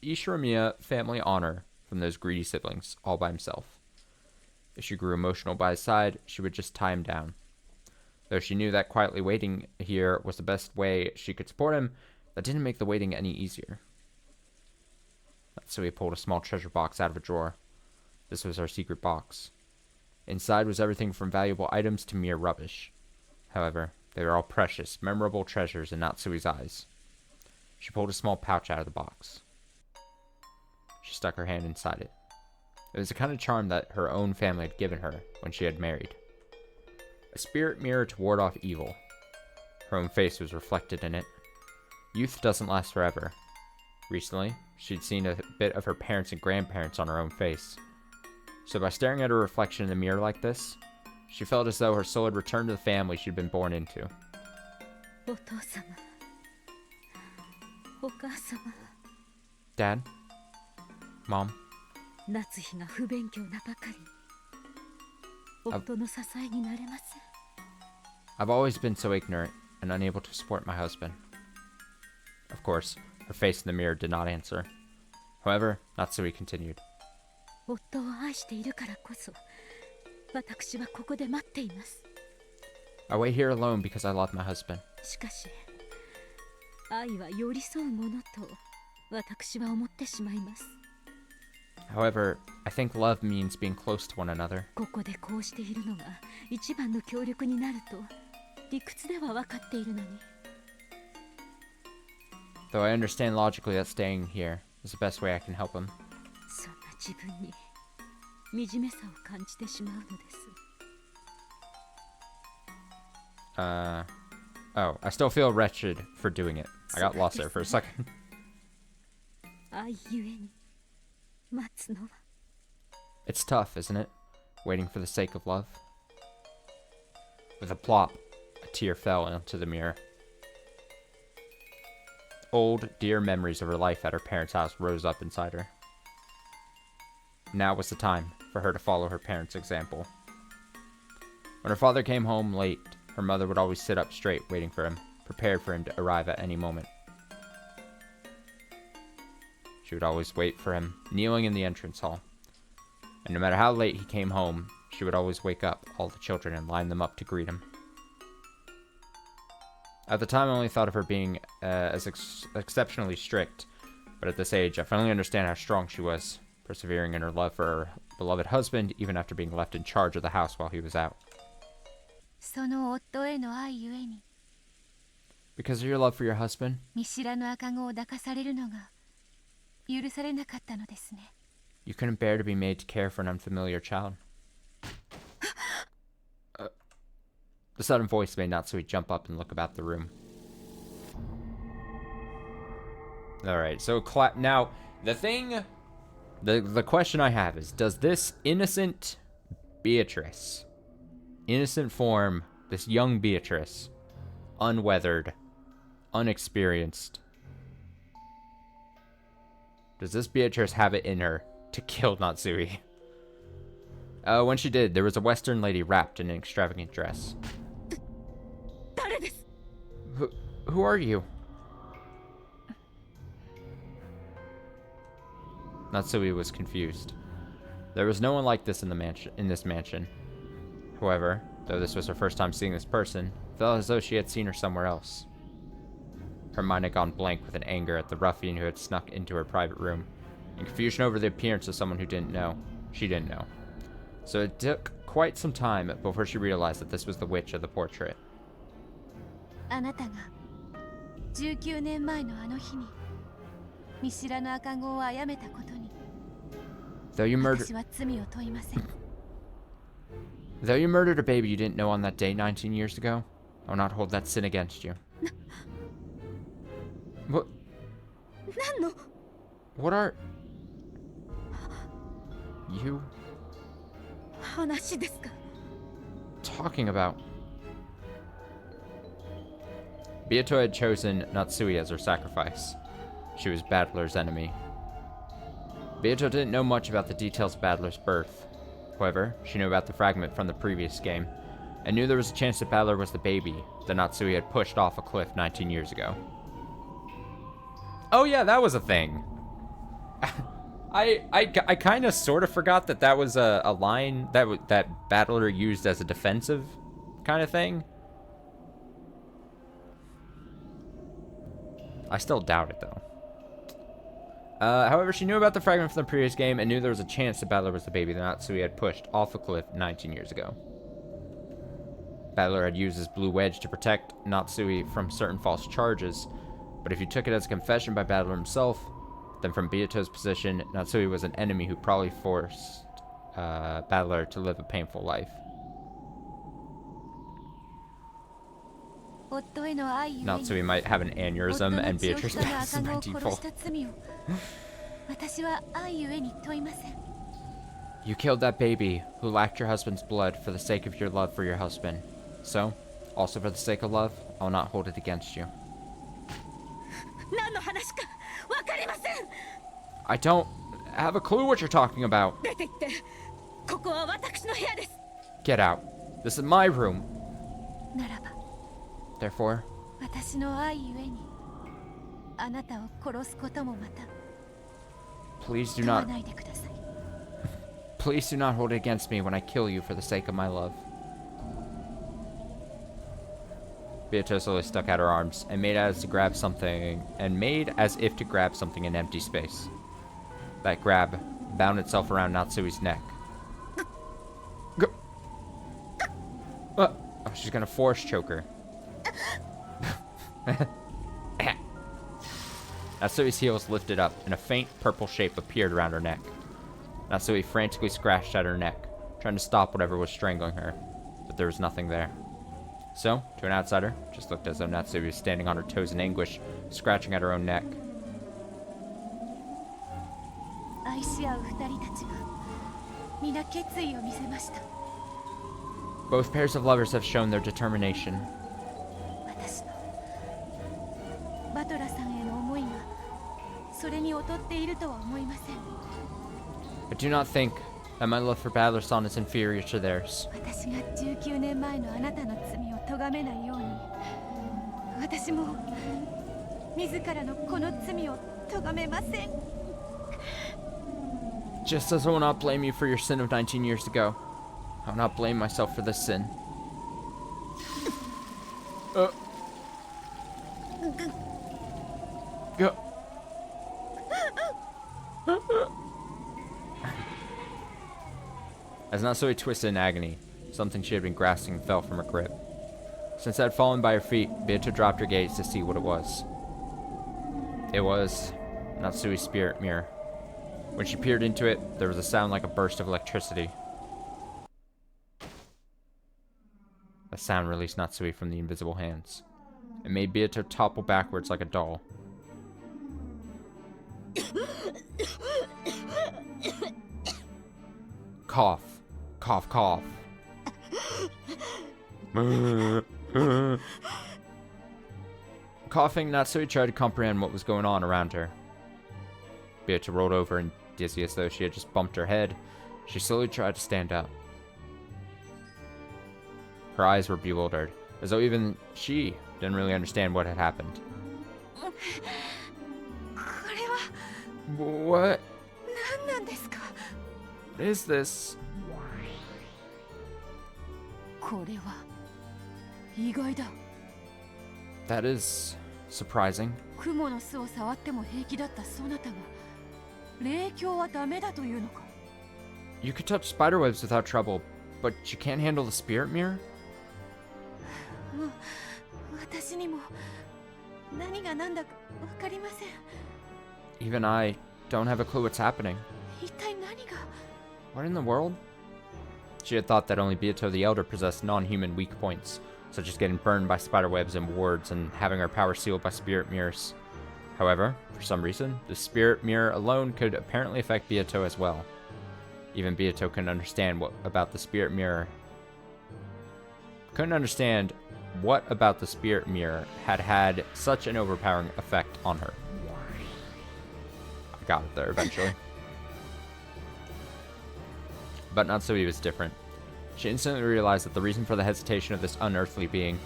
Ishiramiya family honor from those greedy siblings, all by himself. If she grew emotional by his side, she would just tie him down. Though she knew that quietly waiting here was the best way she could support him, that didn't make the waiting any easier. So he pulled a small treasure box out of a drawer. This was our secret box. Inside was everything from valuable items to mere rubbish. However, they were all precious, memorable treasures in Natsui's eyes. She pulled a small pouch out of the box. She stuck her hand inside it. It was the kind of charm that her own family had given her when she had married. A spirit mirror to ward off evil. Her own face was reflected in it. Youth doesn't last forever. Recently, she'd seen a bit of her parents and grandparents on her own face. So by staring at her reflection in the mirror like this, she felt as though her soul had returned to the family she'd been born into. Dad? Mom? I've always been so ignorant and unable to support my husband. Of course, her face in the mirror did not answer. However, Natsui continued. I wait here alone because I love my husband. However, I think love means being close to one another. Though I understand logically that staying here is the best way I can help him. Oh, I still feel wretched for doing it. I got lost there for a second. It's tough, isn't it? Waiting for the sake of love. With a plop, a tear fell into the mirror. Old, dear memories of her life at her parents' house rose up inside her. Now was the time for her to follow her parents' example. When her father came home late, her mother would always sit up straight waiting for him, prepared for him to arrive at any moment. She would always wait for him, kneeling in the entrance hall. And no matter how late he came home, she would always wake up all the children and line them up to greet him. At the time, I only thought of her being exceptionally strict, but at this age, I finally understand how strong she was, persevering in her love for her beloved husband, even after being left in charge of the house while he was out. その夫への愛ゆえに Because of your love for your husband? 見知らぬ赤子を抱かされるのが許されなかったのですね。 You couldn't bear to be made to care for an unfamiliar child. The sudden voice made Natsui jump up and look about the room. Alright, so now, the question I have is, does this innocent Beatrice, innocent form, this young Beatrice, unweathered, unexperienced, does this Beatrice have it in her to kill Natsui? When she did, there was a Western lady wrapped in an extravagant dress. Who are you? Natsui was confused. There was no one like this in this mansion. However, though this was her first time seeing this person, it felt as though she had seen her somewhere else. Her mind had gone blank with an anger at the ruffian who had snuck into her private room, and confusion over the appearance of someone who didn't know. She didn't know. So it took quite some time before she realized that this was the witch of the portrait. あなたが19年前のあの日に見知らぬ赤子を殺めたことに Though you murdered a baby you didn't know on that day 19 years ago, I will not hold that sin against you. What? What are you talking about? Beato had chosen Natsui as her sacrifice. She was Battler's enemy. Beato didn't know much about the details of Battler's birth. However, she knew about the fragment from the previous game, and knew there was a chance that Battler was the baby that Natsui had pushed off a cliff 19 years ago. Oh yeah, that was a thing. I kind of sort of forgot that was a line that Battler used as a defensive kind of thing. I still doubt it, though. However, she knew about the fragment from the previous game and knew there was a chance that Battler was the baby that Natsui had pushed off a cliff 19 years ago. Battler had used his blue wedge to protect Natsui from certain false charges, but if you took it as a confession by Battler himself, then from Beato's position, Natsui was an enemy who probably forced Battler to live a painful life. Natsui might have an aneurysm and Beatrice passes by default. You killed that baby who lacked your husband's blood for the sake of your love for your husband. So, also for the sake of love, I will not hold it against you. I don't have a clue what you're talking about. Get out. This is my room. Therefore, please do not hold it against me when I kill you for the sake of my love. Beato slowly stuck out her arms and made as if to grab something in empty space. That grab bound itself around Natsui's neck. Oh, she's gonna force choke her. Natsui's heels lifted up, and a faint purple shape appeared around her neck. Natsui frantically scratched at her neck, trying to stop whatever was strangling her, but there was nothing there. So, to an outsider, it just looked as though Natsui was standing on her toes in anguish, scratching at her own neck. Both pairs of lovers have shown their determination. I do not think that my love for Battler-san is inferior to theirs. Just as I will not blame you for your sin of 19 years ago, I'll not blame myself for this sin. Go. As Natsui twisted in agony, something she had been grasping fell from her grip. Since it had fallen by her feet, Beato dropped her gaze to see what it was. It was Natsui's spirit mirror. When she peered into it, there was a sound like a burst of electricity. The sound released Natsui from the invisible hands. It made Beato topple backwards like a doll. Cough. Cough, cough. Coughing, Natsui tried to comprehend what was going on around her. Beato rolled over and dizzy as though she had just bumped her head. She slowly tried to stand up. Her eyes were bewildered, as though even she didn't really understand what had happened. What? What is this? That is surprising. You could touch spiderwebs without trouble, but you can't handle the spirit mirror? Even I don't have a clue what's happening. What in the world? She had thought that only Beato the Elder possessed non-human weak points, such as getting burned by spiderwebs and wards and having her power sealed by spirit mirrors. However, for some reason, the spirit mirror alone could apparently affect Beato as well. Even Beato couldn't understand what about the spirit mirror had had such an overpowering effect on her. I got it there eventually. But Natsui was different. She instantly realized that the reason for the hesitation of this unearthly being,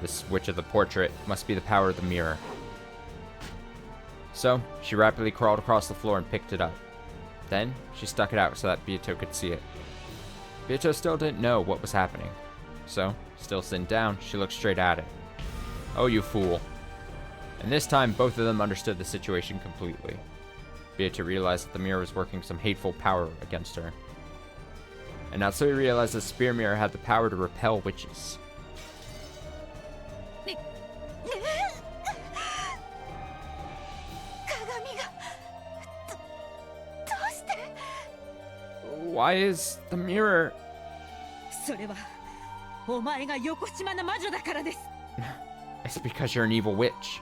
this witch of the portrait, must be the power of the mirror. So, she rapidly crawled across the floor and picked it up. Then, she stuck it out so that Beato could see it. Beato still didn't know what was happening. So, still sitting down, she looked straight at it. Oh, you fool. And this time, both of them understood the situation completely. Beato realized that the mirror was working some hateful power against her. And Natsui realized the spirit mirror had the power to repel witches. Why is the mirror... It's because you're an evil witch.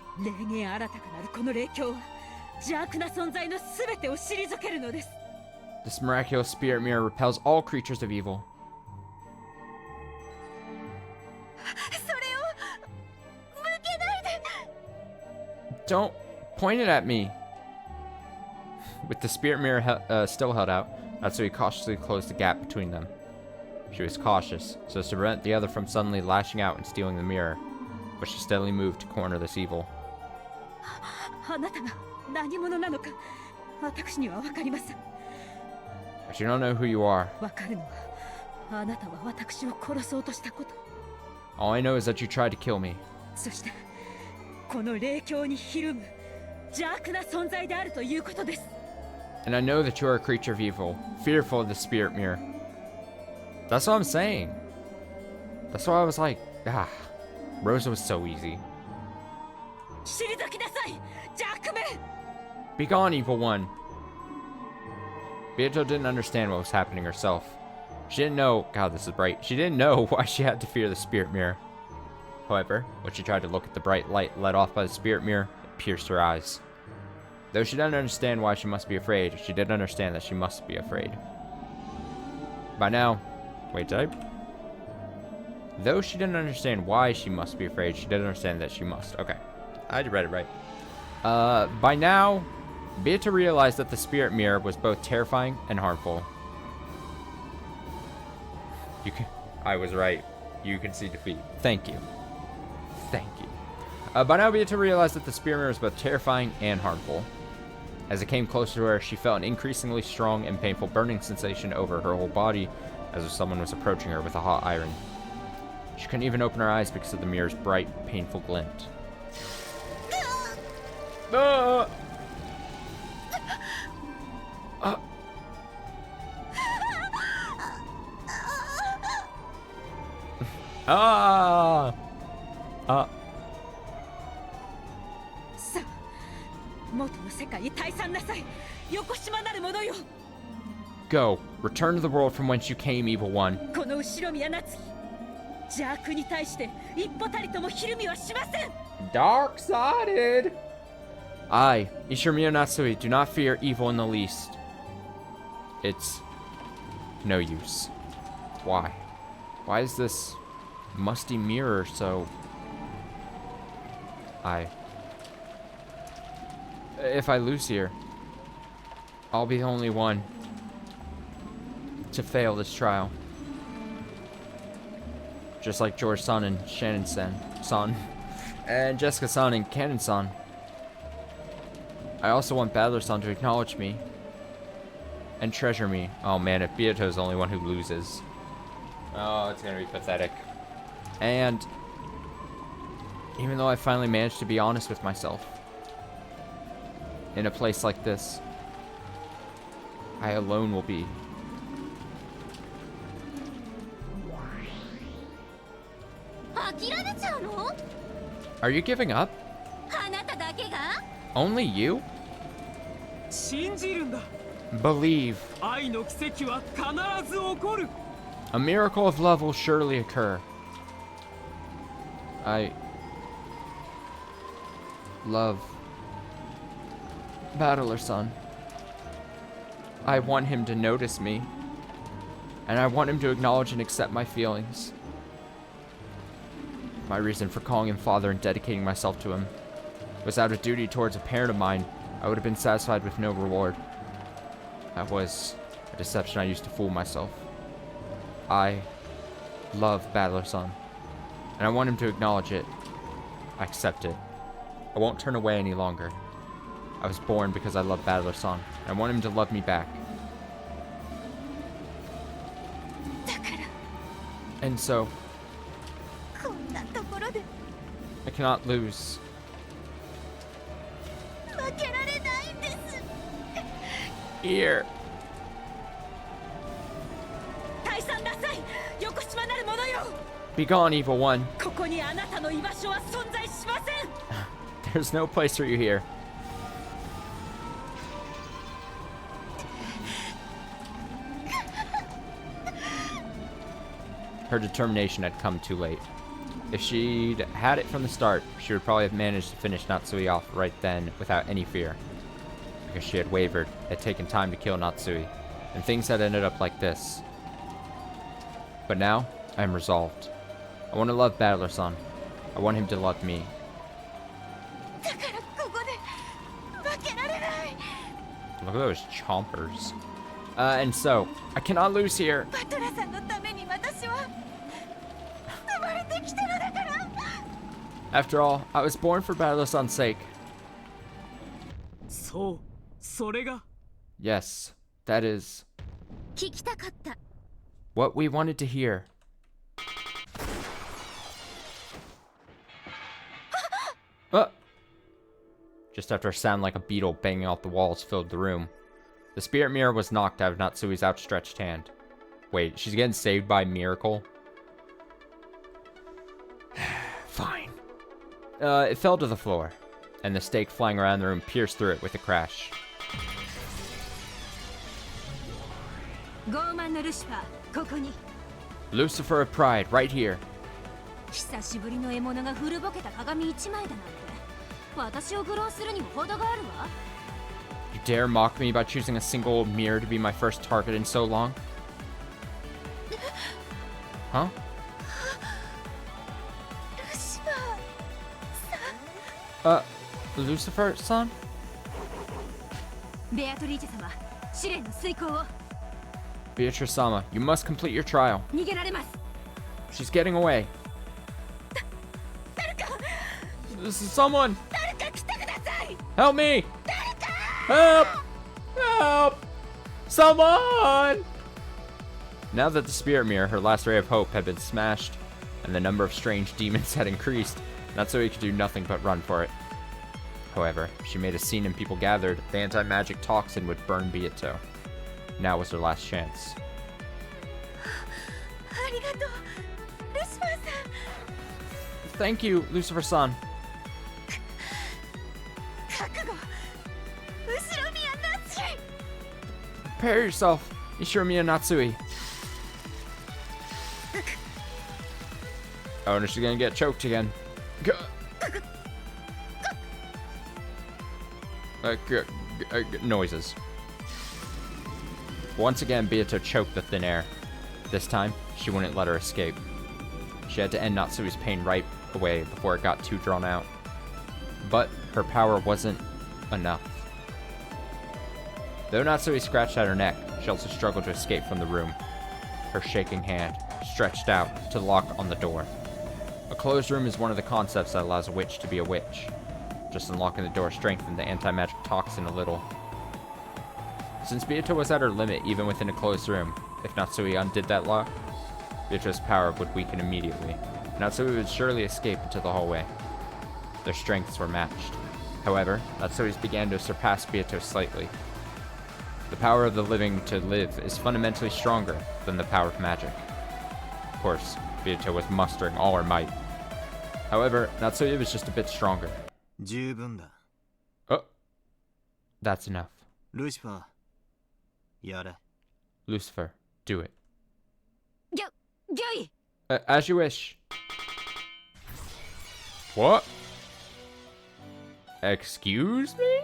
This miraculous spirit mirror repels all creatures of evil. Don't point it at me. With the spirit mirror still held out, Natsui cautiously closed the gap between them. She was cautious, so as to prevent the other from suddenly lashing out and stealing the mirror, but she steadily moved to corner this evil. But you don't know who you are. All I know is that you tried to kill me. And I know that you are a creature of evil, fearful of the spirit mirror. That's what I'm saying. That's why I was like, Rosa was so easy. Be gone, evil one. Beato didn't understand what was happening herself. She didn't know, God, this is bright. She didn't know why she had to fear the spirit mirror. However, when she tried to look at the bright light let off by the spirit mirror, it pierced her eyes. Though she didn't understand why she must be afraid, she did understand that she must be afraid. By now, wait, did I? Though she didn't understand why she must be afraid, she did understand that she must. Okay, I read it right. By now, Beato realized that the spirit mirror was both terrifying and harmful. I was right. You can see defeat. Thank you. Thank you. By now, Beato realized that the spirit mirror was both terrifying and harmful. As it came closer to her, she felt an increasingly strong and painful burning sensation over her whole body, as if someone was approaching her with a hot iron. She couldn't even open her eyes because of the mirror's bright, painful glint. Ah! Ah! Ah! さあ、元の世界に退散なさい。よこしまなる者よ。 Go. Return to the world from whence you came, evil one. この後ろ宮夏樹、邪悪に対して一歩たりともひるみはしません。 Dark-sided! I, Ishimiya Natsui, do not fear evil in the least. It's no use. Why? Why is this musty mirror so... If I lose here, I'll be the only one to fail this trial. Just like George-san and Shannon-san, and Jessica-san and Cannon-san. I also want Battler-san to acknowledge me and treasure me. Oh man, if Beato's the only one who loses. Oh, it's gonna be pathetic. And even though I finally managed to be honest with myself, in a place like this, I alone will be. Are you giving up? Only you? 信じるんだ。 Believe. 愛の奇跡は必ず起こる。 A miracle of love will surely occur. I love Battler-san. I want him to notice me, and I want him to acknowledge and accept my feelings. My reason for calling him father and dedicating myself to him was out of duty towards a parent of mine. I would have been satisfied with no reward. That was a deception I used to fool myself. I love Battler-san, and I want him to acknowledge it. I accept it. I won't turn away any longer. I was born because I love Battler-san, and I want him to love me back. And so, I cannot lose. Here. Be gone, evil one. There's no place for you here. Her determination had come too late. If she'd had it from the start, she would probably have managed to finish Natsui off right then without any fear. Because she had wavered, had taken time to kill Natsui, and things had ended up like this. But now, I am resolved. I want to love Battler-san. I want him to love me. Look at those chompers. And so, I cannot lose here. After all, I was born for Battler-san's sake. そう、それが。 Yes, that is what we wanted to hear. Just after a sound like a beetle banging off the walls filled the room, the spirit mirror was knocked out of Natsui's outstretched hand. Wait, she's getting saved by miracle? Fine. It fell to the floor, and the stake flying around the room pierced through it with a crash. Lucifer of Pride, right here. You dare mock me by choosing a single mirror to be my first target in so long? Huh? Lucifer-san? Beatrice-sama, you must complete your trial. She's getting away. This is someone! Help me! Help! Help! Someone! Now that the spirit mirror, her last ray of hope, had been smashed, and the number of strange demons had increased, Natsui could do nothing but run for it. However, she made a scene and people gathered. The anti-magic toxin would burn Bieto. Now was her last chance. Thank you, Lucifer-san. Prepare yourself, Ishiromiya Natsui. Oh, no, she's gonna get choked again. Noises. Once again, Bieto choked the thin air. This time, she wouldn't let her escape. She had to end Natsui's pain right away before it got too drawn out. But her power wasn't enough. Though Natsui scratched at her neck, she also struggled to escape from the room. Her shaking hand stretched out to the lock on the door. A closed room is one of the concepts that allows a witch to be a witch. Just unlocking the door strengthened the anti-magic toxin a little. Since Bieto was at her limit even within a closed room, if Natsui undid that lock, Bieto's power would weaken immediately. Natsui would surely escape into the hallway. Their strengths were matched. However, Natsui's began to surpass Bieto slightly. The power of the living to live is fundamentally stronger than the power of magic. Of course, Bieto was mustering all her might. However, Natsui was just a bit stronger. Oh, that's enough. Lucifer, Lucifer, do it. Joey! As you wish. What? Excuse me?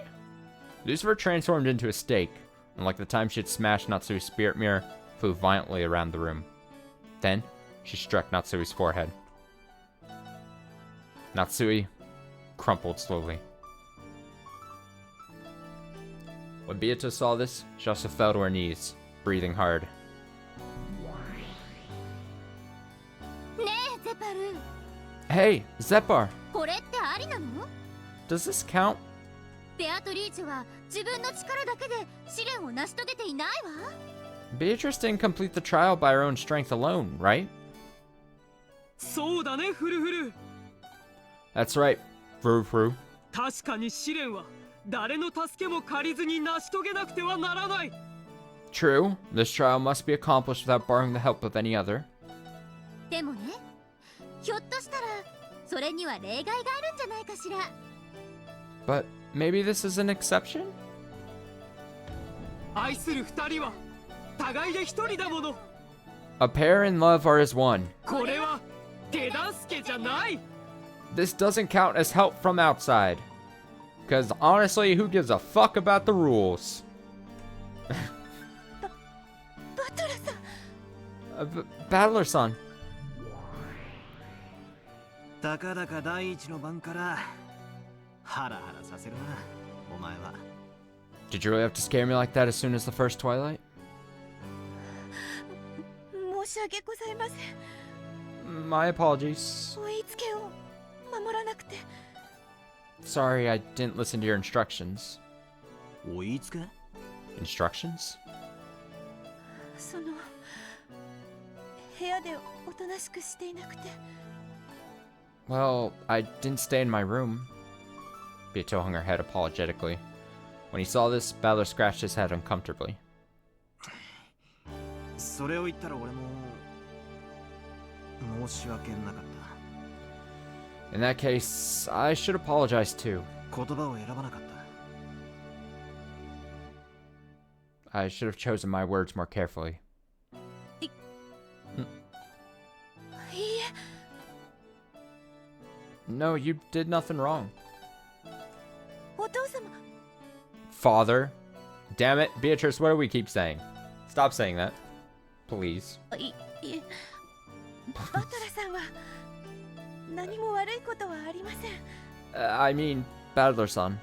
Lucifer transformed into a stake, and like the time she had smashed Natsui's spirit mirror, flew violently around the room. Then, she struck Natsui's forehead. Natsui crumpled slowly. When Bieto saw this, she also fell to her knees, breathing hard. Hey, Zepar! Does this count? Beatrice didn't complete the trial by her own strength alone, right? That's right, Fru Fru. True, this trial must be accomplished without borrowing the help of any other. But maybe this is an exception? A pair in love are as one. This doesn't count as help from outside. Because honestly, who gives a fuck about the rules? Battler-san. Did you really have to scare me like that as soon as the first twilight? My apologies. Sorry, I didn't listen to your instructions. Instructions? Well, I didn't stay in my room. Bieto hung her head apologetically. When he saw this, Battler scratched his head uncomfortably. In that case, I should apologize too. I should have chosen my words more carefully. No, you did nothing wrong. Father. Damn it, Beatrice, what do we keep saying? Stop saying that. Please. I mean, Battler-san.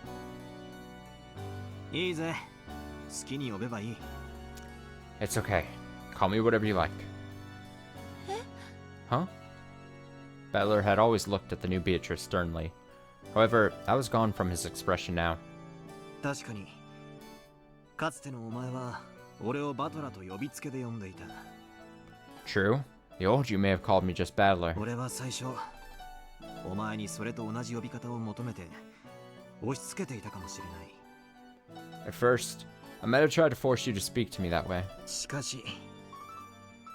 It's okay. Call me whatever you like. Huh? Battler had always looked at the new Beatrice sternly. However, that was gone from his expression now. True. The old you may have called me just Battler. 俺は最初お前にそれと同じ呼び方を求めて押し付けていたかもしれない。 At first, I might have tried to force you to speak to me that way. しかし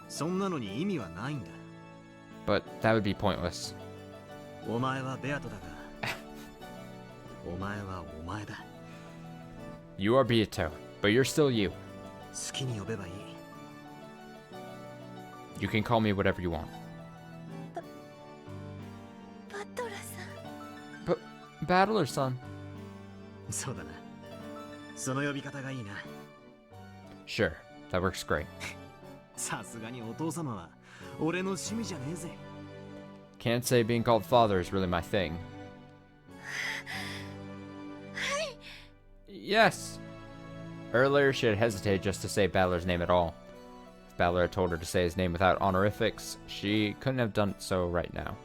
そんなのに意味はないんだ。 But that would be pointless. お前はベアトだがお前はお前だ。 You are Beato, but you're still you. 好きに呼べばいい。 You can call me whatever you want. バトラさん。 But Battler, son. そうだな。その呼び方がいいな。 Sure, that works great. さすがにお父様は俺の趣味じゃねえぜ。 Can't say being called father is really my thing. Yes. Earlier, she had hesitated just to say Battler's name at all. If Battler had told her to say his name without honorifics, she couldn't have done so right now.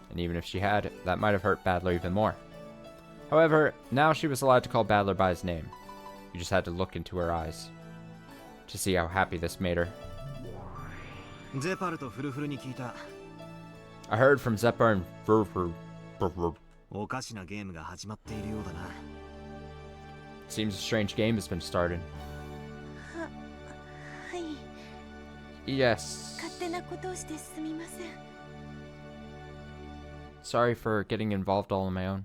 And even if she had, that might have hurt Battler even more. However, now she was allowed to call Battler by his name. You just had to look into her eyes to see how happy this made her. ゼパルとフルフルに聞いた。 I heard from Zephyr and Furfur. おかしなゲームが始まっているようだな。 Seems a strange game has been started. はい。 Yes. 勝手なことをしてすみません。 Sorry for getting involved all on my own.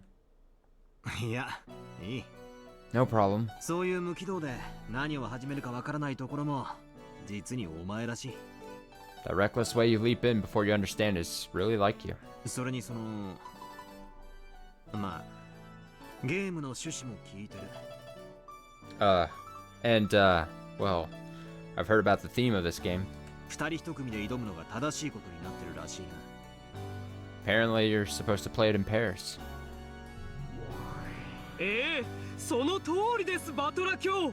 いや、いい。 No problem. そういう無軌道で何を始めるかわからないところも実にお前らしい。 That reckless way you leap in before you understand is really like you. それにそのまあゲームの趣旨も聞いてる。 Well, I've heard about the theme of this game. 二人一組で挑むのが正しいことになってるらしいな。 Apparently, you're supposed to play it in pairs. その通りです、バトラ卿。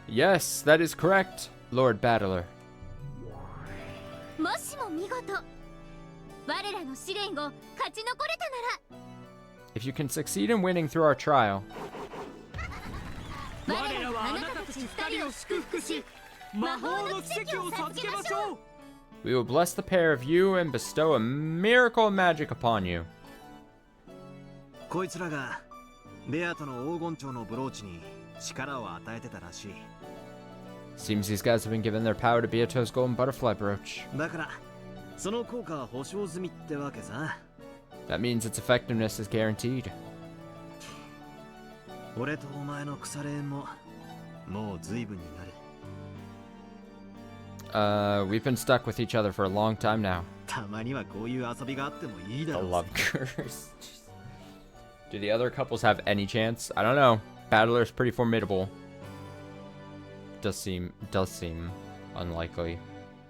Yes, that is correct, Lord Battler. もしも見事我らの試練を勝ち残れたなら If you can succeed in winning through our trial, 我らはあなたたち二人を祝福し、魔法の奇跡を授けましょう。 we will bless the pair of you and bestow a miracle of magic upon you. こいつらがベアトの黄金蝶のブローチに力を与えてたらしい。 Seems these guys have been given their power to Beato's golden butterfly brooch. だからその効果は保証済みってわけさ。 That means its effectiveness is guaranteed. 俺とお前の腐れ縁ももう随分になる。We've been stuck with each other for a long time now. たまにはこういう遊びがあってもいいだ The ろう。 love curse. Do the other couples have any chance? I don't know. Battler's pretty formidable. Does seem unlikely.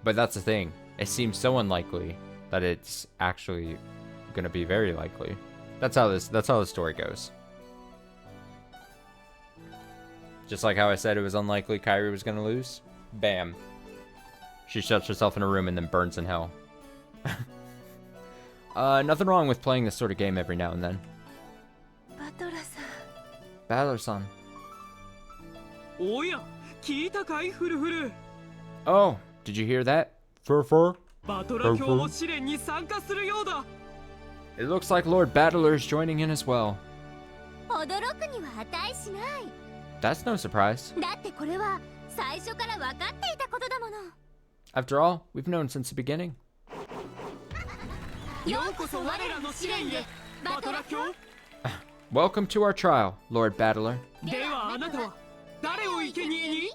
But that's the thing. It seems so unlikely that it's actually gonna be very likely. That's how the story goes. Just like how I said it was unlikely Kyrie was gonna lose. Bam. She shuts herself in a room and then burns in hell. Nothing wrong with playing this sort of game every now and then. バトラさん。 Battler-san. おや、聞いたかい、フルフル。 Oh, did you hear that? Fur. バトラ卿も試練に参加するようだ。 It looks like Lord Battler is joining in as well. 驚くには値しない That's no surprise. だってこれは最初から分かっていたことだもの After all, we've known since the beginning. ようこそ我らの試練へ、バトラ卿。 Welcome to our trial, Lord Battler. ではあなたは誰を生贄に？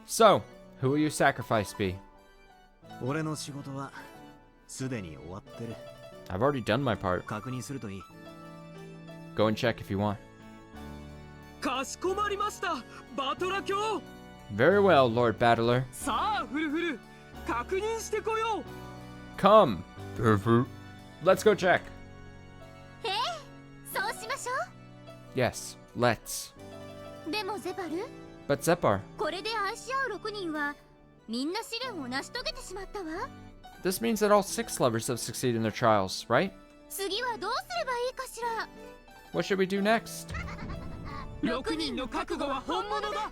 So, who will your sacrifice be? 俺の仕事はすでに終わってる。 I've already done my part. 確認するといい。 Go and check if you want. かしこまりました、バトラ卿。 Very well, Lord Battler. さあ、フルフル、確認してこよう。 Come. Let's go check. そうしましょ Yes, let's. うでもゼパル But Zepar, これで愛し合う6人はみんな試練を成し遂げてしまったわ this means that all 6 lovers have succeeded in their trials, right? 次はどうすればいいかしら What should we do next? 6人の覚悟は本物だ。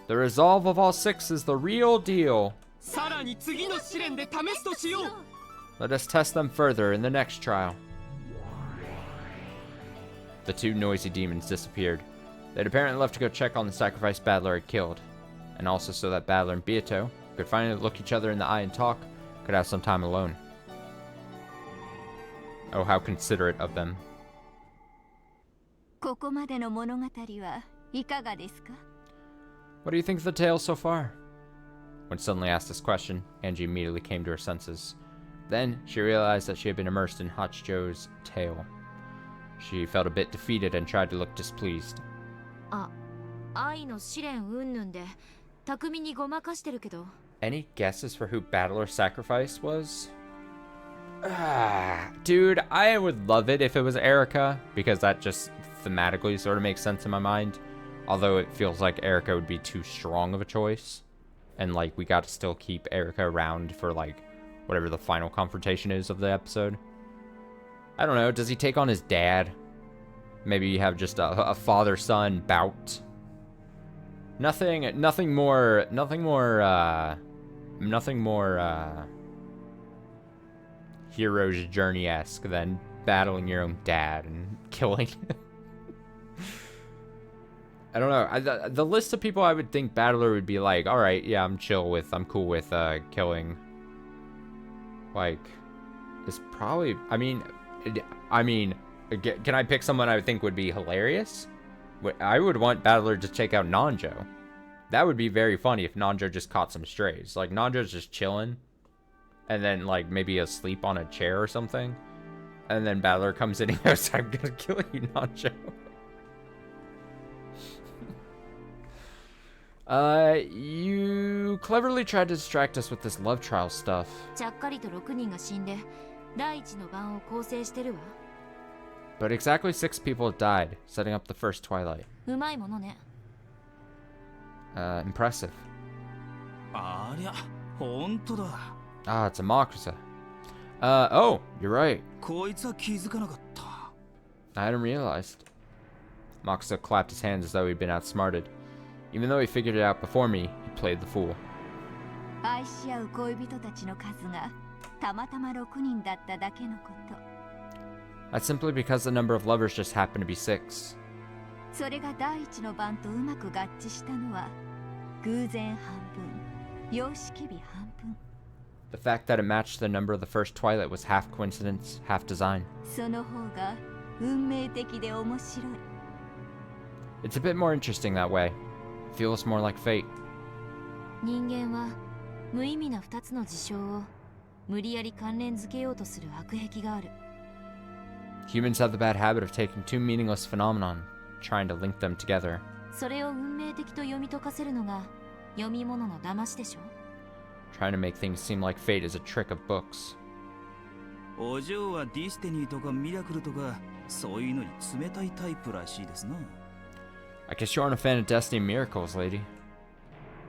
The resolve of all 6 is the real deal. さらに次の試練で試すとしよう。 Let us test them further in the next trial. The two noisy demons disappeared. They'd apparently left to go check on the sacrificed battler had killed, and also so that Battler and Beato could finally look each other in the eye and talk, could have some time alone. Oh, how considerate of them. ここまでの物語はいかがですか? What do you think of the tale so far? When suddenly asked this question, Angie immediately came to her senses. Then, she realized that she had been immersed in Hachijo's tale. She felt a bit defeated and tried to look displeased. 愛の試練云々で巧みにごまかしてるけど。 Any guesses for who Battler Sacrifice was? Dude, I would love it if it was Erica, because that just thematically sort of makes sense in my mind. Although it feels like Erica would be too strong of a choice. And, like, we got to still keep Erica around for, like, whatever the final confrontation is of the episode. I don't know, does he take on his dad? Maybe you have just a father-son bout. Nothing more hero's journey-esque than battling your own dad and killing. I don't know. The list of people I would think Battler would be like, all right, yeah, I'm cool with killing. Like, it's probably, I mean, can I pick someone I would think would be hilarious? I would want Battler to take out Nanjo. That would be very funny if Nanjo just caught some strays. Like, Nanjo's just chilling, and then, like, maybe asleep on a chair or something. And then Battler comes in and goes, I'm gonna kill you, Nanjo. You cleverly tried to distract us with this love trial stuff. ちゃっかりと6人が死んで第一の番を構成してるわ。 But exactly 6 people have died, setting up the first Twilight. うまいものね。Impressive. ありゃ、本当だ。Ah, it's a Makusa. Oh, you're right. こいつは気づかなかった。 I hadn't realized. Makusa clapped his hands as though he'd been outsmarted. Even though he figured it out before me, he played the fool. 愛し合う恋人たちの数がたまたま6人だっただけのこと。 That's simply because the number of lovers just happened to be 6. それが第一の番とうまく合致したのは偶然半分、様式美半分。 The fact that it matched the number of the first Twilight was half coincidence, half design. その方が運命的で面白い。 It's a bit more interesting that way. It feels more like fate. 人間は無意味な2つの事象を無理やり関連づけようとする悪癖がある。 Humans have the bad habit of taking two meaningless phenomenon, trying to link them together. それを運命的と読み解かせるのが読み物の騙しでしょ。 Trying to make things seem like fate is a trick of books. お嬢はディスティニーとかミラクルとかそういうのに冷たいタイプらしいですな。 I guess you aren't a fan of Destiny and Miracles, lady.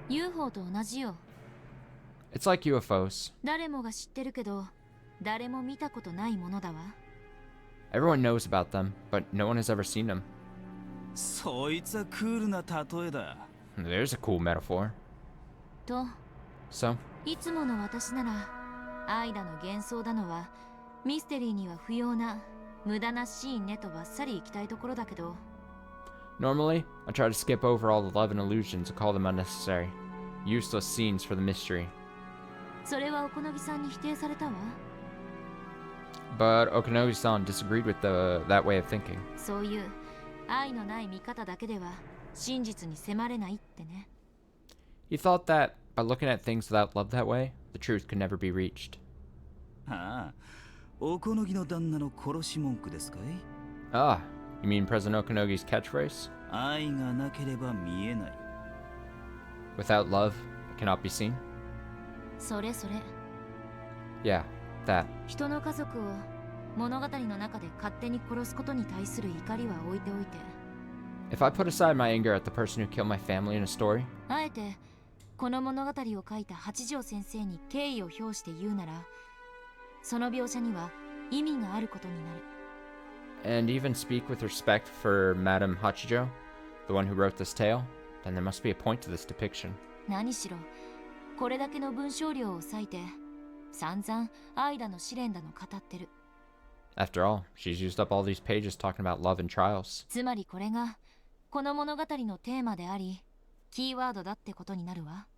UFO と同じよ。 It's like UFOs. 誰もが知ってるけど誰も見たことないものだわ。 Everyone knows about them, but no one has ever seen them. そいつはクールな例えだ。 There's a cool metaphor. と、 So, いつもの私なら愛だの幻想だのはミステリーには不要な無駄なシーンねとばっさり行きたいところだけど。 normally, I try to skip over all the love and illusions and call them unnecessary. Useless scenes for the mystery. それはおこのぎさんに否定されたわ。 But Okanogi-san disagreed with that way of thinking. そういう愛のない見方だけでは真実に迫れないってね。 He thought that, by looking at things without love that way, the truth could never be reached. ああ、おこのぎの旦那の殺し文句ですかい？ Ah, you mean President Okanogi's catchphrase? 愛がなければ見えない。 Without love, it cannot be seen? それそれ。 Yeah, that. 人の家族を物語の中で勝手に殺すことに対する怒りは置いておいて。 If I put aside my anger at the person who killed my family in a story, あえてこの物語を書いた八条先生に敬意を表して言うなら、その描写には意味があることになる。 and even speak with respect for Madame Hachijo, the one who wrote this tale, then there must be a point to this depiction. 何しろこれだけの文章量を割いて散々愛だの試練だの語ってる。 After all, she's used up all these pages talking about love and trials. つまりこれがこの物語のテーマでありキーワードだってことになるわ。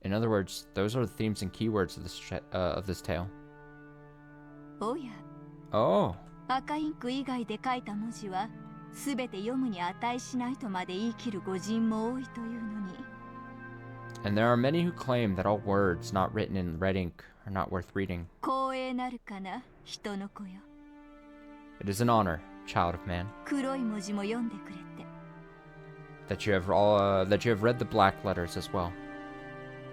In other words, those are the themes and keywords of this tale. おや、 Oh, 赤インク以外で書いた文字はすべて読むに値しないとまで言い切る御人も多いというのに。 and there are many who claim that all words not written in red ink are not worth reading. 光栄なるかな、人の子よ。 It is an honor, child of man, 黒い文字も読んでくれて。 that you have read the black letters as well.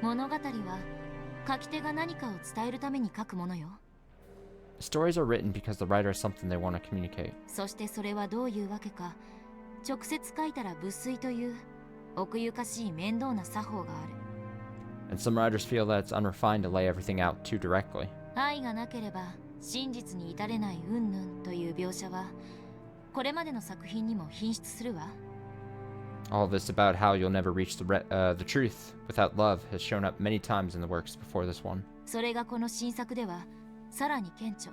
物語は書き手が何かを伝えるために書くものよ。 Stories are written because the writer has something they want to communicate. そしてそれはどういうわけか、直接書いたら仏水という奥ゆかしい面倒な作法がある。 And some writers feel that it's unrefined to lay everything out too directly. 愛がなければ真実に至れない云々という描写はこれまでの作品にも品質するわ。 All of this about how you'll never reach the truth without love has shown up many times in the works before this one. それがこの新作ではさらに顕著。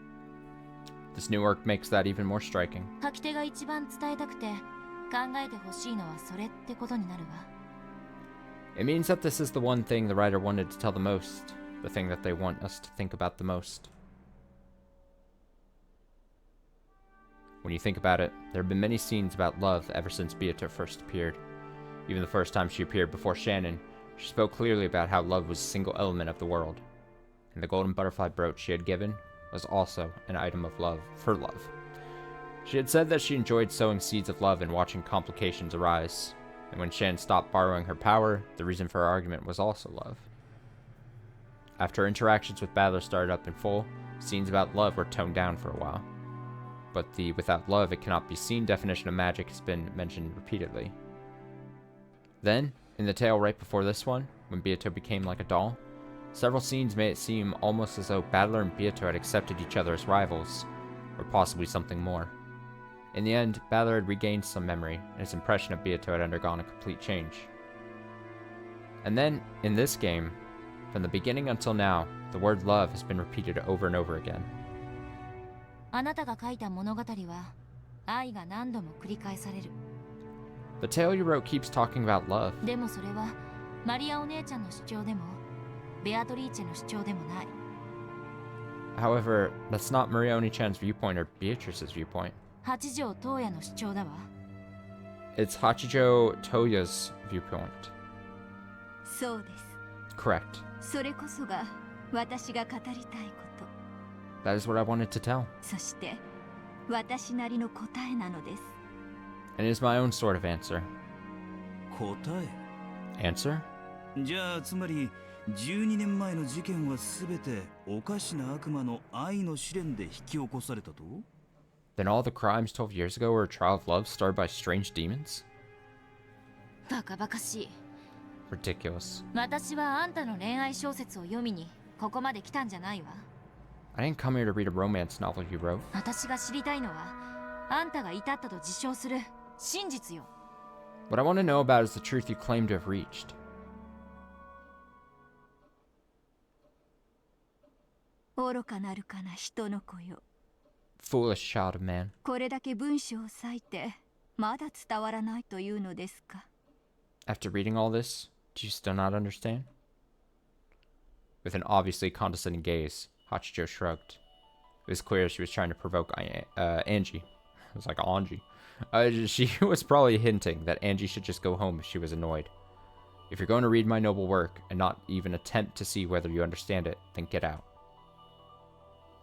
This new work makes that even more striking. 書き手が一番伝えたくて考えてほしいのはそれってことになるわ。 It means that this is the one thing the writer wanted to tell the most, the thing that they want us to think about the most. When you think about it, there have been many scenes about love ever since Beata first appeared. Even the first time she appeared before Shannon, she spoke clearly about how love was a single element of the world. And the golden butterfly brooch she had given was also an item of love, for love. She had said that she enjoyed sowing seeds of love and watching complications arise. And when Shan stopped borrowing her power, the reason for her argument was also love. After interactions with Battler started up in full, scenes about love were toned down for a while. But the without love it cannot be seen definition of magic has been mentioned repeatedly. Then, in the tale right before this one, when Beato became like a doll, several scenes made it seem almost as though Battler and Beato had accepted each other as rivals, or possibly something more. In the end, Battler had regained some memory, and his impression of Beato had undergone a complete change. And then, in this game, from the beginning until now, the word love has been repeated over and over again. あなたが書いた物語は愛が何度も繰り返される。 The tale you wrote keeps talking about love. でもそれはマリアお姉ちゃんの主張でもベアトリーチェの主張でもない。 However, that's not Marioni-chan's viewpoint or Beatrice's viewpoint. 八条東也の主張だわ。 It's Hachijo Toya's viewpoint. そうです。 Correct. それこそが私が語りたいこと。 That is what I wanted to tell. そして私なりの答えなのです。 And it is my own sort of answer. 答え Answer? じゃあつまり12年前の事件はすべておかしな悪魔の愛の試練で引き起こされたと Then all the crimes 12 years ago were a trial of love started by strange demons? バカバカしい。 Ridiculous. 私はあんたの恋愛小説を読みにここまで来たんじゃないわ。 I didn't come here to read a romance novel you wrote. 私が知りたいのはあんたが至ったと自称する真実よ。 What I want to know about is the truth you claim to have reached. 愚かなるかな人の子よ。 Foolish child of man. これだけ文章を割いてまだ伝わらないというのですか。 After reading all this, do you still not understand? With an obviously condescending gaze, Hachijo shrugged. It was clear she was trying to provoke Angie. It was like Angie. She was probably hinting that Angie should just go home if she was annoyed. If you're going to read my noble work and not even attempt to see whether you understand it, then get out.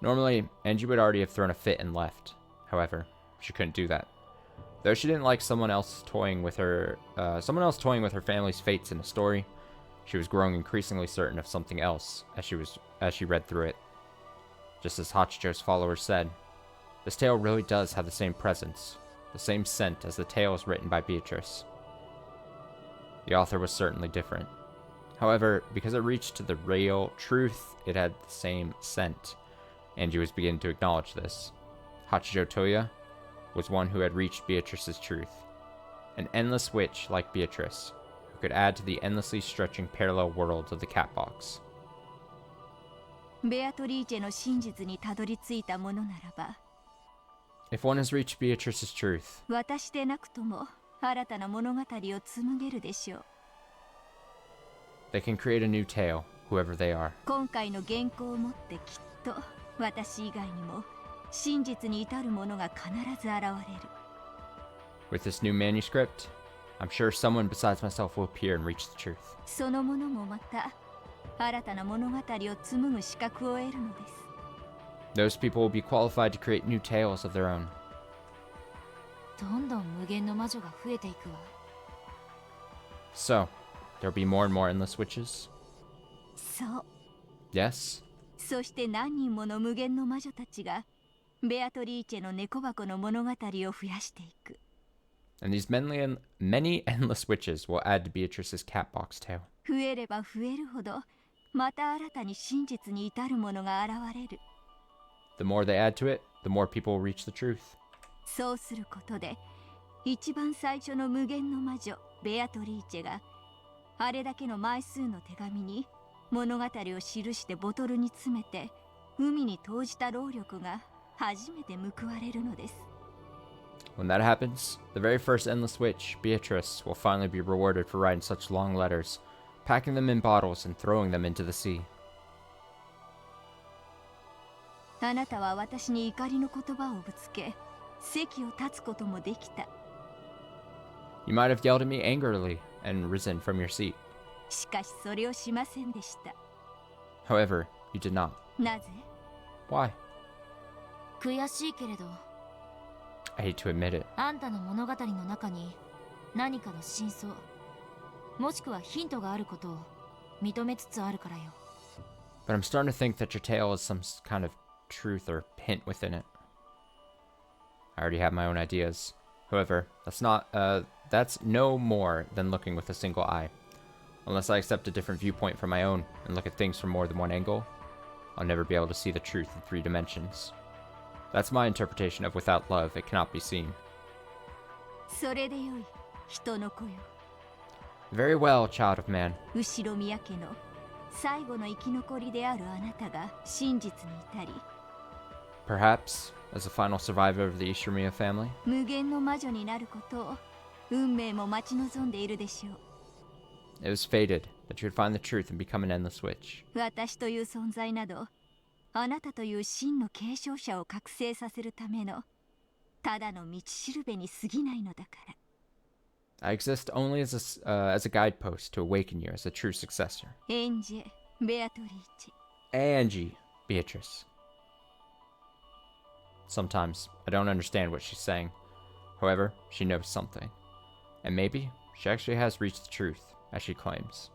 Normally, Angie would already have thrown a fit and left. However, she couldn't do that. Though she didn't like someone else toying with her family's fates in a story, she was growing increasingly certain of something else as she read through it. Just as Hachijo's followers said, this tale really does have the same presence, the same scent as the tales written by Beatrice. The author was certainly different. However, because it reached to the real truth, it had the same scent. Angie was beginning to acknowledge this. Hachijo Toya was one who had reached Beatrice's truth. An endless witch like Beatrice, who who could add to the endlessly stretching parallel worlds of the cat box. ベアトリーチェの真実にたどり着いたものならば、 If one has reached Beatrice's truth, 私でなくとも新たな物語を紡げるでしょう。 they can create a new tale, whoever they are. 今回の原稿をもってきっと私以外にも真実に至るものが必ず現れる。 With this new manuscript, I'm sure someone besides myself will appear and reach the truth. そのものもまた新たな物語を紡ぐ資格を得るのです。 Those people will be qualified to create new tales of their own. どんどん無限の魔女が増えていくわ。 So, there'll be more and more endless witches? そう。 Yes? そして何人もの無限の魔女たちがベアトリーチェの猫箱の物語を増やしていく。 And these many endless witches will add to Beatrice's catbox tale. 増えれば増えるほどまた新たに真実に至るものが現れる。 The more they add to it, the more people will reach the truth. そうすることで一番最初の無限の魔女ベアトリーチェがあれだけの枚数の手紙に物語を記してボトルに詰めて海に投じた労力が初めて報われるのです。 When that happens, the very first endless witch, Beatrice, will finally be rewarded for writing such long letters, packing them in bottles and throwing them into the sea. あなたは私に怒りの言葉をぶつけ、席を立つこともできた。 You might have yelled at me angrily and risen from your seat. しかしそれをしませんでした。 However, you did not. なぜ？ Why? 悔しいけれど、 I hate to admit it. あんたの物語の中に何かの真相、もしくはヒントがあることを認めつつあるからよ。 But I'm starting to think that your tale is some kind of truth or hint within it. I already have my own ideas. However, that's no more than looking with a single eye. Unless I accept a different viewpoint from my own and look at things from more than one angle, I'll never be able to see the truth in 3 dimensions. That's my interpretation of without love, it cannot be seen. それでよい、人の子よ。 Very well, child of man. 後ろ宮家の最後の生き残りであるあなたが真実に至り、 Perhaps, as a final survivor of the Ishimiya family, 無限の魔女になることを運命も待ち望んでいるでしょう。 it was fated that you would find the truth and become an endless witch. 私という存在など、あなたという真の継承者を覚醒させるためのただの道しるべに過ぎないのだから。 I exist only as a guidepost to awaken you as a true successor. エンジェ、ベアトリーチ。 Angie, Beatrice. Sometimes I don't understand what she's saying. However, she knows something. And maybe she actually has reached the truth, as she claims.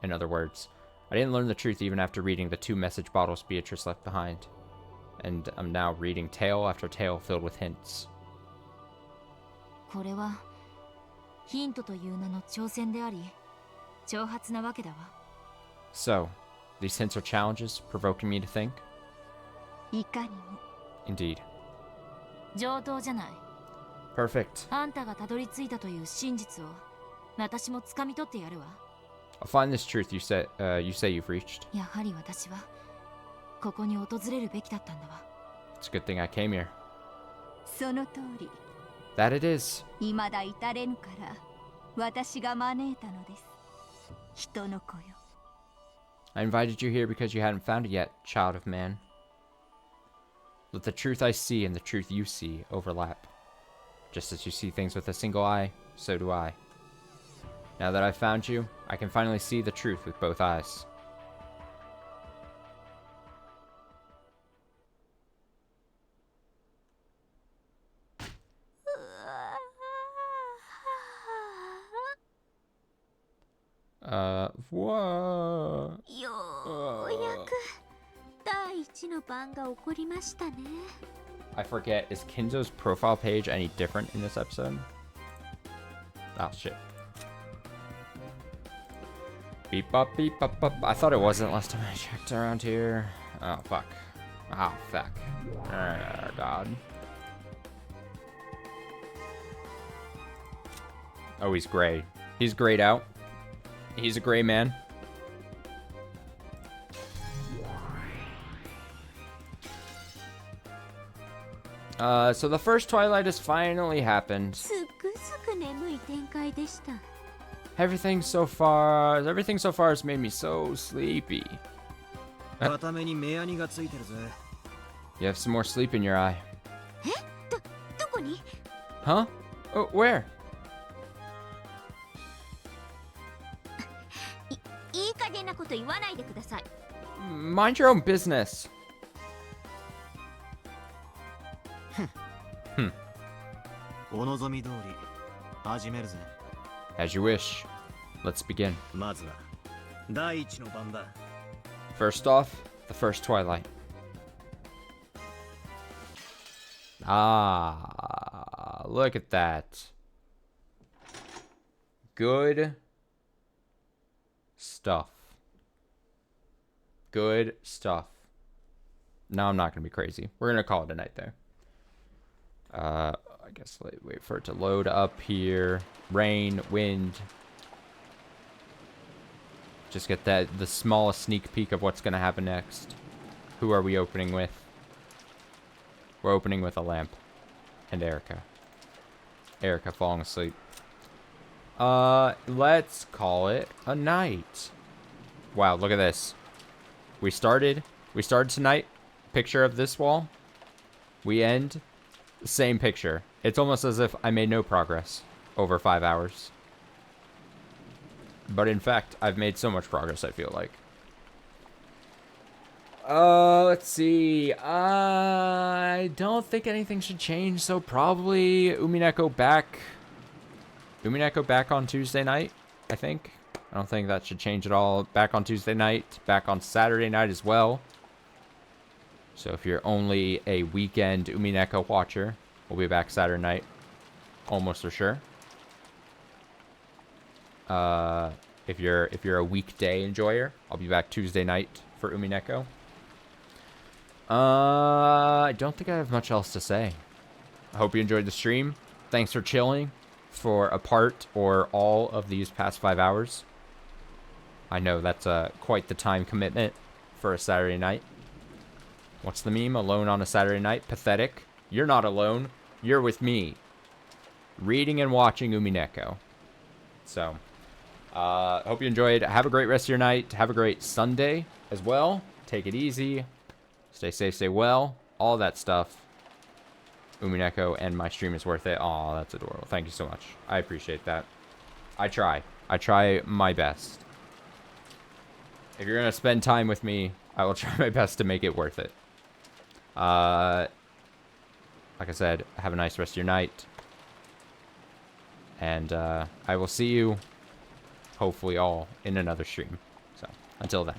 In other words, I didn't learn the truth even after reading the 2 message bottles Beatrice left behind. And I'm now reading tale after tale filled with hints. これはヒントという名の挑戦であり、挑発なわけだわ。 So, these hints are challenges, provoking me to think? いかにも。 Indeed. 上等じゃない。 Perfect. あんたがたどり着いたという真実を私も掴み取ってやるわ。 I'll find this truth you say you've reached. やはり私はここに訪れるべきだったんだわ。 It's a good thing I came here. その通り。 That it is. 未だ至れぬから私が招いたのです。人の子よ。 I invited you here because you hadn't found it yet, child of man. Let the truth I see and the truth you see overlap. Just as you see things with a single eye, so do I. Now that I've found you, I can finally see the truth with both eyes. What? ようやく第一の番が起こりましたね。 I forget, is Kinzo's profile page any different in this episode? Oh shit. Beep up, beep up, up. I thought it wasn't last time I checked around here. Oh fuck. Oh fuck. Oh god. Oh, he's gray. He's grayed out. He's a gray man. So the first twilight has finally happened. Everything so far has made me so sleepy. You have some more sleep in your eye. Huh? Oh, where? Mind your own business. As you wish. Let's begin. First off, the first twilight. Ah, look at that. Good stuff. Good stuff. No, I'm not going to be crazy. We're going to call it a night there. I guess wait for it to load up here. Rain, wind. Just get the smallest sneak peek of what's going to happen next. Who are we opening with? We're opening with a lamp. And Erica. Erica falling asleep. Let's call it a night. Wow, look at this. We started tonight. Picture of this wall. We end. Same picture. It's almost as if I made no progress over 5 hours. But in fact, I've made so much progress, I feel like. Let's see. I don't think anything should change, so probably Umineko back. Umineko back on Tuesday night, I think. I don't think that should change at all. Back on Tuesday night, back on Saturday night as well. So if you're only a weekend Umineko watcher, we'll be back Saturday night, almost for sure. If you're a weekday enjoyer, I'll be back Tuesday night for Umineko. I don't think I have much else to say. I hope you enjoyed the stream. Thanks for chilling for a part or all of these past 5 hours. I know that's quite the time commitment for a Saturday night. What's the meme? Alone on a Saturday night? Pathetic. You're not alone. You're with me. Reading and watching Umineko. So, hope you enjoyed. Have a great rest of your night. Have a great Sunday as well. Take it easy. Stay safe, stay well. All that stuff. Umineko and my stream is worth it. Aw, that's adorable. Thank you so much. I appreciate that. I try. I try my best. If you're going to spend time with me, I will try my best to make it worth it. Like I said, have a nice rest of your night. And I will see you, hopefully all, in another stream. So, until then.